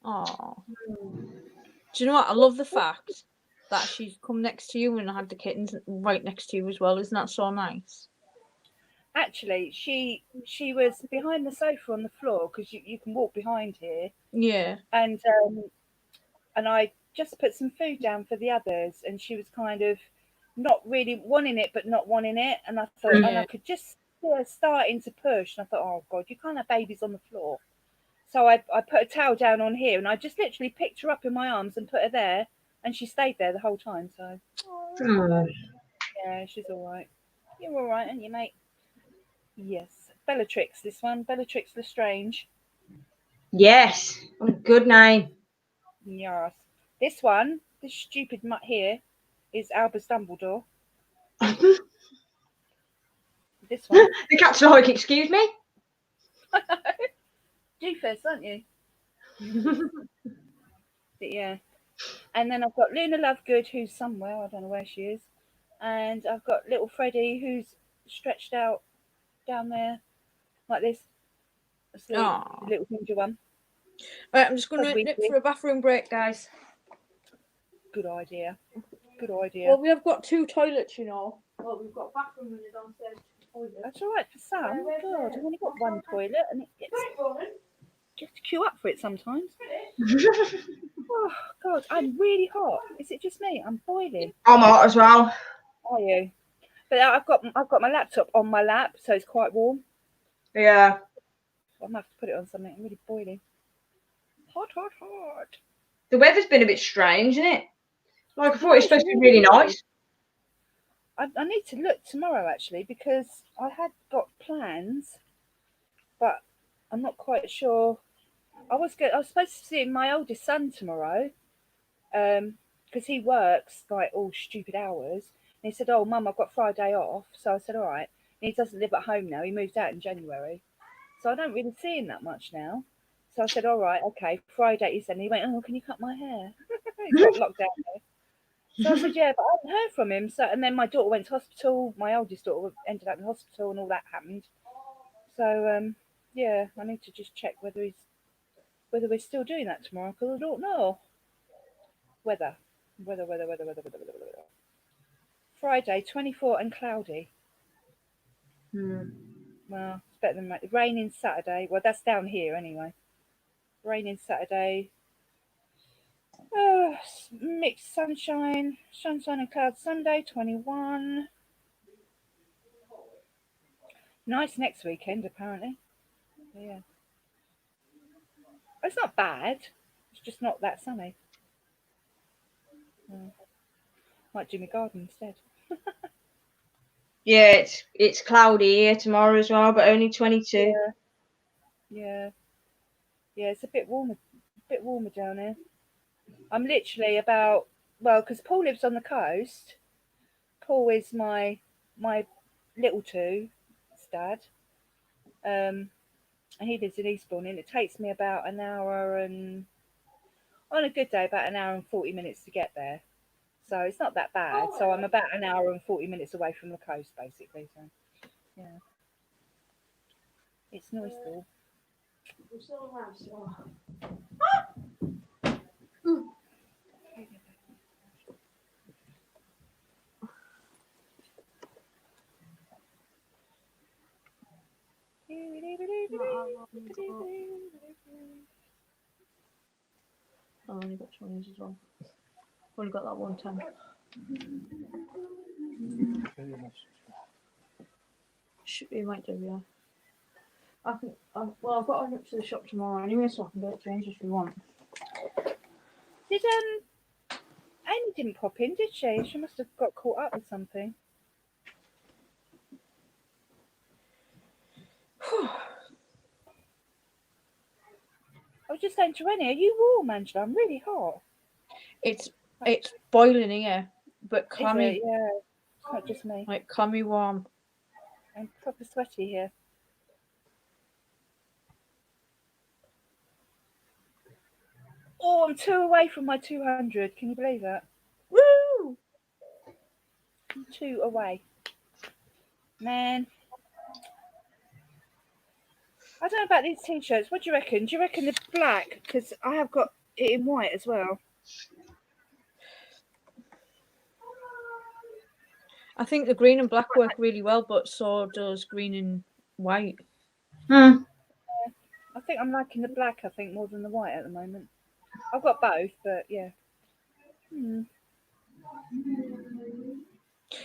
S1: Oh. Do you know what? I love the fact that she's come next to you and had the kittens right next to you as well. Isn't that so nice?
S3: Actually, she was behind the sofa on the floor because you can walk behind here,
S1: Yeah.
S3: and I just put some food down for the others, and she was kind of not really wanting it, but not wanting it, and I thought, and I could just see her starting to push, and I thought, oh God, you can't have babies on the floor. So I put a towel down on here, and I just literally picked her up in my arms and put her there, and she stayed there the whole time. So
S6: Oh.
S3: yeah, she's all right. You're all right, aren't you, mate? Yes, Bellatrix. This one, Bellatrix Lestrange.
S6: Yes, what a good name.
S3: Yes. This one, this stupid mutt here, is Albus Dumbledore. This one.
S6: The cat's like, excuse me?
S3: Doofus, aren't you? But yeah. And then I've got Luna Lovegood, who's somewhere, I don't know where she is. And I've got little Freddie, who's stretched out down there like this. That's the little ginger one.
S1: Right, I'm just going to
S3: Probably
S1: nip
S3: do.
S1: for a bathroom break, guys.
S3: Good idea. Good idea.
S1: Well, we have got 2 toilets, you know. Well, we've got a bathroom and a downstairs toilet.
S3: That's all right for some. God, I've only got one toilet, and it gets you have to queue up for it sometimes. Oh God, I'm really hot. Is it just me? I'm boiling.
S6: I'm hot as well.
S3: Are you? But I've got my laptop on my lap, so it's quite warm.
S6: Yeah.
S3: I'm gonna have to put it on something. I'm really boiling. Hot.
S6: The weather's been a bit strange, isn't it? Like, I thought it was supposed to be really nice.
S3: I need to look tomorrow actually, because I had got plans, but I'm not quite sure. I was supposed to see my oldest son tomorrow, because he works like all stupid hours. And he said, "Oh, Mum, I've got Friday off." So I said, "All right." And he doesn't live at home now. He moved out in January, so I don't really see him that much now. So I said, "All right, okay, Friday." He said, and he went, "Oh, can you cut my hair?" He's got locked down there. So I said, "Yeah," but I haven't heard from him. So, and then my daughter went to hospital. My oldest daughter ended up in hospital, and all that happened. So yeah, I need to just check whether we're still doing that tomorrow, because I don't know. Weather. Friday, 24 and cloudy. Well, it's better than raining Saturday. Well, that's down here anyway. Raining Saturday. Oh, mixed sunshine and clouds Sunday, 21. Nice next weekend, apparently. Yeah. It's not bad. It's just not that sunny. Might do my garden instead.
S6: Yeah, it's cloudy here tomorrow as well, but only 22.
S3: Yeah, it's a bit warmer down here. I'm literally about, well, because Paul lives on the coast. Paul is my little two's dad. And he lives in Eastbourne, and it takes me about an hour and, on a good day, about an hour and 40 minutes to get there. So it's not that bad. So I'm about an hour and 40 minutes away from the coast, basically. So yeah, it's noisy.
S1: I've only got 20s as well. Only got that one time. Should be, might do, yeah. Well, I've got to run up to the shop tomorrow anyway, so I can get it changed if you want.
S3: Did Amy didn't pop in, did she? She must have got caught up with something. I was just saying to Rennie, are you warm, Angela? I'm really hot.
S1: It's boiling here, but
S3: Is
S1: clammy.
S3: it? Yeah, it's not just me.
S1: Like clammy warm.
S3: I'm proper sweaty here. Oh, I'm 2 away from my 200. Can you believe that?
S1: Woo!
S3: I'm 2 away. Man. I don't know about these t-shirts. What do you reckon? Do you reckon they're black? Because I have got it in white as well.
S1: I think the green and black work really well, but so does green and white.
S6: Hmm.
S3: I think I'm liking the black, I think, more than the white at the moment. I've got both, but yeah.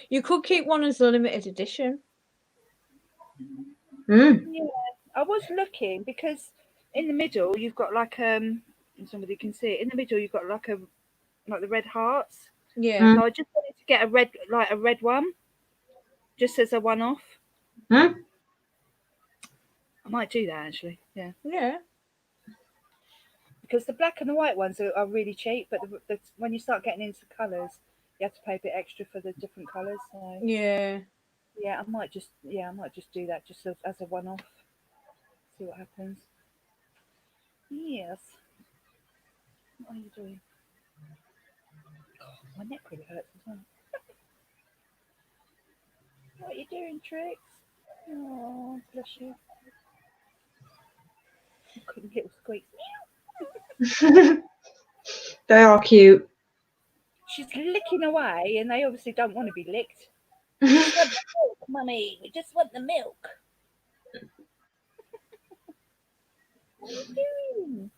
S1: You could keep one as a limited edition.
S3: Yeah, I was looking because in the middle you've got like somebody can see it. In the middle you've got like the red hearts.
S1: Yeah.
S3: So I just wanted to get a red one, just as a one-off.
S6: Hmm?
S3: I might do that actually. Yeah.
S1: Yeah.
S3: Because the black and the white ones are really cheap, but when you start getting into colours, you have to pay a bit extra for the different colours. So
S1: Yeah.
S3: yeah, I might just do that just as a one-off. See what happens. Yes. What are you doing? My neck really hurts as well. What are you doing, Trix? Oh, bless you. Little squeaks.
S6: They are cute.
S3: She's licking away, and they obviously don't want to be licked. We just want the milk, Mummy. We just want the milk. What are you doing?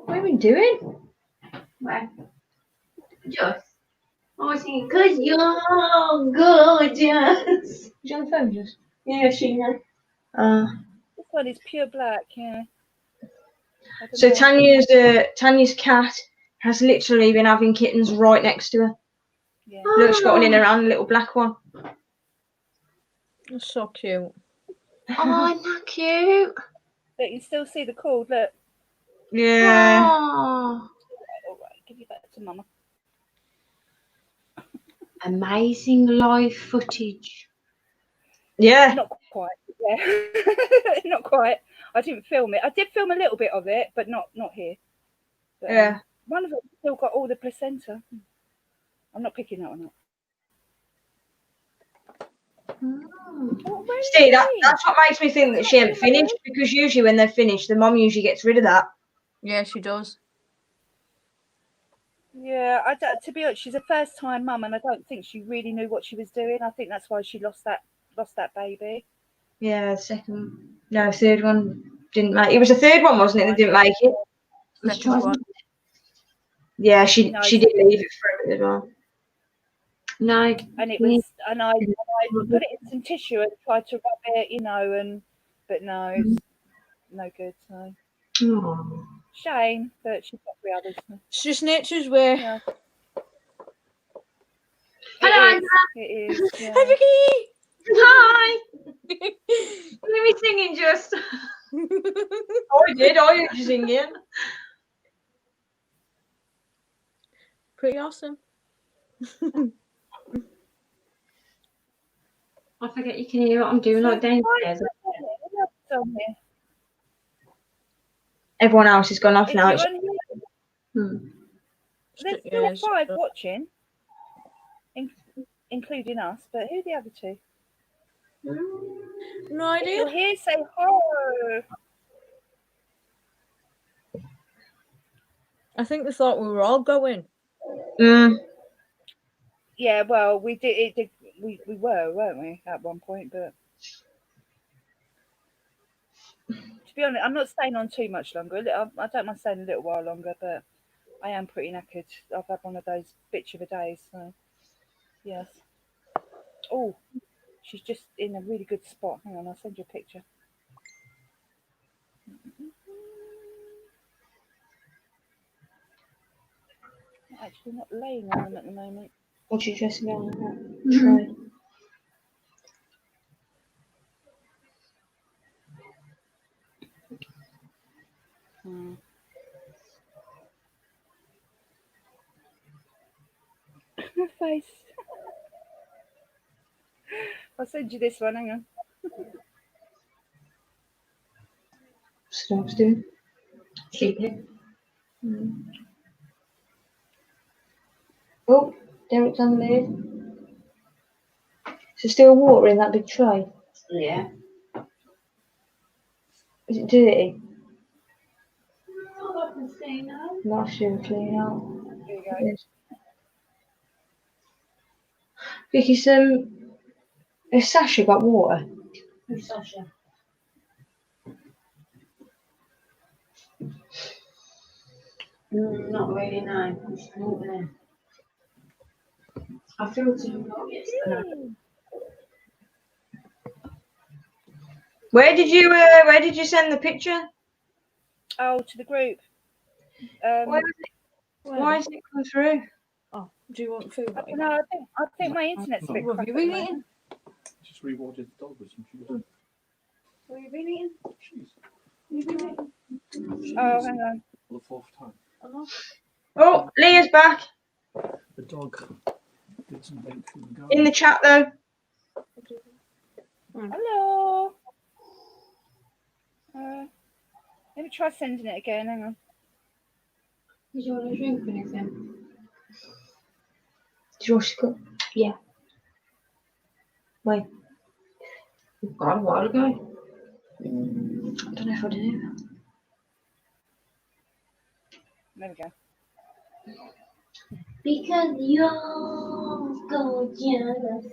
S6: What have you been doing? Where? Just. I was thinking, because you're gorgeous. Is she on the phone, just? Yeah, she is.
S3: This one is pure black, yeah.
S6: So Tanya's cat has literally been having kittens right next to her.
S3: Yeah.
S6: Look, she's got one in her hand, a little black one.
S1: That's so cute.
S6: Oh, isn't that cute?
S3: But you still see the cord, look.
S6: Yeah.
S3: All right, give you back to Mama.
S6: Amazing live footage. Yeah.
S3: Not quite, yeah. Not quite. I didn't film it. I did film a little bit of it, but not here. But,
S6: Yeah.
S3: One of them still got all the placenta. I'm not picking that one up.
S6: See, that's what makes me think that she ain't finished, because usually when they're finished, the mum usually gets rid of that.
S1: Yeah, she does.
S3: Yeah, to be honest, she's a first-time mum, and I don't think she really knew what she was doing. I think that's why she lost that baby.
S6: Yeah, third one didn't make it. It was the third one, wasn't it, that didn't make it?
S1: Second one.
S6: Yeah, she did leave it for a bit as well. No.
S3: And it was, and I put it in some tissue and tried to rub it, but no. no good. So
S6: Oh.
S3: shame, but she's got 3 others. So.
S1: It's just nature's way.
S3: Yeah.
S6: Hello,
S3: It is. Yeah.
S1: Hi, Vicky!
S6: Hi. Look at me singing just. I did. I heard you singing.
S1: Pretty awesome.
S6: I forget you can hear what I'm doing like downstairs. Everyone else has gone off now.
S3: Is you on here? There's still 5 watching, including us. But who are the other 2?
S1: No idea.
S3: If you're here, say hi.
S1: I think they thought we were all going.
S3: Yeah, well, we did. We were, weren't we, at one point? But to be honest, I'm not staying on too much longer. I don't mind staying a little while longer, but I am pretty knackered. I've had one of those bitch of a days. So yes. Oh, she's just in a really good spot. Hang on, I'll send you a picture. Actually, not laying on them at the moment.
S6: What's she dressing on? Try.
S3: Her face. I'll send you this one. Hang on.
S6: What's doing? Sleeping. Oh, Derek's on the move. Is there still water in that big tray? Yeah. Is it dirty? No, I can see now. Not sure, clean out.
S3: Here you go.
S6: Vicky, has Sasha got water? Who's Sasha? Not really, no. She's not there. I feel too hot yesterday. Where did you send the picture?
S3: Oh, to the group.
S6: Why is it come through?
S1: Oh, do you want food?
S3: No, I think my internet's a bit
S1: What have
S3: crap.
S1: you been eating?
S7: Just rewarded the dog with some cheese.
S1: What have you been eating?
S7: Cheese.
S1: What have you been eating?
S3: Oh, hang on.
S7: For the 4th time.
S6: Oh, Leah's back.
S7: The dog did some bait through the garden.
S6: In the chat though.
S3: Hello. Let me try sending it again. Hang on.
S6: Did you want to drink anything? Did you wash the cup? Yeah. Wait. Got a while ago. I don't know if I did.
S3: There we go.
S6: Because you're gorgeous.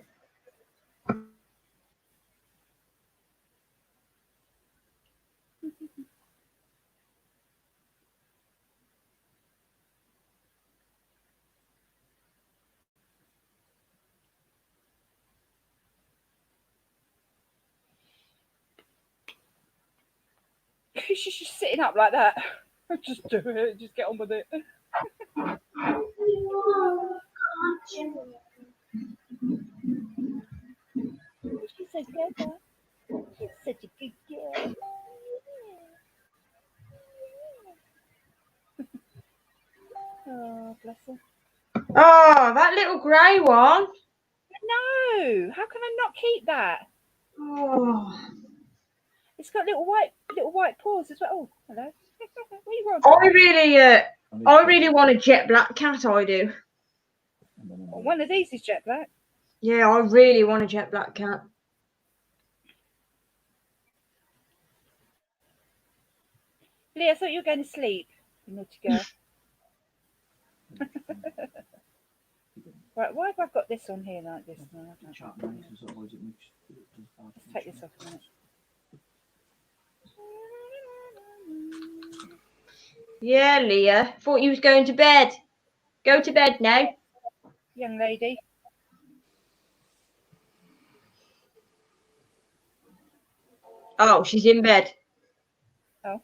S3: She's just sitting up like that. Just do it. Just get on with it. She's so good. She's such a good girl. Oh, bless her.
S6: Oh, that little grey one.
S3: No, how can I not keep that?
S6: Oh.
S3: It's got little white paws as well. Oh, hello. What are you on?
S6: I really want a jet black cat. I do.
S3: One of these is jet black.
S6: Yeah, I really want a jet black cat.
S3: Leah, I thought you were going to sleep, you naughty girl. Right, why have I got this on here like this? No, I don't know. Let's take this off a minute.
S6: Yeah, Leah. Thought you was going to bed. Go to bed now.
S3: Young lady.
S6: Oh, she's in bed.
S3: Oh.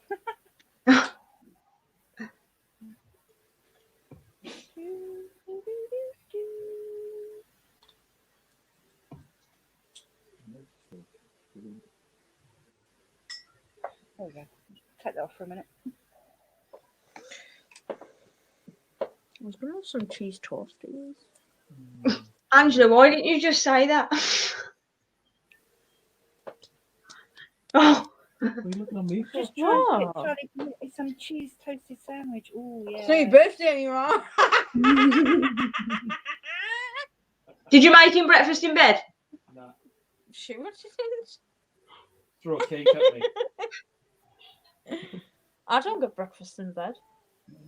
S3: There we go. Take that off for a minute.
S1: I was going to have some cheese toasties.
S6: Angela, why didn't you just say that? Oh,
S7: What are you looking at me for?
S3: Just trying to
S1: Wow.
S3: get Charlie some cheese toasted sandwich. Oh yeah.
S1: It's not your birthday anymore.
S6: did you make him breakfast in bed?
S7: Nah,
S1: Shoot, what she thinks?
S7: throw a cake at me.
S1: I don't get breakfast in bed.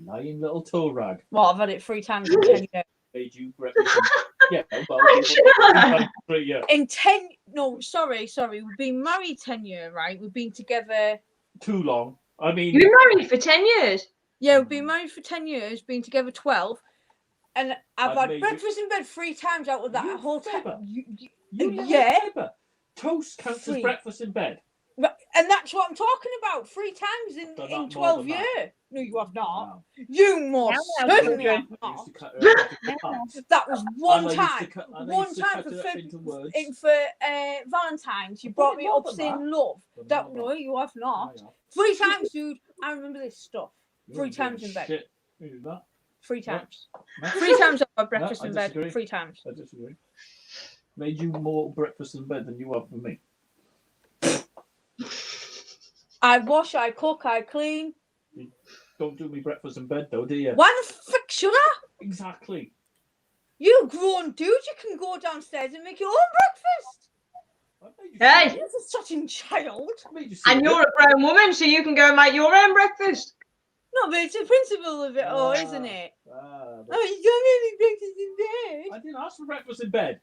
S7: Lying little toe rag.
S1: Well, I've had it 3 times in 10 years.
S7: Made you breakfast. Yeah, well, yeah.
S1: In 10, no, sorry. We've been married 10 years, right? We've been together.
S7: Too long. I mean,
S6: You've been married for 10 years.
S1: Yeah, we've been married for 10 years, been together 12. And I've
S7: I've
S1: had
S7: made
S1: breakfast in bed 3 times out of that
S7: You
S1: whole
S7: fibber.
S1: time.
S7: you little
S1: yeah.
S7: fibber. Toast counts as
S1: Free.
S7: breakfast in bed.
S1: And that's what I'm talking about. 3 times
S7: So
S1: in
S7: not more
S1: 12
S7: than that.
S1: years. No, you have not.
S7: Wow.
S1: You most
S3: Now,
S1: certainly have
S7: I used
S1: not.
S7: to cut her up into parts.
S1: That was
S7: And
S1: one
S7: I used
S1: time.
S7: to cut- and I
S1: One
S7: used to
S1: time
S7: cut
S1: for
S7: it up into words.
S1: Valentine's. You
S7: I've done
S1: brought
S7: it
S1: me
S7: more
S1: up
S7: than
S1: saying
S7: that.
S1: love.
S7: Done
S1: That
S7: more
S1: no,
S7: than
S1: you have
S7: that.
S1: not.
S7: I have.
S1: 3 times, dude. I remember this stuff.
S7: You're
S1: 3
S7: doing
S1: times in bed.
S7: shit. Who did that?
S1: 3 times.
S7: No.
S1: 3 times I've had breakfast
S7: I
S1: in bed.
S7: disagree.
S1: 3 times.
S7: I disagree. Made you more breakfast in bed than you have for me.
S1: I wash, I cook, I clean.
S7: Don't do me breakfast in bed though, do you?
S1: Why the frick should I?
S7: Exactly.
S1: You grown dude, you can go downstairs and make your own breakfast.
S7: I made you
S6: Hey.
S7: see it.
S1: You're such a child.
S7: I made you see
S6: And
S7: it.
S6: you're a grown woman, so you can go and make your own breakfast.
S1: No, but it's the principle of it all, isn't it?
S7: But
S1: Oh, you don't really breakfast in bed.
S7: I didn't ask for breakfast in bed.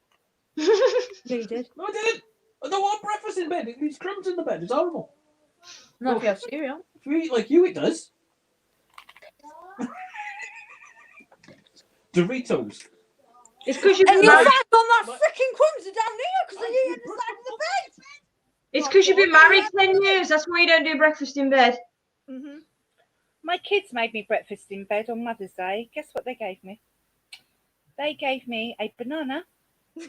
S1: No, you did.
S7: No, I didn't. I don't want breakfast in bed. It leaves crumbs in the bed. It's horrible.
S1: Not if you have cereal.
S7: If you eat like you, it does. Doritos.
S6: It's because you've
S1: And
S6: been
S1: you
S6: married.
S1: sat on that freaking crumbs are down here because they eat at the side of the bed.
S6: It's because you've been married 10 years. That's why you don't do breakfast in bed.
S1: Mm-hmm.
S3: My kids made me breakfast in bed on Mother's Day. Guess what they gave me? They gave me a banana, a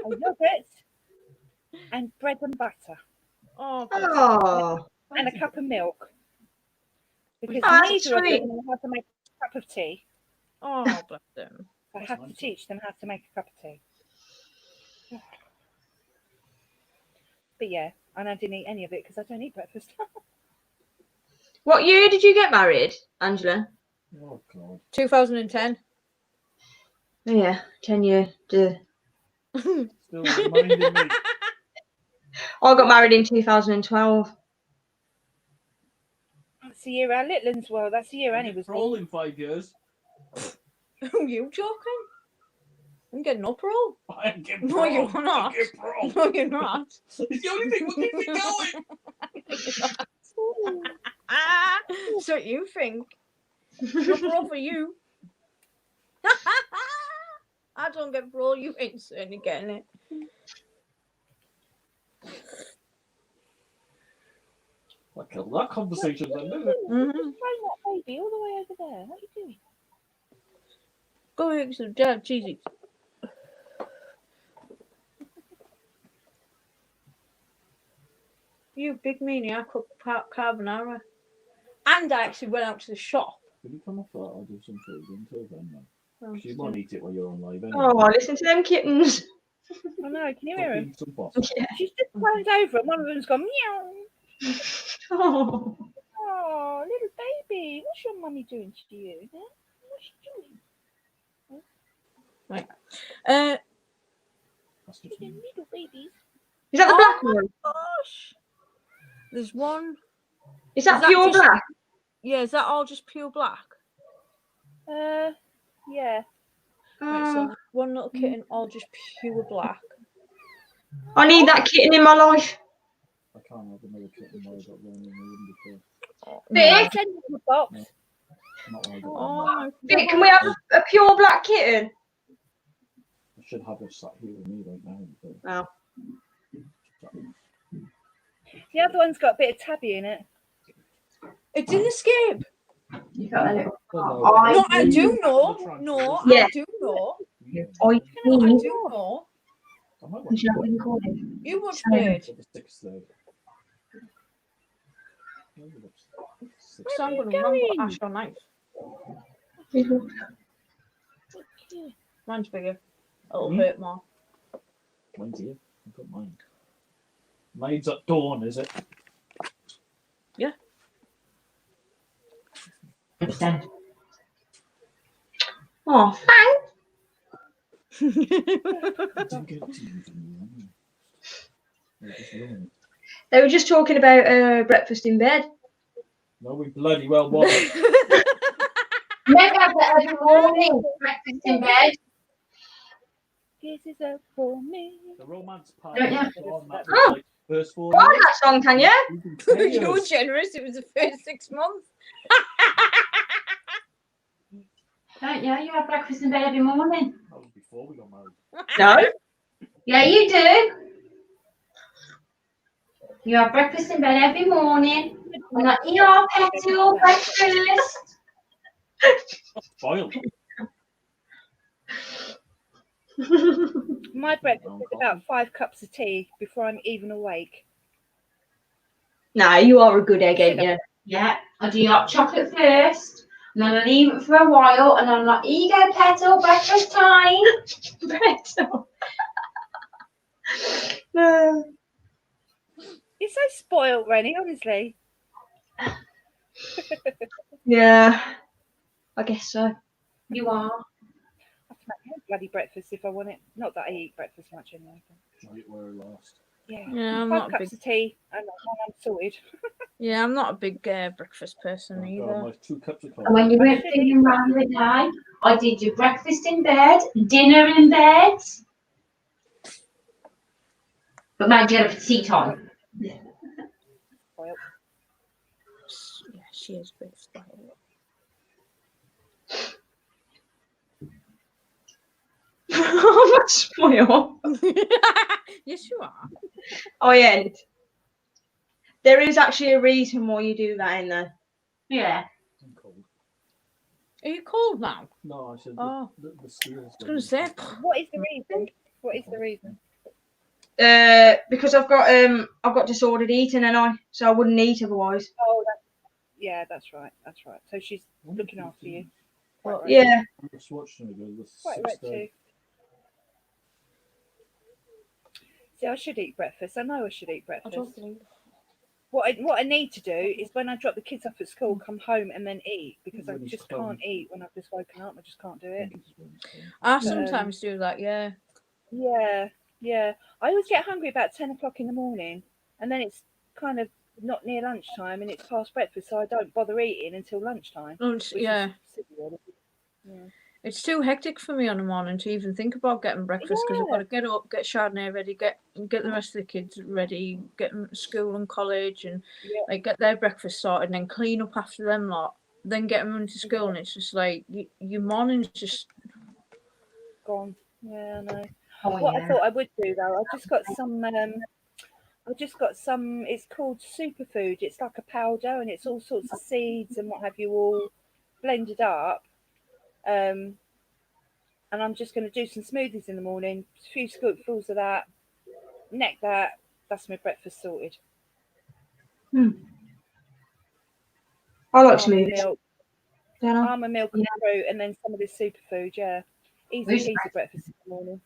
S3: yogurt, and bread and butter,
S1: Oh,
S6: Oh.
S3: and a cup of milk. Because
S6: Oh, that's
S3: neither of
S6: sweet.
S3: them knew how to make a cup of tea.
S1: oh, bless them.
S3: I had to teach them how to make a cup of tea. But yeah, and I didn't eat any of it because I don't eat breakfast.
S6: What year did you get married, Angela?
S7: Oh God.
S1: 2010.
S6: Oh, yeah, 10 years. Duh.
S7: Still reminding me.
S6: I got married in 2012.
S3: That's the year our little ones were. That's the year Annie was
S7: For all
S3: born.
S7: in 5 years.
S1: Are you joking? I'm getting no parole.
S7: I am getting
S1: No, you're
S7: parole.
S1: not.
S7: I'm getting parole.
S1: No, you're not.
S7: It's the only thing that keeps me going.
S1: Ah, so you think? No parole for you. I don't get parole. You ain't certainly getting it.
S7: I killed that conversation then, didn't it?
S1: Mm-hmm.
S3: Throwing that baby all the way over there. What are you doing?
S1: Go make some damn cheesy. You big meanie, I cooked carbonara. And I actually went out to the shop.
S7: Could you come off that? I'll do some food until then, man.
S1: Oh,
S7: 'Cause you won't eat it while you're on live anyway.
S6: Oh, listen to them kittens.
S3: Oh no, can you hear him?
S7: Fucking some boss.
S3: She's just rolled over and one of them's gone meow.
S6: Oh.
S3: Oh, little baby, what's your mummy doing to you? Huh? What's she doing?
S7: That's just me.
S3: Little babies.
S6: Is that the black one?
S1: Gosh. There's one.
S6: Is that
S1: Is that
S6: pure
S1: just-
S6: black?
S1: Yeah, is that all just pure black?
S3: Yeah.
S1: Right, so one little kitten, all just pure black.
S6: I need that kitten in my life.
S7: I can't have another kitten while I got one in the room before.
S6: Vic,
S3: Send it in the box.
S7: Not while I got
S1: Oh,
S7: one.
S1: my
S6: Vic, can we have a pure black kitten?
S7: I should have it sat here with me right now. But...
S6: Wow.
S3: The other one's got a bit of tabby in it.
S1: It didn't escape.
S8: You got a little.
S1: No, I do know. No,
S6: Yeah.
S1: I do know.
S6: I
S1: I do know.
S8: Is that what you call it?
S1: You watch Blade. So I'm going to run for Ashton knife. Mine's bigger. It'll hurt more.
S7: Mine's here. I've got mine. Mine's at dawn, is it?
S1: Yeah.
S8: Understand.
S6: Oh, thanks.
S7: I didn't get to use them. I just ruined it.
S6: They were just talking about breakfast in bed.
S7: No, we bloody well was.
S8: Never have that every morning. Breakfast in bed.
S3: This is up for me.
S7: The romance part.
S8: Don't you?
S7: Like first 4
S6: Why
S7: years.
S6: that song, can you?
S1: You were generous. It was the first 6 months.
S8: Don't you? You have breakfast in bed every morning.
S7: That was before we got married.
S6: No.
S8: Yeah, you do. You have breakfast in bed every morning. And like, eat our petal breakfast.
S7: Spoiled.
S3: My breakfast is about 5 cups of tea before I'm even awake.
S6: No, you are a good egg, ain't you?
S8: Yeah, I do hot chocolate first. And then I leave it for a while. And I'm like, here you go, petal, breakfast time.
S6: Petal. No.
S3: You're so spoiled, Rennie, honestly.
S6: Yeah, I guess so.
S8: You are.
S3: I have to make my own bloody breakfast if I want it. Not that I eat breakfast much anyway. But
S7: Right where I last.
S3: yeah.
S1: Yeah, I'm
S3: 5
S1: not a
S3: cups
S1: big.
S3: of tea and I'm sorted.
S1: Yeah, I'm not a big breakfast person
S7: Oh,
S1: either.
S7: my 2 cups of
S8: And
S7: coffee.
S8: when you weren't feeling round the day, I did your breakfast in bed, dinner in bed. But made you have tea time.
S3: Spoiled.
S1: Yeah, she is a bit spoiled.
S6: I'm not spoiled.
S1: Yes, you are.
S6: I ain't. There is actually a reason why you do that in there.
S8: Yeah.
S7: I'm cold.
S1: Are you cold now?
S7: No, I said
S1: Oh.
S7: the scales.
S1: I was going to say.
S3: What is the reason? What is the reason?
S6: Because I've got disordered eating, and so I wouldn't eat otherwise.
S3: Oh, yeah, that's right. That's right. So she's looking after you. Quite right.
S6: Yeah.
S7: I'm just watching it. The
S3: Quite right too. See, I should eat breakfast. I know I should eat
S1: I
S3: breakfast.
S1: don't believe.
S3: What I need to do is when I drop the kids off at school, come home and then eat because I
S7: When he's
S3: just
S7: home.
S3: can't eat when I've just woken up. I just can't do it.
S1: I sometimes do that. Yeah.
S3: Yeah. I always get hungry about 10 o'clock in the morning, and then it's kind of not near lunchtime, and it's past breakfast, so I don't bother eating until lunchtime.
S1: Lunch,
S3: which
S1: yeah.
S3: is silly, really. Yeah.
S1: It's too hectic for me on the morning to even think about getting breakfast because I've got to get up, get Chardonnay ready, get the rest of the kids ready, get them to school and college, and like get their breakfast sorted, and then clean up after them lot, then get them into school, and it's just like your morning's just
S3: Gone. Yeah, I know.
S8: Oh,
S3: What
S8: yeah.
S3: I thought I would do though, I just got some. It's called superfood. It's like a powder, and it's all sorts of seeds and what have you, all blended up. And I'm just going to do some smoothies in the morning. A few scoopfuls of that. Neck that. That's my breakfast sorted.
S6: I like
S3: Almond
S6: smoothies.
S3: milk,
S6: Don't I?
S3: almond milk and fruit, and then some of this superfood. Yeah, easy
S8: Where's
S3: peasy breakfast in the morning.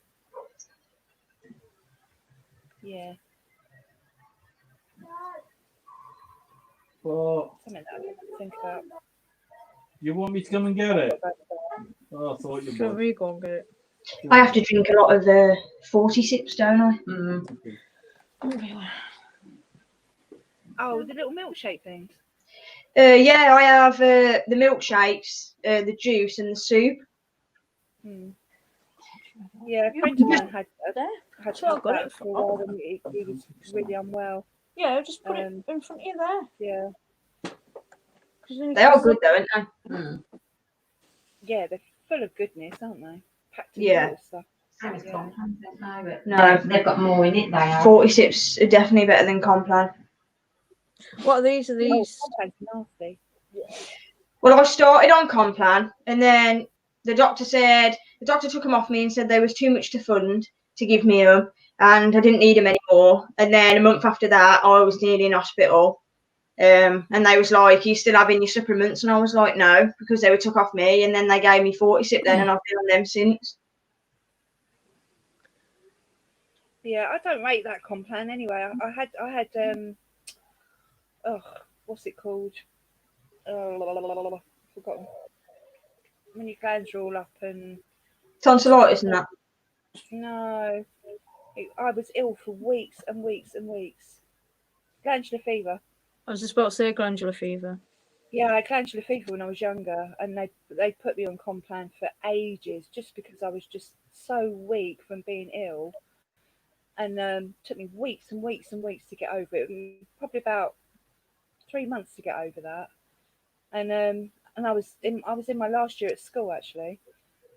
S3: Yeah,
S7: Well,
S3: something that I have to think about.
S7: you want me to come and get it? Oh, I thought you
S1: Should
S7: would.
S1: we go and get it?
S6: I have to drink a lot of 40 sips, don't I?
S8: Mm.
S3: Oh, the little milkshake things.
S6: Yeah, I have the milkshakes, the juice, and the soup.
S3: Yeah, a friend of mine had
S1: That's what I got
S3: that
S1: it
S3: for a while when he was really unwell.
S1: Yeah, just put it in front of you there.
S3: Yeah,
S1: 'Cause then
S6: They are good though, aren't they?
S8: Mm.
S3: yeah, they're full of goodness, aren't they? Packed in
S6: Yeah.
S3: little stuff.
S8: Same as Complan, don't they? But
S6: No,
S8: they've got more in it, they have.
S6: 40 sips are definitely better than Complan.
S1: What are these? Are
S3: Oh,
S1: these?
S3: Complan's nasty.
S6: Well, I started on Complan, and then the doctor took them off me and said there was too much to fund to give me them, and I didn't need them anymore. And then a month after that, I was nearly in hospital. And they was like, "You still having your supplements?" And I was like, "No," because they were took off me, and then they gave me 40 then, and I've been on them since.
S3: Yeah, I don't rate that Complan anyway. I had what's it called? Forgotten. When your glands are all up and
S6: Tonsillitis and that.
S3: no, I was ill for weeks and weeks and weeks. Glandular fever.
S1: I was just about to say glandular fever.
S3: Yeah, I had glandular fever when I was younger, and they put me on Complan for ages just because I was just so weak from being ill, and took me weeks and weeks and weeks to get over it. Probably about 3 months to get over that, and I was in my last year at school actually.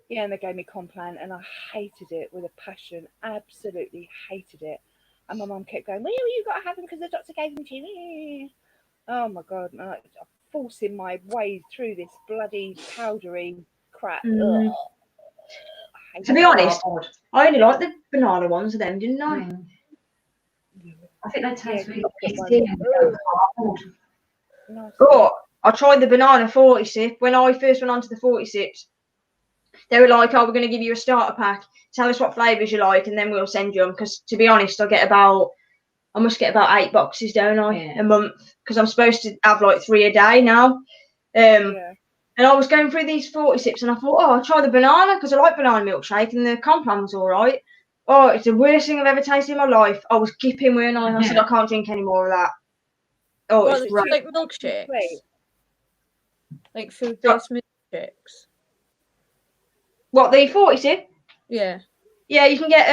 S3: Yeah, and they gave me Complan, and I hated it with a passion. Absolutely hated it. And my mum kept going, "Well, you got to have them because the doctor gave them to you." Oh my God, I'm forcing my way through this bloody powdery crap.
S6: Mm.
S3: Ugh.
S6: To be honest, I only like the banana ones of them, didn't I?
S8: Mm. I think they taste really
S3: chocolate
S8: tasty.
S3: ones. Nice.
S6: Oh, I tried the banana 40 sip. When I first went on to the 40 sips, they were like, "Oh, we're going to give you a starter pack. Tell us what flavours you like, and then we'll send you them." Because to be honest, I must get about 8 boxes, don't I, a month? Because I'm supposed to have like 3 a day now.
S3: Yeah.
S6: And I was going through these 40 sips, and I thought, "Oh, I'll try the banana because I like banana milkshake, and the Complan was all right." Oh, it's the worst thing I've ever tasted in my life. I was gipping, weren't I? I said, "I can't drink any more of that." Oh,
S1: Well,
S6: it's
S1: it's
S6: great.
S1: like milkshakes,
S3: Wait.
S1: like food-based milkshakes.
S6: What, the 40 sip?
S1: Yeah.
S6: Yeah, you can get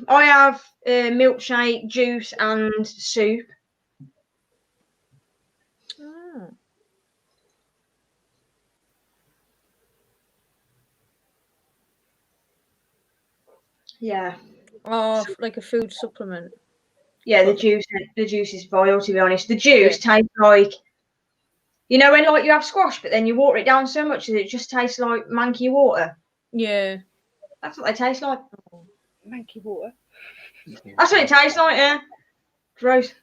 S6: I have milkshake, juice, and soup.
S1: Ah.
S6: Yeah.
S1: Oh, like a food supplement.
S6: Yeah, the juice is vile, to be honest. The juice tastes like, you know, when like you have squash, but then you water it down so much that it just tastes like manky water.
S1: Yeah.
S6: That's what they taste like.
S3: Manky water.
S6: That's what it tastes like, yeah. Gross.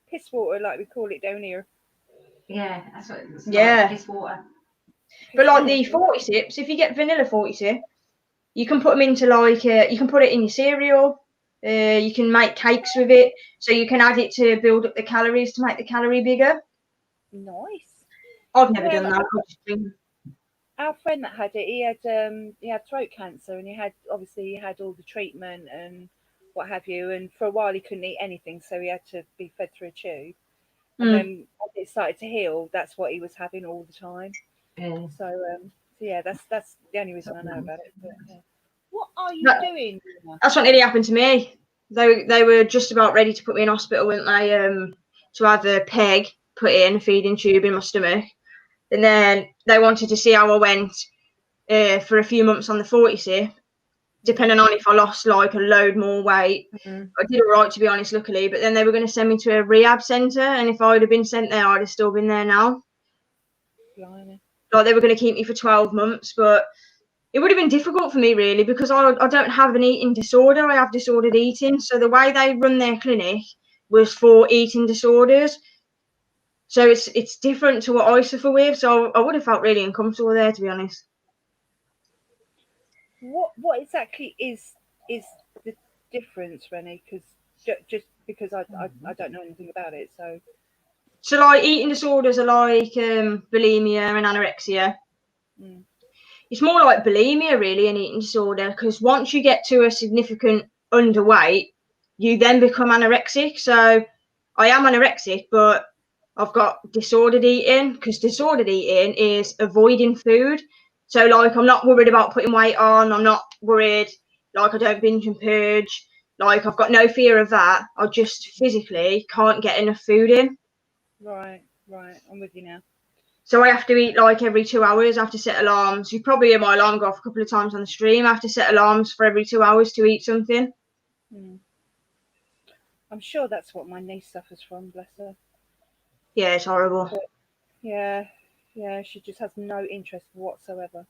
S3: Piss water, like we call it down here.
S8: Yeah, that's what it's
S6: Yeah.
S8: like, piss water.
S6: But like the 40 sips, if you get vanilla 40 sip, you can put them into like, you can put it in your cereal. You can make cakes with it. So you can add it to build up the calories to make the calorie bigger.
S3: Nice.
S6: I've never done that.
S3: Our friend that had it, he had throat cancer, and he had all the treatment and what have you. And for a while, he couldn't eat anything, so he had to be fed through a tube. And then as it started to heal, that's what he was having all the time.
S8: Yeah.
S3: So yeah, that's the only reason I know about it. But, yeah. What are you doing?
S6: That's what nearly happened to me. They were just about ready to put me in hospital, weren't they? To have a peg put in, a feeding tube in my stomach. And then they wanted to see how I went for a few months on the 40 sip, depending on if I lost like a load more weight.
S1: Mm-hmm.
S6: I did all right, to be honest, luckily. But then they were going to send me to a rehab centre, and if I would have been sent there, I'd have still been there now.
S3: Blimey.
S6: Like they were going to keep me for 12 months, but it would have been difficult for me really because I don't have an eating disorder. I have disordered eating. So the way they run their clinic was for eating disorders. So it's different to what I suffer with. So I would have felt really uncomfortable there, to be honest.
S3: What exactly is the difference, Rennie? Because just because I don't know anything about it, so.
S6: So like eating disorders are like bulimia and anorexia. It's more like bulimia really, an eating disorder, because once you get to a significant underweight, you then become anorexic. So I am anorexic, but I've got disordered eating, because disordered eating is avoiding food. So like I'm not worried about putting weight on. I'm not worried, like I don't binge and purge. Like I've got no fear of that. I just physically can't get enough food in.
S3: Right. I'm with you now.
S6: So I have to eat like every 2 hours. I have to set alarms. You probably hear my alarm go off a couple of times on the stream. I have to set alarms for every 2 hours to eat something.
S3: I'm sure that's what my niece suffers from, bless her.
S6: Yeah, it's horrible.
S3: Yeah, she just has no interest whatsoever.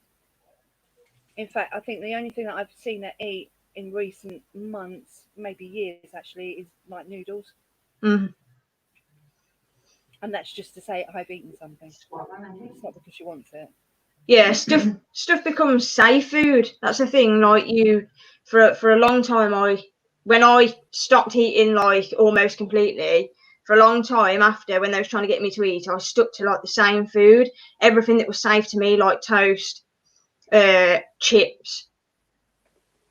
S3: In fact, I think the only thing that I've seen her eat in recent months, maybe years actually, is like noodles.
S6: Mm.
S3: And that's just to say I've eaten something. It's not because she wants it.
S6: Yeah, stuff becomes safe food. That's the thing. Like for a long time, when I stopped eating like almost completely, for a long time after, when they was trying to get me to eat, I stuck to like the same food, everything that was safe to me, like toast, chips.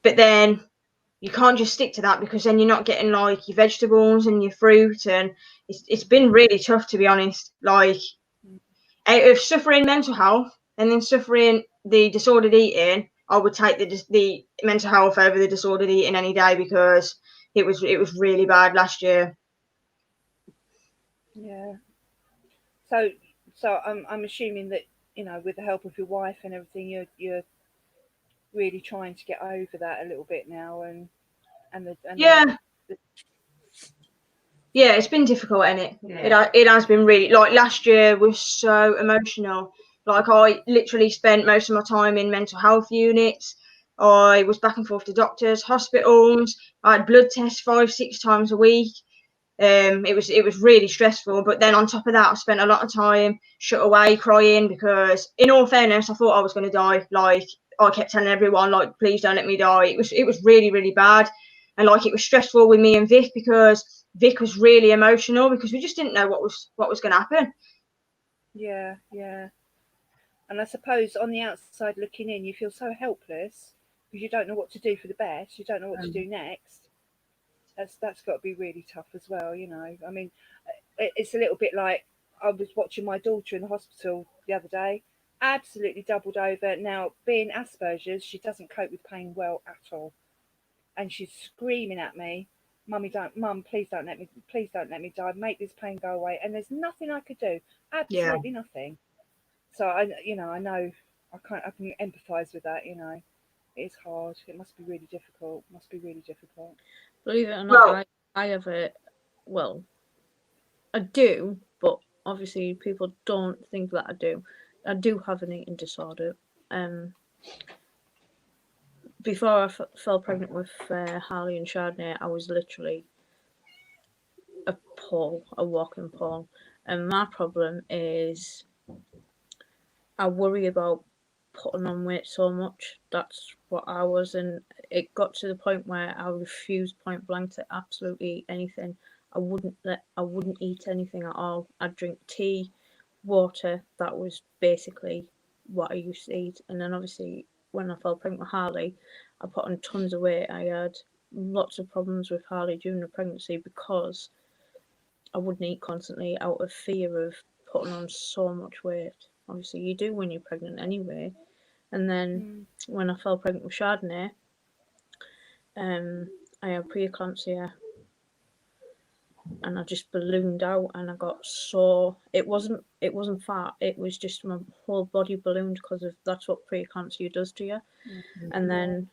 S6: But then you can't just stick to that, because then you're not getting like your vegetables and your fruit, and it's been really tough, to be honest. Like, out of suffering mental health and then suffering the disordered eating, I would take the mental health over the disordered eating any day, because it was really bad last year.
S3: Yeah. So I'm assuming that, you know, with the help of your wife and everything, you're really trying to get over that a little bit now,
S6: Yeah, it's been difficult, isn't it? Yeah. It has been really, like, last year was so emotional. Like, I literally spent most of my time in mental health units. I was back and forth to doctors, hospitals. I had blood tests 5-6 times a week. It was really stressful. But then on top of that, I spent a lot of time shut away crying, because, in all fairness, I thought I was going to die. Like, I kept telling everyone, like, please don't let me die. It was really, really bad. And like, it was stressful with me and Vic, because Vic was really emotional, because we just didn't know what was going to happen.
S3: Yeah. And I suppose on the outside looking in, you feel so helpless because you don't know what to do for the best. You don't know what to do next. That's got to be really tough as well, you know. I mean, it's a little bit like I was watching my daughter in the hospital the other day, absolutely doubled over. Now, being Asperger's, she doesn't cope with pain well at all, and she's screaming at me, "Mum, please don't let me die. Make this pain go away." And there's nothing I could do, absolutely nothing. So I know I can empathise with that. You know, it's hard. It must be really difficult.
S1: Believe it or not, I have I do, but obviously people don't think that I do. I do have an eating disorder. Before I fell pregnant with Harley and Chardonnay, I was literally a walking pole. And my problem is I worry about putting on weight so much. That's what I was, and it got to the point where I refused point blank to absolutely eat anything. I wouldn't eat anything at all. I'd drink tea, water. That was basically what I used to eat. And then obviously when I fell pregnant with Harley, I put on tons of weight. I had lots of problems with Harley during the pregnancy because I wouldn't eat constantly out of fear of putting on so much weight. Obviously you do when you're pregnant anyway. And then when I fell pregnant with Chardonnay, I had preeclampsia, and I just ballooned out, and I got so it wasn't fat, it was just my whole body ballooned because of that's what preeclampsia does to you. And then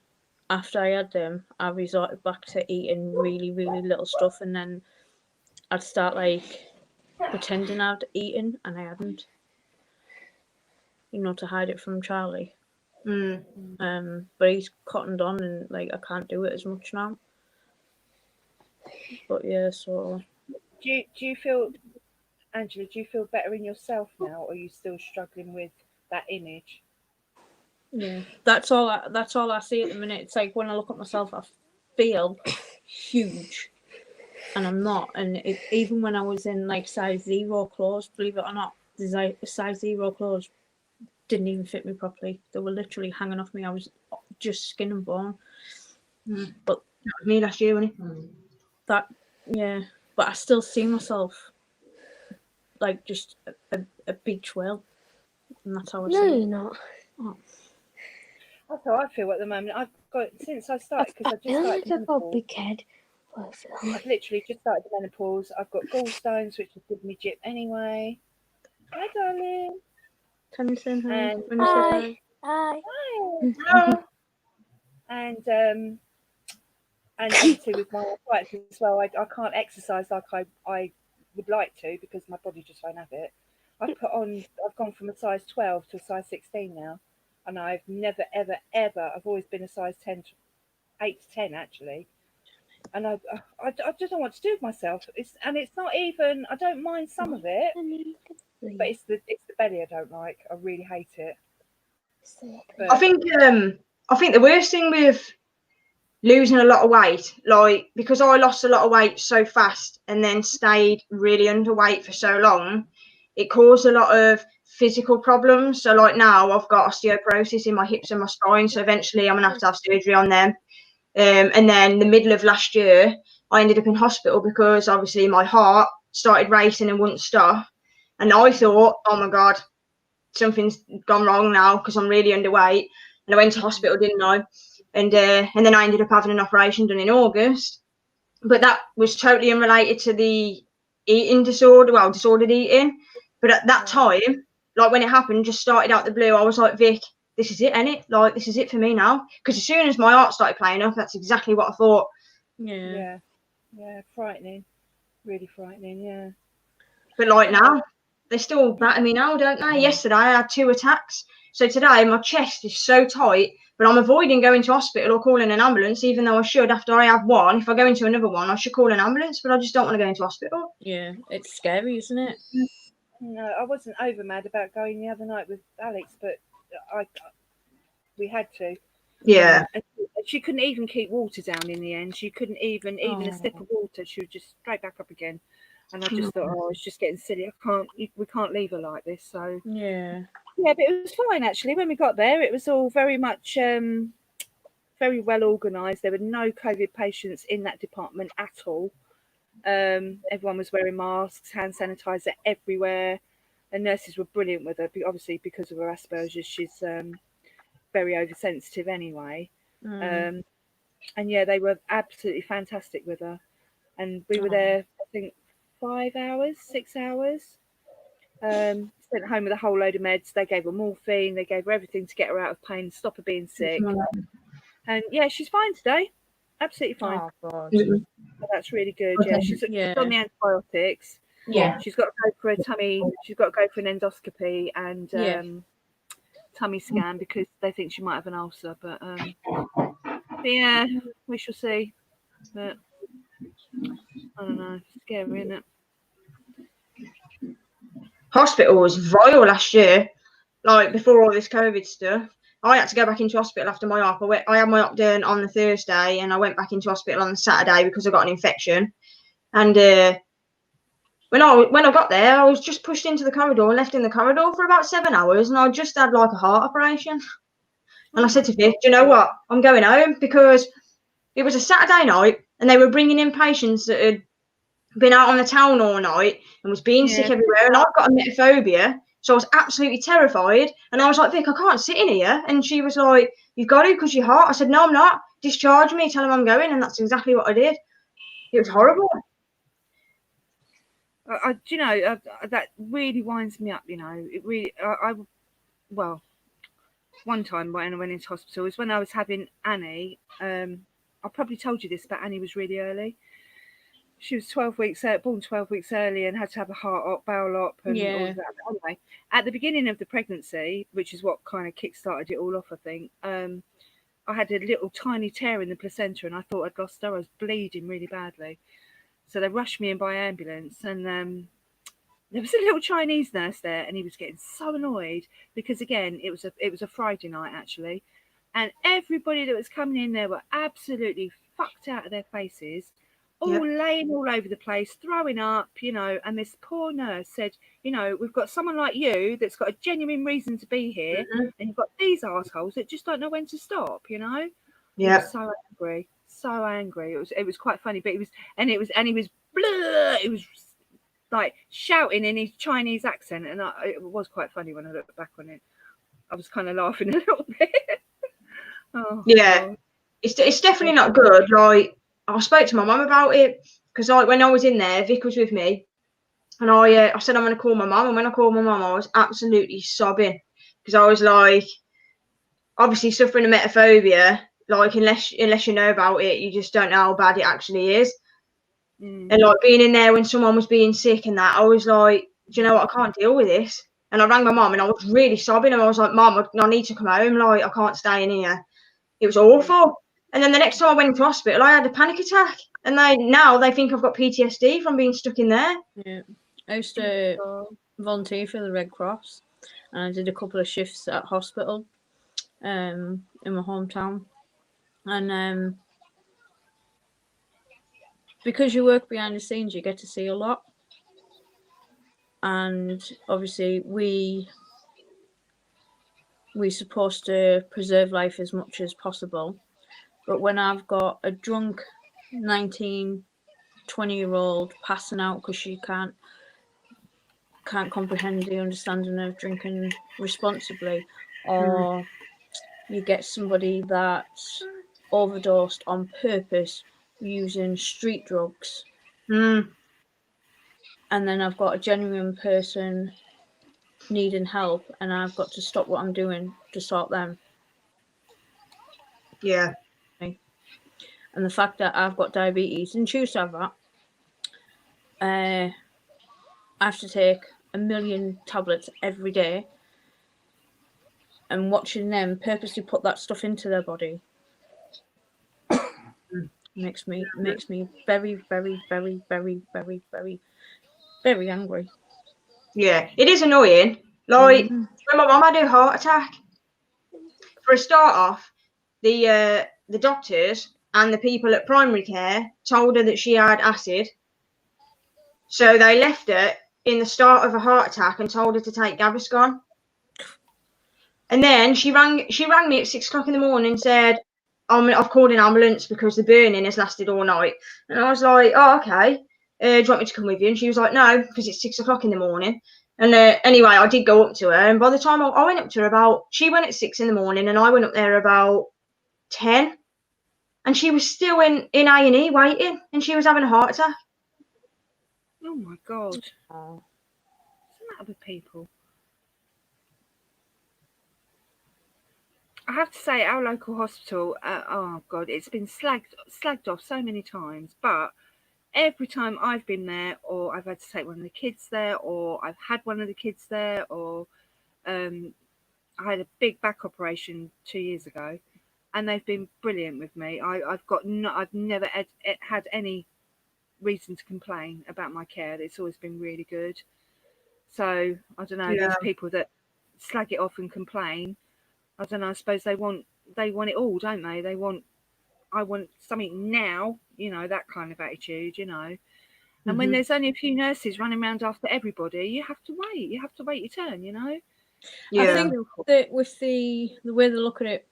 S1: after I had them, I resorted back to eating really, really little stuff, and then I'd start like pretending I'd eaten and I hadn't, to hide it from Charlie. But he's cottoned on, and like I can't do it as much now. But yeah, so
S3: Do you feel, Angela? Do you feel better in yourself now, or are you still struggling with that image?
S1: Yeah, that's all I see at the minute. It's like when I look at myself, I feel huge, and I'm not. And even when I was in like size 0 clothes, believe it or not, the size 0 clothes didn't even fit me properly. They were literally hanging off me. I was just skin and bone. But
S6: that was me last year, wasn't it?
S1: But I still see myself like just a beach whale, and that's how I see it.
S9: No, you're not.
S3: Oh. That's how I feel at the moment. I've got, since I started, because I just started
S9: I've got a big head.
S3: I've literally just started the menopause. I've got gallstones, which has given me jip anyway. Hi, darling.
S1: Can you say hi?
S9: Hi. Hi.
S3: Hello. And obviously with my arthritis as well, I can't exercise like I would like to because my body just won't have it. I've gone from a size 12 to a size 16 now, and I've never, ever, ever. I've always been a size 8 to 10 actually, and I just don't know what to do with myself. It's not even. I don't mind some of it, but it's the belly I don't like. I really hate it. But
S6: I think the worst thing with losing a lot of weight, like because I lost a lot of weight so fast and then stayed really underweight for so long, it caused a lot of physical problems. So like now I've got osteoporosis in my hips and my spine, so eventually I'm gonna have to have surgery on them. And then the middle of last year I ended up in hospital because obviously my heart started racing and wouldn't stop, and I thought, oh my god, something's gone wrong now because I'm really underweight. And I went to hospital, didn't I? And then I ended up having an operation done in August, but that was totally unrelated to the eating disorder, well, disordered eating. But at that time, like when it happened, just started out the blue, I was like, Vic, this is it, innit? Like, this is it for me now. Because as soon as my heart started playing up, that's exactly what I thought.
S3: yeah, frightening, really frightening, yeah.
S6: But like now, they still batter me now, don't they? Yesterday I had 2 attacks. So today my chest is so tight, but I'm avoiding going to hospital or calling an ambulance, even though I should after I have one. If I go into another one, I should call an ambulance, but I just don't want to go into hospital.
S1: Yeah, it's scary, isn't it?
S3: No, I wasn't over mad about going the other night with Alex, but we had to.
S6: Yeah.
S3: And she couldn't even keep water down in the end. She couldn't even a sip of water. She would just straight back up again. And I just thought, oh, it's just getting silly. We can't leave her like this. So
S1: yeah,
S3: but it was fine actually. When we got there, it was all very much very well organised. There were no COVID patients in that department at all. Everyone was wearing masks, hand sanitizer everywhere. The nurses were brilliant with her, obviously because of her Asperger's. She's very oversensitive anyway. And yeah, they were absolutely fantastic with her. And we were there, I think, 6 hours. Sent home with a whole load of meds. They gave her morphine. They gave her everything to get her out of pain, stop her being sick. And yeah, she's fine today. Absolutely fine.
S1: Oh God.
S3: So that's really good. Yeah, she's on the antibiotics.
S1: Yeah.
S3: She's got to go for a tummy. She's got to go for an endoscopy and tummy scan because they think she might have an ulcer. But yeah, we shall see. But I don't know. It's scary, isn't it?
S6: Hospital was vile last year, like before all this COVID stuff. I had to go back into hospital after my op. I had my op done on the Thursday and I went back into hospital on the Saturday because I got an infection. And when I got there, I was just pushed into the corridor and left in the corridor for about 7 hours, and I just had like a heart operation. And I said to Vic, do you know what? I'm going home because it was a Saturday night and they were bringing in patients that had been out on the town all night and was being sick everywhere, and I've got emetophobia, so I was absolutely terrified. And I was like, Vic, I can't sit in here. And she was like, you've got to because your heart. I said, no, I'm not. Discharge me, tell them I'm going. And that's exactly what I did. It was horrible.
S3: You know, that really winds me up. You know, it really. Well, one time when I went into hospital was when I was having Annie. I probably told you this, but Annie was really early. She was 12 weeks born 12 weeks early and had to have a heart op, bowel op, and all of that. But anyway, at the beginning of the pregnancy, which is what kind of kick-started it all off, I think, I had a little tiny tear in the placenta and I thought I'd lost her. I was bleeding really badly. So they rushed me in by ambulance, and there was a little Chinese nurse there, and he was getting so annoyed because, again, it was a Friday night, actually, and everybody that was coming in there were absolutely fucked out of their faces, all laying all over the place, throwing up, you know, and this poor nurse said, you know, we've got someone like you that's got a genuine reason to be here, and you've got these assholes that just don't know when to stop, you know?
S6: Yeah.
S3: He was so angry. It was quite funny, but he was blah, it was like shouting in his Chinese accent, and it was quite funny when I looked back on it. I was kind of laughing a little bit.
S6: It's definitely not good. Like, I spoke to my mum about it because when I was in there, Vic was with me, and I said I'm going to call my mum, and when I called my mum, I was absolutely sobbing because I was like, obviously suffering emetophobia, like unless you know about it, you just don't know how bad it actually is.
S3: Mm.
S6: And like being in there when someone was being sick and that, I was like, do you know what? I can't deal with this. And I rang my mum and I was really sobbing and I was like, Mum, I need to come home. Like, I can't stay in here. It was awful. And then the next time I went into hospital, I had a panic attack. And now they think I've got PTSD from being stuck in there.
S1: Yeah. I used to volunteer for the Red Cross, and I did a couple of shifts at hospital in my hometown. And because you work behind the scenes, you get to see a lot. And obviously we're supposed to preserve life as much as possible. But when I've got a drunk 19, 20-year-old passing out because she can't comprehend the understanding of drinking responsibly, or you get somebody that's overdosed on purpose using street drugs, and then I've got a genuine person needing help and I've got to stop what I'm doing to sort them.
S6: Yeah.
S1: And the fact that I've got diabetes and choose to have that, I have to take 1 million tablets every day, and watching them purposely put that stuff into their body makes me very, very, very, very, very, very, very angry.
S6: Yeah, it is annoying. Like when my mum had a heart attack, for a start off, the doctors and the people at primary care told her that she had acid. So they left her in the start of a heart attack and told her to take Gaviscon. And then she rang me at 6 o'clock in the morning and said, I've called an ambulance because the burning has lasted all night. And I was like, oh, okay. Do you want me to come with you? And she was like, no, because it's 6 o'clock in the morning. And anyway, I did go up to her. And by the time I went up to her she went at 6 in the morning and I went up there about 10. And she was still in A&E waiting, and she was having a heart attack.
S3: Oh my God. What's the matter with people? I have to say, our local hospital, oh God, it's been slagged off so many times. But every time I've been there, or I've had to take one of the kids there, or I've had one of the kids there, or I had a big back operation 2 years ago, and they've been brilliant with me. I've never had any reason to complain about my care. It's always been really good. So I don't know, those people that slag it off and complain, I don't know, I suppose they want it all, don't they? I want something now, that kind of attitude, And when there's only a few nurses running around after everybody, you have to wait your turn,
S1: Yeah. I think that with the way they look at it,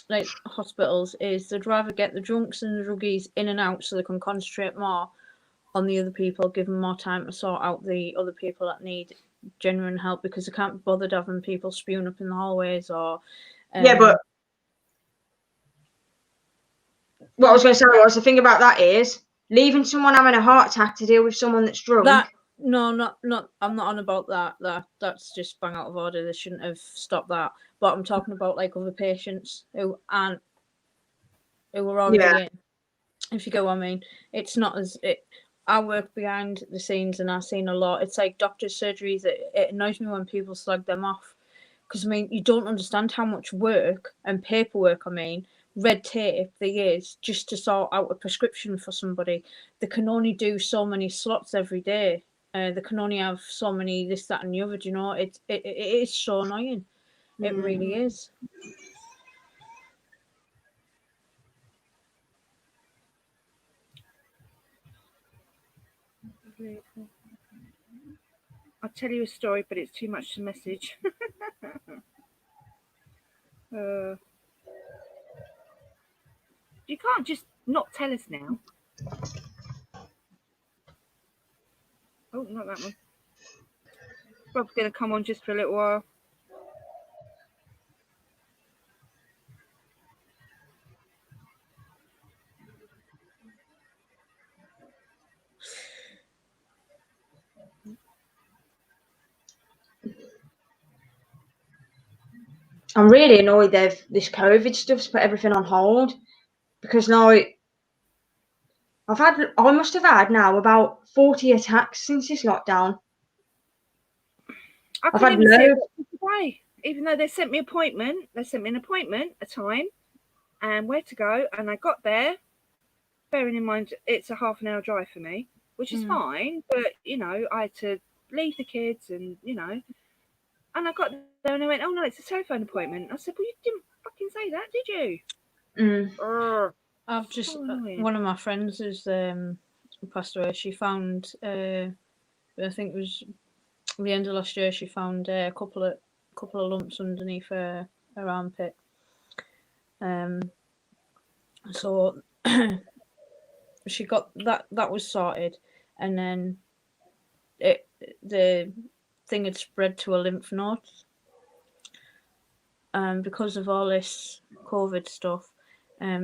S1: like hospitals, is they'd rather get the drunks and the druggies in and out so they can concentrate more on the other people, give them more time to sort out the other people that need genuine help, because they can't be bothered having people spewing up in the hallways or
S6: but what I was going to say was, the thing about that is leaving someone having a heart attack to deal with someone that's drunk.
S1: No, not. I'm not on about that. That's just bang out of order. They shouldn't have stopped that. But I'm talking about like other patients who were already in. If you get what I mean, it's not as it. I work behind the scenes and I've seen a lot. It's like doctors' surgeries. It annoys me when people slag them off, because you don't understand how much work and paperwork. Red tape there is just to sort out a prescription for somebody. They can only do so many slots every day. They can only have so many this, that, and the other. It is so annoying. It really is.
S3: I'll tell you a story, but it's too much to message. You can't just not tell us now. Oh, not that one. Rob's going to come on just for a little while.
S6: I'm really annoyed this COVID stuff's put everything on hold, because I I must have had now about 40 attacks since this lockdown.
S3: I
S6: I've
S3: couldn't
S6: had
S3: even see a
S6: loads.
S3: doctor today, even though they sent me an appointment, a time, and where to go. And I got there, bearing in mind it's a half an hour drive for me, which is fine. But, you know, I had to leave the kids and, you know, and I got there and I went, oh, no, it's a telephone appointment. I said, well, you didn't fucking say that, did you?
S1: I've just,
S3: So annoying.
S1: one of my friends is passed away. She found, I think it was the end of last year, she found a couple of lumps underneath her armpit. So she got that was sorted, and then the thing had spread to a lymph node. Because of all this COVID stuff,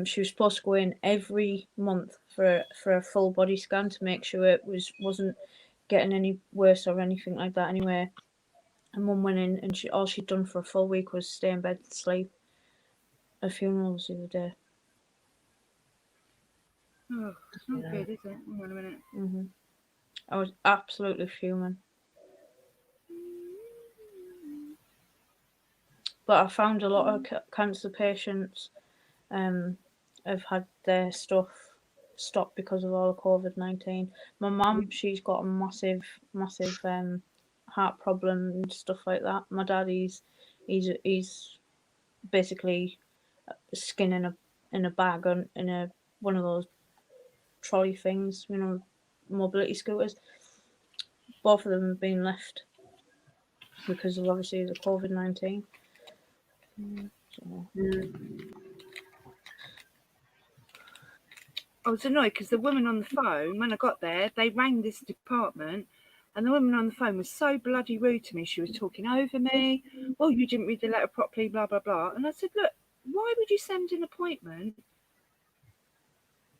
S1: she was supposed to go in every month for a full body scan to make sure it wasn't getting any worse or anything like that. Anyway, and Mum went in, and all she'd done for a full week was stay in bed and sleep. Her funeral was the other day.
S3: Oh, it's not good, is it? Hang on a minute.
S1: I was absolutely fuming. But I found a lot of cancer patients have had their stuff stopped because of all the COVID-19. My mum, she's got a massive heart problem and stuff like that. My dad, he's basically skin in a bag in one of those trolley things, you know, mobility scooters. Both of them have been left because of obviously the COVID-19.
S3: I was annoyed because the woman on the phone, when I got there, they rang this department, and the woman on the phone was so bloody rude to me. She was talking over me. Well, you didn't read the letter properly, blah, blah, blah. And I said, look, why would you send an appointment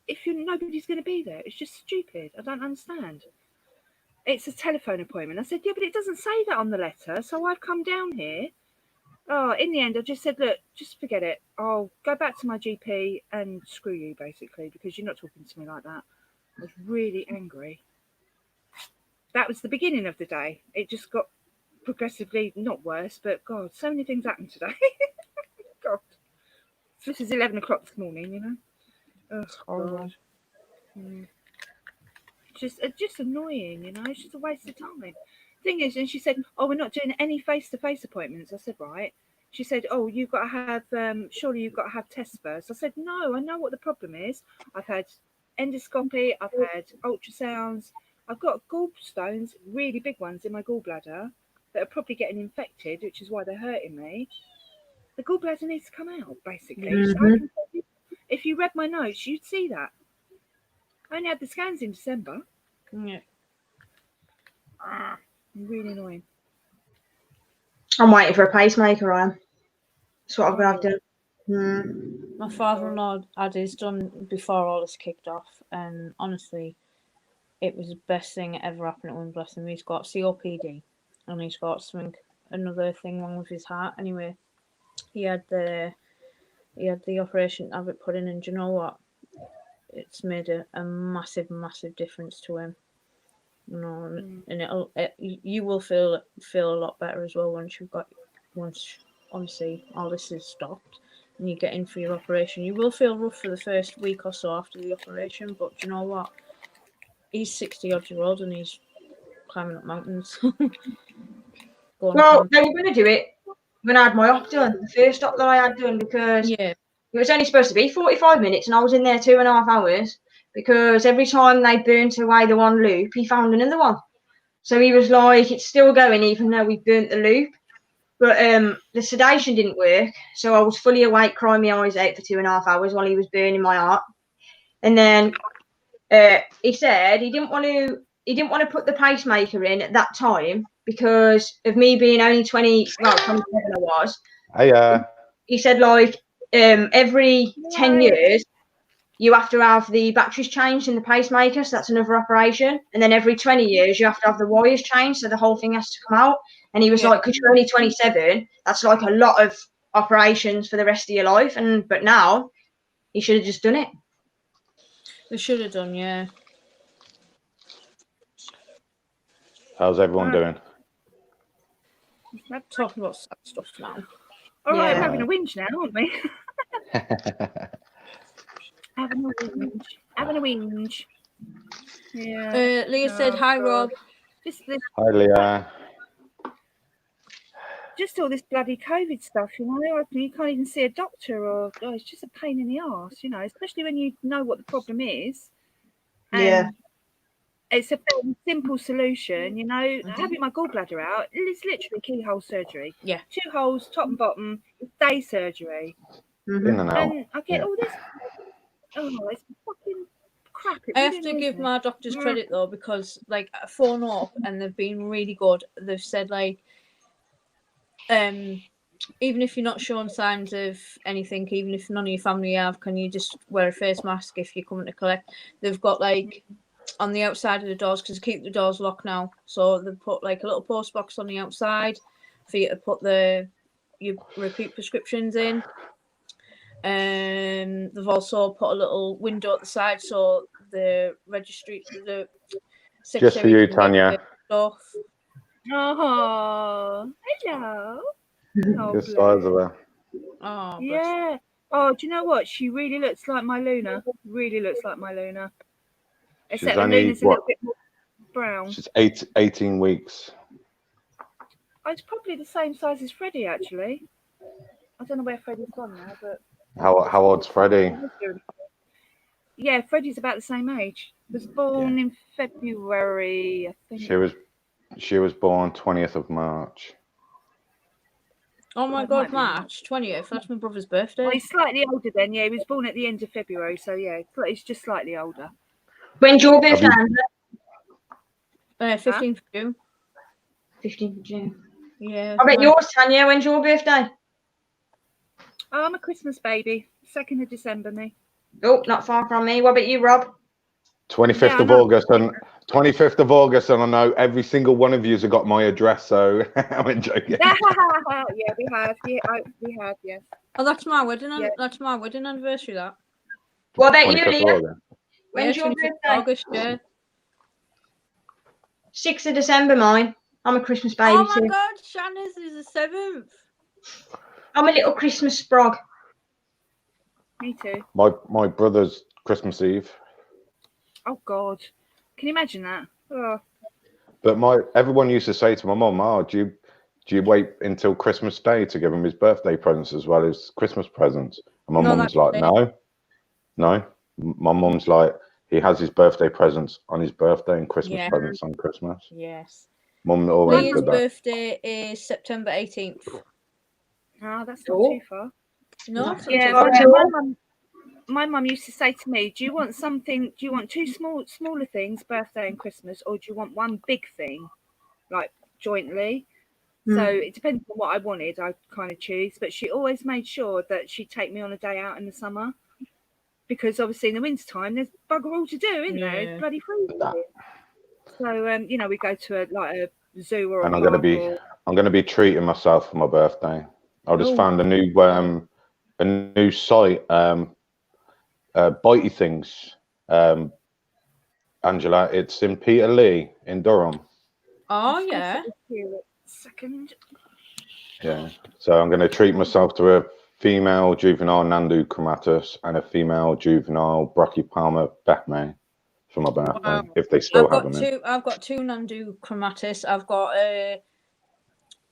S3: if nobody's going to be there? It's just stupid. I don't understand. It's a telephone appointment. I said, yeah, but it doesn't say that on the letter, so I've come down here. Oh, in the end, I just said, look, just forget it. I'll go back to my GP and screw you, basically, because you're not talking to me like that. I was really angry. That was the beginning of the day. It just got progressively, not worse, but God, so many things happened today. God. This is 11 o'clock this morning, you know. Oh, God. Just annoying, you know. It's just a waste of time. Thing is, and she said, oh, we're not doing any face-to-face appointments. I said, right. She said, oh, you've got to have surely you've got to have tests first. I said, no, I know what the problem is. I've had endoscopy, I've had ultrasounds, I've got gallstones, really big ones in my gallbladder that are probably getting infected, which is why they're hurting me. The gallbladder needs to come out, basically. So I can, if you read my notes, you'd see that. I only had the scans in December.
S1: Yeah.
S3: Really annoying.
S6: I'm waiting for a pacemaker, I am. That's what I'm going to have done.
S1: My father-in-law had his done before all this kicked off, and honestly, it was the best thing that ever happened to him. Bless him. He's got COPD, and he's got another thing wrong with his heart. Anyway, he had the operation to have it put in, and do you know what? It's made a massive difference to him. You know, and you will feel a lot better as well once obviously all this is stopped and you get in for your operation. You will feel rough for the first week or so after the operation, but you know what? He's 60-odd year old and he's climbing up mountains.
S6: Well, they were going to do it when I had my op done, the first op that I had done, because it was only supposed to be 45 minutes and I was in there 2.5 hours. Because every time they burnt away the one loop, he found another one. So he was like, it's still going even though we burnt the loop. But the sedation didn't work. So I was fully awake, crying my eyes out for 2.5 hours while he was burning my heart. And then he said he didn't want to put the pacemaker in at that time because of me being only 27 I was. He said, like, every 10 years, you have to have the batteries changed in the pacemaker, so that's another operation. And then every 20 years, you have to have the wires changed, so the whole thing has to come out. And he was like, because you're only 27, that's like a lot of operations for the rest of your life. But now, he should have just done it.
S1: They should have done, yeah.
S10: How's everyone doing?
S1: We're talking about sad stuff now.
S3: All right,
S6: Yeah.
S3: we're having a whinge now, aren't we? Having a whinge. Having a whinge. Yeah.
S1: Leah said, "Hi, Rob."
S3: Just this,
S10: Hi, Leah.
S3: just all this bloody COVID stuff, you know. You can't even see a doctor, or it's just a pain in the arse, you know. Especially when you know what the problem is. And
S6: Yeah.
S3: it's a fairly simple solution, you know. Having my gallbladder out is literally keyhole surgery.
S1: Yeah.
S3: 2 holes, top and bottom, it's day surgery.
S10: In and out.
S3: And I get
S10: Yeah.
S3: all this. Oh, it's fucking crap. It
S1: I
S3: really
S1: have to
S3: annoys
S1: give
S3: me.
S1: my doctors credit though, because like I phone up and they've been really good. They've said like, even if you're not showing signs of anything, even if none of your family have, can you just wear a face mask if you're coming to collect? They've got like on the outside of the doors, because they keep the doors locked now, so they put like a little post box on the outside for you to put your repeat prescriptions in. They've also put a little window at the side so the registry, the
S10: Just for you,
S1: secretary can get
S10: Tanya.
S1: stuff.
S3: Oh, hello. Oh,
S10: Good size of her.
S1: Oh, bless.
S3: yeah. Oh, do you know what? She really looks like my Luna. Really looks like my Luna.
S10: She's
S3: Except the
S10: only,
S3: Luna's a
S10: what?
S3: little bit more brown.
S10: She's 18 weeks.
S3: Oh, it's probably the same size as Freddie, actually. I don't know where Freddie's gone now, but
S10: How old's Freddie?
S3: yeah, Freddie's about the same age. Was born in February, I think.
S10: She was born 20th of March.
S1: Oh my God, March 20th. That's my brother's birthday.
S3: Well, he's slightly older then. Yeah, he was born at the end of February, so yeah, he's just slightly older.
S6: When's your birthday?
S1: 15th of June.
S6: 15th of June.
S1: Yeah.
S6: I bet yours, Tanya. When's your birthday?
S3: Oh, I'm a Christmas baby. 2nd of December, me.
S6: Oh, not far from me. What about you, Rob?
S10: 25th of August, and 25th of August, and I know every single one of you has got my address, so I'm joking.
S3: Yeah, we have. Yeah, we have. Yes.
S1: Oh, that's my wedding. That's my wedding anniversary. That.
S6: What about you,
S10: 25th of
S6: Leah?
S10: August.
S6: When's your
S1: 25th
S6: birthday?
S1: of August, yeah.
S6: 6th of December, mine. I'm a Christmas baby
S1: Oh my
S6: too.
S1: God, Shanna's is the 7th.
S6: I'm a little Christmas sprog.
S3: Me too.
S10: My brother's Christmas Eve.
S3: Oh God, can you imagine that? Oh.
S10: But everyone used to say to my mum, "Oh, do you wait until Christmas Day to give him his birthday presents as well as Christmas presents?" And my mum's like, "No." My mum's like, "He has his birthday presents on his birthday and Christmas presents on Christmas."
S1: Yes.
S10: Mum always
S1: Leah's
S10: did that.
S1: birthday is September 18th.
S3: Oh, that's not too far.
S1: No.
S3: Yeah, my mum used to say to me, do you want 2 smaller things, birthday and Christmas, or do you want one big thing, like jointly? So it depends on what I wanted, I kind of choose. But she always made sure that she'd take me on a day out in the summer, because obviously in the winter time there's bugger all to do, isn't there? It's bloody freezing. So we go to a zoo or
S10: And
S3: a
S10: I'm
S3: park
S10: gonna be treating myself for my birthday. I just found a new site, Bitey Things, Angela. It's in Peterlee in Durham.
S1: Oh yeah.
S3: Second.
S10: Yeah. So I'm gonna treat myself to a female juvenile Nandu chromatus and a female juvenile Brachypalma Beckman for my birthday, if they still have them in.
S1: I've got 2 Nandu chromatis. I've got a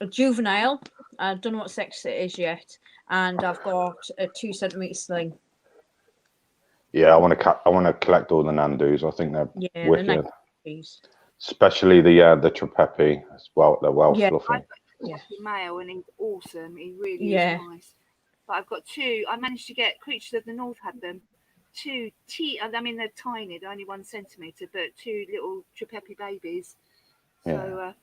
S1: juvenile. I don't know what sex it is yet, and I've got a 2 centimeter sling.
S10: Yeah, I want to collect all the Nandus. I think they're wicked. Especially the Trepepi as well. They're well fluffy.
S3: Yeah, male, and he's awesome. He really is nice. But I've got 2. I managed to get Creatures of the North had them. 2 I mean, they're tiny. They're only 1 centimeter, but 2 little Trepepi babies. So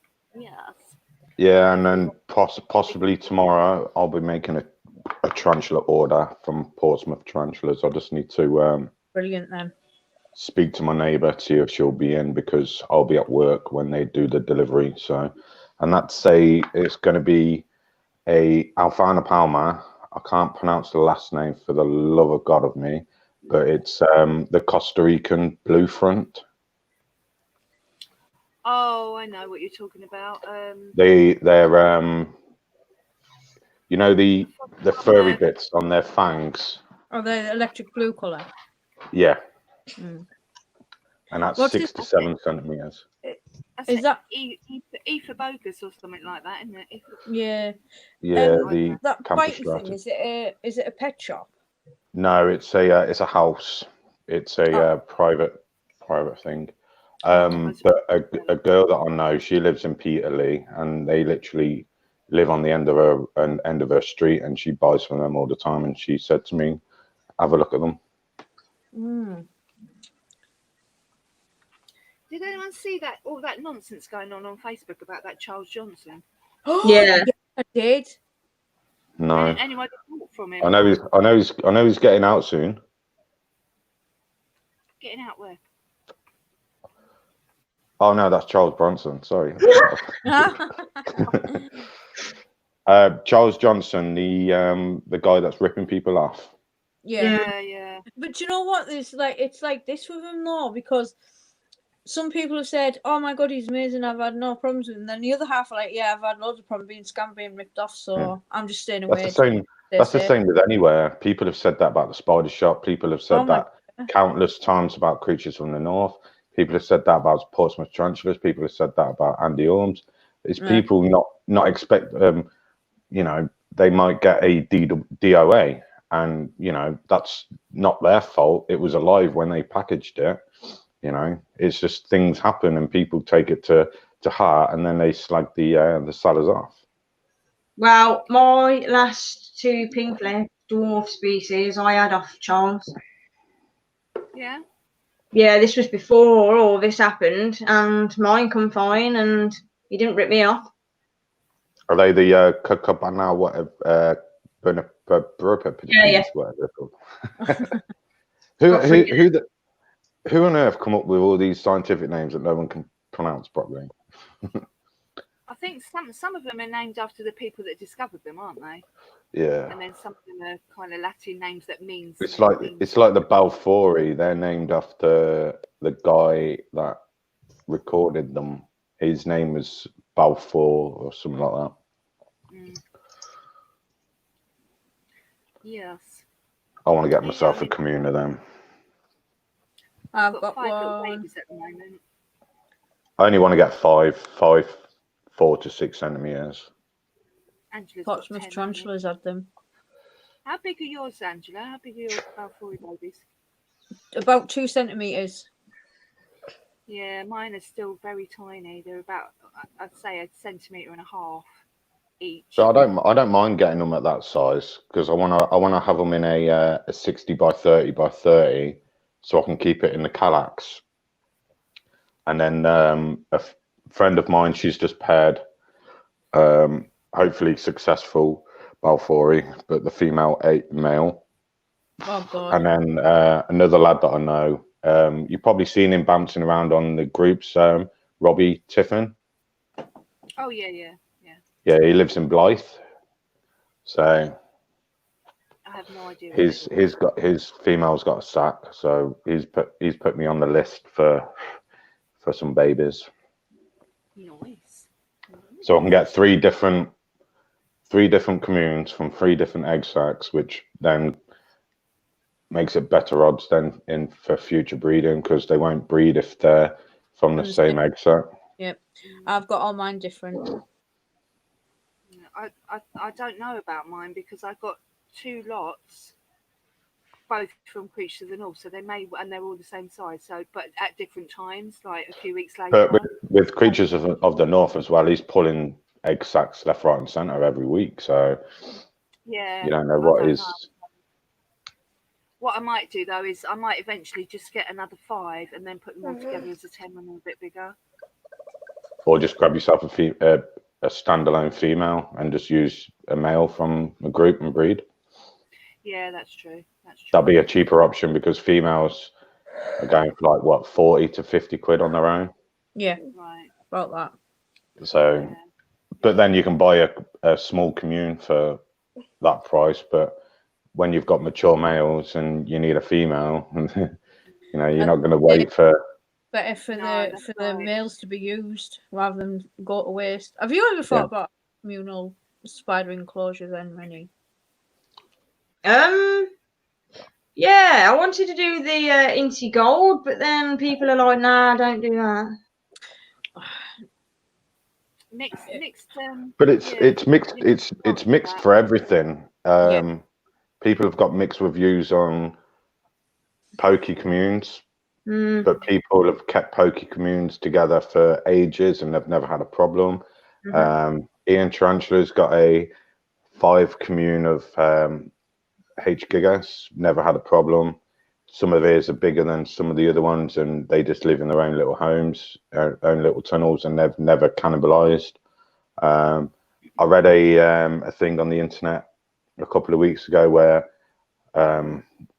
S10: Yeah, and then possibly tomorrow I'll be making a tarantula order from Portsmouth Tarantulas. I just need to
S1: brilliant then.
S10: Speak to my neighbour to see if she'll be in, because I'll be at work when they do the delivery. So, and it's going to be a Alfana Palma. I can't pronounce the last name for the love of God of me. but it's the Costa Rican blue front.
S3: Oh, I know what you're talking about.
S10: They're you know the furry bits on their fangs.
S1: Oh, the electric blue colour.
S10: Yeah.
S1: Mm.
S10: And that's
S1: What's
S10: 6 to 7 centimeters.
S1: Is that
S3: Ether bogus or something like that, isn't it?
S1: Yeah.
S10: Yeah, the
S1: that bitey thing,
S10: Campostratus.
S1: is it a pet shop?
S10: No, it's a house. It's a private thing. But a girl that I know, she lives in Peterlee, and they literally live on the end of her street, and she buys from them all the time. And she said to me, "Have a look at them."
S1: Mm.
S3: Did anyone see that all that nonsense going on Facebook about that Charles Johnson?
S6: Yeah.
S1: I did.
S10: No,
S3: Anyone bought from him?
S10: I know he's getting out soon.
S3: Getting out where?
S10: Oh no, that's Charles Bronson. Sorry. Charles Johnson, the guy that's ripping people off.
S3: Yeah.
S1: But you know what? It's like this with him though, because some people have said, "Oh my god, he's amazing. I've had no problems with him." And then the other half are like, "Yeah, I've had loads of problems being scammed, being ripped off. So I'm just staying away."
S10: That's the same with anywhere. People have said that about the Spider Shop. People have said that countless times about Creatures from the North. People have said that about Portsmouth Tarantulas. People have said that about Andy Orms. It's people not expect. You know, they might get a DOA, and you know that's not their fault. It was alive when they packaged it. You know, it's just things happen, and people take it to heart, and then they slag the sellers off.
S6: Well, my last 2 pink flesh dwarf species I had off Charles.
S3: Yeah.
S6: Yeah, this was before all this happened, and mine come fine, and he didn't rip me off.
S10: Are they the Cabana whatever?
S6: Yeah.
S10: Whatever they're called. Who on earth come up with all these scientific names that no one can pronounce properly?
S3: I think some of them are named after the people that discovered them, aren't they?
S10: Yeah.
S3: And then some of them are kind of Latin names that means.
S10: It's like the Balfouri. They're named after the guy that recorded them. His name was Balfour or something like that.
S3: Mm. Yes.
S10: I want to get myself a commune of them.
S1: I've got
S3: 5 little
S1: one.
S3: babies at the moment.
S10: I only want to get 4 to 6 centimeters.
S3: Angela's
S1: Portsmouth Tarantulas had them.
S3: How big are yours, Angela? How big are your Balfour babies?
S1: About 2 centimeters.
S3: Yeah, mine are still very tiny. They're about, I'd say, 1.5 centimeters each.
S10: So I don't mind getting them at that size because I wanna have them in a 60 by 30 by 30, so I can keep it in the Kallax. And then a friend of mine, she's just paired, hopefully successful Balfouri, but the female ate the male.
S1: Oh God.
S10: And then another lad that I know, you've probably seen him bouncing around on the groups, Robbie Tiffin.
S3: Oh yeah.
S10: Yeah, he lives in Blythe. So
S3: I have no idea.
S10: his female's got a sack, so he's put me on the list for some babies.
S3: Nice.
S10: So I can get three different communes from 3 different egg sacs, which then makes it better odds then for future breeding because they won't breed if they're from the same egg sac.
S1: Yep, I've got all mine different.
S3: I don't know about mine because I got 2 lots, both from Creatures of the North, so they may, and they're all the same size. So, but at different times, like a few weeks later.
S10: But with Creatures of the North as well, he's pulling egg sacs left, right, and centre every week. So
S3: yeah,
S10: you don't know what is.
S3: What I might do though is I might eventually just get another 5 and then put them all together as a 10 when they're a bit bigger.
S10: Or just grab yourself a standalone female and just use a male from a group and breed.
S3: Yeah, that's true.
S10: That'd be a cheaper option because females are going for like what 40 to 50 quid on their own.
S1: Yeah,
S3: right.
S1: About that.
S10: So, but then you can buy a small commune for that price. But when you've got mature males and you need a female, you know, you're
S1: And
S10: not going to wait for.
S1: Better for
S3: No,
S1: the
S3: that's
S1: for the
S3: right.
S1: males to be used rather than go to waste. Have you ever thought about communal spider enclosure then, Rennie?
S6: Yeah, I wanted to do the Inti Gold, but then people are like, nah, don't do that.
S3: Next.
S10: But it's
S3: yeah,
S10: it's mixed.
S3: next
S10: It's
S3: month,
S10: mixed
S3: that.
S10: for everything.
S1: Yeah.
S10: People have got mixed reviews on pokey communes,
S6: Mm,
S10: but people have kept pokey communes together for ages and they've never had a problem.
S6: mhm.
S10: Ian Tarantula's got a 5 commune of H. gigas, never had a problem. Some of theirs are bigger than some of the other ones, and they just live in their own little homes, own little tunnels, and they've never cannibalized. I read a thing on the internet a couple of weeks ago where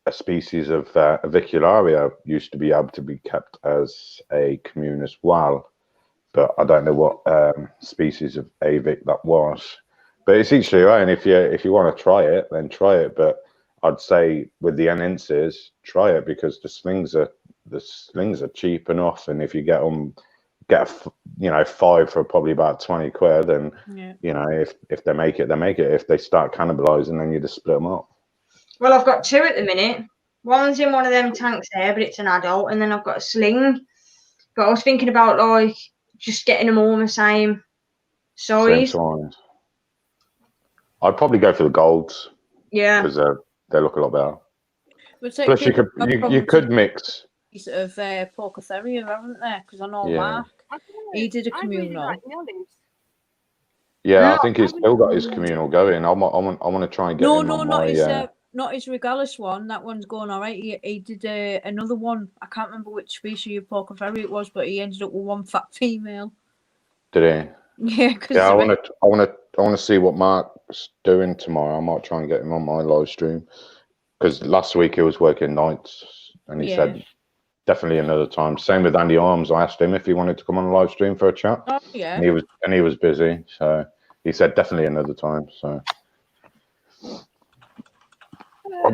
S10: a species of avicularia used to be able to be kept as a commune as well, but I don't know what species of avic that was. But it's each your own. If you want to try it, then try it. But I'd say with the Enenses, try it because the slings are cheap enough, and if you get them, get 5 for probably about 20 quid, and you know if they make it, they make it. If they start cannibalizing, then you just split them up.
S6: Well, I've got 2 at the minute. One's in one of them tanks there, but it's an adult, and then I've got a sling. But I was thinking about like just getting them all the same size.
S10: Same size. I'd probably go for the golds.
S6: Yeah,
S10: because they look a lot better.
S1: But
S10: Plus, you could mix.
S1: Of Porcotheria, haven't there? Because I know
S10: Yeah.
S1: Mark, he did a
S3: I really
S1: communal.
S3: like the olives.
S10: Yeah, I think he's still got his communal going. I want to try and get him on my.
S1: Not his Regalis one. That one's going all right. He did another one. I can't remember which species of Porcotheria it was, but he ended up with one fat female.
S10: Did
S1: he? Yeah,
S10: I want to see what Mark's doing tomorrow. I might try and get him on my live stream because last week he was working nights, and he said definitely another time. Same with Andy Arms. I asked him if he wanted to come on a live stream for a chat.
S1: Oh yeah.
S10: And he was busy, so he said definitely another time. So I'll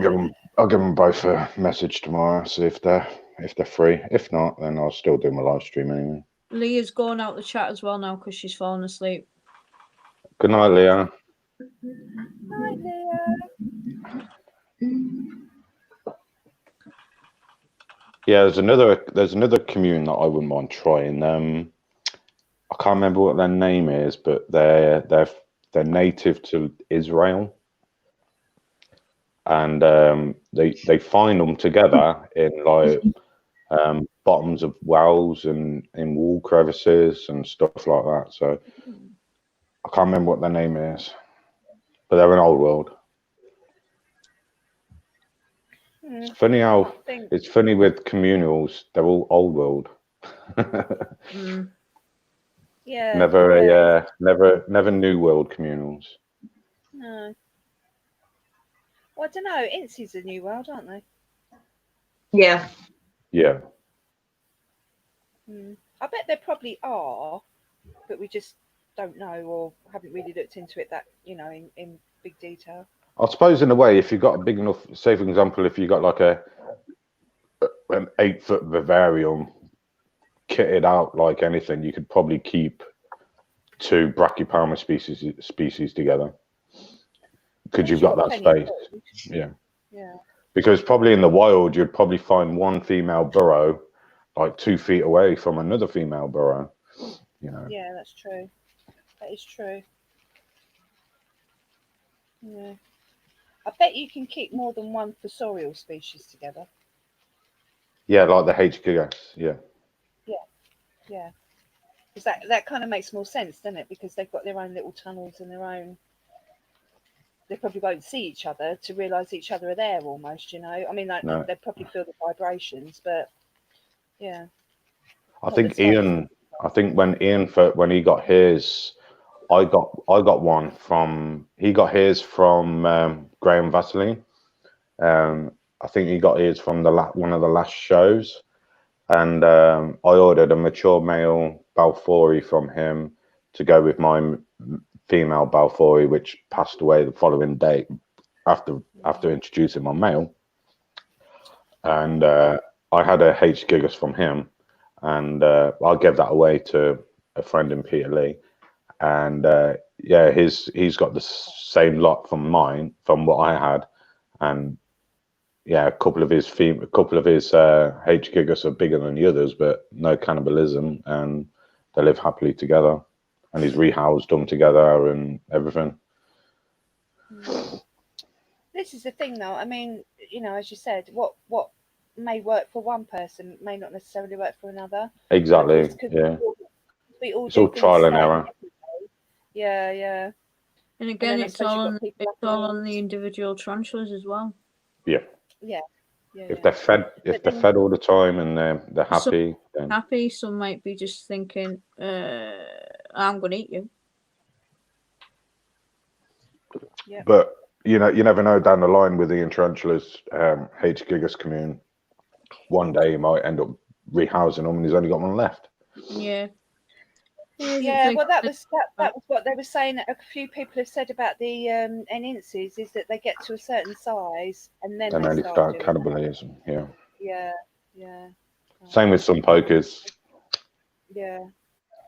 S10: give them both a message tomorrow, see if they're free. If not, then I'll still do my live stream anyway.
S1: Leah's going out the chat as well now because she's fallen asleep.
S10: Good night, Liaan.
S3: Hi, Leah.
S10: Yeah, there's another commune that I wouldn't mind trying. I can't remember what their name is, but they're native to Israel, and they find them together in like bottoms of wells and in wall crevices and stuff like that. So I can't remember what their name is, but they're an old world. It's funny how it's funny with communals. They're all old world.
S3: Yeah.
S10: Never new world communals.
S3: No. Well, I don't know. Incy's a new world, aren't they?
S6: Yeah.
S10: Yeah.
S3: I bet there probably are, but we just don't know or haven't really looked into it that in big detail.
S10: I suppose in a way, if you've got a big enough, say for example, if you got like an 8-foot vivarium kitted out like anything, you could probably keep 2 Brachypalma species together because you've got that space. Yeah. Because probably in the wild, you'd probably find one female burrow like 2 feet away from another female burrow.
S3: Yeah, that's true. That is true. Yeah. I bet you can keep more than one fossorial species together.
S10: Yeah, like the H. gigas. Yeah.
S3: Yeah. Because that kind of makes more sense, doesn't it? Because they've got their own little tunnels and their own. They probably won't see each other to realise each other are there almost, I mean, like
S10: No.
S3: they probably feel the vibrations, but yeah.
S10: I think when he got his, I got one from, he got his from Graham Vaseline. I think he got his from one of the last shows, and I ordered a mature male Balfouri from him to go with my female Balfouri, which passed away the following day after after introducing my male. And I had a H. gigas from him, and I gave that away to a friend in Peter Lee. And yeah, he's got the same lot from mine, from what I had. And yeah, a couple of his H. gigas are bigger than the others, but no cannibalism, and they live happily together. And he's rehoused them together and everything.
S3: This is the thing, though. I mean, you know, as you said, what may work for one person may not necessarily work for another.
S10: Exactly. Yeah. It's all trial and error.
S3: Yeah, yeah.
S1: And again, it's all on the individual tarantulas as well.
S10: Yeah.
S3: Yeah.
S10: If they're fed all the time and they're happy, then
S1: happy. Some might be just thinking, "I'm going to eat you."
S3: Yeah.
S10: But you know, you never know down the line with the tarantulas, H. gigas commune. One day he might end up rehousing them, and he's only got one left.
S1: Yeah.
S3: Yeah, well, that was what they were saying. A few people have said about the Enenses is that they get to a certain size and then they
S10: start cannibalism. Yeah.
S3: Yeah, yeah.
S10: Same with some pokers.
S3: Yeah,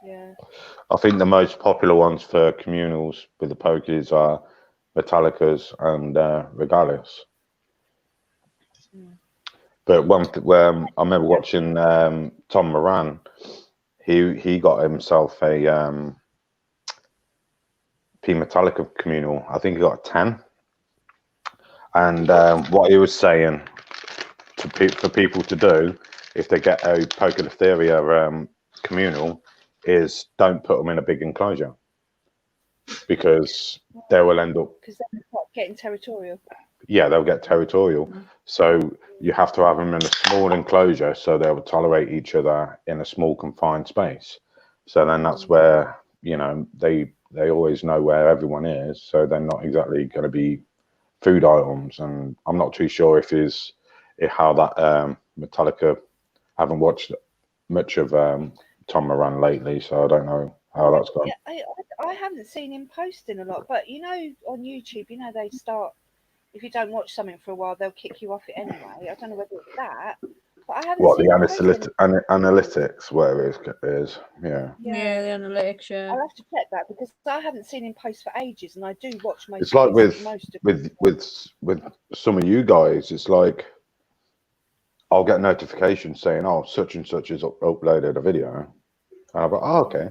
S3: yeah.
S10: I think the most popular ones for communals with the pokers are Metallicas and Regalias. But I remember watching Tom Moran. He got himself a P Metallica communal. I think he got 10. And what he was saying for people to do if they get a Poecilotheria communal is don't put them in a big enclosure, because they will end up.
S3: Because they're getting territorial.
S10: Yeah, they'll get territorial. So you have to have them in a small enclosure so they will tolerate each other in a small confined space. So then that's where, you know, they always know where everyone is. So they're not exactly going to be food items. And I'm not too sure how that Metallica. I haven't watched much of Tom Moran lately, so I don't know how that's gone.
S3: Yeah, I haven't seen him posting a lot, but you know, on YouTube, you know, they start. If you don't watch something for a while, they'll kick you off it anyway. I don't know whether it's that, but I haven't seen
S10: analytics, whatever it is. Yeah,
S1: the analytics. Yeah,
S3: I'll have to check that because I haven't seen him post for ages, and I do watch most.
S10: It's like with some of you guys. It's like I'll get notifications saying, "Oh, such and such has uploaded a video," and I'll go, "Oh, okay,"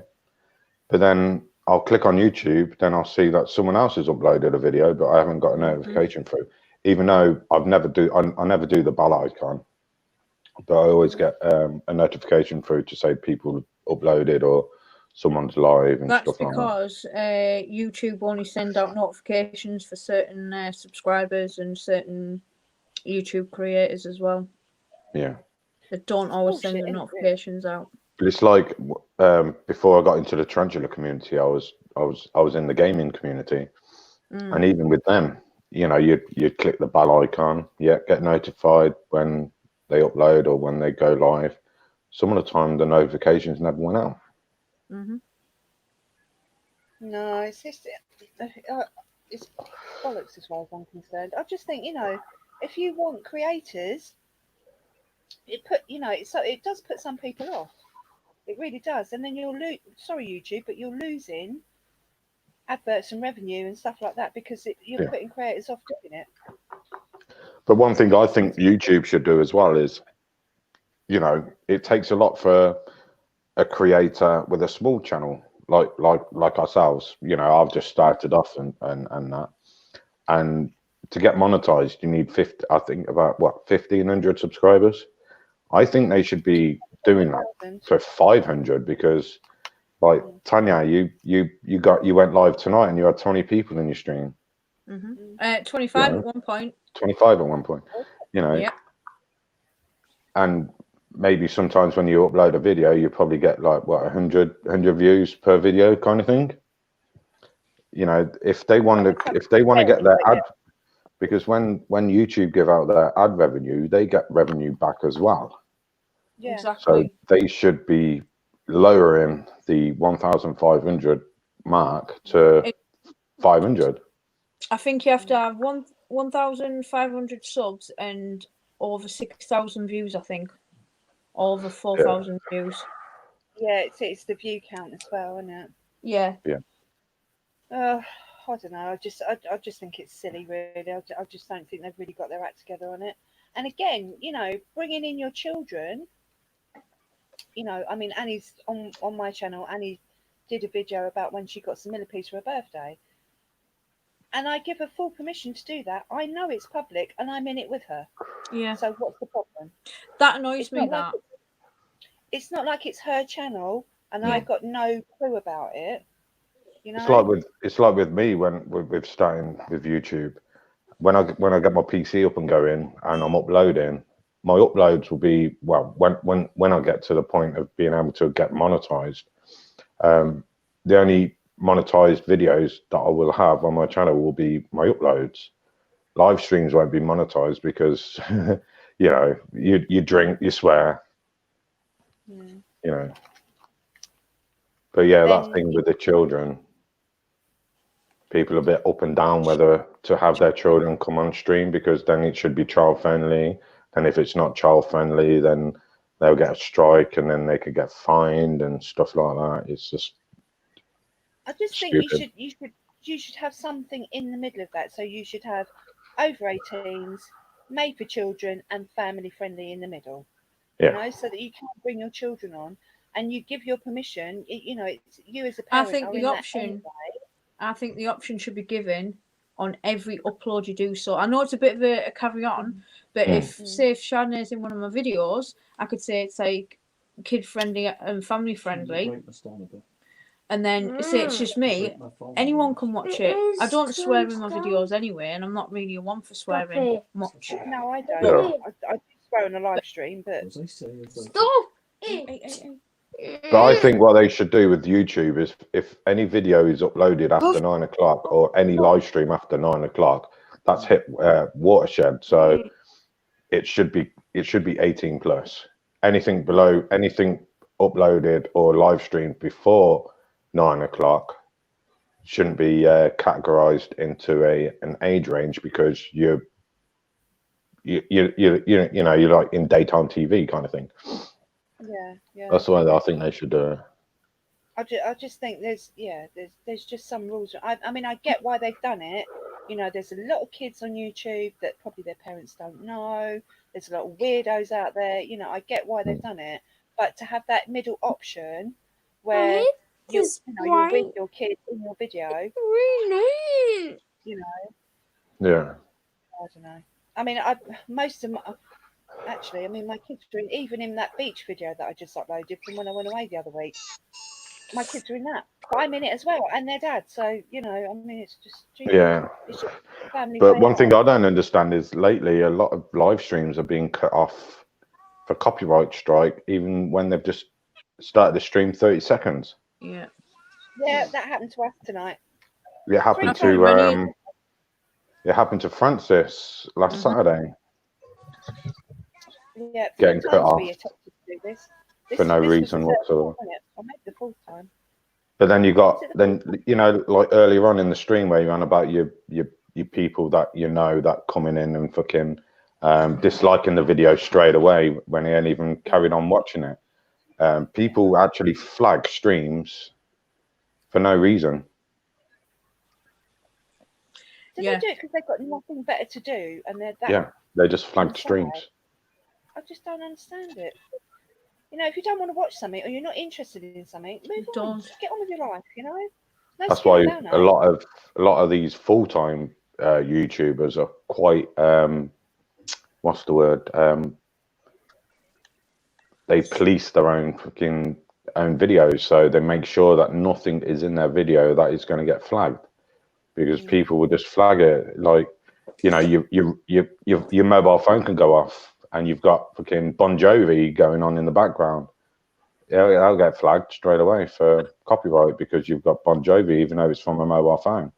S10: but then I'll click on YouTube, then I'll see that someone else has uploaded a video, but I haven't got a notification through. Even though I never do the bell icon, but I always get a notification through to say people uploaded or someone's live and stuff like that.
S1: That's because YouTube only send out notifications for certain subscribers and certain YouTube creators as well.
S10: Yeah.
S1: They don't always send the notifications out. But
S10: it's like before I got into the tarantula community, I was in the gaming community, and even with them, you know, you'd click the bell icon, get notified when they upload or when they go live. Some of the time, the notifications never went out.
S3: No, it's bollocks as far as I'm concerned. I just think, you know, if you want creators, it does put some people off. It really does, and then you'll lose. Sorry, YouTube, but you're losing adverts and revenue and stuff like that because you're putting creators off doing it.
S10: But one thing I think YouTube should do as well is, you know, it takes a lot for a creator with a small channel like ourselves. You know, I've just started off and that, and to get monetized, you need 1,500 subscribers. I think they should be doing that for 500 because, like Tanya, you went live tonight and you had 20 people in your stream.
S1: 25 at one point.
S10: 25 at one point. You know.
S1: Yeah.
S10: And maybe sometimes when you upload a video, you probably get like 100 views per video kind of thing. You know, if they want to get their ad, because when YouTube give out their ad revenue, they get revenue back as well.
S3: Yeah,
S1: exactly.
S10: So they should be lowering the 1,500 mark to 500.
S1: I think you have to have 1,500 subs and over 6,000 views, I think. Over 4,000 views.
S3: Yeah, it's the view count as well, isn't it?
S1: Yeah.
S3: I don't know. I just think it's silly, really. I just don't think they've really got their act together on it. And again, you know, bringing in your children. You know, I mean, Annie's on my channel. Annie did a video about when she got some millipedes for her birthday, and I give her full permission to do that. I know it's public, and I'm in it with her.
S1: Yeah.
S3: So what's the problem?
S1: That annoys me. That
S3: it's not like it's her channel, and I've got no clue about it. You know,
S10: it's like with me when with starting with YouTube. When I get my PC up and going and I'm uploading, my uploads will be when I get to the point of being able to get monetized. The only monetized videos that I will have on my channel will be my uploads. Live streams won't be monetized because you know you drink, you swear, you know. But yeah, that thing with the children. People are a bit up and down whether to have their children come on stream, because then it should be child friendly. And if it's not child friendly, then they'll get a strike and then they could get fined and stuff like that. It's just.
S3: I just think you should have something in the middle of that. So you should have over 18s, made for children, and family friendly in the middle. You know, so that you can bring your children on and you give your permission. You know, it's you as a parent.
S1: I think the option should be given on every upload you do. So I know it's a bit of a carry on, but if say if Shana's in one of my videos, I could say it's like kid friendly and family friendly. And then say it's just me, anyone can watch it. I don't swear in my videos anyway, and I'm not really a one for swearing much.
S3: No, I don't. I swear on a live stream, but
S9: Stop!
S10: But I think what they should do with YouTube is if any video is uploaded after 9 o'clock or any live stream after 9 o'clock, that's hit watershed. So it should be 18 plus. Anything below, anything uploaded or live streamed before 9 o'clock shouldn't be categorized into an age range, because you know you're like in daytime TV kind of thing.
S3: Yeah.
S10: That's the way that I think they should do it.
S3: I just think there's just some rules. I mean, I get why they've done it. You know, there's a lot of kids on YouTube that probably their parents don't know. There's a lot of weirdos out there. You know, I get why they've done it. But to have that middle option where you're with your kid in your video, you know.
S10: Yeah.
S3: I don't know. I mean, Actually, I mean, my kids are even in that beach video that I just uploaded from when I went away the other week. My kids are in that. But I'm in it as well, and their dad. So, you know, I mean, it's just...
S10: Yeah.
S3: It's just family.
S10: But one thing I don't understand is lately a lot of live streams are being cut off for copyright strike, even when they've just started the stream 30 seconds.
S1: Yeah.
S3: Yeah, that happened to us tonight.
S10: It happened to Francis last Saturday.
S3: Yeah,
S10: getting cut off for no reason whatsoever.
S3: I made the full time.
S10: But then you know, like earlier on in the stream where you're on about your people that you know that coming in and fucking disliking the video straight away when they ain't even carried on watching it. People actually flag streams for no reason.
S3: Do they do it because they've got nothing better to do and they're that?
S10: They just flagged streams.
S3: I just don't understand it. You know, if you don't want to watch something or you're not interested in something, move on. Get on with your life. You know.
S10: That's why a lot of these full-time YouTubers are quite what's the word? They police their own fucking own videos, so they make sure that nothing is in their video that is going to get flagged, because people will just flag it. Like, you know, your mobile phone can go off and you've got fucking Bon Jovi going on in the background. They'll get flagged straight away for copyright because you've got Bon Jovi, even though it's from a mobile phone.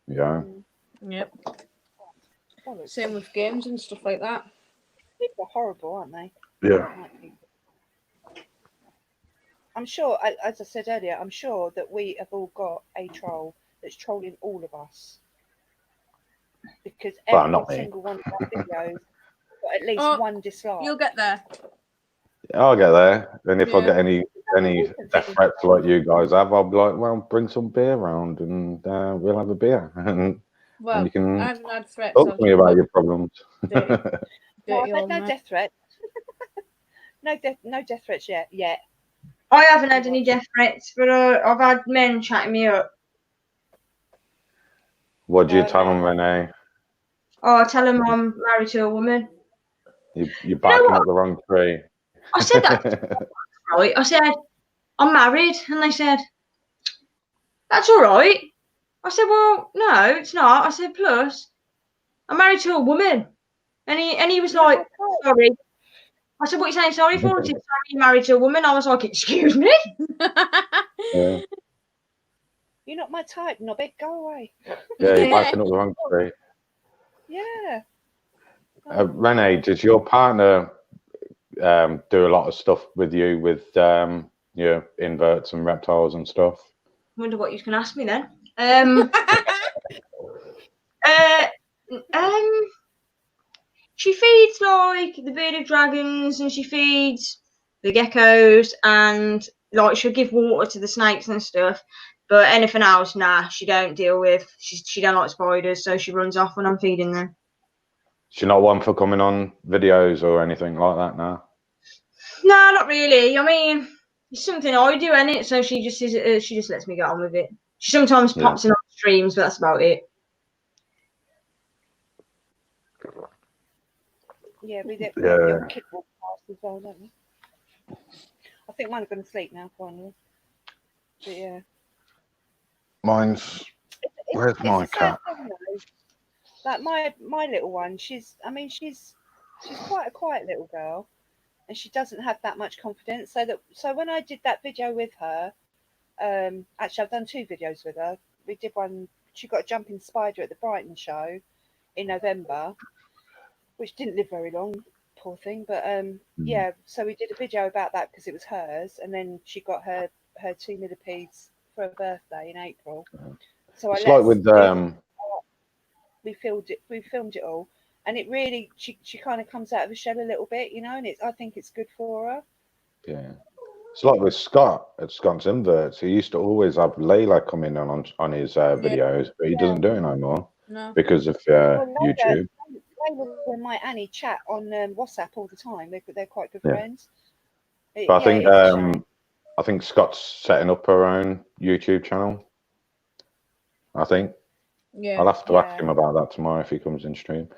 S10: Yeah.
S1: Yep. Same with games and stuff like that.
S3: People are horrible, aren't they?
S10: Yeah.
S3: I'm sure, as I said earlier, I'm sure that we have all got a troll that's trolling all of us. because
S10: Well,
S3: every
S10: not me.
S3: single one of our videos got at least
S1: Oh,
S3: one dislike.
S1: You'll get there.
S10: I'll get there. And if I
S1: Yeah.
S10: get any death threats like you guys have, I'll be like, well, bring some beer round and we'll have a beer. and
S1: Well,
S10: you can
S1: I haven't had threats.
S10: talk
S1: I've
S10: to me
S1: just
S10: about
S1: got
S10: your problems.
S1: dirty,
S3: No,
S1: dirty
S3: I've
S1: old
S3: had no
S1: man.
S3: death threats. no death threats yet.
S6: I haven't had any death threats, but I've had men chatting me up.
S10: What do you
S3: No,
S10: tell
S3: no.
S10: them, Renee?
S6: Oh, I tell them I'm married to a woman.
S10: You're barking up the wrong tree.
S6: I said that right. I said, I'm married. And they said, that's all right. I said, well, no, it's not. I said, plus, I'm married to a woman. And he was like, sorry. I said, what are you saying sorry for? He said, sorry, you're married to a woman. I was like, excuse me?
S10: Yeah,
S3: You're not my type, Nobbit. Go away.
S10: yeah, you're barking up the wrong tree.
S3: Yeah.
S10: Renee, does your partner do a lot of stuff with you with your inverts and reptiles and stuff?
S6: I wonder what you can ask me then. She feeds like the bearded dragons, and she feeds the geckos, and like she'll give water to the snakes and stuff. But anything else, nah, she don't deal with. She don't like spiders, so she runs off when I'm feeding them.
S10: She's not one for coming on videos or anything like that now.
S6: No, not really. I mean, it's something I do, isn't it? So she just lets me get on with it. She sometimes pops in on streams, but that's about it.
S3: Yeah, we get
S10: Yeah.
S3: your kid walk past as well, don't we? I think mine are going to sleep now, finally. But yeah.
S10: Mine's. Where's my cat?
S3: Thing, like my little one, she's quite a quiet little girl, and she doesn't have that much confidence. So when I did that video with her, actually I've done 2 videos with her. We did one. She got a jumping spider at the Brighton show in November, which didn't live very long, poor thing. But yeah, so we did a video about that because it was hers, and then she got her 2 millipedes for her birthday in April. So
S10: It's like with
S3: we filmed it all, and it really she kind of comes out of the shell a little bit, you know, and I think it's good for her.
S10: Yeah. It's like with Scott at Scott's Inverts. He used to always have Layla come in on his videos, but he doesn't do it no more because of YouTube.
S3: Layla and my Annie chat on WhatsApp all the time. They're quite good friends.
S10: But I think Scott's setting up her own YouTube channel. I think.
S1: Yeah.
S10: I'll have to ask him about that tomorrow if he comes in stream.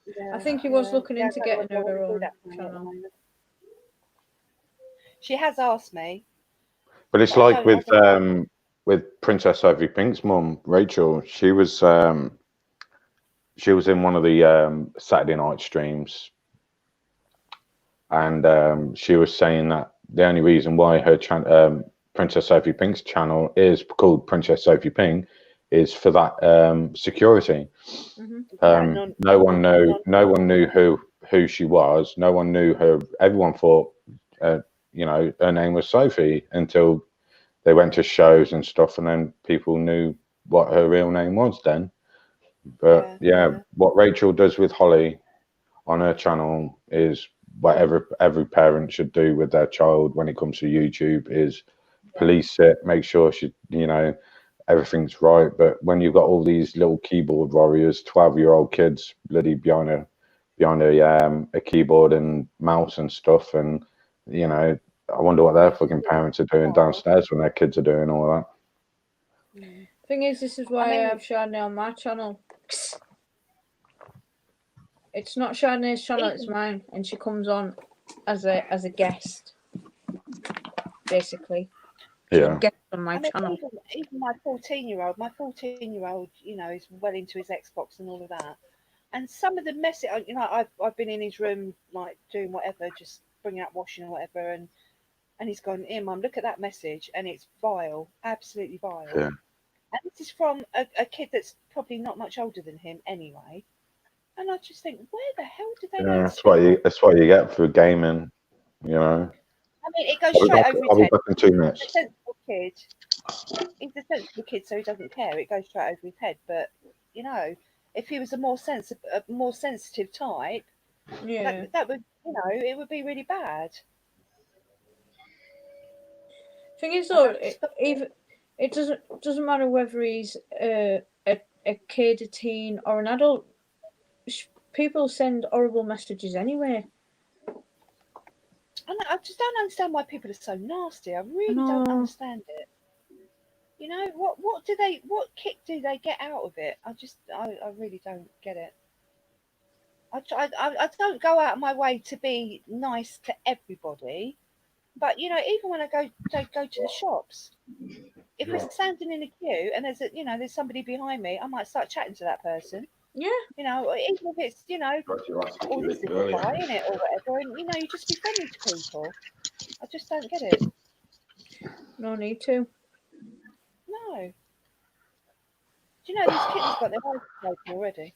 S3: Yeah,
S1: I think he was looking into getting her own channel.
S3: She has asked me.
S10: But it's like with Princess Sophie Pink's mum, Rachel. She was in one of the Saturday night streams, and she was saying that the only reason why her Princess Sophie Pink's channel is called Princess Sophie Pink is for that security. No one knew who she was. No one knew her. Everyone thought her name was Sophie until they went to shows and stuff, and then people knew what her real name was then. But what Rachel does with Holly on her channel is what every parent should do with their child when it comes to YouTube, is police it, make sure everything's right. But when you've got all these little keyboard warriors, 12-year-old kids bloody behind a keyboard and mouse and stuff, and I wonder what their fucking parents are doing downstairs when their kids are doing all that.
S1: Thing is, this is why I have Jeannie on my channel. It's not Jeannie's channel, it's mine, and she comes on as a guest, basically.
S10: Yeah.
S1: Guest on my channel.
S3: Even my 14-year-old, is well into his Xbox and all of that. And some of the message, I've been in his room, like doing whatever, just bringing out washing or whatever, and he's gone, "Here, Mum, look at that message," and it's vile, absolutely vile.
S10: Yeah.
S3: And this is from a kid that's probably not much older than him anyway. And I just think, where the hell did they know?
S10: That's what you get for gaming,
S3: I mean, it goes
S10: I'll
S3: straight over his
S10: be
S3: head.
S10: back in 2 minutes.
S3: He's a sensible kid. He's a sensible kid, so he doesn't care. It goes straight over his head. But, if he was a more sensitive type,
S1: Yeah.
S3: that would, it would be really bad.
S1: Thing is, though, it doesn't matter whether he's a kid, a teen, or an adult. People send horrible messages anyway.
S3: I just don't understand why people are so nasty. I really don't understand it. What kick do they get out of it? I really don't get it. I don't go out of my way to be nice to everybody, but even when I go to the shops, if we're standing in a queue and there's somebody behind me, I might start chatting to that person.
S1: Yeah.
S3: Even if it's all this is a guy in it or whatever, and you just be friendly to people. I just don't get it.
S1: No need to.
S3: No. Do you know these kittens got their eyes open already?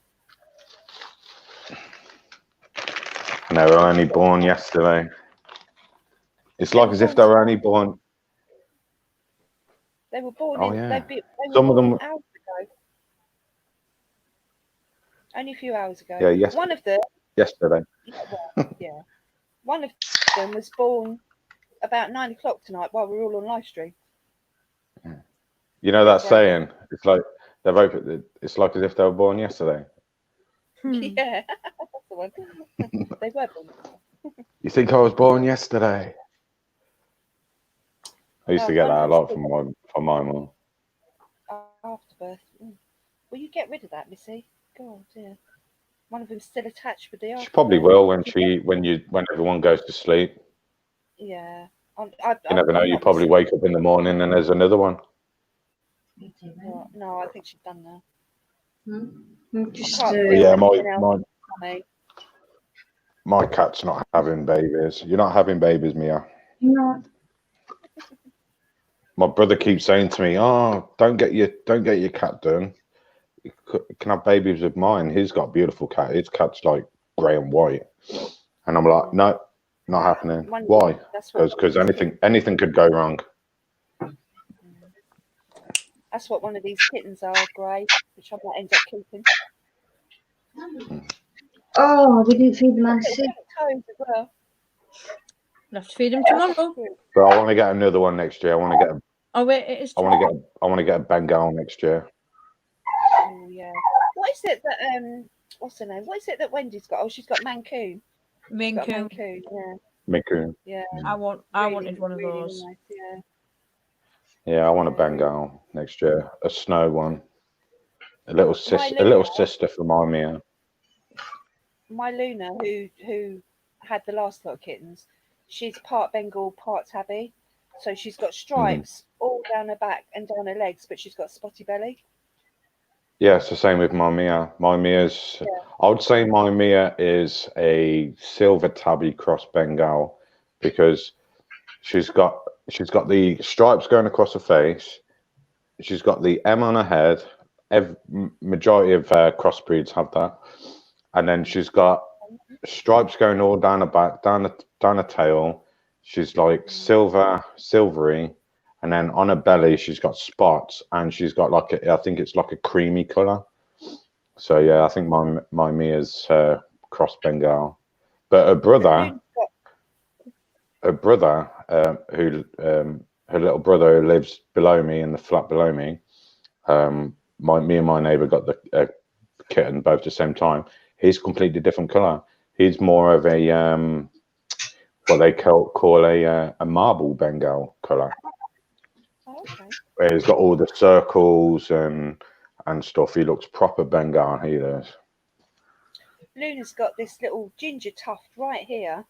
S10: And they were only born yesterday. It's like as if they were only born.
S3: They were born.
S10: Oh, yeah.
S3: They were
S10: Some of
S3: born
S10: them.
S3: hours ago. Only a few hours ago.
S10: Yeah, yes.
S3: One of them.
S10: Yesterday.
S3: Yeah. One of them was born about 9 o'clock tonight while we were all on live stream.
S10: You know that saying? It's like they've opened. It's like as if they were born yesterday.
S3: Yeah, that's the one. They were born.
S10: You think I was born yesterday? I used to get that a lot from my mum.
S3: Afterbirth. Will you get rid of that, Missy? God, dear. One of them's still attached with the afterbirth.
S10: She probably will when everyone goes to sleep.
S3: Yeah.
S10: You never know. You probably wake up in the morning and there's another one.
S3: No, I think she's done now.
S10: Yeah, my cat's not having babies. You're not having babies, Mia.
S8: No.
S10: My brother keeps saying to me, "Oh, don't get your cat done. You can have babies with mine. He's got a beautiful cat. His cat's like grey and white." And I'm like, "No, not happening." Why? Because anything could go wrong.
S3: That's what one of these kittens are, grey, which I might end up keeping.
S8: Oh, we didn't feed them on
S3: toes as well.
S1: We'll have to feed them tomorrow.
S10: But I want to get another one next year. I want to get.
S1: Oh wait, it is.
S10: I want to get a Bengal next year.
S3: Oh yeah. What is it that what's her name? What is it that Wendy's got? Oh, she's got Mancoon.
S1: Mancoon.
S3: Yeah.
S10: Mancoon.
S3: Yeah.
S1: I wanted one of those.
S3: Nice, yeah.
S10: Yeah, I want a Bengal next year. A snow one. A little sister for my Mia.
S3: My Luna, who had the last lot of kittens, she's part Bengal, part tabby. So she's got stripes all down her back and down her legs, but she's got spotty belly.
S10: Yeah, it's the same with my Mia. My Mia's, I would say my Mia is a silver tabby cross Bengal because she's got the stripes going across her face. She's got the M on her head. Majority of crossbreeds have that. And then she's got stripes going all down her back, down her tail. She's like silvery. And then on her belly, she's got spots, and she's got I think it's like a creamy color. So yeah, I think my Mia's cross Bengal. But her brother, her little brother who lives below me in the flat below me, me and my neighbour got the kitten both at the same time. He's completely different color. He's more of a what they call a marble Bengal color. Where he's got all the circles and stuff. He looks proper Bengal. He does.
S3: Luna's got this little ginger tuft right here.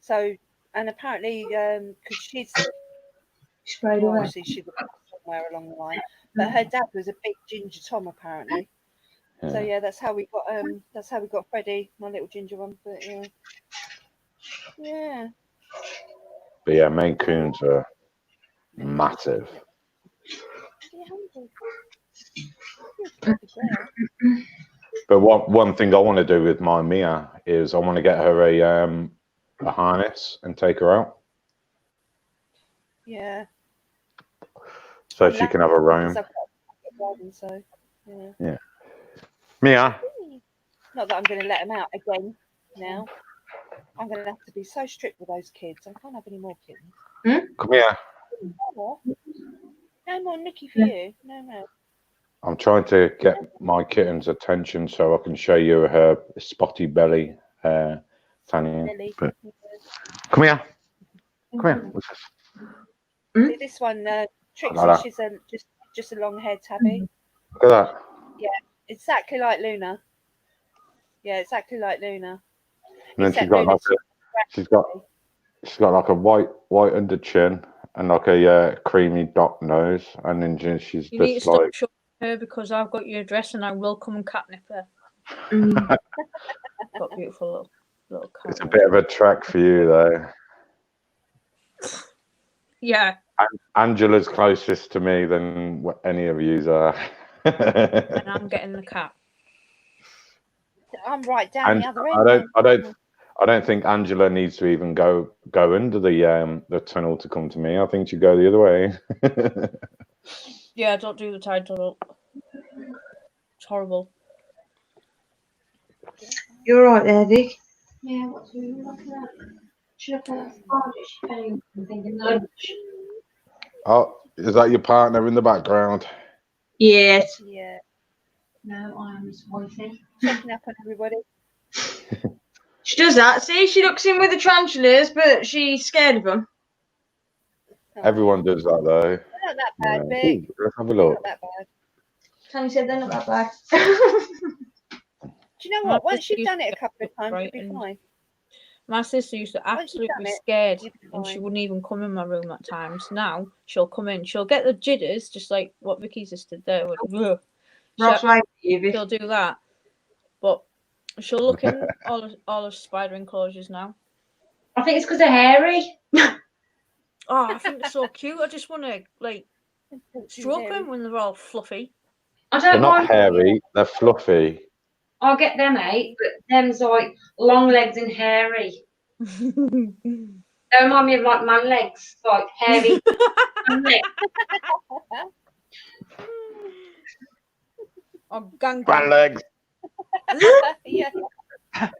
S3: So, and apparently, because she's obviously she was somewhere along the line, but her dad was a big ginger Tom apparently.
S10: Yeah.
S3: So yeah, that's how we got Freddie, my little ginger one. But yeah.
S10: But yeah, Maine Coons are massive. But one thing I want to do with my Mia is I want to get her a harness and take her out.
S3: Yeah.
S10: So she can have a roam.
S3: So, yeah.
S10: Yeah. Mia,
S3: Not that I'm going to let them out again now. I'm going to have to be so strict with those kids. I can't have any more kittens.
S10: come here.
S3: No more Nookie for you. No.
S10: I'm trying to get my kitten's attention so I can show you her spotty belly, Tanya. But come here. Come here. What's this?
S3: See this one, Trixie,
S10: Like that.
S3: she's just a long haired tabby.
S10: Look at that.
S3: Yeah, exactly like Luna. Yeah, exactly like Luna.
S10: And then she's got like she's got like a white under chin and like a creamy dot nose, and then she's
S1: You need to
S10: just
S1: stop
S10: like.
S1: showing her because I've got your address and I will come and catnip her. Got beautiful little cat.
S10: It's a bit of a trek for you though.
S1: Yeah.
S10: Angela's closest to me than what any of yous are.
S1: And I'm getting the cat.
S3: I'm right down
S10: And
S3: the other end.
S10: I don't think Angela needs to even go under the tunnel to come to me. I think you go the other way.
S1: Yeah, don't do the tide tunnel. It's horrible.
S6: You're right there, Vic.
S8: Yeah, what's we look at that? Should I put that spot? She's paying thinking lunch.
S10: Oh, is that your partner in the background?
S6: Yes.
S3: Yeah.
S8: No, I am his wifey.
S3: Checking up on everybody.
S6: She does that. See, she looks in with the tarantulas, but she's scared of them.
S10: Everyone does that though.
S3: They're not that bad,
S10: Yeah.
S3: Vic.
S10: Ooh, let's have a
S3: They're
S10: look.
S3: not that bad.
S6: Tony said they're not that bad.
S3: Do you know what? Once you've done it a couple of times,
S1: Right,
S3: you'll be
S1: and-
S3: fine.
S1: My sister used to
S3: Once you've
S1: absolutely
S3: done
S1: be
S3: it,
S1: scared
S3: you'll be
S1: and she
S3: fine.
S1: wouldn't even come in my room at times. Now she'll come in. She'll get the jitters, just like what Vicky's just did there. With,
S6: Rob's right with you, Vic.
S1: she'll do that. But she'll look in all of spider enclosures now.
S8: I think it's because they're hairy.
S1: Oh, I think they're so cute. I just want to like stroke them when they're all fluffy.
S8: I
S10: They're
S8: don't
S10: not
S8: mind.
S10: hairy, they're fluffy.
S8: I'll get them, mate, but them's like long legs and hairy. They remind me of like man legs, like hairy man legs.
S1: Oh, gang.
S10: Man legs.
S3: Yeah. I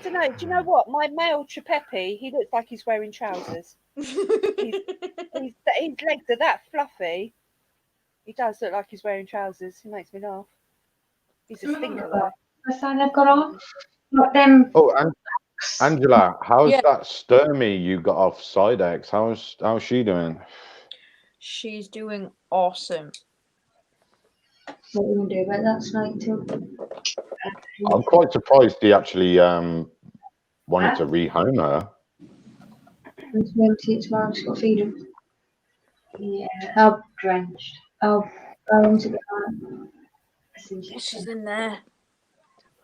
S3: don't know. Do you know what? My male Tripepi, he looks like he's wearing trousers. His legs are that fluffy. He does look like he's wearing trousers. He makes me laugh. He's a stinker though.
S8: That's how they've got on. Like them.
S10: Oh, and Angela, how's
S1: Yeah.
S10: that Sturmy you got off Sidex? How's she doing?
S1: She's doing awesome.
S8: What are we going to do about that snake too?
S10: I'm quite surprised he actually wanted to rehome her.
S8: I'm going to empty it tomorrow. Just got to feed them. Yeah, they're drenched. I'll to get on.
S1: She's in there.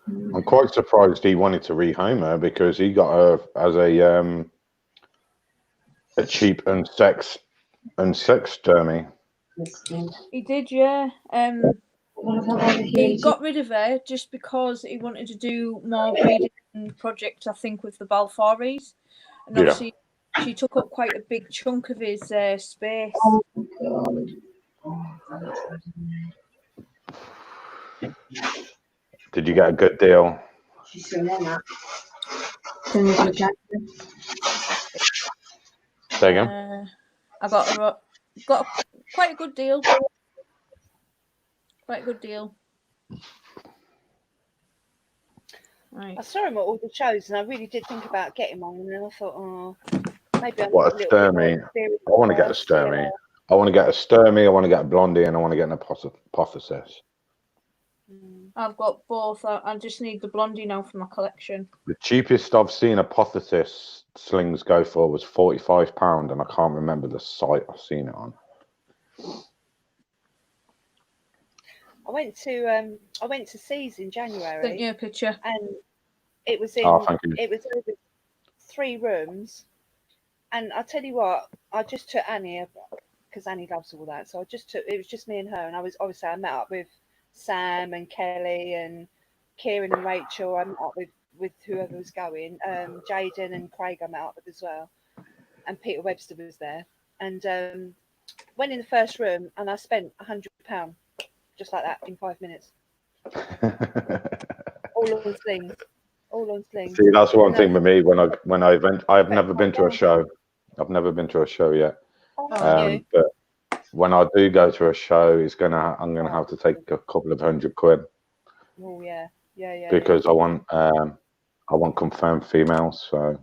S10: I'm quite surprised he wanted to rehome her because he got her as a cheap and sex Sturmy.
S1: He did, yeah. He got rid of her just because he wanted to do more breeding projects, I think, with the Balfouries. And obviously, she took up quite a big chunk of his space.
S8: Oh, God.
S10: Did you get a good deal?
S8: She's still in that.
S10: Say again?
S1: I got quite a good deal. Quite a good deal. Right.
S3: I saw him at all the shows and I really did think about getting one. And then I thought, oh, maybe I'm
S10: What, a Sturmy? I want to get a Sturmy.
S3: Yeah.
S10: I want to get a Sturmy, I want to get a Blondie, and I want to get an Apotheosis.
S1: I've got both. I just need the Blondie now for my collection.
S10: The cheapest I've seen Apotheosis slings go for was £45, and I can't remember the site I've seen it on.
S3: I went to Seas in January.
S1: Sent you a picture.
S3: And it was in
S10: Oh, thank you.
S3: it was over 3 rooms. And I tell you what, I just took Annie because Annie loves all that. So it was just me and her, and I met up with Sam and Kelly and Kieran and Rachel. I met up with whoever was going. Jaden and Craig I met up with as well. And Peter Webster was there. And went in the first room and I spent £100 just like that in 5 minutes. All on slings. All on slings.
S10: See, that's one
S3: No.
S10: thing with me. I've never been to a show. I've never been to a show yet. But when I do go to a show, I'm gonna have to take a couple of £100.
S3: Oh yeah.
S10: Because I want confirmed females. So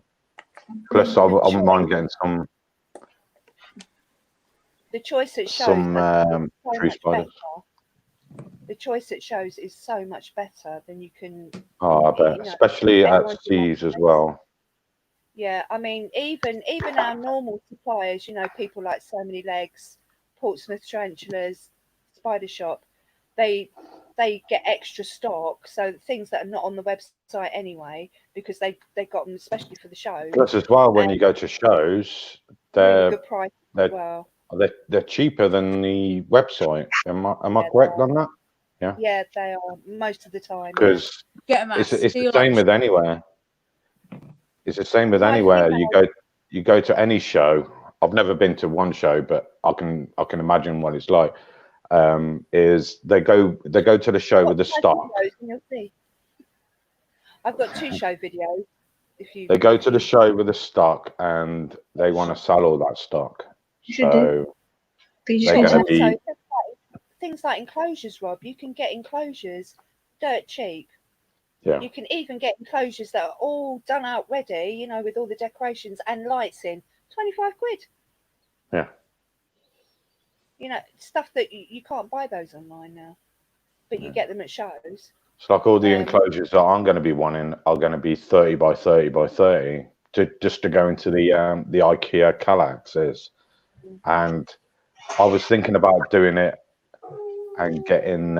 S10: plus I wouldn't mind getting some.
S3: The choice it shows.
S10: Some tree spiders.
S3: The choice it shows is so much better than you can.
S10: Oh, I bet, especially at seas as well.
S3: Yeah, I mean, even our normal suppliers, people like So Many Legs, Portsmouth Tarantulas, Spider Shop, they get extra stock. So things that are not on the website anyway, because they got them especially for the show.
S10: Plus, as well, when you go to shows, they're
S3: really good price as well.
S10: They're cheaper than the website. Am I correct on that? Yeah.
S3: Yeah, they are most of the time.
S10: Because it's the same with anywhere. It's the same with anywhere. You go to any show. I've never been to one show, but I can imagine what it's like. Is they go to the show with the stock.
S3: You'll see. I've got 2 show videos.
S10: They go to the show with the stock and they want to sell all that stock. So they're going to be
S3: things like enclosures, Rob. You can get enclosures dirt cheap.
S10: Yeah.
S3: You can even get enclosures that are all done out ready, with all the decorations and lights in. £25.
S10: Yeah.
S3: Stuff that you can't buy those online now, but you get them at shows.
S10: It's like all the enclosures that I'm going to be wanting are going to be 30 by 30 by 30 just to go into the IKEA Kallaxes. And I was thinking about doing it and getting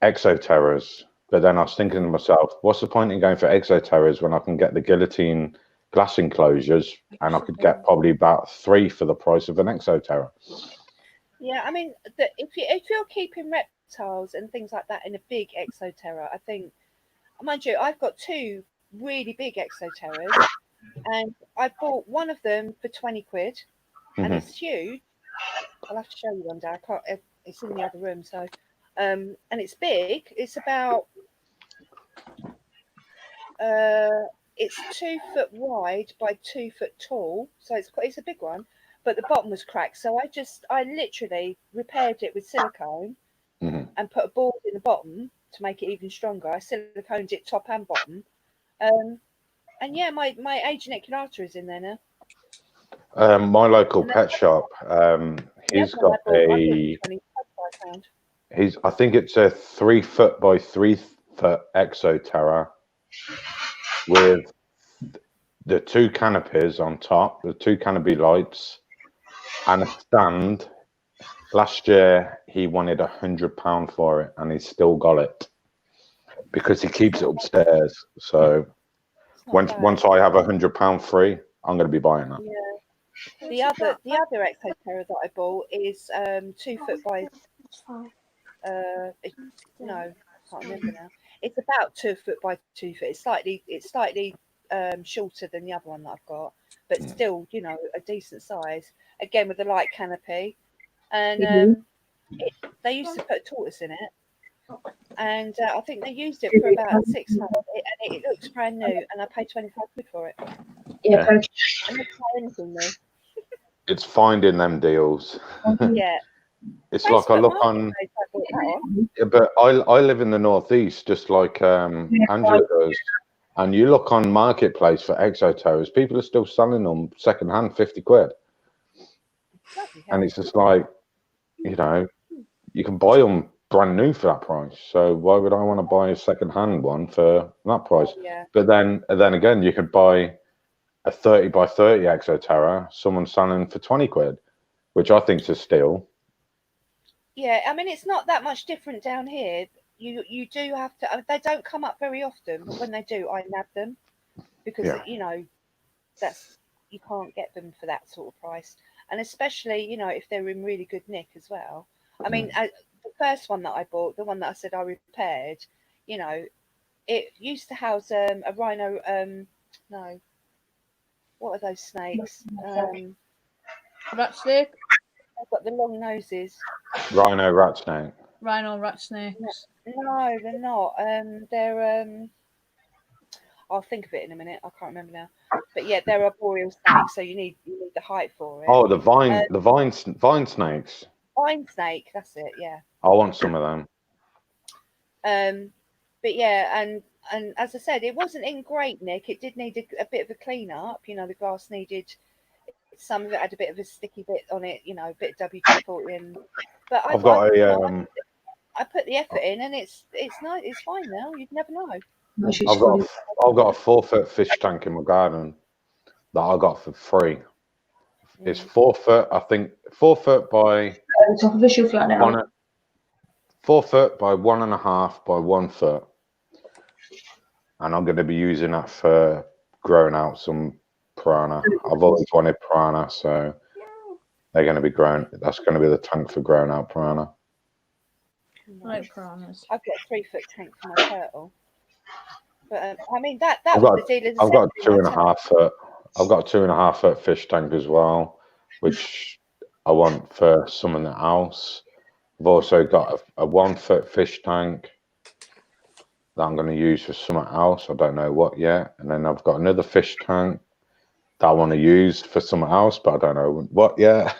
S10: exoterras, but then I was thinking to myself, what's the point in going for exoterras when I can get the guillotine glass enclosures and I could get probably about 3 for the price of an exoterra?
S3: Yeah, I mean, if you're keeping reptiles and things like that in a big exoterra, I think, mind you, I've got 2 really big exoterras, and I bought one of them for £20, and it's huge. I'll have to show you one day. I can't. It's in the other room, so and it's big. It's about it's 2 foot wide by 2 foot tall, so it's a big one. But the bottom was cracked, so I literally repaired it with silicone and put a board in the bottom to make it even stronger. I siliconed it top and bottom, and yeah, my Ageniculata is in there now.
S10: My local pet shop, he's got I think it's a 3 foot by 3 foot exoterra with the 2 canopies on top, the 2 canopy lights, and a stand. Last year he wanted £100 for it, and he's still got it because he keeps it upstairs. So once I have £100 free, I'm going to be buying that.
S3: Yeah. The other exoterra that I bought is 2 foot by no, I can't remember now. It's about 2 foot by 2 foot. It's slightly shorter than the other one that I've got, but still, a decent size. Again with a light canopy, and they used to put a tortoise in it, and I think they used it for about 6 months, and it looks brand new, and I paid £25 for it.
S6: Yeah.
S3: I didn't pay anything though.
S10: It's finding them deals.
S3: Yeah.
S10: It's like I look on, but I live in the northeast, just like Angela does, and you look on Marketplace for exoterras, people are still selling them second hand £50, and it's just like, you can buy them brand new for that price. So why would I want to buy a second hand one for that price?
S3: Yeah.
S10: But then again, you could buy a 30 by 30 exoterra, someone selling for £20, which I think is a steal.
S3: Yeah, I mean, it's not that much different down here. You do have to. They don't come up very often, but when they do, I nab them because that's you can't get them for that sort of price, and especially if they're in really good nick as well. I mean, the first one that I bought, the one that I said I repaired, it used to house a rhino. No, what are those snakes?
S1: Rat snake.
S3: They've got the long noses.
S10: Rhino rat snake.
S1: Rhino rat snakes.
S3: No, they're not. They're I'll think of it in a minute. I can't remember now. But yeah, they're arboreal snakes, so you need the height for it.
S10: Oh, the vine snakes.
S3: Vine snake, that's it. Yeah.
S10: I want some of them.
S3: But yeah, and as I said, it wasn't in great nick. It did need a bit of a clean up. You know, the glass needed. Some of it had a bit of a sticky bit on it. You know, a bit of WD-40. But I put the effort in, and it's nice. It's fine now. You'd never know.
S10: I've got a 4-foot fish tank in my garden that I got for free. It's 4 foot, I think 4 foot by 4 foot by 1.5 by 1 foot, and I'm going to be using that for growing out some piranha. I've always wanted piranha, so they're going to be grown. That's going to be the tank for growing out piranha.
S1: I like piranhas.
S3: I've got a 3-foot tank for my turtle. But I mean that was the deal.
S10: I've got 2.5 foot. I've got a 2.5 foot fish tank as well, which I want for something else. I've also got a 1 foot fish tank that I'm going to use for something else. I don't know what yet. And then I've got another fish tank that I want to use for something else, but I don't know what yet.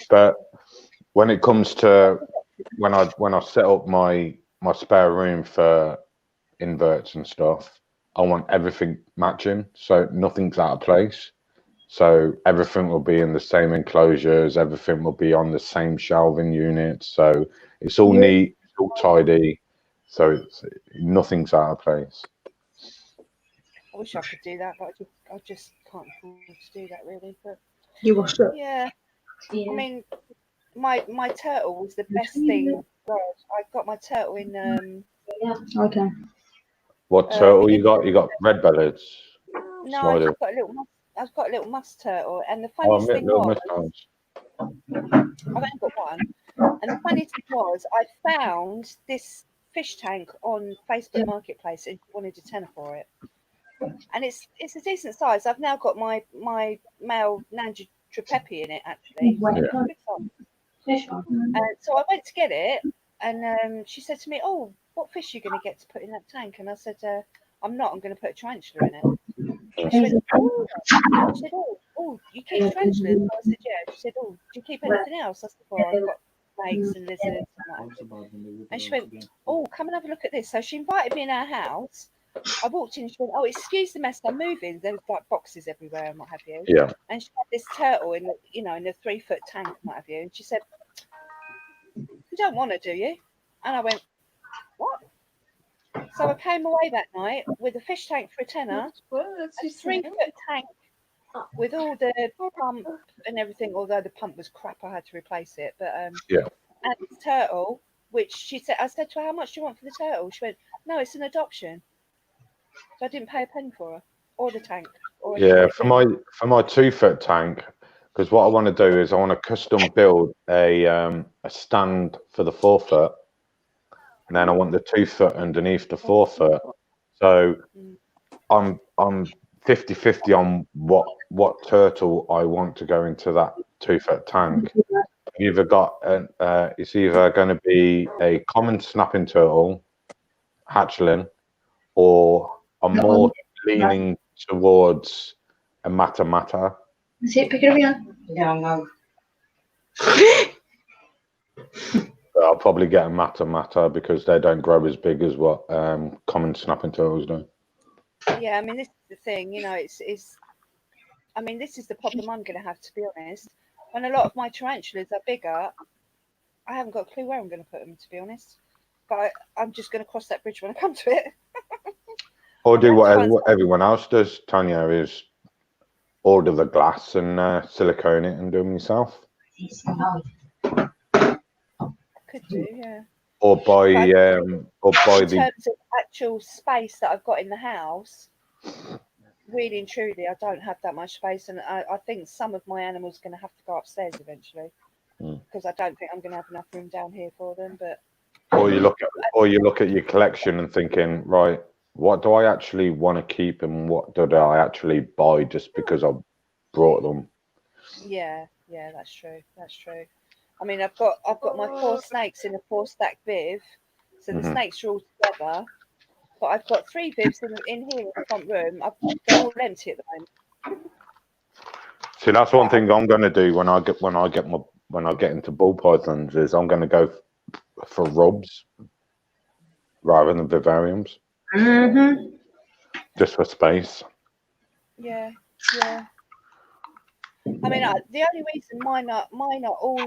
S10: But when it comes to when I set up my spare room for inverts and stuff, I want everything matching, so nothing's out of place. So everything will be in the same enclosures, everything will be on the same shelving unit, so it's all neat, it's all tidy, so nothing's out of place.
S3: I wish I could do that, but I just can't afford to do that really. But
S6: You washed it?
S3: Yeah. I mean, my turtle was the best thing. God, I got my turtle in
S6: Okay.
S10: What turtle you got? You got red bellies?
S3: No, I've got a little musk turtle, and the funniest thing was, I've only got one. And the funny thing was, I found this fish tank on Facebook Marketplace, and wanted a tenner for it. And it's a decent size. I've now got my male Nanja Trepepi in it actually. So I went to get it, and she said to me, "Oh, what fish are you going to get to put in that tank?" And I said, "I'm not. I'm going to put a tarantula in it." She went, "Oh." I said, "Oh, you keep tarantulas?" I said, "Yeah." She said, "Oh, do you keep anything else?" I said, "Well, I've got snakes and lizards." And she went, "Oh, come and have a look at this." So she invited me in her house. I walked in and she went, "Oh, excuse the mess, I'm moving." There was like boxes everywhere and what have you.
S10: Yeah.
S3: And she had this turtle in the, in the 3-foot tank and what have you. And she said, "You don't want to, do you?" And I went, "What?" So I came away that night with a fish tank for a tenner, a 3-foot tank with all the pump and everything, although the pump was crap, I had to replace it. But and this turtle, which she said, I said to her, "How much do you want for the turtle?" She went, "No, it's an adoption." So I didn't pay a penny for her or the tank. Or
S10: for my 2-foot tank, because what I want to do is I want to custom build a stand for the 4 foot, and then I want the 2 foot underneath the 4 foot. So I'm 50-50 on what turtle I want to go into that 2-foot tank. You've either got it's either going to be a common snapping turtle, hatchling, or I'm more leaning towards a mata.
S6: Is it? Pick it up again. Yeah, no.
S10: I'll probably get a mata because they don't grow as big as what common snapping turtles do.
S3: Yeah, I mean, this is the thing, it's I mean, this is the problem I'm going to have, to be honest. When a lot of my tarantulas are bigger, I haven't got a clue where I'm going to put them, to be honest. But I'm just going to cross that bridge when I come to it.
S10: Or do what everyone else does, Tanya, is order the glass and silicone it and do them yourself.
S3: Could do, yeah.
S10: Or buy
S3: in
S10: the
S3: terms of actual space that I've got in the house, really and truly, I don't have that much space, and I think some of my animals are going to have to go upstairs eventually, because I don't think I'm going to have enough room down here for them. But or you look at your collection and thinking, right, what do I actually want to keep, and what do I actually buy just because I brought them? Yeah, that's true. I mean, I've got my 4 snakes in a 4-stack viv, so the snakes are all together. But I've got 3 vivs in here in the front room. They're all empty at the moment.
S10: See, that's one thing I'm going to do when I get into ball pythons is I'm going to go for rubs rather than vivariums, just for space.
S3: Yeah. I mean, the only reason mine are all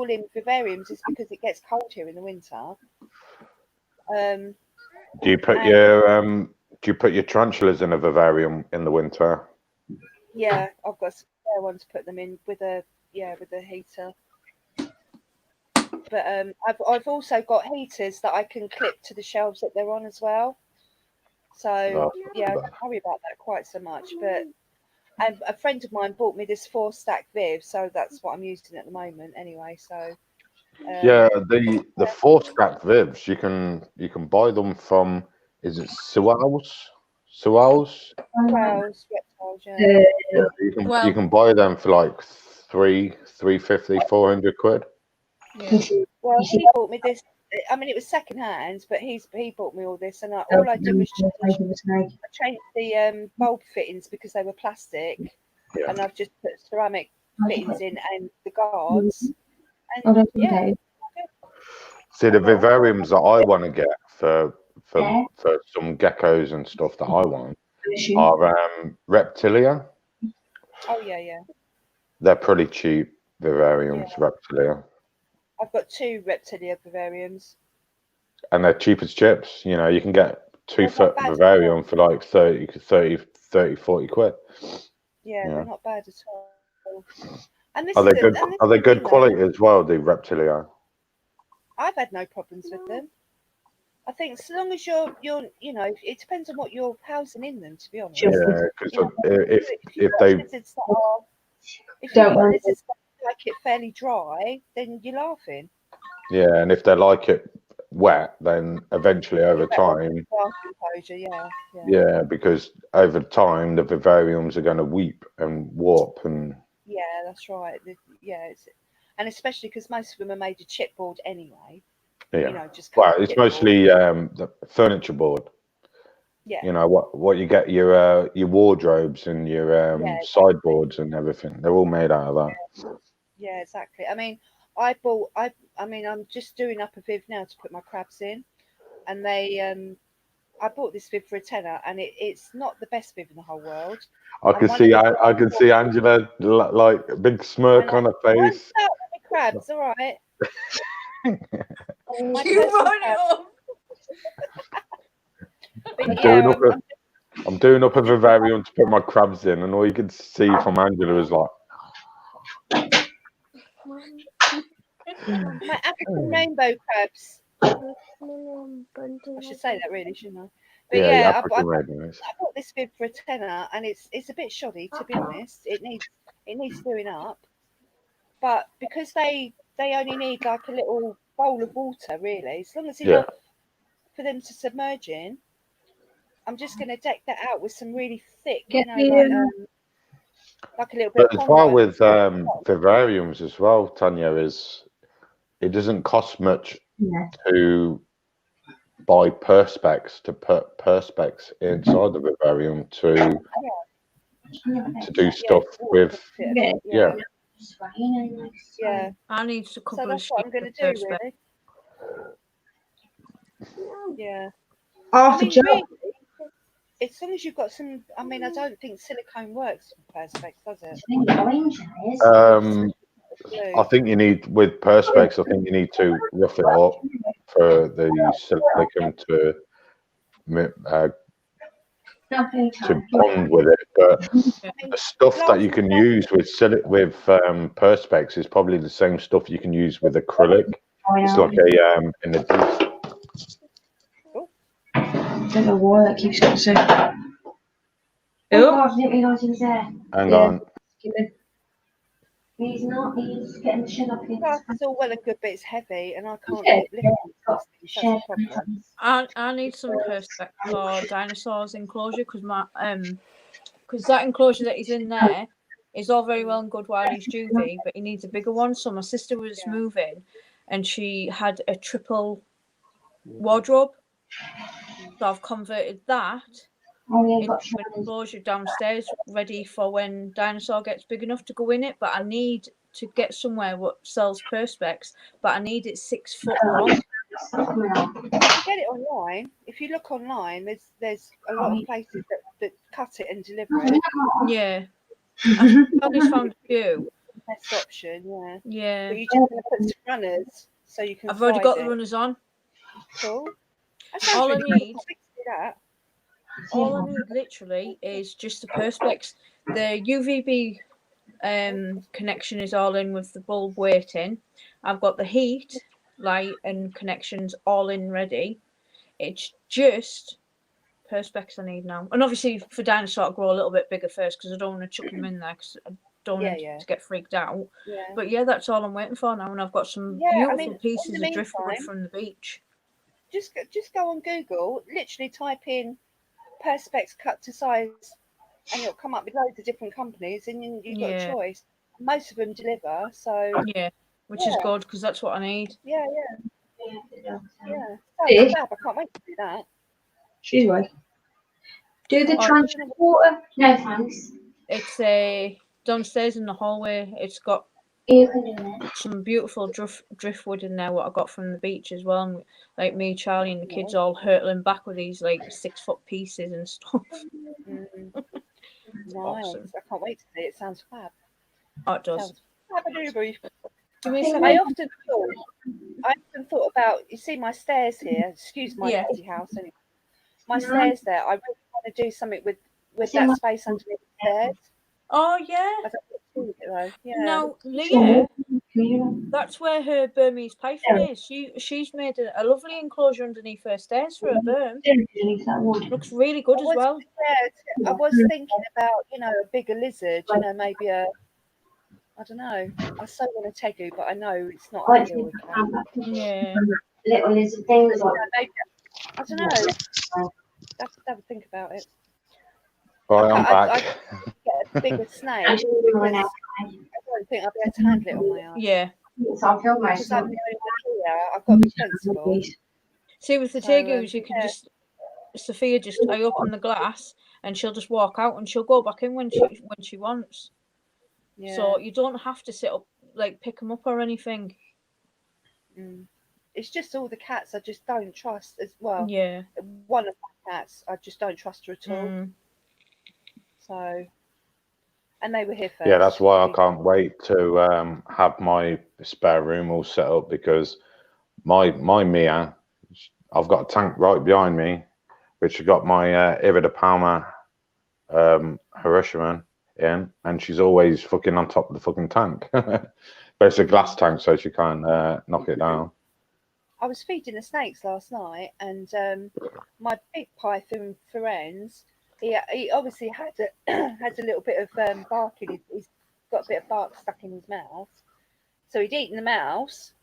S3: in vivariums is because it gets cold here in the winter.
S10: Do you put your tarantulas in a vivarium in the winter?
S3: Yeah, I've got some spare ones to put them in with a heater. But I've also got heaters that I can clip to the shelves that they're on as well. So I don't worry about that quite so much. But a friend of mine bought me this 4-stack viv, so that's what I'm using at the moment anyway. So
S10: the 4-stack vivs you can buy them from, is it Suals?
S3: Reptiles, yeah.
S10: You can buy them for like 350, 400 quid.
S3: Yeah. Well, he bought me this. I mean, it was second hand, but he bought me all this, and all I did was change the bulb fittings because they were plastic, and I've just put ceramic fittings in and the guards. And
S10: See, the vivariums that I want to get for some geckos and stuff that I want are Reptilia.
S3: Oh yeah.
S10: They're pretty cheap vivariums, Reptilia.
S3: I've got 2 Reptilia vivariums.
S10: And they're cheap as chips. You know, you can get 2-foot vivarium for like 40 quid.
S3: Yeah, they're not bad at all. And
S10: are they good quality as well, the Reptilia?
S3: I've had no problems with them. I think so long as you're it depends on what you're housing in them, to be honest.
S10: Yeah, because if they
S3: like it fairly dry, then you're laughing.
S10: Yeah, and if they like it wet, then eventually over time, because over time the vivariums are going to weep and warp and.
S3: Yeah, that's right. And especially because most of them are made of chipboard anyway.
S10: Yeah. It's mostly the furniture board.
S3: Yeah.
S10: You know what you get your wardrobes and your sideboards and everything. They're all made out of that.
S3: Yeah, exactly. I mean, I'm just doing up a viv now to put my crabs in, and I bought this viv for a tenner, and it's not the best viv in the whole world.
S10: I can see Angela like a big smirk on her face.
S3: Crabs, all right.
S1: You wrote it up.
S10: I'm doing up a vivarium to put my crabs in, and all you could see from Angela is like.
S3: My African rainbow crabs. I should say that really, shouldn't I? But I bought this viv for a tenner, and it's a bit shoddy, to be honest. It needs doing up, but because they only need like a little bowl of water, really, as long as enough for them to submerge in. I'm just going to deck that out with some really thick, like a little bit.
S10: But as well with vivariums as well, Tanya, is it doesn't cost much to buy perspex, to put perspex inside the vivarium to do stuff with. Yeah.
S1: I need a couple
S3: so that's
S1: of
S3: what I'm going to do, really. Yeah.
S6: Really,
S3: as long as you've got some, I mean, I don't think silicone works with perspex, does it?
S10: I think you need, with perspex, I think you need to rough it up for the silicone to bond with it. But the stuff that you can use with perspex is probably the same stuff you can use with acrylic. It's like an adhesive.
S6: I don't know why that keeps going so. Oh God, I didn't realise he was there.
S10: Hang on.
S6: He's not. He's getting the shed up here.
S3: It's all well and good, but it's heavy, and I can't keep lifting it.
S1: I need some perspex for dinosaurs enclosure because that enclosure that is in there, is all very well and good while he's juvie, but he needs a bigger one. So my sister was moving, and she had a triple wardrobe. So I've converted that into an enclosure downstairs, ready for when Dinosaur gets big enough to go in it. But I need to get somewhere what sells perspex, but I need it 6 foot long.
S3: You can get it online. If you look online, there's a lot of places that cut it and deliver it.
S1: Yeah. I just found a few.
S3: Best option, yeah.
S1: Yeah.
S3: But you just want to put some runners so you can.
S1: I've already got the
S3: it.
S1: runners on.
S3: Cool.
S1: All I need.
S3: That.
S1: All I need literally is just the perspex. The UVB connection is all in with the bulb waiting. I've got the heat, light, and connections all in ready. It's just perspex I need now. And obviously for Dinosaur to grow a little bit bigger first, because I don't want to chuck him in there because I don't want him to get freaked out.
S3: Yeah.
S1: But yeah, that's all I'm waiting for now. And I've got some beautiful pieces of driftwood from the beach.
S3: Just go on Google, literally type in perspex cut to size, and it'll come up with loads of different companies, and you've got a choice. Most of them deliver, so
S1: which is good because that's what I need.
S3: Yeah. I can't wait to do that.
S8: She's right. Do the transporter? No thanks.
S1: It's downstairs in the hallway. It's got some beautiful driftwood in there. What I got from the beach as well. And, like me, Charlie, and the kids all hurtling back with these like 6 foot pieces and stuff.
S3: Nice.
S1: Awesome.
S3: I can't wait to see it. It sounds fab.
S1: Oh, it does.
S3: I often thought about, you see my stairs here. Excuse my empty house. Anyway. My stairs there. I really want to do something with that space underneath the stairs.
S1: Oh yeah.
S3: I don't see it, though. Yeah.
S1: Now, Leah, that's where her Burmese python is. She's made a lovely enclosure underneath her stairs for her berm. Looks really good as well.
S3: I was thinking about, a bigger lizard, maybe I don't know. I so want a tegu, but I know it's not ideal.
S1: Yeah.
S8: Little lizard things.
S3: I don't know. Have a think about it.
S10: Right, I'm back.
S3: I'd get a bigger snake because I don't think I'll be able to handle it on my own.
S1: Yeah.
S8: So I feel
S3: Because I'm the only one here. I've got to be sensible.
S1: See, with the tegus, you can just Sophia I open the glass and she'll just walk out and she'll go back in when she wants. Yeah. So you don't have to sit up, like pick them up or anything.
S3: It's just all the cats I just don't trust as well.
S1: Yeah.
S3: One of my cats, I just don't trust her at all. So, and they were here first.
S10: Yeah, that's why I can't wait to have my spare room all set up, because my Mia, I've got a tank right behind me, which has got my Iridopalma Hiroshima in, and she's always fucking on top of the fucking tank. But it's a glass tank, so she can't knock it down.
S3: I was feeding the snakes last night, and my big python Ferenz, he obviously had a little bit of bark in he's got a bit of bark stuck in his mouth. So he'd eaten the mouse,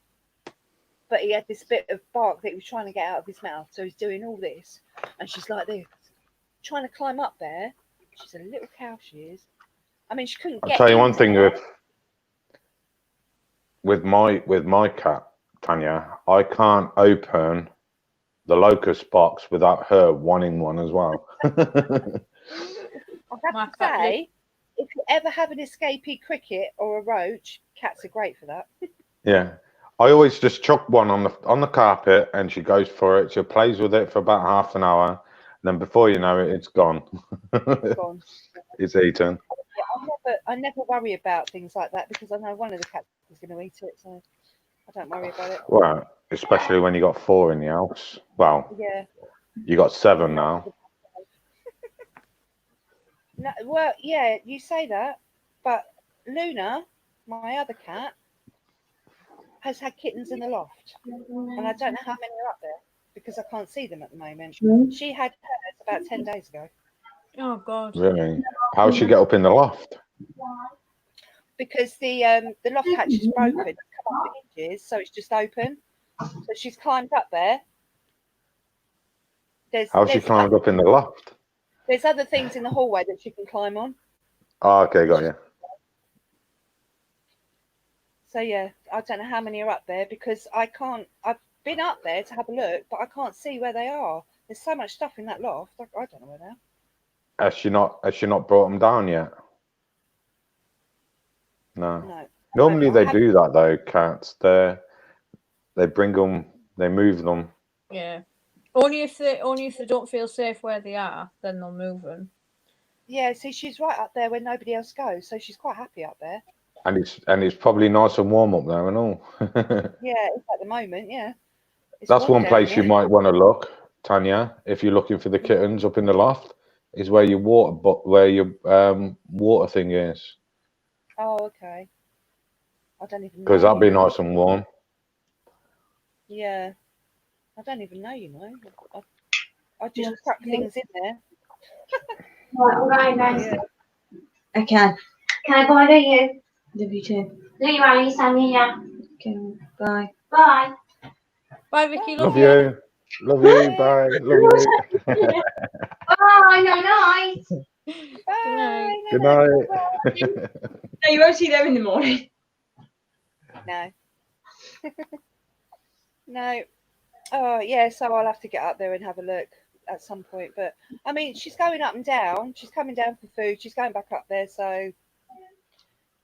S3: but he had this bit of bark that he was trying to get out of his mouth. So he's doing all this, and she's like this, trying to climb up there. She's a little cow, she is. I mean, she couldn't get.
S10: I'll tell you one thing with my cat, Tanya, I can't open the locust box without her wanting one as well.
S3: I have to say, if you ever have an escapee cricket or a roach, cats are great for that.
S10: Yeah, I always just chuck one on the carpet, and she goes for it. She plays with it for about half an hour, and then before you know it, it's gone.
S3: It's gone.
S10: It's eaten.
S3: Yeah, I never worry about things like that because I know one of the cats is going to eat it, so I don't worry about it.
S10: Well, especially when you got 4 in the house. Well,
S3: yeah,
S10: you got 7 now.
S3: No, well, yeah, you say that, but Luna, my other cat, has had kittens in the loft, and I don't know how many are up there because I can't see them at the moment. She had hers about 10 days ago.
S1: Oh God!
S10: Really? How did she get up in the loft?
S3: Because the loft hatch is broken, it's come off the hinges, so it's just open. So she's climbed up there.
S10: How she climbed up in the loft?
S3: There's other things in the hallway that she can climb on.
S10: Oh, okay, got you.
S3: So yeah, I don't know how many are up there because I can't. I've been up there to have a look, but I can't see where they are. There's so much stuff in that loft. I don't know where they are.
S10: Has she not brought them down yet? No.
S3: No.
S10: Normally
S3: I
S10: they
S3: haven't-
S10: do that though, cats. They bring them, they move them.
S1: Yeah. Only if they don't feel safe where they are, then they'll move them.
S3: Yeah, see, she's right up there where nobody else goes, so she's quite happy up there.
S10: And it's probably nice and warm up there and all.
S3: Yeah, it's at the moment, yeah. It's
S10: That's
S3: warm
S10: one
S3: down
S10: place you
S3: there.
S10: might want to look, Tanya, if you're looking for the kittens up in the loft, is where your water thing is.
S3: Oh, okay. I don't even know.
S10: Because that'd be
S3: you know.
S10: nice and warm.
S3: Yeah. I don't even know, you know. I just chuck things in there.
S8: Right, I'm going guys.
S3: Yeah.
S6: Okay.
S8: Can I bother you?
S6: Love you too.
S8: No, you are, Sammy, yeah.
S6: Okay. Bye.
S8: Bye.
S1: Bye, Vicky.
S10: Love you. Love you. Bye. Love you.
S8: Bye, no, night.
S3: Bye.
S10: Good night.
S6: No, you won't see them in the morning.
S3: No. No. Oh, yeah, so I'll have to get up there and have a look at some point. But, I mean, she's going up and down. She's coming down for food. She's going back up there, so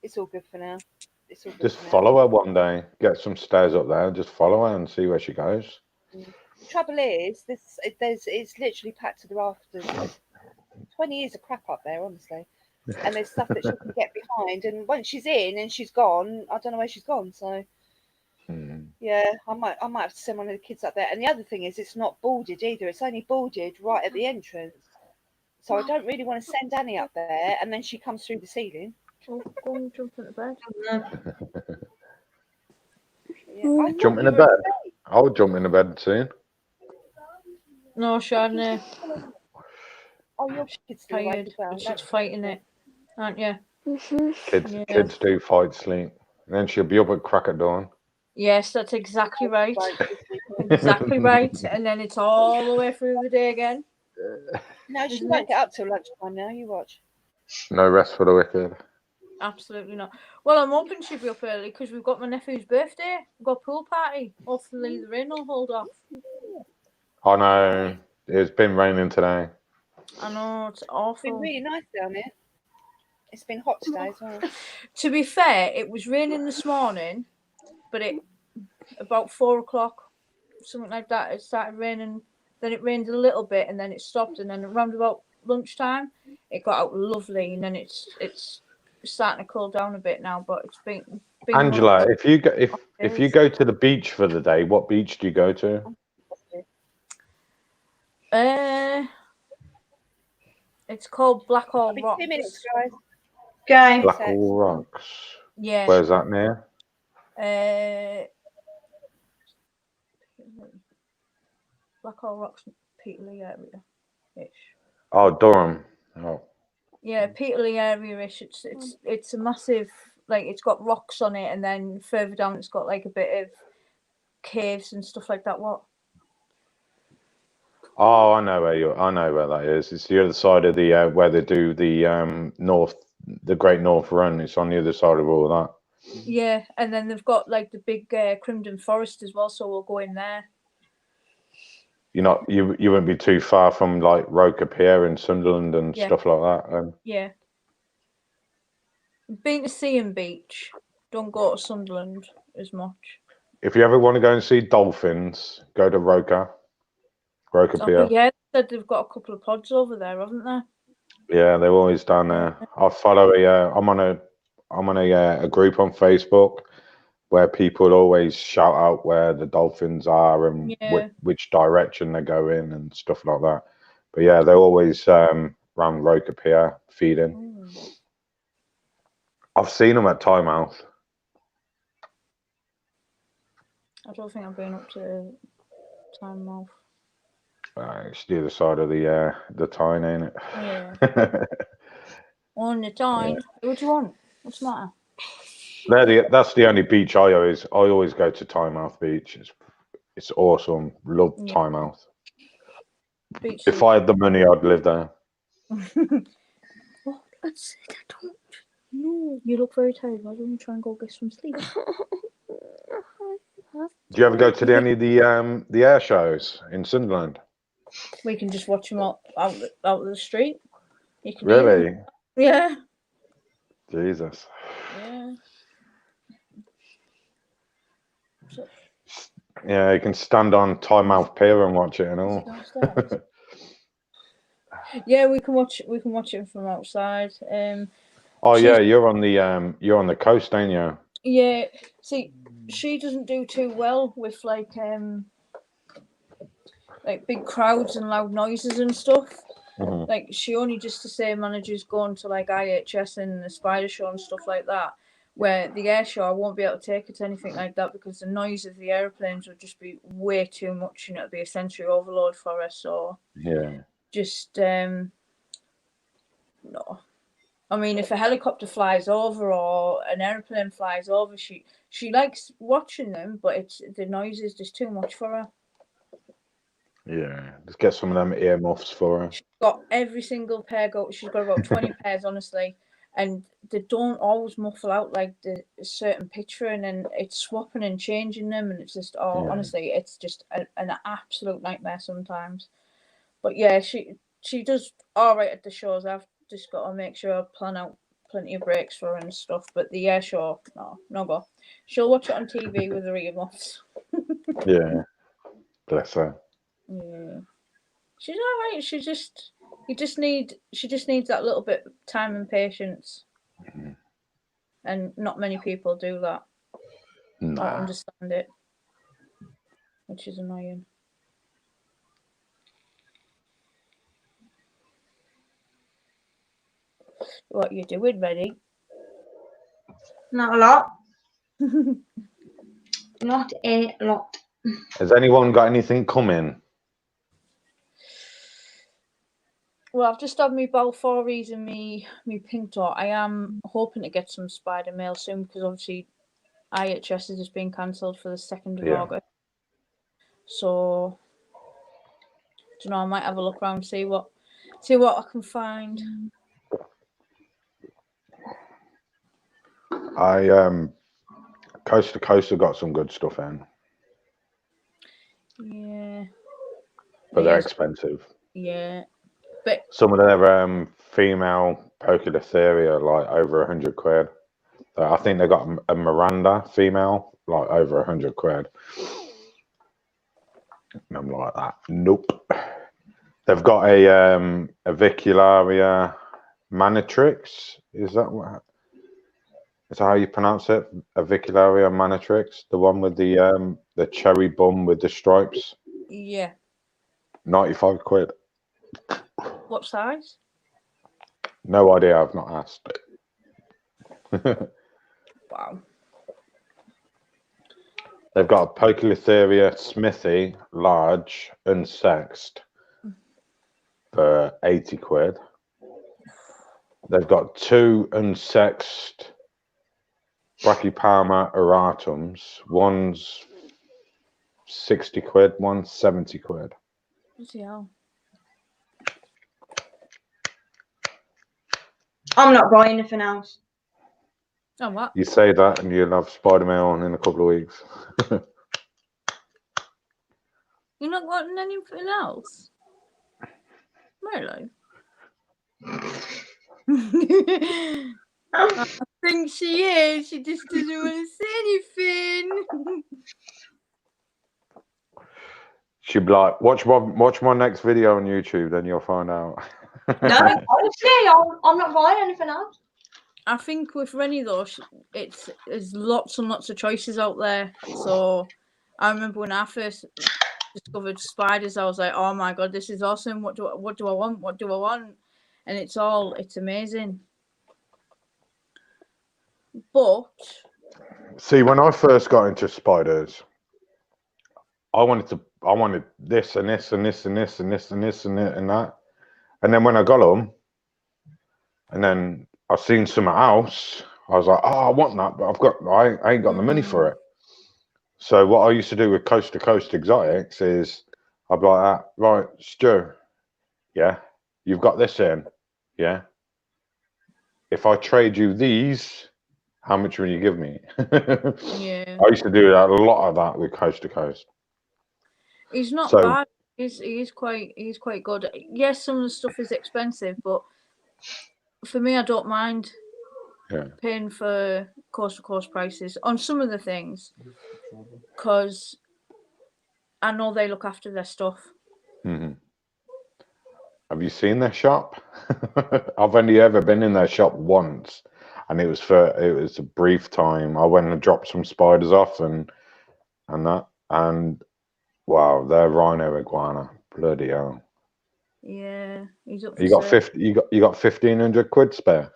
S3: it's all good for now. It's all good
S10: Just
S3: for now.
S10: follow her one day. Get some stairs up there and just follow her and see where she goes.
S3: The trouble is, it's literally packed to the rafters. 20 years of crap up there, honestly. And there's stuff that she can get behind. And once she's in and she's gone, I don't know where she's gone. So, yeah, I might have to send one of the kids up there. And the other thing is, it's not boarded either. It's only boarded right at the entrance. So I don't really want to send Annie up there and then she comes through the ceiling.
S1: Oh, go and jump in the bed.
S3: Yeah, I
S10: Jump
S3: thought
S10: in
S3: you
S10: the
S3: were
S10: bed. I'll jump in the bed soon.
S1: No, Shana.
S3: Oh, your kid's still awake
S1: Tired.
S3: as well.
S1: She's fighting it, aren't you? Yeah.
S10: Kids do fight sleep. And then she'll be up at crack of dawn.
S1: Yes, that's exactly right. Exactly right. And then it's all the way through the day again.
S3: No, she
S1: Isn't
S3: won't
S1: it?
S3: get up till lunchtime now. You watch.
S10: No rest for the wicked.
S1: Absolutely not. Well, I'm hoping she'll be up early because we've got my nephew's birthday. We've got a pool party. Hopefully the rain will hold off.
S10: I know. It's been raining today.
S1: I know, it's
S3: It's been
S1: awful.
S3: really nice down here. It's been hot today as well.
S1: To be fair, it was raining this morning, but about 4 o'clock, something like that, it started raining. Then it rained a little bit, and then it stopped. And then around about lunchtime, it got out lovely. And then it's starting to cool down a bit now. But it's been
S10: Angela, if you go to the beach for the day, what beach do you go to?
S1: It's called Blackhall
S3: Be
S1: Rocks.
S3: 2 minutes, guys.
S6: Go.
S10: Blackwall Rocks.
S1: Yeah.
S10: Where's that near?
S1: Blackhall Rocks, Peterlee area ish.
S10: Oh, Durham. Oh.
S1: Yeah, Peterlee area ish. It's a massive, like, it's got rocks on it, and then further down it's got like a bit of caves and stuff like that. What?
S10: Oh, I know where that is. It's the other side of the where they do the the Great North Run. It's on the other side of all of that.
S1: Yeah, and then they've got like the big Crimdon Forest as well, so we'll go in there.
S10: You wouldn't be too far from like Roker Pier and Sunderland and stuff like that.
S1: Yeah. Been to Seaham Beach. Don't go to Sunderland as much.
S10: If you ever want to go and see dolphins, go to Roker Pier.
S1: Yeah, they said they've got a couple of pods over there, haven't they?
S10: Yeah, they're always down there. I follow I'm on a group on Facebook where people always shout out where the dolphins are and which direction they go in and stuff like that. But yeah, they're always around Roker Pier feeding. I've seen them at Tynemouth.
S1: I don't think I've been up to Tynemouth.
S10: It's the other side of the Tyne, ain't it?
S1: Yeah. On the Tyne. What do you want? What's the matter?
S10: That's the only beach I always go to. Tynemouth Beach. It's awesome. Love Tynemouth.
S1: Beach
S10: if I had the money, I'd live there.
S1: What? I said I don't. No. You look very tired. Why don't you try and go get some sleep?
S10: Do you ever go to any of the air shows in Sunderland?
S1: We can just watch them out the street. You can hear
S10: Really?
S1: them. Yeah.
S10: Jesus.
S1: Yeah. So,
S10: Yeah, you can stand on Tynemouth Pier and watch it and all.
S1: downstairs? Yeah, we can watch it from outside.
S10: Oh
S1: she's-
S10: yeah, you're on the coast, ain't you?
S1: Yeah. See, she doesn't do too well with like big crowds and loud noises and stuff.
S10: Mhm.
S1: Like she only just the same manages going to like IHS and the Spider Show and stuff like that. Where the air show, I won't be able to take it to anything like that because the noise of the airplanes would just be way too much, and it'd be a sensory overload for her. So
S10: Yeah.
S1: just no. I mean, if a helicopter flies over or an airplane flies over, she likes watching them, but the noise is just too much for her.
S10: Yeah. Just get some of them earmuffs for her.
S1: She's got every single pair she's got about 20 pairs, honestly, and they don't always muffle out like the certain picture, and then it's swapping and changing them, and it's just honestly, it's just an absolute nightmare sometimes. But yeah, she does all right at the shows. I've just got to make sure I plan out plenty of breaks for her and stuff. But the air show, no go. She'll watch it on TV with her earmuffs.
S10: Yeah. Bless her.
S1: Yeah. She's all right. She just needs that little bit of time and patience.
S10: Mhm.
S1: And not many people do that.
S10: Nah.
S1: Or understand it. Which is annoying. What you doing, Reddy?
S6: Not a lot. Not a lot.
S10: Has anyone got anything coming?
S1: Well, I've just had me Balfour's and me Pink Dot. I am hoping to get some Spider Mail soon because obviously IHS has just been cancelled for the 2nd of August. So, I might have a look around, see what I can find.
S10: Coast to Coast have got some good stuff in.
S1: Yeah.
S10: But they're expensive.
S1: Yeah. But
S10: some of their female Poecilotheria are like over 100 quid. I think they got a Miranda female like over 100 quid. And I'm like that. Nope. They've got a Vicularia Manatrix. Is that how you pronounce it? A Vicularia Manatrix, the one with the cherry bum with the stripes.
S1: Yeah.
S10: 95 quid.
S1: What size?
S10: No idea. I've not asked.
S1: Wow.
S10: They've got a Poecilotheria Smithy large unsexed for 80 quid. They've got 2 unsexed Brachypalma aratums. One's 60 quid, one's 70 quid.
S1: Bloody hell.
S6: I'm not buying anything else.
S1: Oh, what?
S10: You say that and you'll have Spider-Man on in a couple of weeks.
S1: You're not wanting anything else? Really? I think she is. She just doesn't want to say anything.
S10: She'd be like, watch my next video on YouTube, then you'll find out.
S6: No, honestly, I'm not buying anything else.
S1: I think with Rennie though, there's lots and lots of choices out there. So I remember when I first discovered spiders, I was like, "Oh my god, this is awesome! What do I want? What do I want?" And it's amazing. But
S10: see, when I first got into spiders, I wanted this and this and this and this and this and this and that, and then when I got them, and then I seen something else, I was like, "Oh, I want that," but I ain't got the money for it. So what I used to do with Coast to Coast Exotics is I'd be like, "Right, Stu, yeah, you've got this in, yeah. if I trade you these, how much will you give me?
S1: Yeah.
S10: I used to do that, a lot of that with Coast to Coast.
S1: He's not
S10: So-
S1: bad. He's quite good. Yes, some of the stuff is expensive, but for me, I don't mind
S10: Yeah.
S1: paying for coast to coast prices on some of the things because I know they look after their stuff.
S10: Mhm. Have you seen their shop? I've only ever been in their shop once, and it was a brief time. I went and dropped some spiders off and that, and wow, their rhino iguana, bloody hell!
S1: Yeah, he's up for
S10: You got
S1: sale.
S10: 50. You got 1,500 quid spare.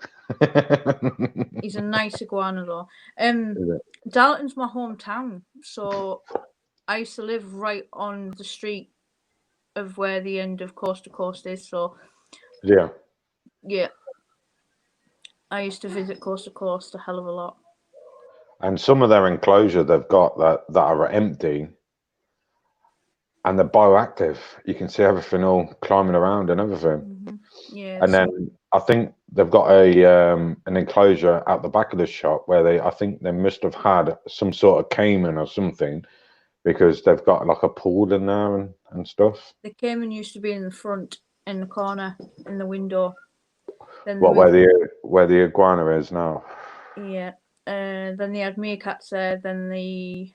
S1: He's a nice iguana though.
S10: Is it?
S1: Dalton's my hometown, so I used to live right on the street of where the end of Coast to Coast is. So
S10: Yeah.
S1: yeah, I used to visit Coast to Coast a hell of a lot.
S10: And some of their enclosure they've got that are empty, and they're bioactive. You can see everything all climbing around and everything.
S1: Yeah,
S10: And then I think they've got an enclosure at the back of the shop where I think they must have had some sort of caiman or something, because they've got like a pool in there and stuff.
S1: the caiman used to be in the front, in the corner, in the window. Then
S10: What, where the iguana is now?
S1: Yeah. Then they had meerkats there. Then the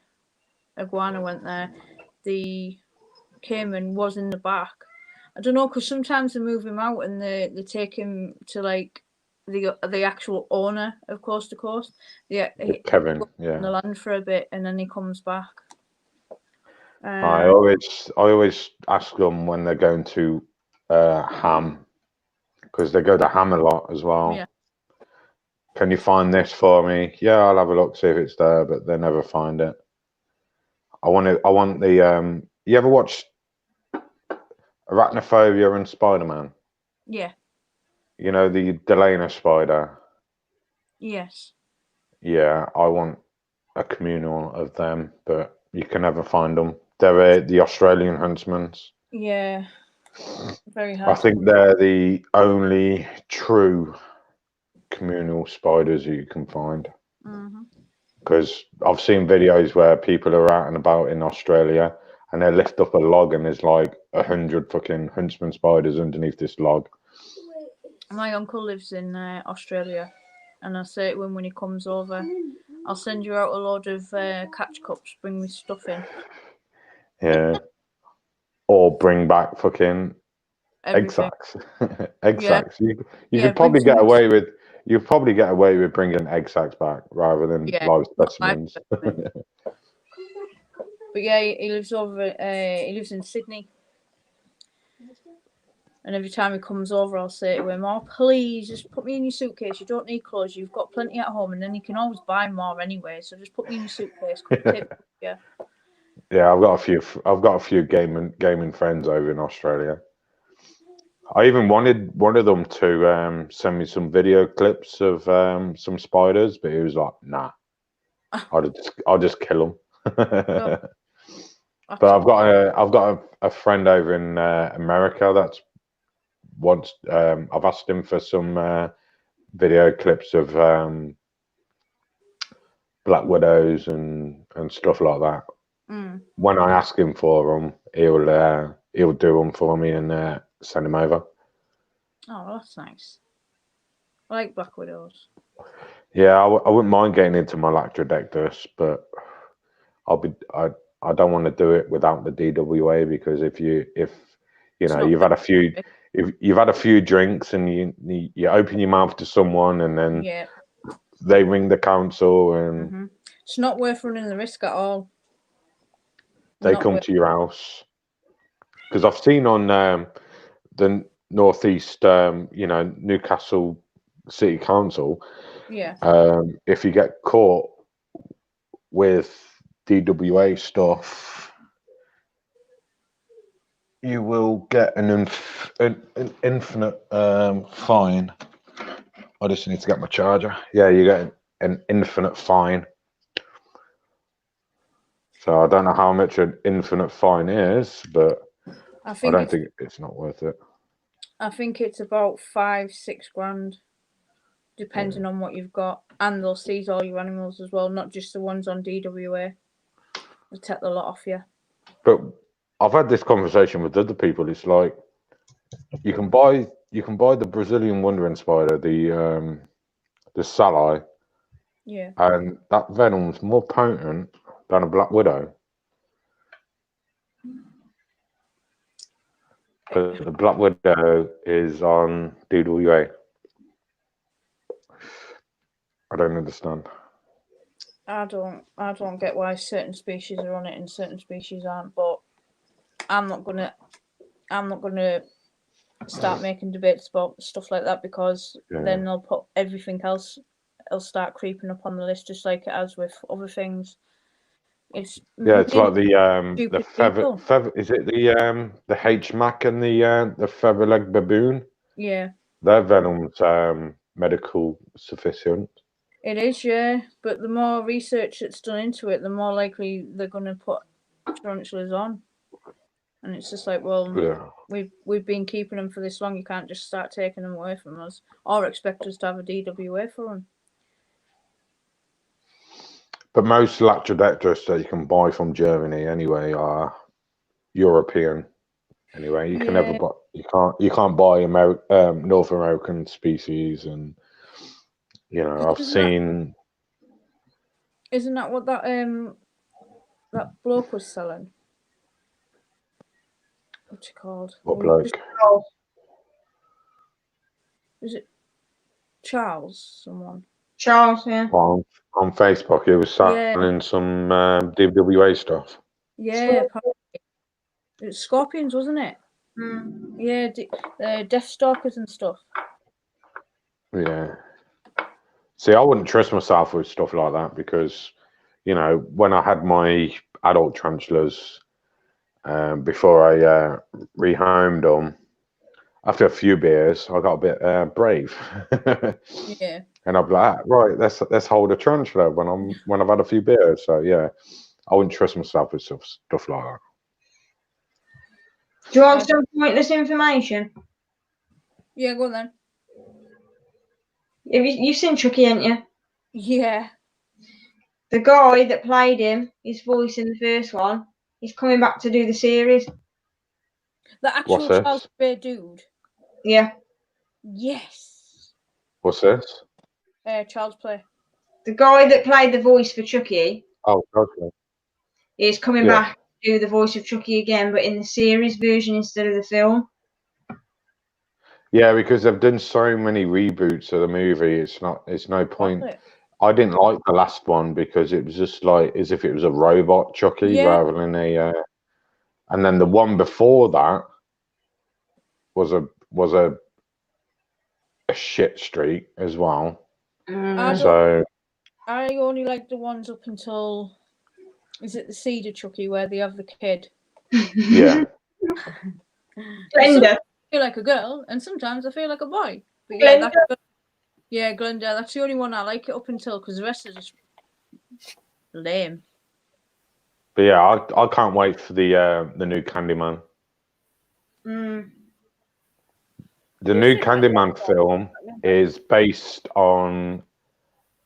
S1: iguana went there. The caiman was in the back. I don't know, because sometimes they move him out and they take him to like the actual owner of Coast to Coast. Yeah,
S10: Kevin.
S1: on
S10: Yeah.
S1: the land for a bit and then he comes back.
S10: I always ask them when they're going to Ham, because they go to Ham a lot as well.
S1: Yeah.
S10: Can you find this for me? Yeah, I'll have a look, see if it's there, but they never find it. I want the you ever watch Arachnophobia and Spider-Man?
S1: Yeah.
S10: You know, the Delana spider?
S1: Yes.
S10: Yeah, I want a communal of them, but you can never find them. They're the Australian huntsmans.
S1: Yeah. Very hard.
S10: I think they're the only true communal spiders you can find. Because I've seen videos where people are out and about in Australia and they lift up a log and there's like 100 fucking huntsman spiders underneath this log.
S1: My uncle lives in Australia, and I say to him when he comes over, I'll send you out a load of catch cups, bring me stuff in.
S10: Yeah. Or bring back fucking egg
S1: Everything.
S10: sacs. Egg
S1: Yeah.
S10: sacs. You
S1: Yeah,
S10: could probably
S1: bring
S10: get
S1: some-
S10: away with. You'd probably get away with bringing egg sacs back rather than
S1: Yeah,
S10: live
S1: not
S10: specimens.
S1: But yeah, he lives over. He lives in Sydney, and every time he comes over, I'll say to him, "Oh, please, just put me in your suitcase. You don't need clothes. You've got plenty at home, and then you can always buy more anyway. So just put me in your suitcase. Yeah.
S10: Yeah, I've got a few gaming friends over in Australia. I even wanted one of them to send me some video clips of some spiders, but he was like, "Nah, I'll just kill them." But I've got a friend over in America that's once I've asked him for some video clips of black widows and stuff like that. When I ask him for them, he'll do them for me and send them over.
S1: Oh, well, that's nice. I like black widows.
S10: Yeah, I wouldn't mind getting into my Lactrodectus, but I don't want to do it without the DWA, because if you know you've had a few drinks and you open your mouth to someone and then they ring the council and
S1: it's not worth running the risk at all.
S10: they come to your house. Because I've seen on the northeast, Newcastle City Council, if you get caught with DWA stuff, you will get an infinite fine. I just need to get my charger. Yeah, you get an infinite fine. So I don't know how much an infinite fine is, but I don't think it's not worth it.
S1: I think it's about 5-6 grand, depending on what you've got, and they'll seize all your animals as well, not just the ones on DWA. They'll take the lot off you.
S10: But I've had this conversation with other people. It's like you can buy the Brazilian wandering spider, the Salai,
S1: Yeah.
S10: and that venom's more potent than a black widow. But the black widow is on DWA. I don't understand.
S1: I don't get why certain species are on it and certain species aren't, but I'm not gonna start making debates about stuff like that, because then they'll put everything else. It'll start creeping up on the list, just like it has with other things. It's
S10: like the
S1: stupid
S10: feather.
S1: people.
S10: Is it the H-Mac and the feather leg baboon?
S1: Yeah,
S10: Their venom's medical sufficient.
S1: it is. Yeah, but the more research that's done into it, the more likely they're gonna put tarantulas on. And it's just like, well, we've been keeping them for this long. You can't just start taking them away from us, or expect us to have a DWA for them.
S10: But most Latrodectus that you can buy from Germany anyway are European. Anyway, you can never buy. You can't buy North American species, and I've seen.
S1: Isn't that what that bloke was selling? What's it called?
S10: What bloke?
S1: Is it Charles? Someone?
S6: Charles, yeah.
S10: On Facebook, he was selling some DWA stuff.
S1: Yeah, it was scorpions, wasn't it?
S6: Mm.
S1: Yeah, death stalkers and stuff.
S10: Yeah. See, I wouldn't trust myself with stuff like that because, when I had my adult tarantulas, before I rehomed them, after a few beers, I got a bit brave.
S1: Yeah.
S10: And I'd be like, right, let's hold a tarantula when I've had a few beers. So yeah, I wouldn't trust myself with stuff like that.
S6: Do you want some pointless information?
S1: Yeah, go on then.
S6: You've seen Chucky, haven't you?
S1: Yeah.
S6: The guy that played him, his voice in the first one, he's coming back to do the series.
S1: The actual Charles Bay dude.
S6: Yeah.
S1: Yes.
S10: What's this?
S1: Child's Play.
S6: The guy that played the voice for Chucky.
S10: Oh, okay.
S6: Is coming back to do the voice of Chucky again, but in the series version instead of the film.
S10: Yeah, because they've done so many reboots of the movie. It's no point. I didn't like the last one because it was just like as if it was a robot Chucky rather than a. And then the one before that was a shit streak as well. So
S1: I only like the ones up until, is it the Cedar Chucky where they have the kid?
S10: Yeah.
S1: Glenda. I feel like a girl, and sometimes I feel like a boy. But yeah, Glenda. That's the only one I like it up until, because the rest are just lame.
S10: But yeah, I can't wait for the new Candyman.
S6: Mm.
S10: The new Candyman film is based on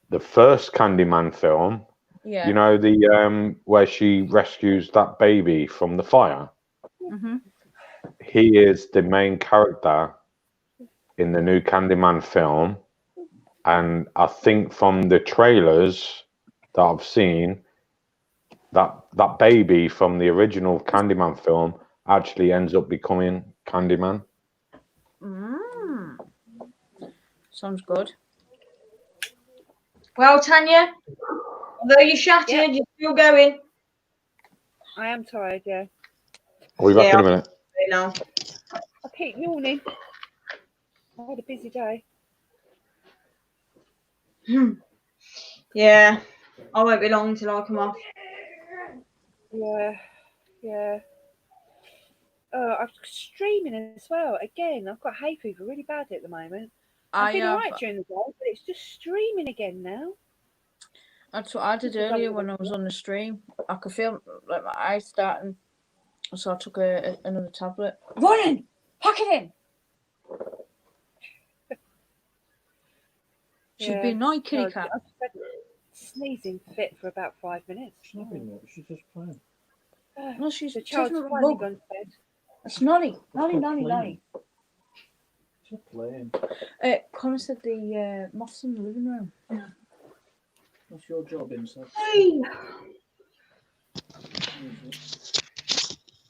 S10: the first Candyman film.
S1: Yeah.
S10: You know, the where she rescues that baby from the fire.
S1: Mm-hmm.
S10: He is the main character in the new Candyman film, and I think from the trailers that I've seen, that baby from the original Candyman film actually ends up becoming Candyman.
S1: Sounds good.
S6: Well, Tanya, although you're shattered, you're still going.
S3: I am tired, yeah.
S10: I'll be back in a minute.
S6: No.
S3: I keep yawning. I had a busy day.
S6: Yeah, I won't be long until I come off.
S3: Yeah. I'm streaming as well. Again, I've got hay fever really bad at the moment. I've been alright during the day, but it's just streaming again now.
S1: That's what I did earlier when I was on the stream. I could feel like my eyes starting, so I took another tablet. Running, pack it in. She's been annoyed, kitty
S3: No,
S1: cat.
S3: I just had sneezing fit for about 5 minutes.
S7: She's not been what, she's just playing.
S1: No, she's
S3: The child's
S1: taking a
S3: finally
S1: rug.
S3: gone to bed.
S1: It's Nolly. Nolly.
S7: She's not playing.
S1: Connor said the moths in the living room.
S7: What's your job inside?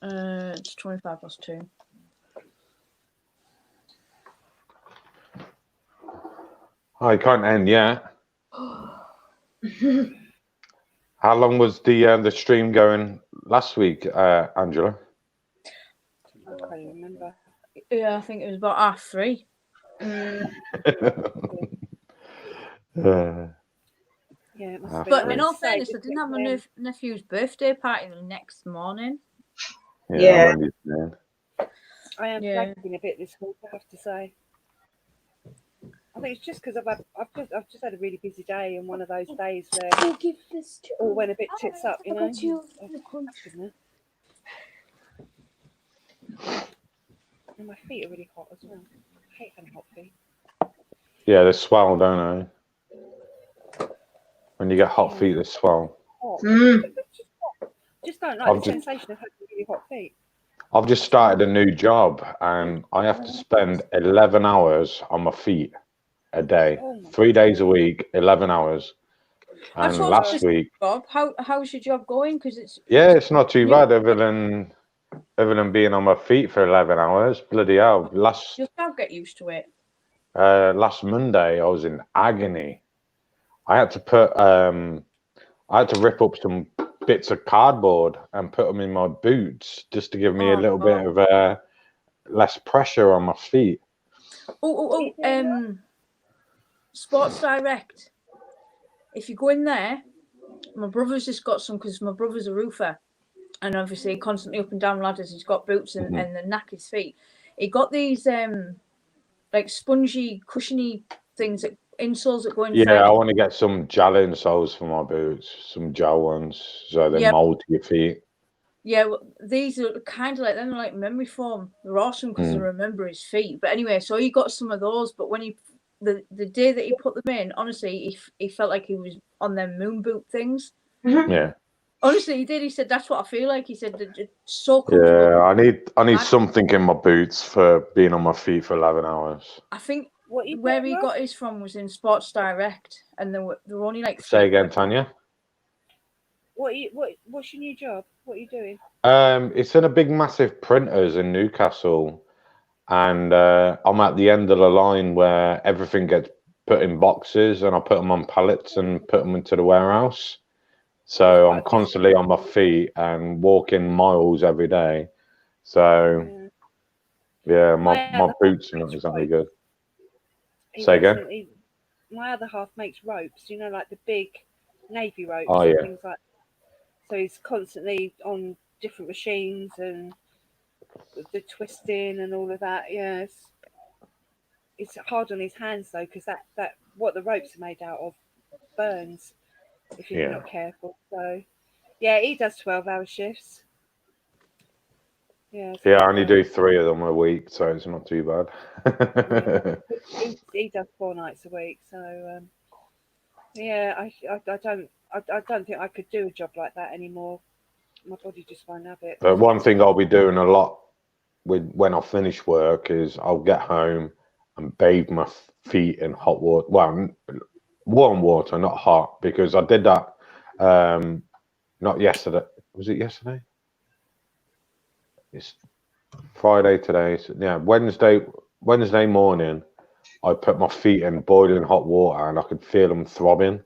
S1: It's 2.
S10: Oh, it can't end yet. How long was the stream going last week, Angela?
S3: I can't even remember.
S1: Yeah, I think it was about 3:30.
S3: Yeah, it must have been.
S1: But
S3: I
S1: in
S3: have
S1: all
S3: to say,
S1: fairness, I
S3: just
S1: didn't have my
S3: with,
S1: nephew's birthday party the next morning.
S6: Yeah.
S10: I remember you saying.
S3: I am
S1: Yeah.
S3: flagging a bit this week, I have to say. I think it's just because I've just had a really busy day, and one of those days where
S9: I'll give this to
S3: it all went a bit tits up, you know.
S9: got you
S3: Oh,
S9: the crunch.
S3: goodness. And my feet are really hot as well. I hate having hot feet.
S10: Yeah, they swell, don't they? When you get hot feet, they swell.
S3: Hot.
S6: Mm.
S3: Just don't like
S10: I've
S3: the
S10: just-
S3: sensation of having really hot feet.
S10: I've just started a new job and I have to spend 11 hours on my feet a day.
S3: Oh my
S10: 3 days a week, 11 hours.
S1: That's
S10: And
S1: what
S10: last
S1: just-
S10: week,
S1: Bob, how's your job going? Because it's
S10: yeah, it's not too
S1: You-
S10: bad other than being on my feet for 11 hours. Bloody hell.
S1: you'll start get used to it.
S10: Last Monday, I was in agony. I had to rip up some bits of cardboard and put them in my boots just to give me a
S1: Oh,
S10: little bit
S1: God.
S10: of less pressure on my feet.
S1: Sports Direct. If you go in there, my brother's just got some because my brother's a roofer, and obviously constantly up and down ladders. He's got boots and the knack his feet. He got these like spongy, cushiony things that insoles that go inside.
S10: Yeah, I want to get some gel insoles for my boots, some gel ones, so they mold to your feet.
S1: Yeah, well, these are kind of like them, like memory foam. They're awesome because they remember his feet. But anyway, so he got some of those. But when the day that he put them in, honestly, he felt like he was on them moon boot things.
S10: Yeah.
S1: Honestly, he did. He said, "That's what I feel like." He said, "It's so comfortable."
S10: Yeah, I need something in my boots for being on my feet for 11 hours.
S1: I think
S3: What you
S1: where
S3: put,
S1: he
S3: Rob?
S1: got his from was in Sports Direct, and there were only like
S10: Say again, Tanya.
S3: What's your new job? What are you doing?
S10: It's in a big, massive printers in Newcastle, and I'm at the end of the line where everything gets put in boxes, and I put them on pallets and put them into the warehouse. So I'm constantly on my feet and walking miles every day. So yeah, my boots are not exactly good. Say again.
S3: My other half makes ropes. You know, like the big navy ropes.
S10: Oh,
S3: and
S10: yeah.
S3: things like. So he's constantly on different machines and the twisting and all of that. Yeah, it's hard on his hands though, because that what the ropes are made out of burns if you're not careful. So yeah, he does 12-hour shifts. Yeah.
S10: Yeah, I only do 3 of them a week, so it's not too bad.
S3: He does 4 nights a week. So yeah, I don't think I could do a job like that anymore. My body just won't have it.
S10: But one thing I'll be doing a lot when I finish work is I'll get home and bathe my feet in hot water. Well, warm water, not hot, because I did that not yesterday. Was it yesterday? It's Friday today. So yeah, Wednesday morning, I put my feet in boiling hot water and I could feel them throbbing.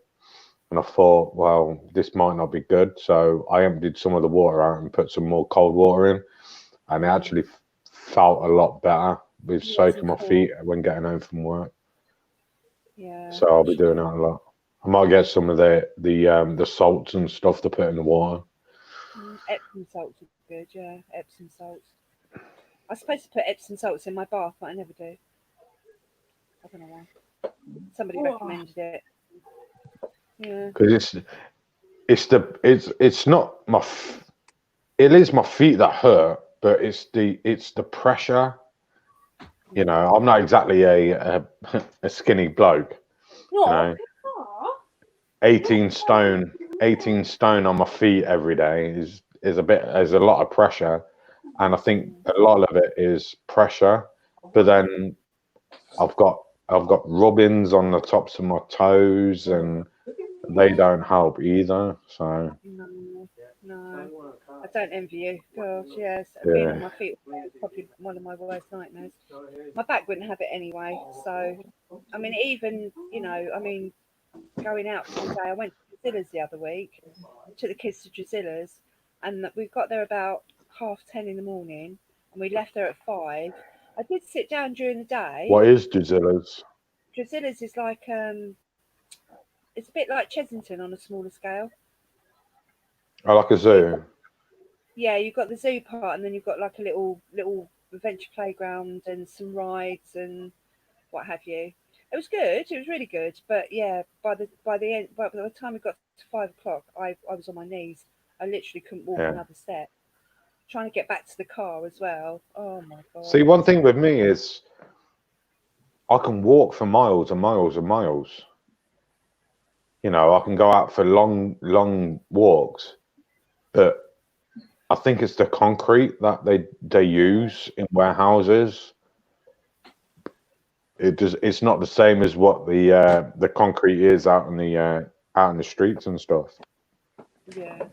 S10: And I thought, well, this might not be good. So I emptied some of the water out and put some more cold water in. And it actually felt a lot better with soaking my feet when getting home from work.
S3: Yeah.
S10: So I'll be doing that a lot. I might get some of the salts and stuff to put in the water.
S3: Epsom salts are good, yeah. Epsom salts. I was supposed to put Epsom salts in my bath, but I never do. I don't know why. Somebody recommended it. Yeah.
S10: Because it's not my it is my feet that hurt, but it's the pressure. You know, I'm not exactly a skinny bloke, You know, 18 stone on my feet every day is a lot of pressure, and I think a lot of it is pressure. But then I've got rubbings on the tops of my toes, and they don't help either. So
S3: No, I don't envy you. Gosh, yes, being on my feet is probably one of my worst nightmares. My back wouldn't have it anyway. So, I mean, even going out for the day. I went to Drazilla's the other week. Took the kids to Drazilla's, and we got there about 10:30 in the morning, and we left there at 5. I did sit down during the day.
S10: what is Drazilla's?
S3: Drazilla's is like it's a bit like Chesington on a smaller scale.
S10: I like a zoo.
S3: Yeah, you've got the zoo part, and then you've got like a little adventure playground and some rides and what have you. It was good. It was really good. But yeah, by the time we got to 5 o'clock, I was on my knees. I literally couldn't walk another step. Trying to get back to the car as well. Oh my god.
S10: See, one thing with me is I can walk for miles and miles and miles. You know, I can go out for long walks, but I think it's the concrete that they use in warehouses. It's not the same as what the concrete is out in the streets and stuff.
S3: Yeah.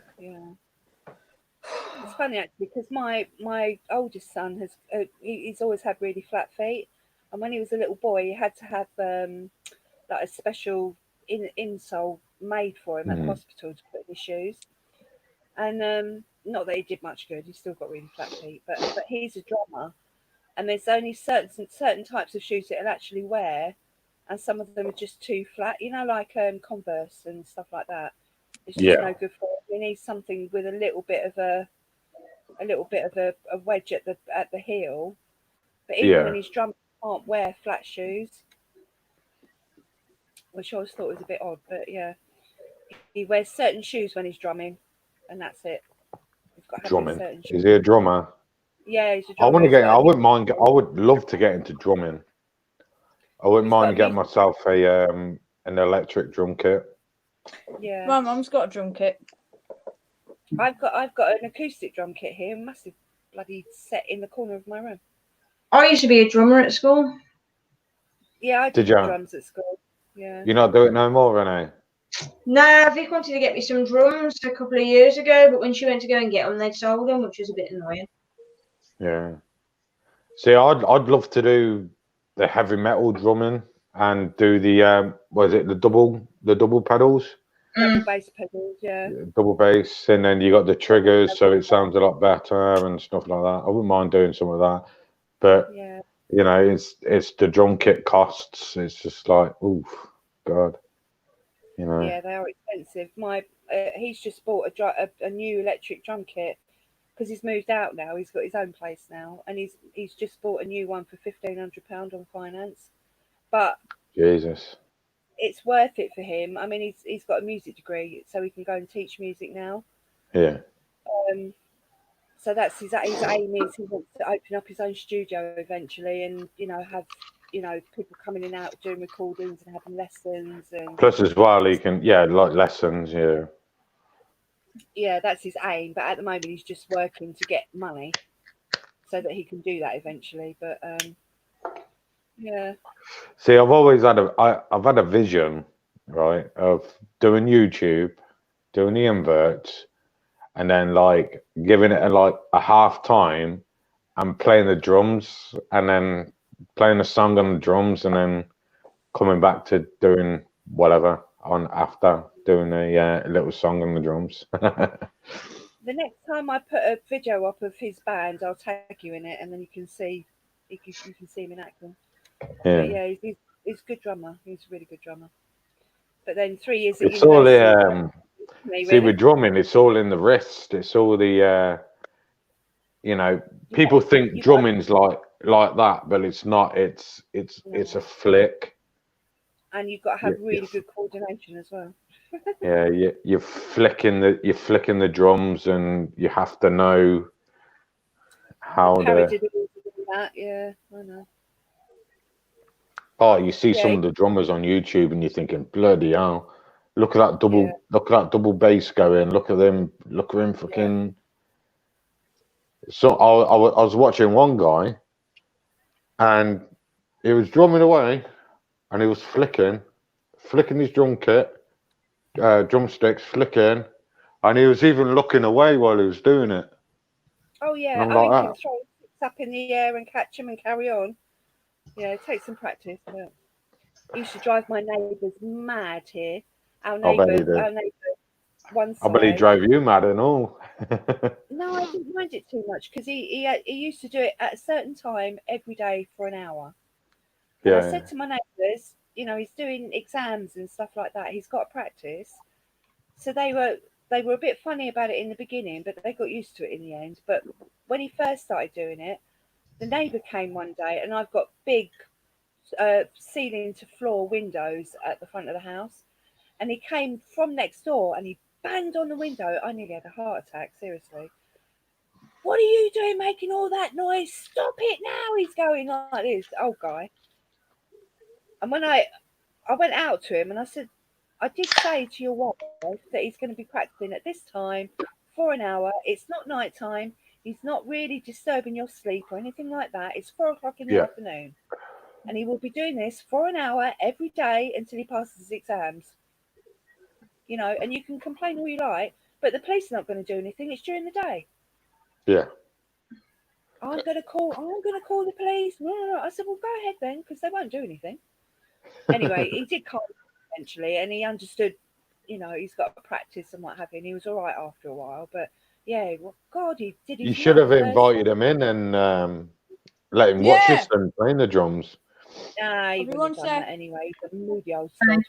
S3: It's funny actually because my oldest son he's always had really flat feet, and when he was a little boy, he had to have like a special insole made for him at the hospital to put in his shoes. And not that he did much good; he still got really flat feet. But he's a drummer, and there's only certain types of shoes that he'll actually wear, and some of them are just too flat. You know, like Converse and stuff like that. It's just no good for him. He needs something with a little bit of a wedge at the heel. But even when he's drumming, he can't wear flat shoes, which I always thought was a bit odd. But yeah, he wears certain shoes when he's drumming, and that's it. He's got to have
S10: Drumming.
S3: certain shoes.
S10: Is he a drummer?
S3: Yeah, he's a
S10: I
S3: drummer.
S10: want to get. I wouldn't mind. I would love to get into drumming. I wouldn't mind getting myself an electric drum kit.
S3: Yeah,
S1: My mum's got a drum kit.
S3: I've got an acoustic drum kit here, massive bloody set in the corner of my room.
S6: I used to be a drummer at school.
S3: Yeah, I did drums at school. Yeah.
S10: You're not doing it no more, Renee?
S6: No, Vic wanted to get me some drums a couple of years ago, but when she went to go and get them, they'd sold them, which was a bit annoying.
S10: Yeah. See, I'd love to do the heavy metal drumming and do the the double pedals.
S3: Double bass pedals, yeah.
S10: Double bass, and then you got the triggers, so it sounds a lot better and stuff like that. I wouldn't mind doing some of that, but you know, it's the drum kit costs. It's just like, oof, God, you know.
S3: Yeah, they are expensive. He's just bought a new electric drum kit because he's moved out now. He's got his own place now, and he's just bought a new one for £1,500 on finance. But
S10: Jesus,
S3: it's worth it for him. I mean, he's got a music degree, so he can go and teach music now.
S10: Yeah.
S3: So that's his aim is he wants to open up his own studio eventually, and have people coming in and out doing recordings and having lessons. And
S10: plus as well, he can like lessons. Yeah.
S3: Yeah, that's his aim. But at the moment, he's just working to get money so that he can do that eventually. But yeah.
S10: See, I've always had I've had a vision, right, of doing YouTube, doing the inverts, and then like giving it a half time and playing the drums, and then playing a song on the drums, and then coming back to doing whatever on after doing a little song on the drums.
S3: The next time I put a video up of his band, I'll tag you in it, and then you can see him in action.
S10: Yeah.
S3: But yeah, he's a good drummer. He's a really good drummer. But then 3 years at
S10: it's all
S3: university,
S10: with drumming, it's all in the wrist. It's all the people think drumming's like that, but it's not. It's a flick.
S3: And you've got to have really good coordination as well.
S10: Yeah, you're flicking the drums, and you have to know how to.
S3: Do that. Yeah, I know.
S10: Oh, you see
S3: Yeah.
S10: some of the drummers on YouTube, and you're thinking, bloody hell! Look at that double.
S3: Yeah.
S10: Look at that double bass going. Look at them. Look at him fucking. So I was watching one guy, and he was drumming away, and he was flicking his drum kit, drumsticks, flicking, and he was even looking away while he was doing it.
S3: Oh yeah,
S10: And I'm
S3: I mean,
S10: like
S3: can
S10: that.
S3: throw sticks up in the air and catch them and carry on. Yeah, it takes some practice. But it used to drive my neighbours mad here. Our
S10: I bet he
S3: neighbour,
S10: did.
S3: one
S10: I bet he
S3: side.
S10: drove you mad and all.
S3: No, I didn't mind it too much because he used to do it at a certain time every day for an hour. And I
S10: Yeah.
S3: said to my neighbours, you know, he's doing exams and stuff like that. He's got to practice. So they were a bit funny about it in the beginning, but they got used to it in the end. But when he first started doing it, the neighbour came one day, and I've got big ceiling to floor windows at the front of the house, and he came from next door and he banged on the window. I nearly had a heart attack, seriously. What are you doing making all that noise? Stop it now. He's going like this, old guy. And when I went out to him and I said, I did say to your wife that he's going to be practicing at this time for an hour. It's not night time. He's not really disturbing your sleep or anything like that. It's 4 o'clock in the afternoon. And he will be doing this for an hour every day until he passes his exams. You know, and you can complain all you like, but the police are not going to do anything. It's during the day.
S10: Yeah.
S3: I'm going to call the police. I said, well, go ahead then, because they won't do anything. Anyway, he did calm eventually, and he understood, you know, he's got to practice and what have you. And he was all right after a while, but yeah, well, God, he did.
S10: You should have invited him in and let him watch his son playing the drums.
S3: Nah, he wouldn't have done that anyway. He's a moody old sod.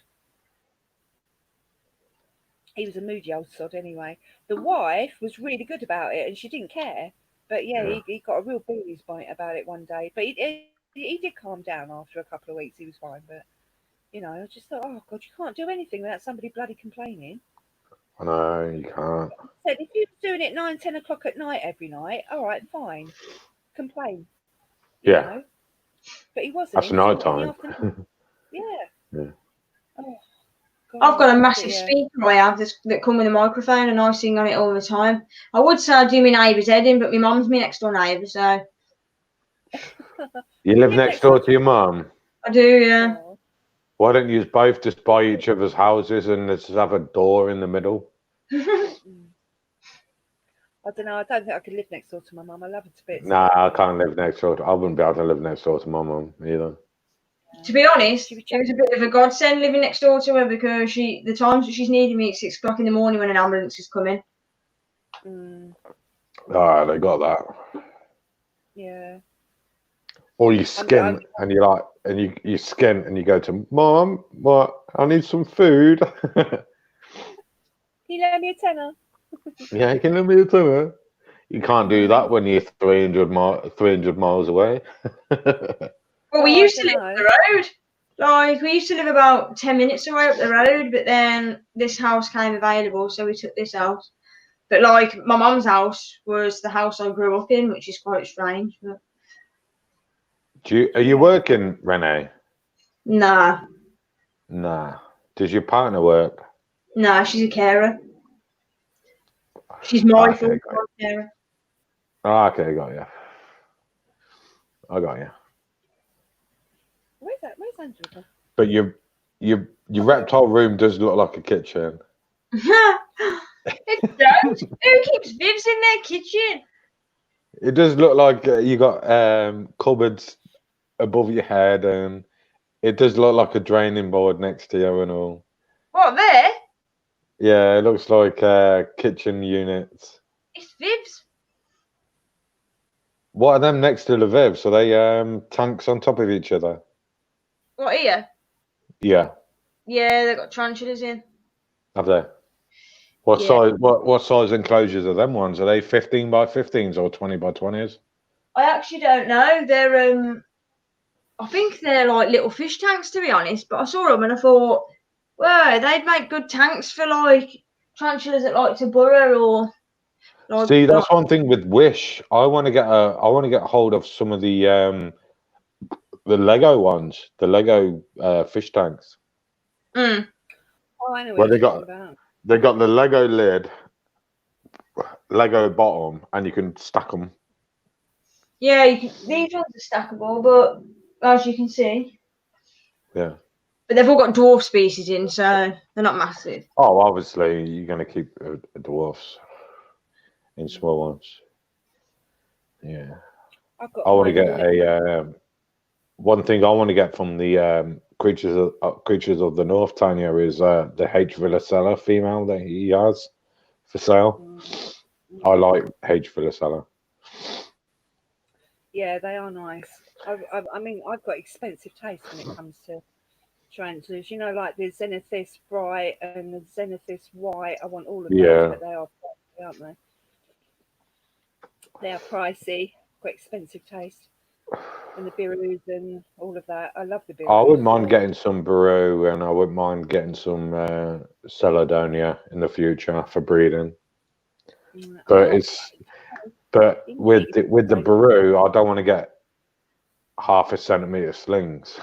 S3: He was a moody old sod anyway. The wife was really good about it, and she didn't care. But yeah, he got a real bee in his bonnet about it one day. But he did calm down after a couple of weeks. He was fine, but you know, I just thought, oh God, you can't do anything without somebody bloody complaining.
S10: I know, you can't.
S3: I said, if you're doing it 9, 10 o'clock at night every night, all right, fine. Complain. You know? But he wasn't.
S10: That's night time.
S3: Yeah. Oh, God,
S6: I've got a massive speaker I have that come with a microphone, and I sing on it all the time. I would say I do my neighbour's head in, but my mum's my next door neighbour, so.
S10: You live next door to your mum?
S6: I do, yeah.
S10: Why don't you both just buy each other's houses and just have a door in the middle?
S3: I don't know. I don't think I could live next door to my mum. I love her to bits.
S10: Nah, I can't live next door. I wouldn't be able to live next door to my mum either.
S6: To be honest, it was a bit of a godsend living next door to her, because the times that she's needed me at 6 o'clock in the morning when an ambulance is coming.
S10: Ah, they got that.
S3: Yeah.
S10: Or you skin and you're like, and you skin and you go to Mum, what? I need some food.
S3: Can you lend me a tenner?
S10: Yeah, you can lend me a tenner. You can't do that when you're 300 miles away.
S6: Well, we used to live up the road. Like, we used to live about 10 minutes away up the road, but then this house came available, so we took this house. But, like, my mum's house was the house I grew up in, which is quite strange. But...
S10: Are you working, Renee?
S6: Nah.
S10: Nah. Does your partner work?
S6: Nah, she's a carer. She's my full-time carer.
S10: Oh, okay, got you. I got you.
S3: Where's Angela?
S10: But your reptile room does look like a kitchen.
S6: It does. Who keeps Vivs in their kitchen?
S10: It does look like you got cupboards above your head, and it does look like a draining board next to you and all.
S6: What, there?
S10: Yeah, it looks like kitchen units.
S6: It's Vivs.
S10: What are them next to the Vivs? Are they tanks on top of each other?
S6: What, here?
S10: Yeah.
S6: Yeah, they've got tarantulas in.
S10: Have they? What size? What size enclosures are them ones? Are they 15 by 15s or 20 by 20s?
S6: I actually don't know. They're I think they're like little fish tanks, to be honest. But I saw them and I thought, well, they'd make good tanks for like tarantulas that like to burrow or. Like,
S10: see, that's one thing with Wish. I want to get a hold of some of the the Lego ones, the Lego fish tanks.
S6: Mm.
S3: Oh, I know
S10: Well,
S3: what you're talking about.
S10: they got the Lego lid, Lego bottom, and you can stack them.
S6: Yeah, these ones are stackable, but as you can see,
S10: Yeah.
S6: but they've all got dwarf species in, so they're not massive.
S10: Oh, obviously you're going to keep dwarfs in small ones. Yeah. I want to get a one thing I want to get from the creatures of the North, Tanya, is the H. villicella female that he has for sale. I like H. villicella.
S3: Yeah, they are nice. I mean, I've got expensive taste when it comes to tarantulas. You know, like the Xenithis bright and the Xenithis white. I want all of those, but they are pricey, aren't they? They are pricey. Got expensive taste. And the birus and all of that. I love the birus.
S10: I wouldn't mind getting some Baru, and I wouldn't mind getting some Celadonia in the future for breeding. But with the Baru, I don't want to get 0.5 centimeter slings.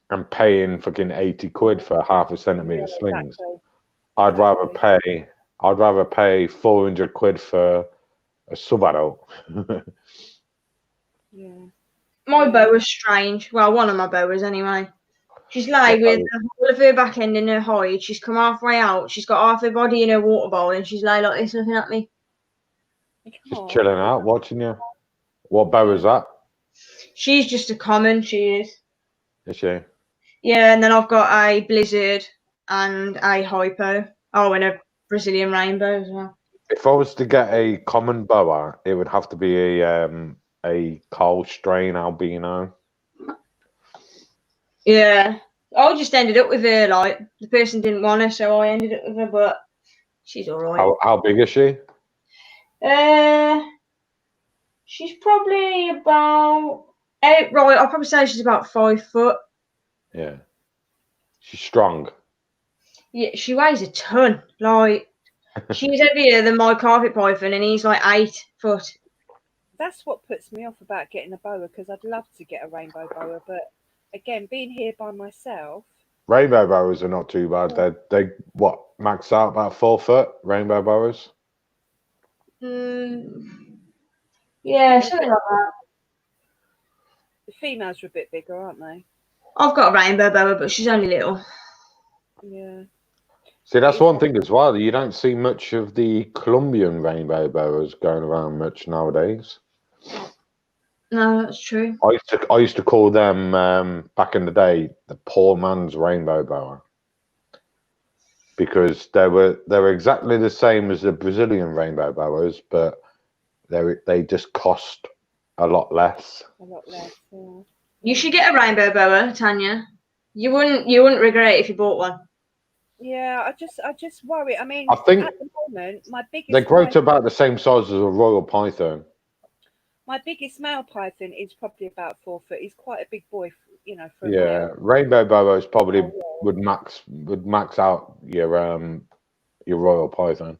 S10: And paying fucking 80 quid for 0.5 centimeter slings.
S3: Exactly.
S10: I'd rather pay 400 quid for a sub-adult.
S3: Yeah.
S6: My boa's strange. Well, one of my boas anyway. She's laid with all of her back end in her hide. She's come halfway out. She's got half her body in her water bowl, and she's laid like this looking at me.
S10: Just chilling out, watching you. What boa is that?
S6: She's just a common, she is.
S10: Is she?
S6: Yeah, and then I've got a blizzard and a hypo. Oh, and a Brazilian rainbow as well.
S10: If I was to get a common boa, it would have to be a coal strain albino.
S6: Yeah, I just ended up with her. Like the person didn't want her, so I ended up with her. But she's all right.
S10: How big is she?
S6: She's probably about right. I'll probably say she's about 5 foot.
S10: Yeah, she's strong.
S6: Yeah, she weighs a ton. Like she's heavier than my carpet python, and he's like 8 foot.
S3: That's what puts me off about getting a boa, because I'd love to get a rainbow boa, but again, being here by myself.
S10: Rainbow boas are not too bad. They what max out about 4 foot. Rainbow boas.
S6: Yeah, something like that.
S3: The females are a bit bigger, aren't they?
S6: I've got a rainbow boa, but she's only little.
S3: Yeah.
S10: See, that's one thing as well. You don't see much of the Colombian rainbow boas going around much nowadays.
S6: No, that's true.
S10: I used to call them back in the day the poor man's rainbow boa, because they were exactly the same as the Brazilian rainbow boas, but they just cost a lot less.
S3: A lot less. Yeah.
S6: You should get a rainbow boa, Tanya. You wouldn't regret it if you bought one.
S3: Yeah, I just worry. I mean,
S10: I think
S3: at the moment, my biggest.
S10: They grow to about the same size as a royal python.
S3: My biggest male python is probably about 4 foot. He's quite a big boy, you know. For
S10: Yeah, rainbow boas probably would max out your royal python.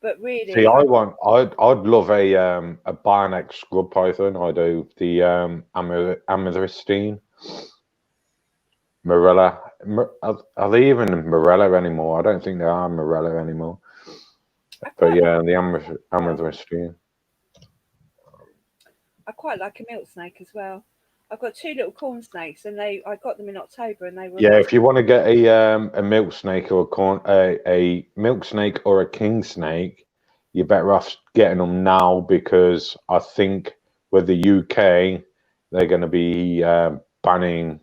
S3: But really,
S10: see, I'd love a Barneck scrub python. I do the amethystine. Morella. Are they even Morella anymore? I don't think they are Morella anymore. But yeah, the amethystine.
S3: I quite like a milk snake as well. I've got 2 little corn snakes, and I got them in October, and they were.
S10: Yeah, if you want to get a milk snake or a milk snake or a king snake, you're better off getting them now, because I think with the UK they're going to be banning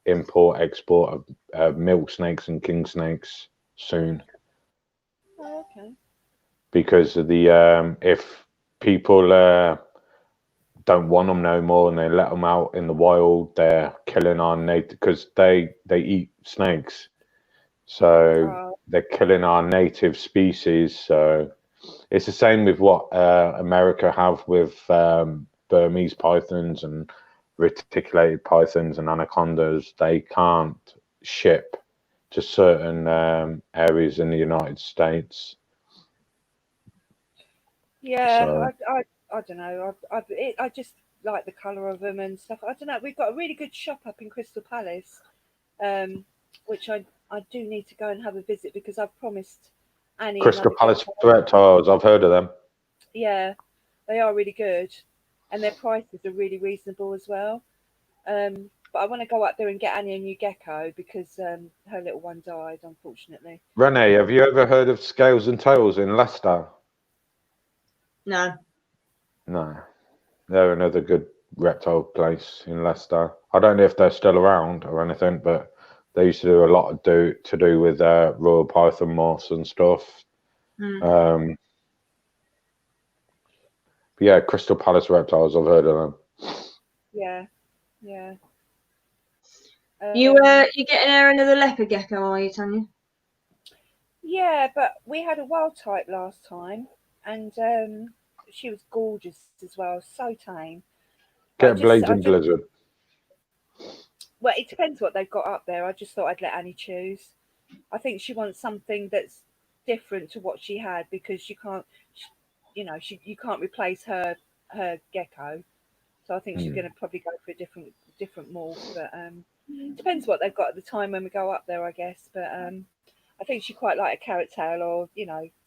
S10: import export of milk snakes and king snakes soon.
S3: Oh, okay.
S10: Because of the if people don't want them no more and they let them out in the wild, they're killing our native, because they eat snakes, so they're killing our native species. So it's the same with what America have with Burmese pythons and reticulated pythons and anacondas. They can't ship to certain areas in the United States.
S3: Yeah,
S10: So,
S3: I don't know. I just like the colour of them and stuff. I don't know. We've got a really good shop up in Crystal Palace, which I do need to go and have a visit because I've promised Annie.
S10: Crystal Palace reptiles. I've heard of them.
S3: Yeah, they are really good, and their prices are really reasonable as well. But I want to go up there and get Annie a new gecko because her little one died, unfortunately.
S10: Renee, have you ever heard of Scales and Tails in Leicester?
S6: No.
S10: No. They're another good reptile place in Leicester. I don't know if they're still around or anything, but they used to do a lot to do with Royal Python moss and stuff.
S6: Mm.
S10: Yeah, Crystal Palace reptiles. I've heard of them.
S3: Yeah, yeah.
S6: You getting her another leopard gecko, are you, Tanya?
S3: Yeah, but we had a wild type last time, and she was gorgeous as well, so tame.
S10: Get a Blazing Blizzard.
S3: Well, it depends what they've got up there. I just thought I'd let Annie choose. I think she wants something that's different to what she had because you can't replace her gecko. So I think she's going to probably go for a different morph. But it depends what they've got at the time when we go up there, I guess. But I think she quite like a carrot tail or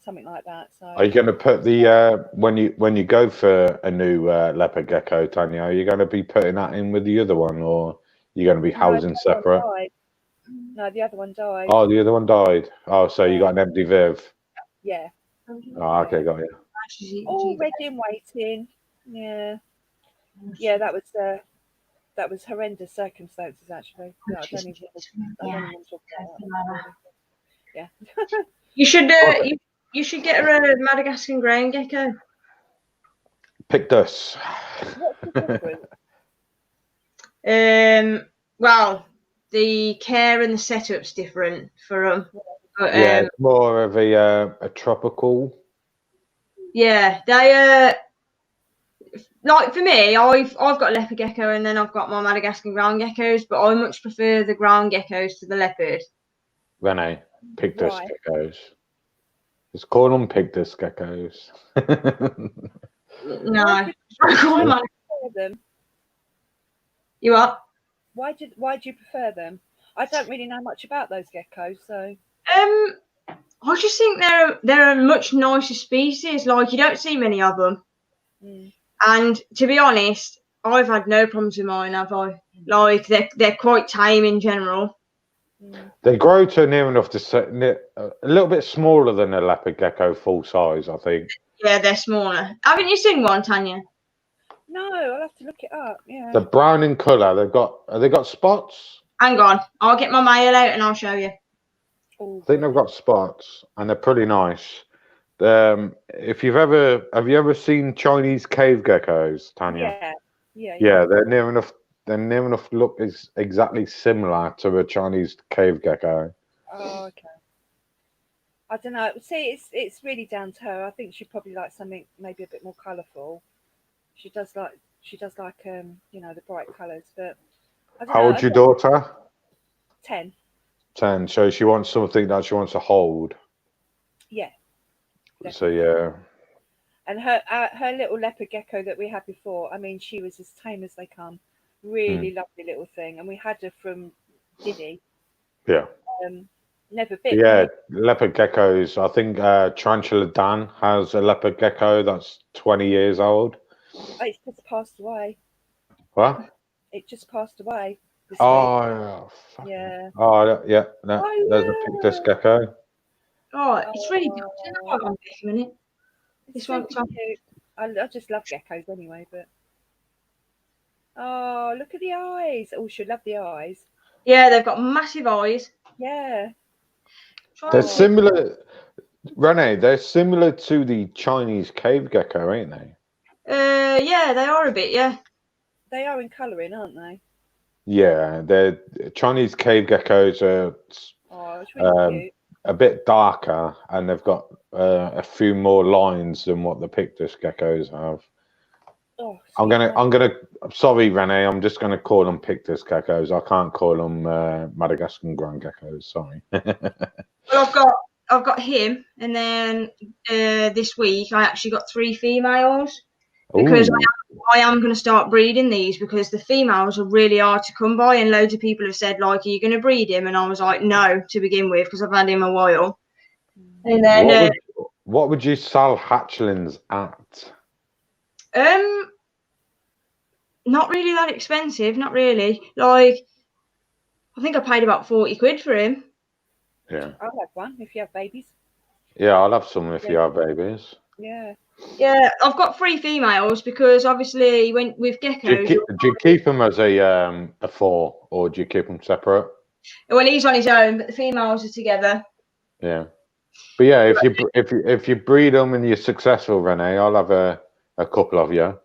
S3: something like that. So
S10: are you going to put the when you go for a new leopard gecko, Tanya? Are you going to be putting that in with the other one, or are you going to be housing separate?
S3: No, the other one died.
S10: Oh, the other one died. Oh, so you got an empty Viv.
S3: Yeah.
S10: Oh, okay, got you.
S3: All ready and waiting. Yeah. Yeah, that was horrendous circumstances actually. No, I don't even want to talk about that. Yeah.
S6: You should get her a Madagascar ground gecko.
S10: Pictus.
S3: What's the difference?
S6: Well, the care and the setup's different for them. But,
S10: yeah, it's more of a tropical.
S6: Yeah, they like for me, I've got a leopard gecko and then I've got my Madagascar ground geckos, but I much prefer the ground geckos to the leopard.
S10: Renee, Pictus geckos. Just call them Pictus geckos.
S6: No, I prefer
S3: them.
S6: You what?
S3: Why do you prefer them? I don't really know much about those geckos, so.
S6: I just think they're a much nicer species. Like you don't see many of them. And to be honest, I've had no problems with mine, have I? Like they're quite tame in general.
S10: They grow to near enough to a little bit smaller than a leopard gecko full size, I think.
S6: Yeah, they're smaller. Haven't you seen one, Tanya?
S3: No, I'll have to look it up. Yeah.
S10: They're brown in colour. Have they got spots?
S6: Hang on, I'll get my mail out and I'll show you.
S10: I think they've got spots and they're pretty nice. Have you ever seen Chinese cave geckos, Tanya? Yeah, they're near enough. They're near enough. Look, is exactly similar to a Chinese cave gecko.
S3: Oh, okay. I don't know. See, it's really down to her. I think she probably likes something maybe a bit more colourful. She does like the bright colours. But I don't know.
S10: How old's your daughter?
S3: 10.
S10: 10. So she wants something that she wants to hold.
S3: Yeah.
S10: Definitely. So yeah.
S3: And her little leopard gecko that we had before, I mean, she was as tame as they come. Really lovely little thing. And we had her from Diddy.
S10: Yeah.
S3: Never bit.
S10: Yeah, leopard geckos. I think Tarantula Dan has a leopard gecko that's 20 years old.
S3: It's just passed away.
S10: What?
S3: It just passed away.
S10: Oh,
S3: yeah.
S10: Oh, yeah. No, there's a Pictus gecko.
S6: Oh, it's really good. Hold on a minute. This one.
S3: I just love geckos anyway, but. Oh, look at the eyes. Oh, she'll love the eyes.
S6: Yeah, they've got massive eyes.
S3: Yeah.
S10: They're similar, Renee, they're similar to the Chinese cave gecko, ain't they?
S6: Yeah, they are a bit, yeah.
S3: They are in colouring, aren't they?
S10: Yeah, the Chinese cave geckos are
S3: it's really cute.
S10: A bit darker, and they've got a few more lines than what the Pictus geckos have.
S3: Oh,
S10: I'm sorry, Renee, I'm just gonna call them Pictus geckos. I can't call them Madagascar ground geckos. Sorry.
S6: Well, I've got him, and then this week I actually got 3 females because I am going to start breeding these because the females are really hard to come by, and loads of people have said, like, are you going to breed him? And I was like, no, to begin with, because I've had him a while. And then
S10: what would you sell hatchlings at?
S6: Not really that expensive, not really. Like, I think I paid about 40 quid for him.
S10: Yeah.
S3: I'll have one if you have babies.
S10: Yeah, I'll have some if you have babies.
S3: Yeah.
S6: Yeah, I've got 3 females because obviously when with geckos.
S10: Do you keep them as a 4, or do you keep them separate?
S6: Well, he's on his own, but the females are together.
S10: Yeah, but yeah, if you breed them and you're successful, Renee, I'll have a couple of you.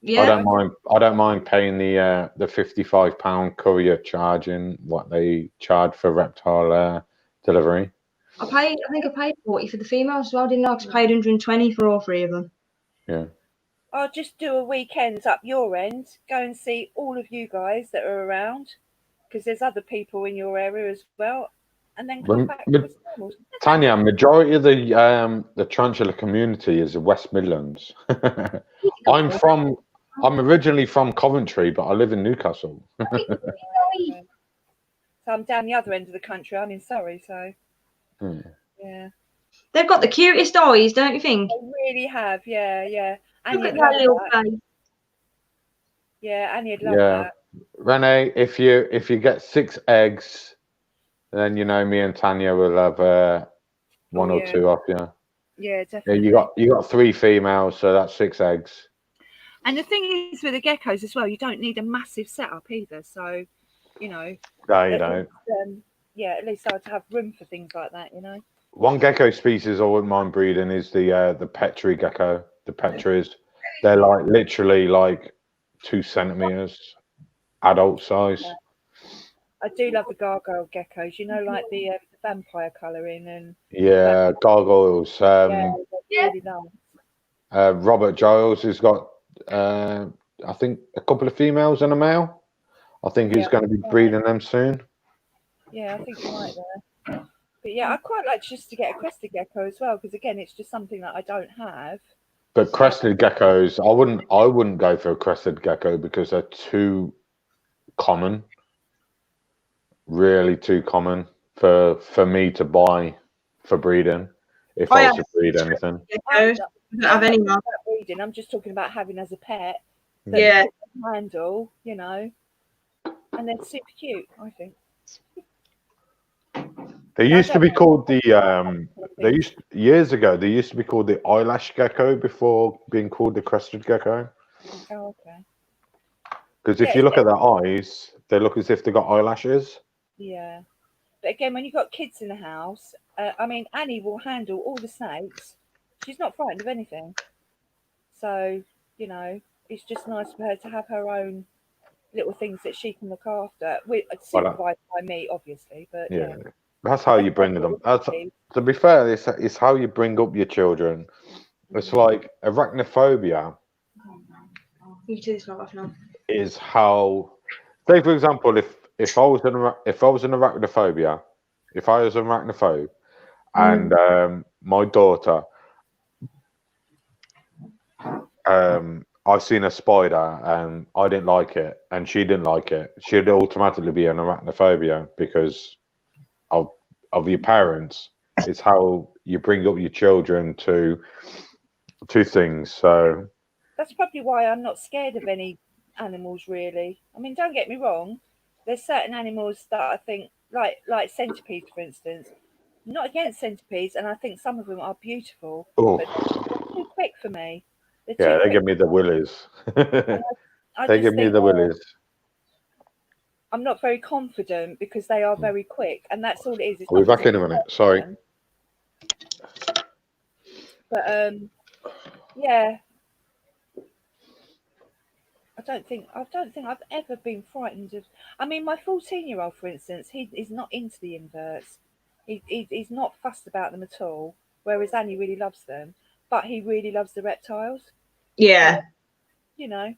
S6: Yeah,
S10: I don't mind paying the £55 courier charging what they charge for reptile delivery.
S6: I think I paid 40 for the females as well, didn't I? 'Cause I paid 120 for all 3 of them.
S10: Yeah.
S3: I'll just do a weekend up your end. Go and see all of you guys that are around, because there's other people in your area as well, and then come back with animals.
S10: Tanya, majority of the tarantula community is the West Midlands. I'm originally from Coventry, but I live in Newcastle.
S3: So I'm down the other end of the country. I'm in Surrey, so yeah.
S6: They've got the cutest eyes, don't you think?
S3: They really have, yeah. And
S6: Look at that little face.
S3: Yeah, and you'd love that.
S10: Renee, if you get 6 eggs, then you know me and Tanya will have 1 or 2 off you.
S3: Yeah, definitely.
S10: Yeah, you got 3 females, so that's 6 eggs.
S3: And the thing is with the geckos as well, you don't need a massive setup either. So, you know.
S10: No, you don't.
S3: Yeah, at least I'd have room for things like that, you know.
S10: One gecko species I wouldn't mind breeding is the Petri gecko. The Petris, they're like literally like 2 centimeters, adult size.
S3: Yeah. I do love the gargoyle geckos. You know, like the vampire colouring and.
S10: Yeah, gargoyles.
S3: Really nice.
S10: Robert Giles has got, I think, a couple of females and a male. I think he's going to be breeding them soon.
S3: Yeah, I think you're right there. But yeah, I'd quite like just to get a crested gecko as well, because again, it's just something that I don't have.
S10: But crested geckos, I wouldn't go for a crested gecko because they're too common. Really too common for me to buy for breeding. If I was to breed anything.
S6: I don't have any more.
S3: Breeding. I'm just talking about having as a pet.
S6: Yeah.
S3: Handle, you know, and they're super cute, I think.
S10: They used to be called years ago. They used to be called the eyelash gecko before being called the crested gecko.
S3: Oh, okay.
S10: Because if you look at their eyes, they look as if they got eyelashes.
S3: Yeah, but again, when you've got kids in the house, I mean, Annie will handle all the snakes. She's not frightened of anything. So, you know, it's just nice for her to have her own little things that she can look after. Supervised by me, obviously, but yeah.
S10: That's how you bring them. To be fair, it's how you bring up your children. It's like arachnophobia.
S6: You do this not now.
S10: Is how, say for example, if I was an arachnophobe, and my daughter, I seen a spider and I didn't like it, and she didn't like it, she'd automatically be an arachnophobia because of your parents. It's how you bring up your children to things. So
S3: that's probably why I'm not scared of any animals, really. I mean, don't get me wrong, there's certain animals that I think, like centipedes, for instance. I'm not against centipedes, and I think some of them are beautiful, but they're too quick for me.
S10: They give me the willies. They give me the willies.
S3: I'm not very confident because they are very quick, and that's all it is.
S10: I'll be back in a minute. Sorry.
S3: But yeah, I don't think I've ever been frightened of. I mean, my 14-year-old, for instance, he is not into the inverts. He's not fussed about them at all. Whereas Annie really loves them, but he really loves the reptiles.
S6: Yeah.
S3: You know.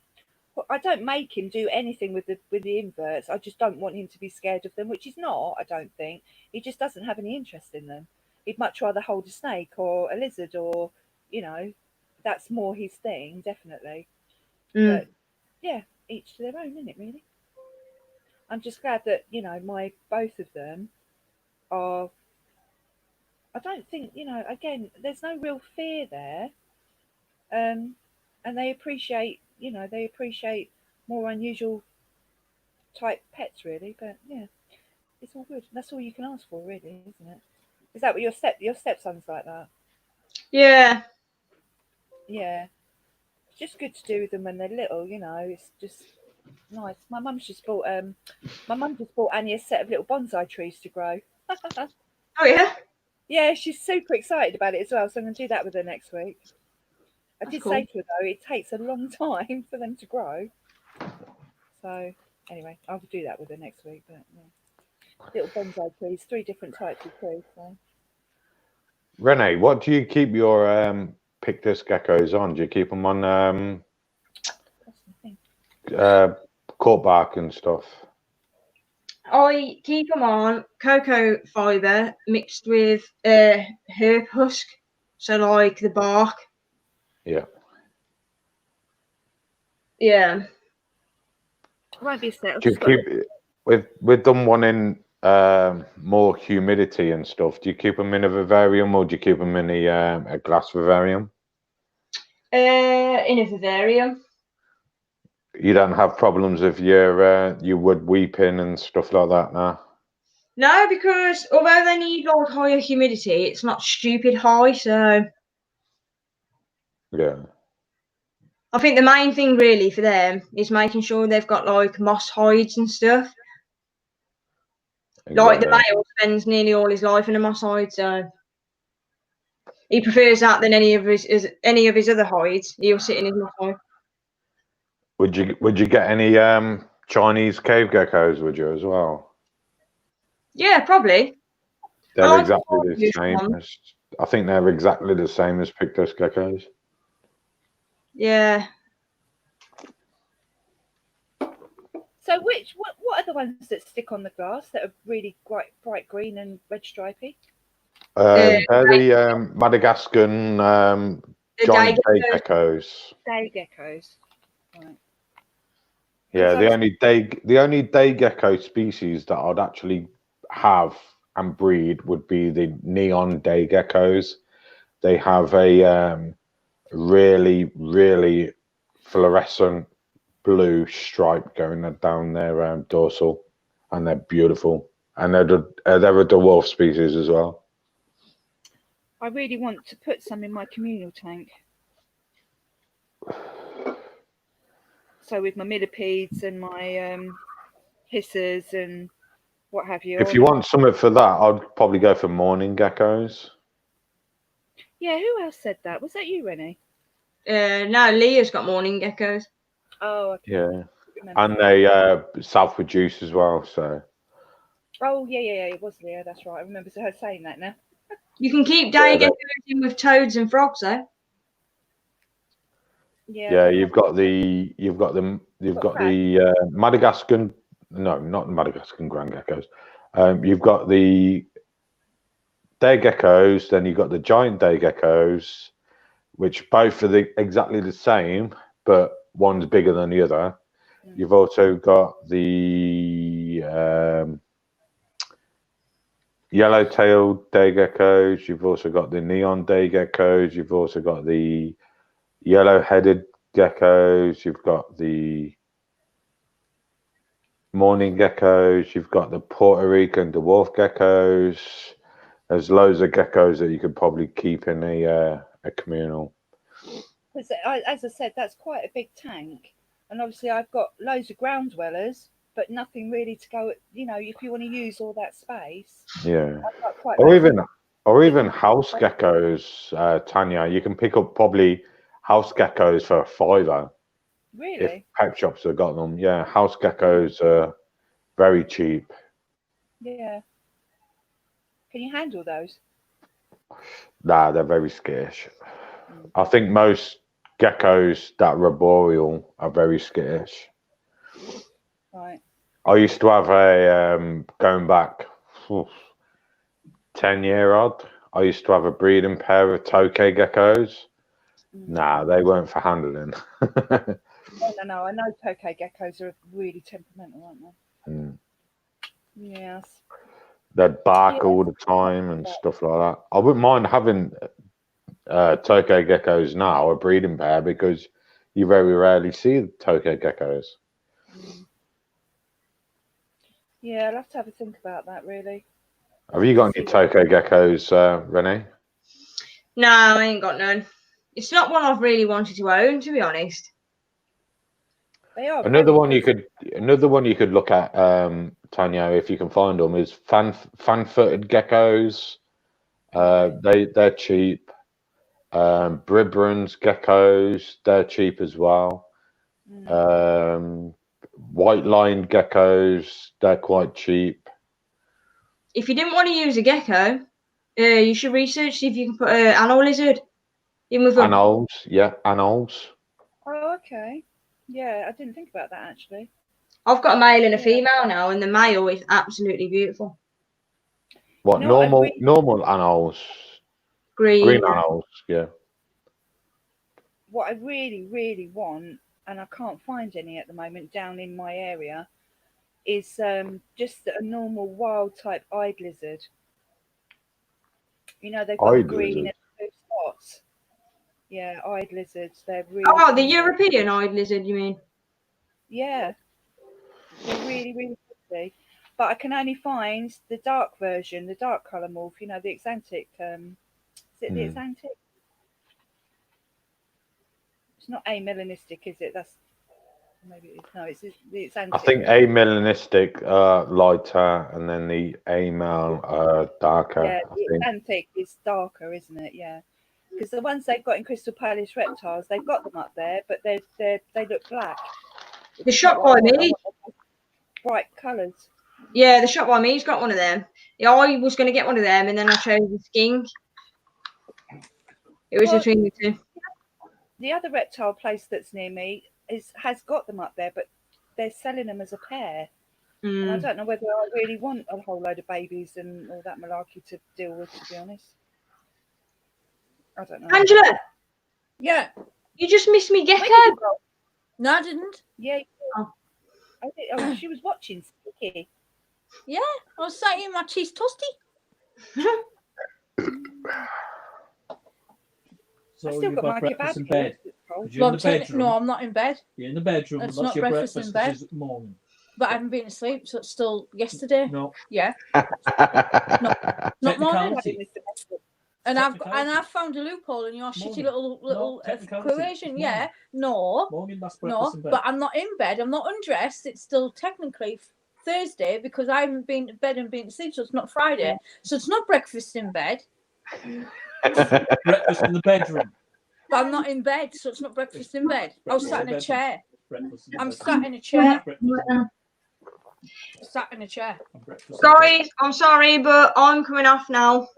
S3: I don't make him do anything with the inverts. I just don't want him to be scared of them, which he's not, I don't think. He just doesn't have any interest in them. He'd much rather hold a snake or a lizard, or, you know, that's more his thing, definitely. But yeah, each to their own, isn't it? Really. I'm just glad that both of them are. I don't think Again, there's no real fear there, and they appreciate more unusual type pets, really. But yeah, it's all good. That's all you can ask for, really, isn't it? Is that what your stepson's like that?
S6: Yeah.
S3: Yeah. It's just good to do with them when they're little, It's just nice. My mum just bought Annie a set of little bonsai trees to grow.
S6: Oh yeah.
S3: Yeah, she's super excited about it as well. So I'm going to do that with her next week. I did
S6: cool.
S3: say to her though, it takes a long time for them to grow. So anyway, I'll do that with her next week. But yeah, little bonsai trees, 3 different types of trees. So.
S10: Renee, what do you keep your pictus geckos on? Do you keep them on cork bark and stuff?
S6: I keep them on cocoa fibre mixed with herb husk, so like the bark.
S10: Yeah.
S6: Yeah.
S3: Won't be a set.
S10: Do you keep with them wanting more humidity and stuff? Do you keep them in a vivarium or do you keep them in a glass vivarium?
S6: In a vivarium.
S10: You don't have problems if your wood weeping and stuff like that now?
S6: No, because although they need like higher humidity, it's not stupid high. So
S10: yeah,
S6: I think the main thing really for them is making sure they've got like moss hides and stuff.
S10: exactly.
S6: Like the male spends nearly all his life in a moss hide, so he prefers that than any of his other hides. He'll sit in his moss hide.
S10: Would you get any Chinese cave geckos? Would you as well?
S6: Yeah, probably.
S10: They're exactly the same. I think they're exactly the same as pictus geckos.
S6: Yeah.
S3: So what are the ones that stick on the glass that are really bright green and red stripy?
S10: They're the Madagascan giant day geckos.
S3: Day geckos. Right.
S10: Yeah, the only day gecko species that I'd actually have and breed would be the neon day geckos. They have a really, really fluorescent blue stripe going down their dorsal, and they're beautiful. And they're a dwarf species as well.
S3: I really want to put some in my communal tank. So with my millipedes and my hissers and what have you.
S10: If you want something for that, I'd probably go for morning geckos.
S3: Yeah, who else said that? Was that you, Rennie?
S6: No, Leah's got morning geckos.
S3: Oh, okay.
S10: Yeah, and they self-produce as well. So.
S3: Oh yeah, it was Leah. That's right. I remember her saying that now.
S6: You can keep day geckos in with toads and frogs, though.
S10: Yeah, you've got the Madagascan. No, not the Madagascan grand geckos. You've got the day geckos. Then you've got the giant day geckos, which both are exactly the same, but one's bigger than the other. You've also got the yellow-tailed day geckos. You've also got the neon day geckos. You've also got the yellow-headed geckos. You've got the morning geckos. You've got the Puerto Rican dwarf geckos. There's loads of geckos that you could probably keep in a communal.
S3: As I said, that's quite a big tank, and obviously I've got loads of ground dwellers, but nothing really to go. If you want to use all that space.
S10: Yeah. Or even house geckos, Tanya. You can pick up probably house geckos for $5.
S3: Really?
S10: If pet shops have got them. Yeah, house geckos are very cheap.
S3: Yeah. Can you handle those?
S10: Nah, they're very skittish. I think most geckos that are arboreal are very skittish.
S3: Right.
S10: I used to have a, going back 10-year-old, I used to have a breeding pair of tokay geckos. Nah, they weren't for handling.
S3: No. I know tokay geckos are really temperamental, aren't they?
S10: Mm.
S3: Yes.
S10: They'd bark
S3: Yeah.
S10: all the time and stuff like that. I wouldn't mind having tokay geckos now, a breeding pair, because you very rarely see the tokay geckos.
S3: Yeah, I'll have to have a think about that, really.
S10: Have you got any tokay geckos, Renee?
S6: No, I ain't got none. It's not one I've really wanted to own, to be honest.
S3: They are
S10: Another
S3: very
S10: one you
S3: pretty.
S10: could look at, Tanya, if you can find them, is fan-footed geckos. They're cheap. Bribron's geckos, they're cheap as well. White-lined geckos, they're quite cheap.
S6: If you didn't want to use a gecko, you should research see if you can put an anole lizard in with them.
S10: Anoles, yeah, anoles.
S3: Oh, okay. Yeah, I didn't think about that, actually.
S6: I've got a male and a female now, and the male is absolutely beautiful.
S10: What,
S3: You know what,
S10: normal anoles? Green anoles, yeah.
S3: What I really, really want, and I can't find any at the moment down in my area, is just a normal wild type eyed lizard. You know, they've got the green and blue spots. Yeah, eyed lizards. They're really.
S6: Oh, the European eyed lizard, you mean?
S3: Yeah, they're really, really pretty. But I can only find the dark version, the dark colour morph. You know, the Exantic. Is it the Exantic? It's not amelanistic, is it? That's maybe it is. No, it's the Exantic.
S10: I think amelanistic lighter, and then the amel darker.
S3: Yeah, the Exantic is darker, isn't it? Yeah, because the ones they've got in Crystal Palace reptiles, they've got them up there, but they look black.
S6: The shop by me.
S3: Bright colours.
S6: Yeah, the shop by me's got one of them. Yeah, I was going to get one of them, and then I chose the skink. It was between the two.
S3: The other reptile place that's near me has got them up there, but they're selling them as a pair. And I don't know whether I really want a whole load of babies and all that malarkey to deal with, to be honest. I don't know.
S6: Angela!
S1: Yeah.
S6: You just missed me gecko.
S1: No, I didn't.
S3: Yeah. I did. Oh, she was watching Sticky.
S1: Yeah, I was sat in my cheese toasty.
S7: So
S3: I still
S7: you've
S3: got my
S7: breakfast
S3: kebab
S7: in bed.
S3: here.
S7: You're in the bedroom.
S1: No, I'm not in bed.
S7: You're in the bedroom.
S1: It's
S7: and that's
S1: not
S7: your
S1: breakfast in bed.
S7: which is morning.
S1: But I haven't been asleep, so it's still yesterday.
S7: No.
S1: Yeah. Not morning. And I've found a loophole in your shitty little equation. Yeah. No.
S7: Morning, that's
S1: No.
S7: breakfast in bed.
S1: But I'm not in bed. I'm not undressed. It's still technically Thursday because I haven't been to bed and been to sleep, so it's not Friday. So it's not breakfast in bed.
S7: Breakfast in the bedroom.
S1: But I'm not in bed, so it's not breakfast in bed. I was sat in a chair. I'm
S7: sat
S1: in a chair. Sat in a chair.
S6: Guys, I'm sorry, but I'm coming off now.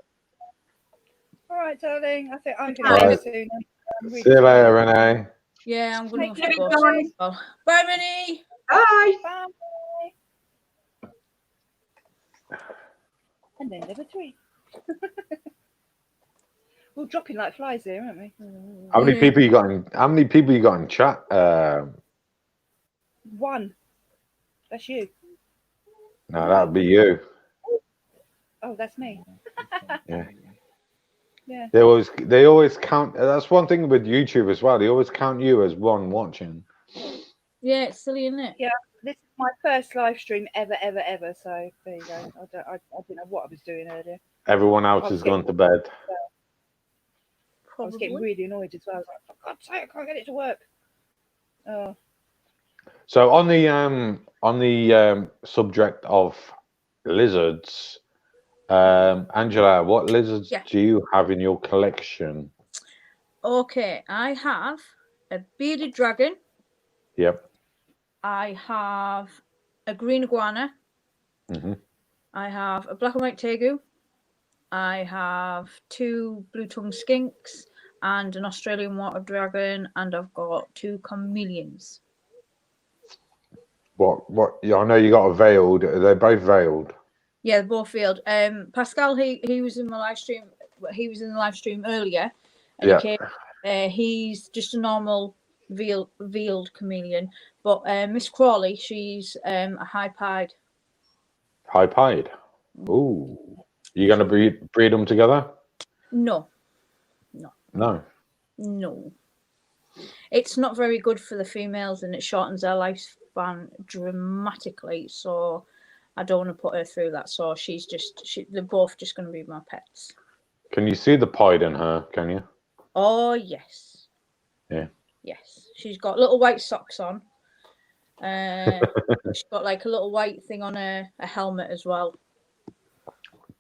S3: All right, darling. I think I'm
S10: All
S3: going
S10: right.
S3: to soon.
S10: See you later, Renee.
S1: Yeah, I'm going to
S6: Take
S1: go.
S6: care,
S1: Oh. Bye, Renee.
S6: Bye.
S3: Bye. And then number 3. We're dropping like flies here, aren't we?
S10: How many people you got in? How many people you got in chat?
S3: 1. That's you.
S10: No, that'd be you.
S3: Oh, that's me.
S10: Yeah.
S3: Yeah.
S10: They always count. That's one thing with YouTube as well. They always count you as one watching.
S1: Yeah, it's silly, isn't it?
S3: Yeah. This is my first live stream ever. So there you go. I didn't know what I was doing earlier.
S10: Everyone else has gone to bed.
S3: I was getting really annoyed as well. I was like, for God's sake, I can't get it to work. Oh.
S10: So on the subject of lizards, Angela, what lizards do you have in your collection?
S1: Okay, I have a bearded dragon.
S10: Yep.
S1: I have a green iguana.
S10: Mm-hmm.
S1: I have a black and white tegu. I have 2 blue-tongued skinks and an Australian water dragon, and I've got 2 chameleons.
S10: What? Yeah, I know you got a veiled. They're both veiled.
S1: Yeah, they're both veiled. Pascal, he was in my live stream. He was in the live stream earlier, and he came. He's just a normal veiled chameleon. But Miss Crawley, she's a high pied.
S10: High pied. Ooh. You going to breed them together?
S1: No.
S10: No.
S1: It's not very good for the females, and it shortens their lifespan dramatically. So I don't want to put her through that. So they're both just going to be my pets.
S10: Can you see the pied in her? Can you?
S1: Oh yes.
S10: Yeah.
S1: Yes, she's got little white socks on. She's got like a little white thing on a helmet as well.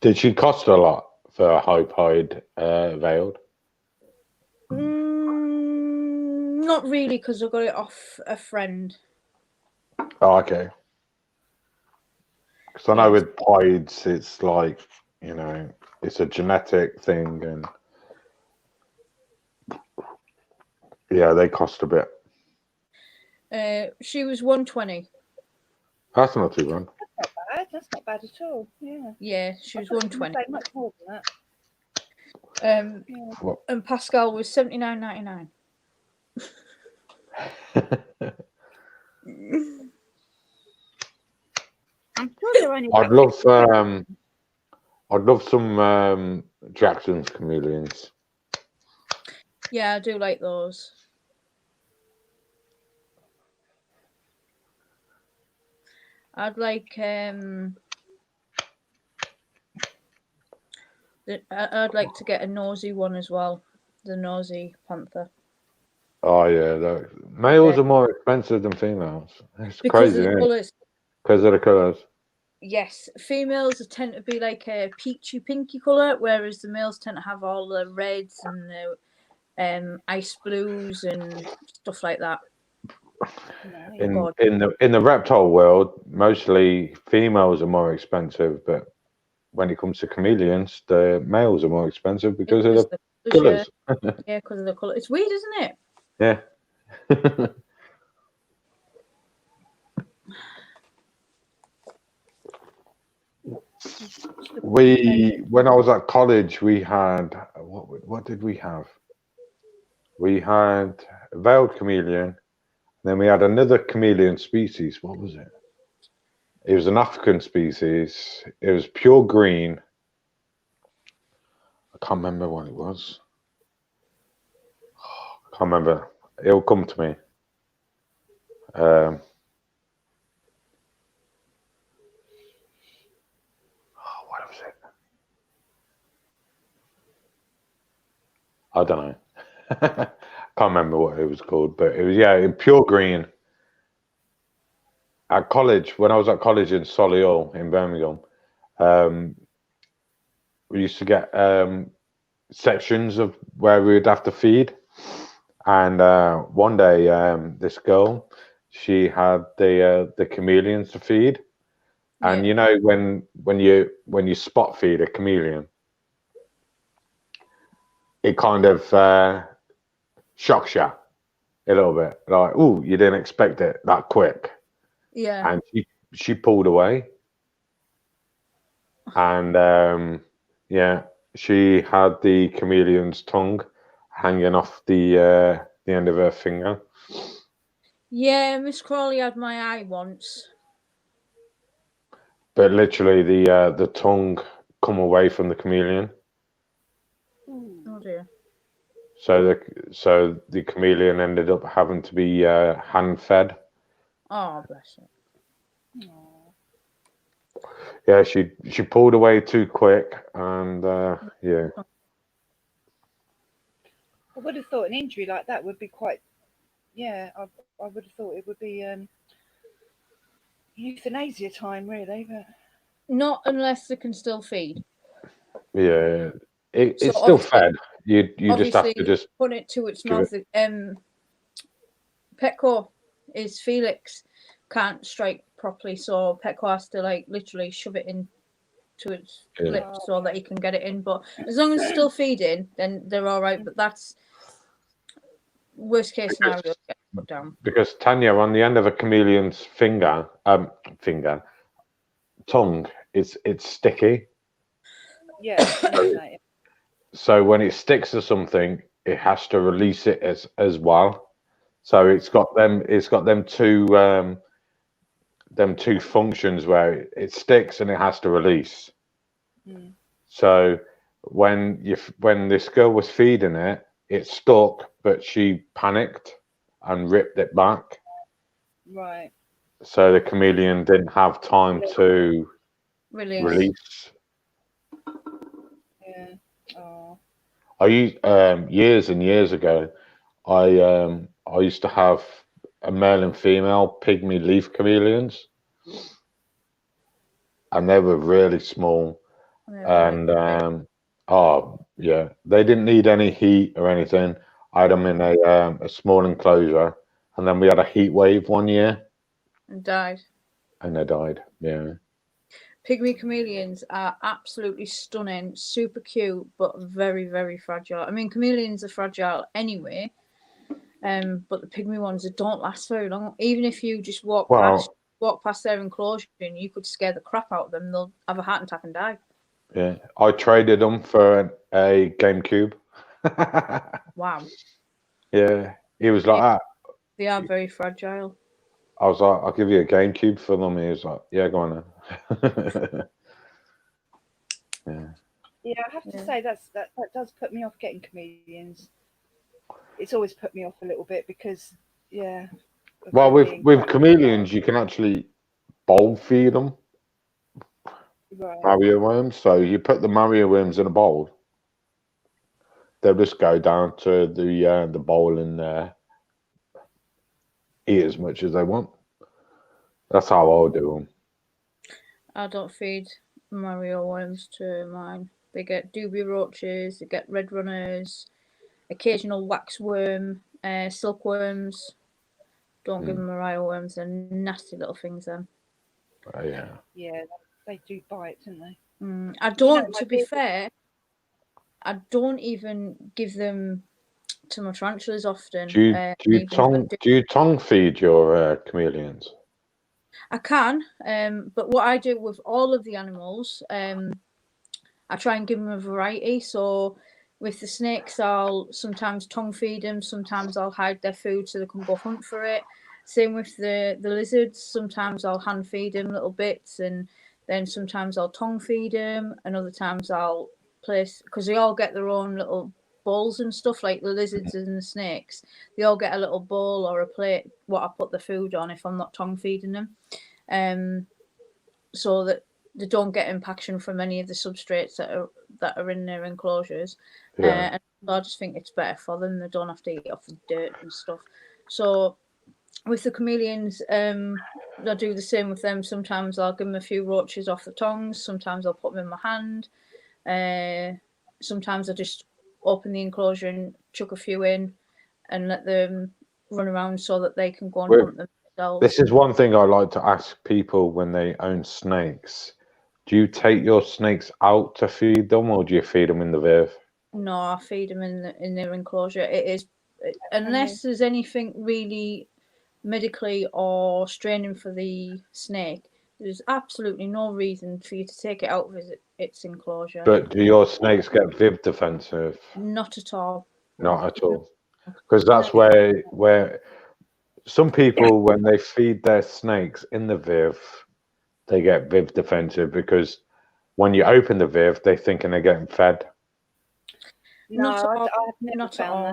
S10: Did she cost a lot for a high pied veiled?
S1: Not really, because I got it off a friend.
S10: Oh, okay. Because I know with pieds, it's like, you know, it's a genetic thing, and yeah, they cost a bit.
S1: She was 120.
S10: That's not too bad.
S3: That's not bad at all. Yeah.
S1: Yeah, she was 120.
S3: Much more than that.
S1: And Pascal was $79.99.
S3: I'm sure they're only.
S10: I'd love some Jackson's chameleons.
S1: Yeah, I do like those. I'd like I'd like to get a nosy one as well, the nosy panther.
S10: Oh yeah, males are more expensive than females. It's
S1: Because
S10: crazy,
S1: of the
S10: isn't it?
S1: colours.
S10: Because of the colours.
S1: Yes, females tend to be like a peachy pinky colour, whereas the males tend to have all the reds and the ice blues and stuff like that.
S10: In the reptile world, mostly females are more expensive, but when it comes to chameleons, the males are more expensive because of the colours.
S1: Yeah, because of the colour. It's weird, isn't it?
S10: Yeah. When I was at college, we had what did we have? We had a veiled chameleon, then we had another chameleon species. What was it? It was an African species. It was pure green. I can't remember what it was. I can't remember. It'll come to me. What was it? I don't know. Can't remember what it was called, but it was in pure green. At college, when I was at college in Solihull in Birmingham, we used to get sections of where we would have to feed. And one day, this girl, she had the chameleons to feed, and you know when you spot feed a chameleon, it kind of shocks you a little bit, like, oh, you didn't expect it that quick.
S1: Yeah.
S10: And she pulled away, and she had the chameleon's tongue hanging off the end of her finger.
S1: Yeah, Miss Crawley had my eye once.
S10: But literally, the tongue come away from the chameleon.
S1: Oh dear.
S10: So the chameleon ended up having to be hand fed.
S1: Oh, bless her.
S10: Yeah, she pulled away too quick, and yeah.
S3: I would have thought an injury like that would be quite. Yeah, I would have thought it would be euthanasia time, really, but
S1: not unless they can still feed.
S10: Yeah, it's still fed. You just have to just
S1: put it to its mouth. Petco is Felix can't strike properly, so Petco has to like literally shove it in to its lips so that he can get it in. But as long as it's still feeding, then they're all right. But that's worst case scenario. Get put down.
S10: Because Tanya, on the end of a chameleon's tongue, it's sticky.
S3: Yeah.
S10: So when it sticks to something, it has to release it as well. So it's got them two functions where it sticks and it has to release.
S3: Mm.
S10: So when this girl was feeding it, it stuck, but she panicked and ripped it back.
S3: Right.
S10: So the chameleon didn't have time to release.
S3: Yeah. Oh.
S10: I used years and years ago. I used to have a male and female pygmy leaf chameleons, and they were really small. And oh yeah, they didn't need any heat or anything. I had them in a small enclosure, and then we had a heat wave one year.
S1: And died.
S10: And they died. Yeah.
S1: Pygmy chameleons are absolutely stunning, super cute, but very, very fragile. I mean, chameleons are fragile anyway, but the pygmy ones, they don't last very long. Even if you just walk past their enclosure and you could scare the crap out of them, they'll have a heart attack and die.
S10: Yeah, I traded them for a GameCube.
S1: Wow.
S10: Yeah, he was like that.
S1: They are very fragile.
S10: I was like, I'll give you a GameCube for them. He was like, yeah, go on then. Yeah.
S3: Yeah, I have to say that does put me off getting chameleons. It's always put me off a little bit because, yeah.
S10: Well, with chameleons, you can actually bowl feed them.
S3: Right.
S10: Mario worms. So you put the Mario worms in a bowl. They'll just go down to the bowl and eat as much as they want. That's how I'll do them.
S1: I don't feed Mario worms to mine. They get doobie roaches, they get red runners, occasional waxworm, silkworms. Don't give them Mario worms. They're nasty little things then.
S10: Yeah.
S3: Yeah, they do bite, don't they?
S1: I don't, to be fair, I don't even give them to my tarantulas often.
S10: Do you tongue feed your chameleons?
S1: I can, but what I do with all of the animals, I try and give them a variety. So with the snakes, I'll sometimes tongue feed them. Sometimes I'll hide their food so they can go hunt for it. Same with the lizards. Sometimes I'll hand feed them little bits, and then sometimes I'll tongue feed them, and other times I'll place, because they all get their own little bowls and stuff, like the lizards and the snakes. They all get a little bowl or a plate what I put the food on if I'm not tongue feeding them, so that they don't get impaction from any of the substrates that are in their enclosures. And I just think it's better for them. They don't have to eat off the dirt and stuff. So with the chameleons, I do the same with them. Sometimes I'll give them a few roaches off the tongues. Sometimes I'll put them in my hand. Sometimes I just open the enclosure and chuck a few in and let them run around so that they can go and hunt themselves.
S10: This is one thing I like to ask people when they own snakes. Do you take your snakes out to feed them, or do you feed them in the viv?
S1: No, I feed them in their enclosure. It is, unless there's anything really medically or straining for the snake, there's absolutely no reason for you to take it out of its enclosure.
S10: But do your snakes get viv defensive?
S1: Not at all.
S10: Not at all. Because that's where some people, when they feed their snakes in the viv, they get viv defensive, because when you open the viv, they're thinking they're getting fed.
S3: No,
S1: I've
S3: never
S1: not
S3: found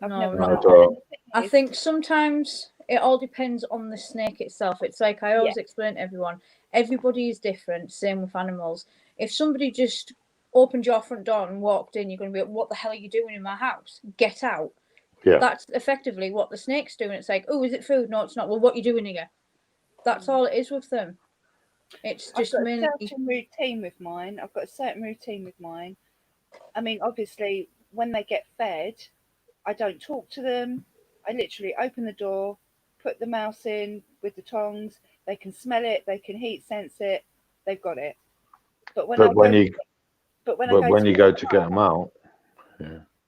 S1: at all.
S3: that.
S1: No. I think sometimes it all depends on the snake itself. It's like I always explain to everyone, everybody is different, same with animals. If somebody just opened your front door and walked in, you're going to be like, what the hell are you doing in my house? Get out.
S10: Yeah.
S1: That's effectively what the snake's doing. It's like, oh, is it food? No, it's not. Well, what are you doing here? That's all it is with them. It's just mainly...
S3: I've got a certain routine with mine. I mean, obviously, when they get fed, I don't talk to them. I literally open the door, put the mouse in with the tongs. They can smell it. They can heat sense it. They've got it. But when you go to get them out,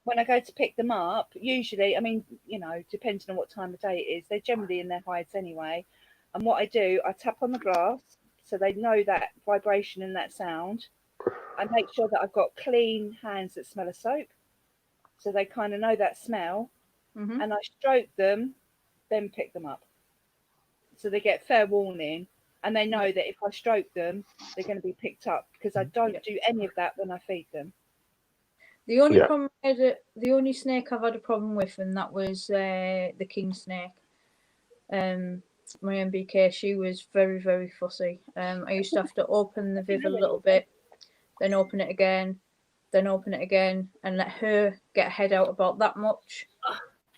S3: when I go to pick them up, usually, I mean, you know, depending on what time of day it is, they're generally in their hides anyway. And what I do, I tap on the glass so they know that vibration and that sound. I make sure that I've got clean hands that smell of soap, so they kind of know that smell. And I stroke them then pick them up. So they get fair warning, and they know that if I stroke them, they're going to be picked up, because I don't do any of that when I feed them.
S1: The only problem, the only snake I've had a problem with, and that was the king snake. My MBK, she was very, very fussy. I used to have to open the viv a little bit, then open it again, then open it again, and let her get her head out about that much.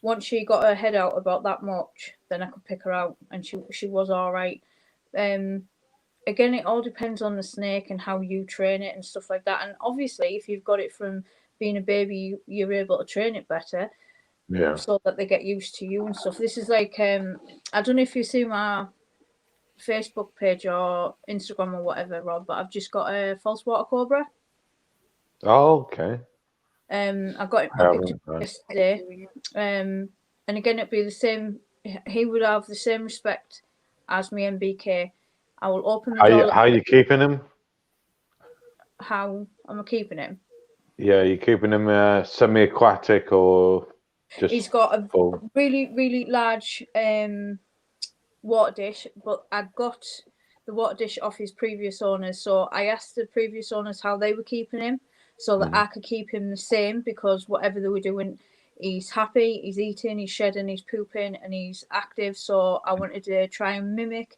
S1: Once she got her head out about that much, then I could pick her out, and she was all right. Again, it all depends on the snake and how you train it and stuff like that. And obviously, if you've got it from being a baby, you're able to train it better.
S10: Yeah.
S1: So that they get used to you and stuff. This is like, I don't know if you see my Facebook page or Instagram or whatever, Rob, but I've just got a false water cobra.
S10: Oh, okay.
S1: I got it yesterday. And again, it'd be the same. He would have the same respect as me MBK. I will open the door.
S10: How are you keeping him?
S1: How am I keeping him?
S10: Yeah, you keeping him semi-aquatic or just?
S1: He's got a really, really large water dish, but I got the water dish off his previous owners. So I asked the previous owners how they were keeping him, so that I could keep him the same, because whatever they were doing, he's happy, he's eating, he's shedding, he's pooping, and he's active. So I wanted to try and mimic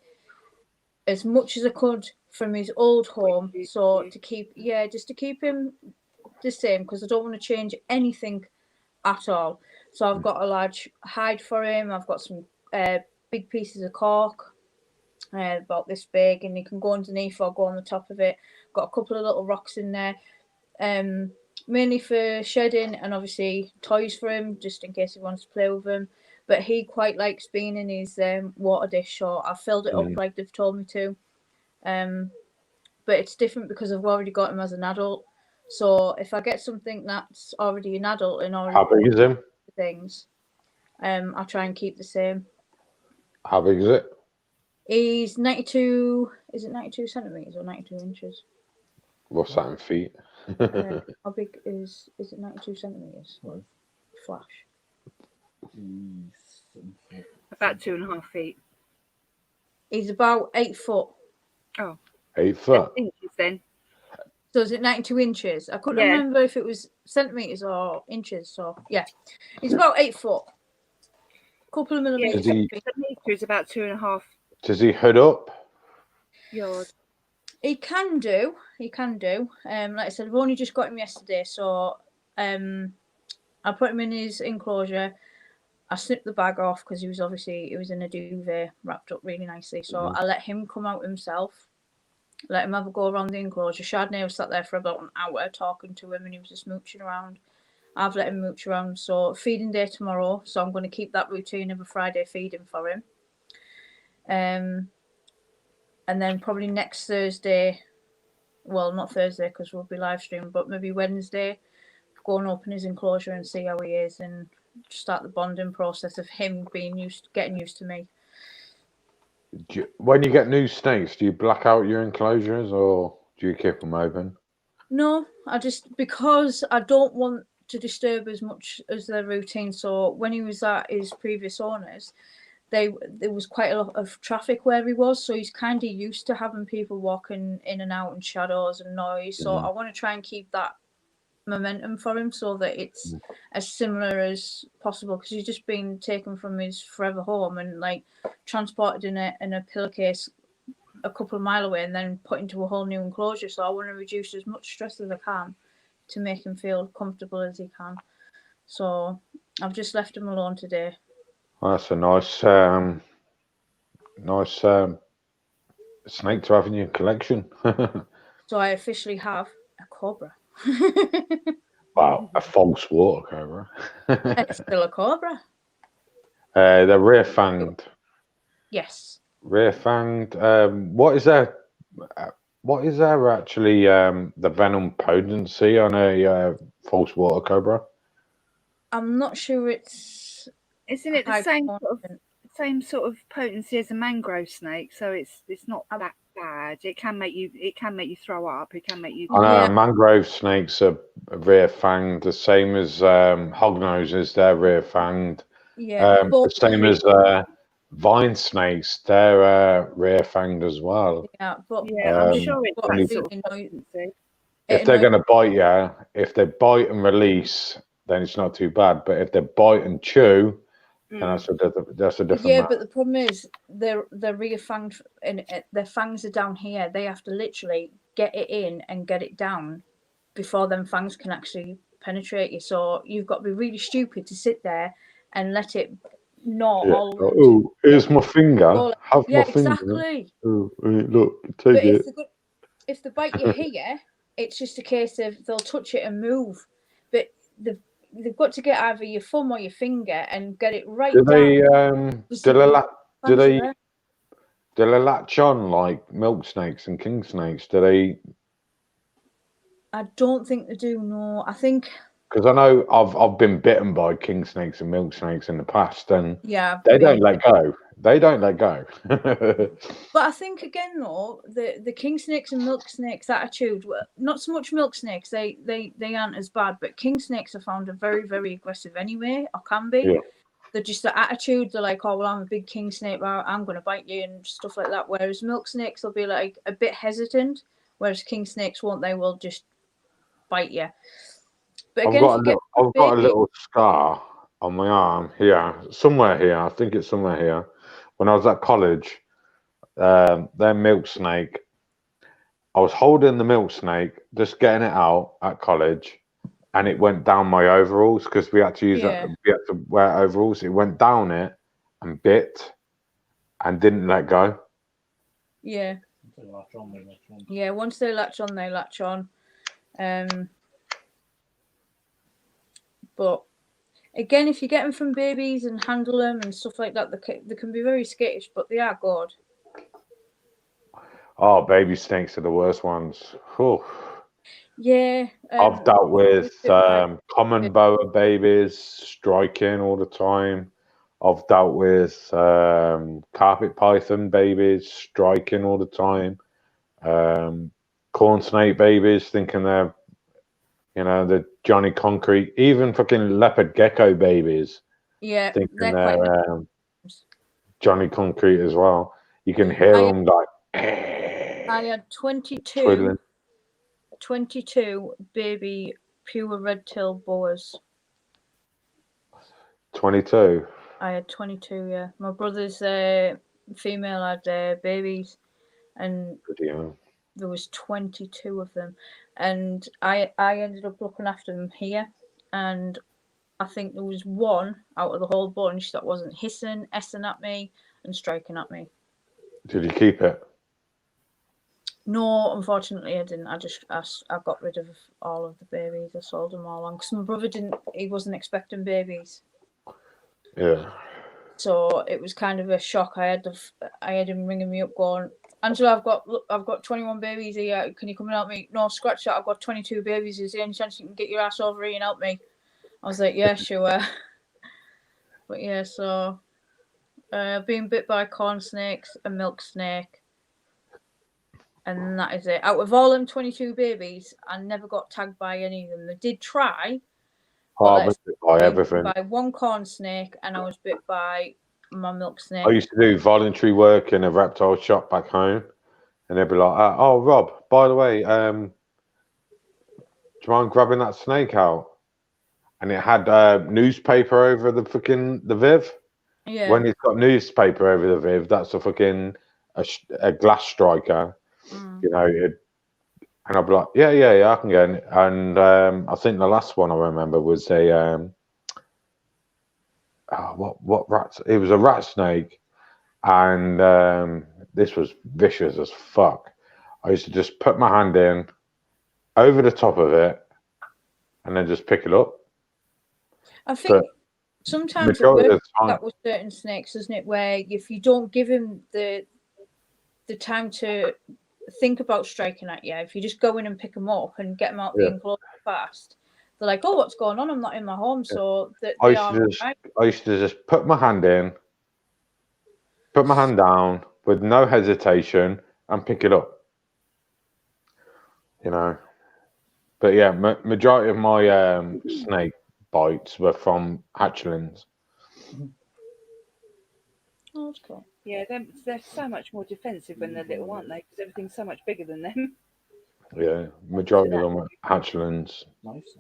S1: as much as I could from his old home. So to keep, just to keep him the same, because I don't want to change anything at all. So I've got a large hide for him. I've got some big pieces of cork, about this big, and he can go underneath or go on the top of it. Got a couple of little rocks in there, mainly for shedding, and obviously toys for him, just in case he wants to play with them. But he quite likes being in his water dish, so I filled it up like they've told me to. But it's different because I've already got him as an adult. So if I get something that's already an adult and already
S10: how big is him?
S1: Things, I'll try and keep the same.
S10: How big is it?
S1: He's 92. Is it 92 centimeters or 92 inches?
S10: What's that in feet?
S1: How big is it? 92 centimeters. Flash.
S3: About 2.5 feet.
S1: He's about 8 foot.
S3: Oh.
S10: 8 foot.
S3: Inches then.
S1: So is it 92 inches? I couldn't remember if it was centimeters or inches. So yeah, he's about 8 foot. Couple of millimeters.
S3: Is about 2.5.
S10: Does he hood up?
S3: Yard.
S1: He can do. Like I said, I've only just got him yesterday, so I put him in his enclosure. I snipped the bag off because he was in a duvet wrapped up really nicely. So I let him come out himself. Let him have a go around the enclosure. Chardonnay was sat there for about an hour talking to him, and he was just mooching around. I've let him mooch around. So feeding day tomorrow, so I'm going to keep that routine of a Friday feeding for him. And then probably next Thursday, well, not Thursday because we'll be live streaming, but maybe Wednesday, go and open his enclosure and see how he is, and start the bonding process of him getting used to me.
S10: When you get new snakes, do you black out your enclosures or do you keep them open?
S1: No, because I don't want to disturb as much as their routine. So when he was at his previous owners, there was quite a lot of traffic where he was, so he's kind of used to having people walking in and out and shadows and noise. So I want to try and keep that momentum for him so that it's as similar as possible, because he's just been taken from his forever home and like transported in a pillowcase a couple of miles away and then put into a whole new enclosure. So I want to reduce as much stress as I can to make him feel comfortable as he can. So I've just left him alone today.
S10: That's a nice snake to have in your collection.
S1: So I officially have a cobra.
S10: Wow, a false water cobra.
S1: It's still a cobra.
S10: They're rear-fanged.
S1: Yes.
S10: Rear-fanged. What is there actually the venom potency on a false water cobra?
S1: I'm not sure
S3: Isn't it the same sort of potency as a mangrove snake? So it's not that bad. It can make you throw up. It can make you.
S10: I know mangrove snakes are rear-fanged, the same as hognoses. They're rear-fanged.
S1: Yeah,
S10: The same as vine snakes. They're rear-fanged as well.
S1: yeah, but
S3: Yeah, I'm
S10: Um,
S3: sure it's
S1: what
S3: that
S10: and
S3: sort of
S1: really
S3: consistency.
S10: if they're going to bite you, if they bite and release, then it's not too bad. But if they bite and chew, then that's a different
S1: yeah,
S10: matter.
S1: but the problem is they're rear fanged and their fangs are down here. They have to literally get it in and get it down before them fangs can actually penetrate you. So you've got to be really stupid to sit there and let it gnaw all around you.
S10: Oh, here's my finger.
S1: All-
S10: Have
S1: yeah,
S10: my finger.
S1: exactly.
S10: Oh, look, take
S1: But
S10: it.
S1: if they bite you here, it's just a case of they'll touch it and move. But they've got to get either your thumb or your finger and get it right
S10: Do
S1: down.
S10: they do they latch on like milk snakes and king snakes? Do they?
S1: I don't think they do. No, I think.
S10: Because I know I've been bitten by king snakes and milk snakes in the past, and
S1: Yeah,
S10: they don't let go. They don't let go.
S1: But I think again though, the king snakes and milk snakes attitude, well, not so much milk snakes, they aren't as bad, but king snakes are found are very, very aggressive anyway, or can be.
S10: Yeah.
S1: They're just the attitude, they're like, oh well, I'm a big king snake, well, I'm gonna bite you and stuff like that. Whereas milk snakes will be like a bit hesitant, whereas king snakes won't, they will just bite you. But again,
S10: I've got a little scar on my arm here, somewhere here. I think it's somewhere here. When I was at college, their milk snake. I was holding the milk snake, just getting it out at college, and it went down my overalls because we had to use that. We had to wear overalls. It went down it and bit, and didn't let go.
S1: Yeah. Yeah. Once they latch on, they latch on. But again, if you get them from babies and handle them and stuff like that, they can be very skittish, but they are good.
S10: Oh, baby snakes are the worst ones. Whew.
S1: Yeah.
S10: I've dealt with common boa babies striking all the time. I've dealt with carpet python babies striking all the time. Corn snake babies thinking they're, the Johnny Concrete. Even fucking leopard gecko babies.
S1: Yeah,
S10: thinking they're Johnny Concrete as well. You can hear them like.
S1: I had 22 baby pure red-tailed boas.
S10: 22?
S1: I had 22, yeah. My brother's female had babies, and there was 22 of them. And I ended up looking after them here, and I think there was one out of the whole bunch that wasn't hissing, essing at me, and striking at me.
S10: Did you keep it?
S1: No, unfortunately, I didn't. I got rid of all of the babies. I sold them all on because my brother he wasn't expecting babies.
S10: Yeah.
S1: So it was kind of a shock. I had him ringing me up, going, "Angela, I've got 21 babies here. Can you come and help me?" "No, scratch that. I've got 22 babies. Is there any chance you can get your ass over here and help me?" I was like, "Yeah, sure." But yeah, so being bit by corn snakes, a milk snake. And that is it. Out of all them 22 babies, I never got tagged by any of them. They did try.
S10: I was bit by everything.
S1: By one corn snake, and I was bit by my milk snake.
S10: I used to do voluntary work in a reptile shop back home, and they'd be like, "Oh, Rob, by the way, do you mind grabbing that snake out?" And it had newspaper over the viv.
S1: Yeah.
S10: When it's got newspaper over the viv, that's a fucking a glass striker. And I'd be like, yeah, I can get it. And I think the last one I remember was a what rat? It was a rat snake, and this was vicious as fuck. I used to just put my hand in over the top of it, and then just pick it up.
S1: I think sometimes it works that with certain snakes, isn't it? Where if you don't give him the time to think about striking at you, if you just go in and pick them up and get them out the enclosure fast, they're like, "Oh, what's going on? I'm not in my home." So
S10: I used to just put my hand in, put my hand down with no hesitation, and pick it up. But yeah, majority of my snake bites were from hatchlings.
S1: Oh, that's cool.
S3: Yeah, they're so much more defensive when they're little, aren't they? Because everything's so much bigger than them.
S10: Yeah, majority of them are hatchlings.
S7: Nice.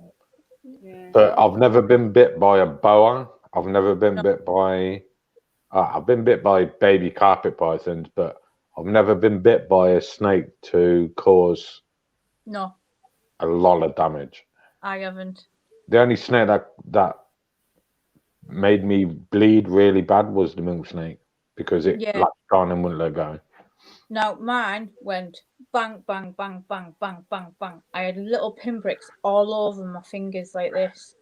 S3: Yeah.
S10: But I've never been bit by a boa. I've never been bit by. I've been bit by baby carpet pythons, but I've never been bit by a snake to cause
S1: No,
S10: a lot of damage.
S1: I haven't.
S10: The only snake that made me bleed really bad was the milk snake because it
S1: Yeah.
S10: latched on and wouldn't let go.
S1: Now mine went bang, bang, bang, bang, bang, bang, bang. I had little pinpricks all over my fingers like this.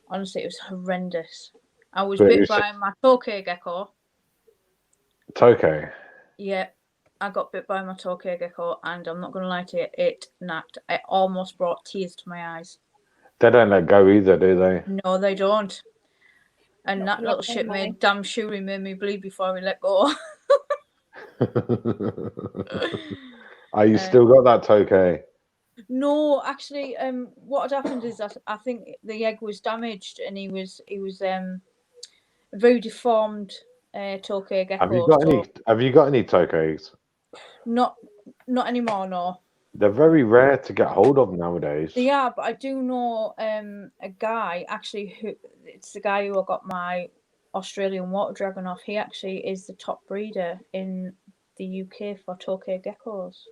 S1: Honestly, it was horrendous. I was
S10: But
S1: bit
S10: it's-
S1: by my tokay gecko.
S10: It's okay.
S1: Yeah, I got bit by my tokay gecko, and I'm not going to lie to you, it knocked. It almost brought tears to my eyes.
S10: They don't let go either, do they?
S1: No, they don't. And
S3: Not
S1: that little
S3: yet,
S1: shit
S3: no, mate.
S1: made damn sure he made me bleed before he let go.
S10: Oh, you still got that tokay?
S1: No, actually, what had happened is that I think the egg was damaged, and he was a very deformed tokay gecko.
S10: Have you got any tokays?
S1: Not anymore, no.
S10: They're very rare to get hold of nowadays.
S1: They are, but I do know a guy actually it's the guy who I got my Australian water dragon off. He actually is the top breeder in the UK for tokay geckos.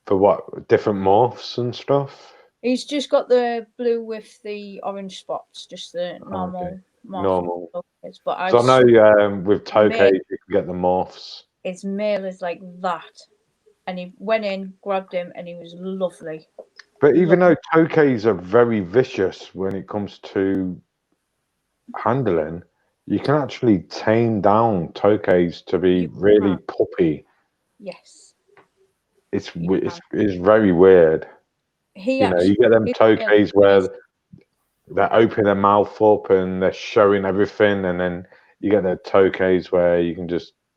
S10: For what? Different morphs and stuff?
S1: He's just got the blue with the orange spots, just the normal
S10: Normal.
S1: tokays. But
S10: So I know with tokays
S1: male,
S10: you can get the morphs.
S1: his male is like that. And he went in, grabbed him, and he was lovely.
S10: But even though tokays are very vicious when it comes to handling, you can actually tame down tokays to be really puppy.
S1: Yes.
S10: It's very weird. You get them tokays where they open their mouth up and they're showing everything, and then you get the tokays where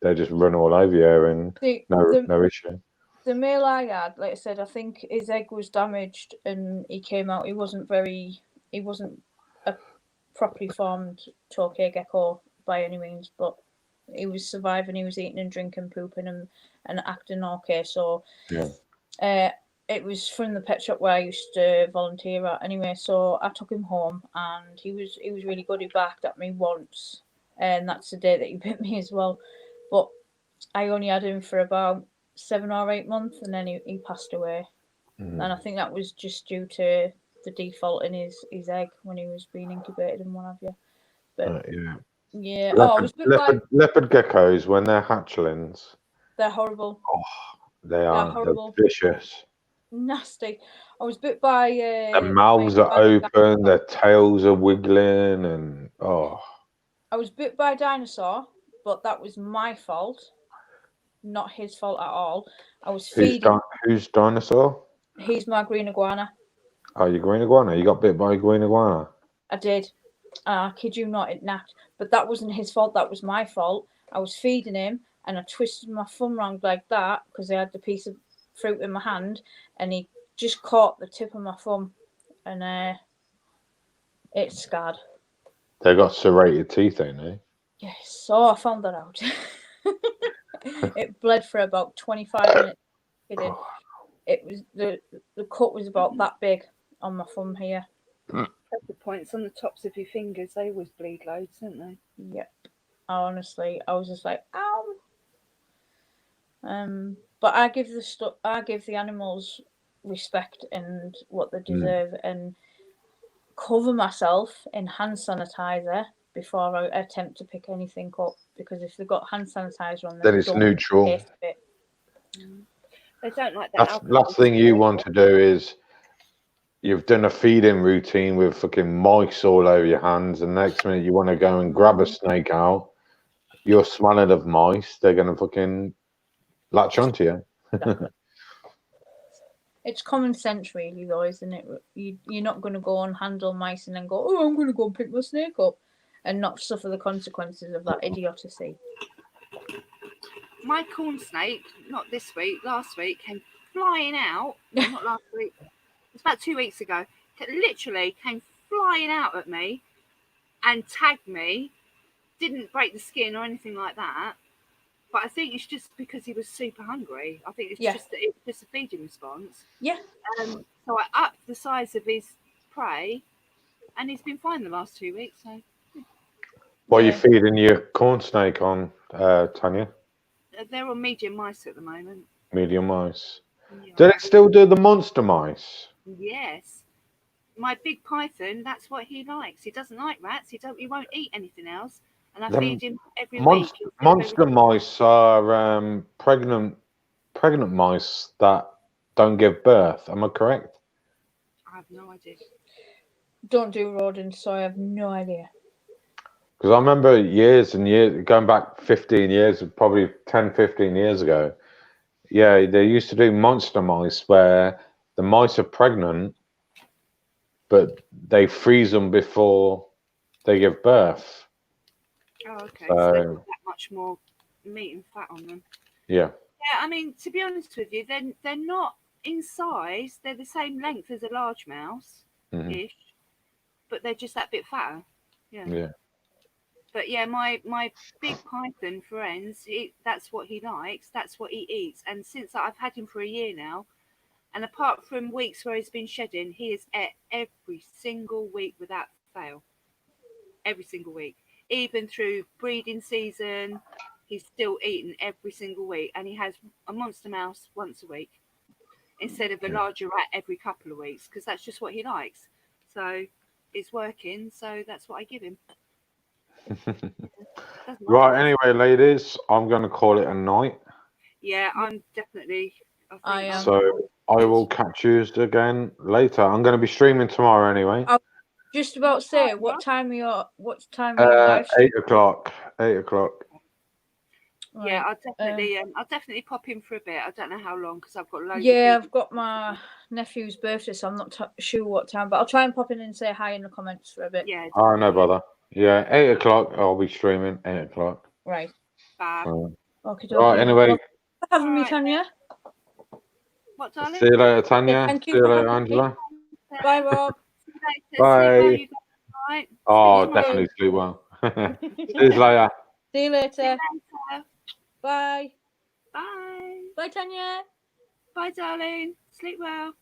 S10: they just run all over you and no issue.
S1: The male I had, like I said, I think his egg was damaged and he came out. He wasn't a properly formed tokay gecko by any means, but he was surviving. He was eating and drinking, pooping and acting okay. So it was from the pet shop where I used to volunteer at anyway. So I took him home and he was really good. He barked at me once, and that's the day that he bit me as well. But I only had him for about 7 or 8 months, and then he passed away. And I think that was just due to the default in his egg when he was being incubated and what have you. But yeah. I was
S10: leopard geckos, when they're hatchlings,
S1: they're horrible.
S10: Oh, they are
S1: horrible.
S10: They're vicious.
S1: Nasty. I was bit by
S10: their mouths are open, their tails are wiggling, and
S1: I was bit by a dinosaur, but that was my fault. Not his fault at all. I was feeding.
S10: Who's dinosaur?
S1: He's my green iguana.
S10: Oh, your green iguana? You got bit by a green iguana?
S1: I did. I kid you not, it napped. But that wasn't his fault. That was my fault. I was feeding him, and I twisted my thumb round like that because I had the piece of fruit in my hand, and he just caught the tip of my thumb, and it scarred.
S10: They got serrated teeth, ain't they?
S1: Yes. So I found that out. It bled for about 25 minutes. It was the cut was about that big on my thumb here.
S3: The points on the tops of your fingers, they always bleed loads, don't they?
S1: Yep. Honestly, I was just like, ow. But I give the animals respect and what they deserve, and cover myself in hand sanitizer before I attempt to pick anything up, because if they've got hand sanitizer on,
S10: then it's neutral.
S3: They don't like that.
S10: Last thing you want to do is you've done a feeding routine with fucking mice all over your hands, and next minute you want to go and grab a snake out. You're smelling of mice. They're gonna fucking latch onto you.
S1: It's common sense, really, though, isn't it? You're not going to go and handle mice and then go, oh, I'm going to go and pick my snake up, and not suffer the consequences of that idiocy.
S3: My corn snake, not this week, last week, came flying out. Not last week. It was about 2 weeks ago. It literally came flying out at me and tagged me didn't break the skin or anything like that. But I think it's just because he was super hungry. I think it's just a feeding response.
S1: Yeah.
S3: So I upped the size of his prey, and he's been fine the last 2 weeks. So.
S10: What are you feeding your corn snake on, Tanya?
S3: They're on medium mice at the moment.
S10: Medium mice.
S3: Yeah.
S10: Do they still do the monster mice?
S3: Yes. My big python, that's what he likes. He doesn't like rats. He won't eat anything else. And I feed him every week.
S10: Monster mice are pregnant mice that don't give birth. Am I correct?
S3: I have no idea.
S1: Don't do rodents, so I have no idea.
S10: Because I remember years and years, going back 15 years, probably 10, 15 years ago. Yeah, they used to do monster mice where the mice are pregnant, but they freeze them before they give birth.
S3: Oh, okay. So they put that much more meat and fat on them.
S10: Yeah.
S3: Yeah, I mean, to be honest with you, they're not in size. They're the same length as a large mouse-ish, but they're just that bit fatter. Yeah.
S10: Yeah.
S3: But yeah, my big python, friends, that's what he likes. That's what he eats. And since I've had him for a year now, and apart from weeks where he's been shedding, he has ate every single week without fail. Every single week. Even through breeding season, he's still eating every single week. And he has a monster mouse once a week instead of a larger rat every couple of weeks, because that's just what he likes. So it's working. So that's what I give him.
S10: Right, anyway, ladies, I'm going to call it a night.
S3: Yeah, I'm definitely.
S1: I am.
S10: So I will catch you again later. I'm going to be streaming tomorrow anyway.
S1: I was just about to say, what time are you live?
S10: 8 o'clock. 8 o'clock.
S3: Right. Yeah, I'll definitely pop in for a bit. I don't know how long because I've got loads.
S1: Yeah, I've got my nephew's birthday, so I'm not sure what time, but I'll try and pop in and say hi in the comments for a bit.
S3: Yeah.
S10: Oh, no bother. Yeah, 8 o'clock. I'll be streaming 8 o'clock.
S1: Right.
S3: Bye.
S1: Okay.
S10: Right. Anyway.
S1: Well, for having me, Tanya.
S3: What, darling?
S10: See you later, Tanya.
S1: Thank you
S10: See you
S1: for
S10: later,
S1: having me.
S10: Angela.
S1: Bye, Rob.
S10: Bye. Oh, definitely sleep well. See you later.
S1: See you later. Bye.
S3: Bye.
S1: Bye, Tanya.
S3: Bye, darling. Sleep well.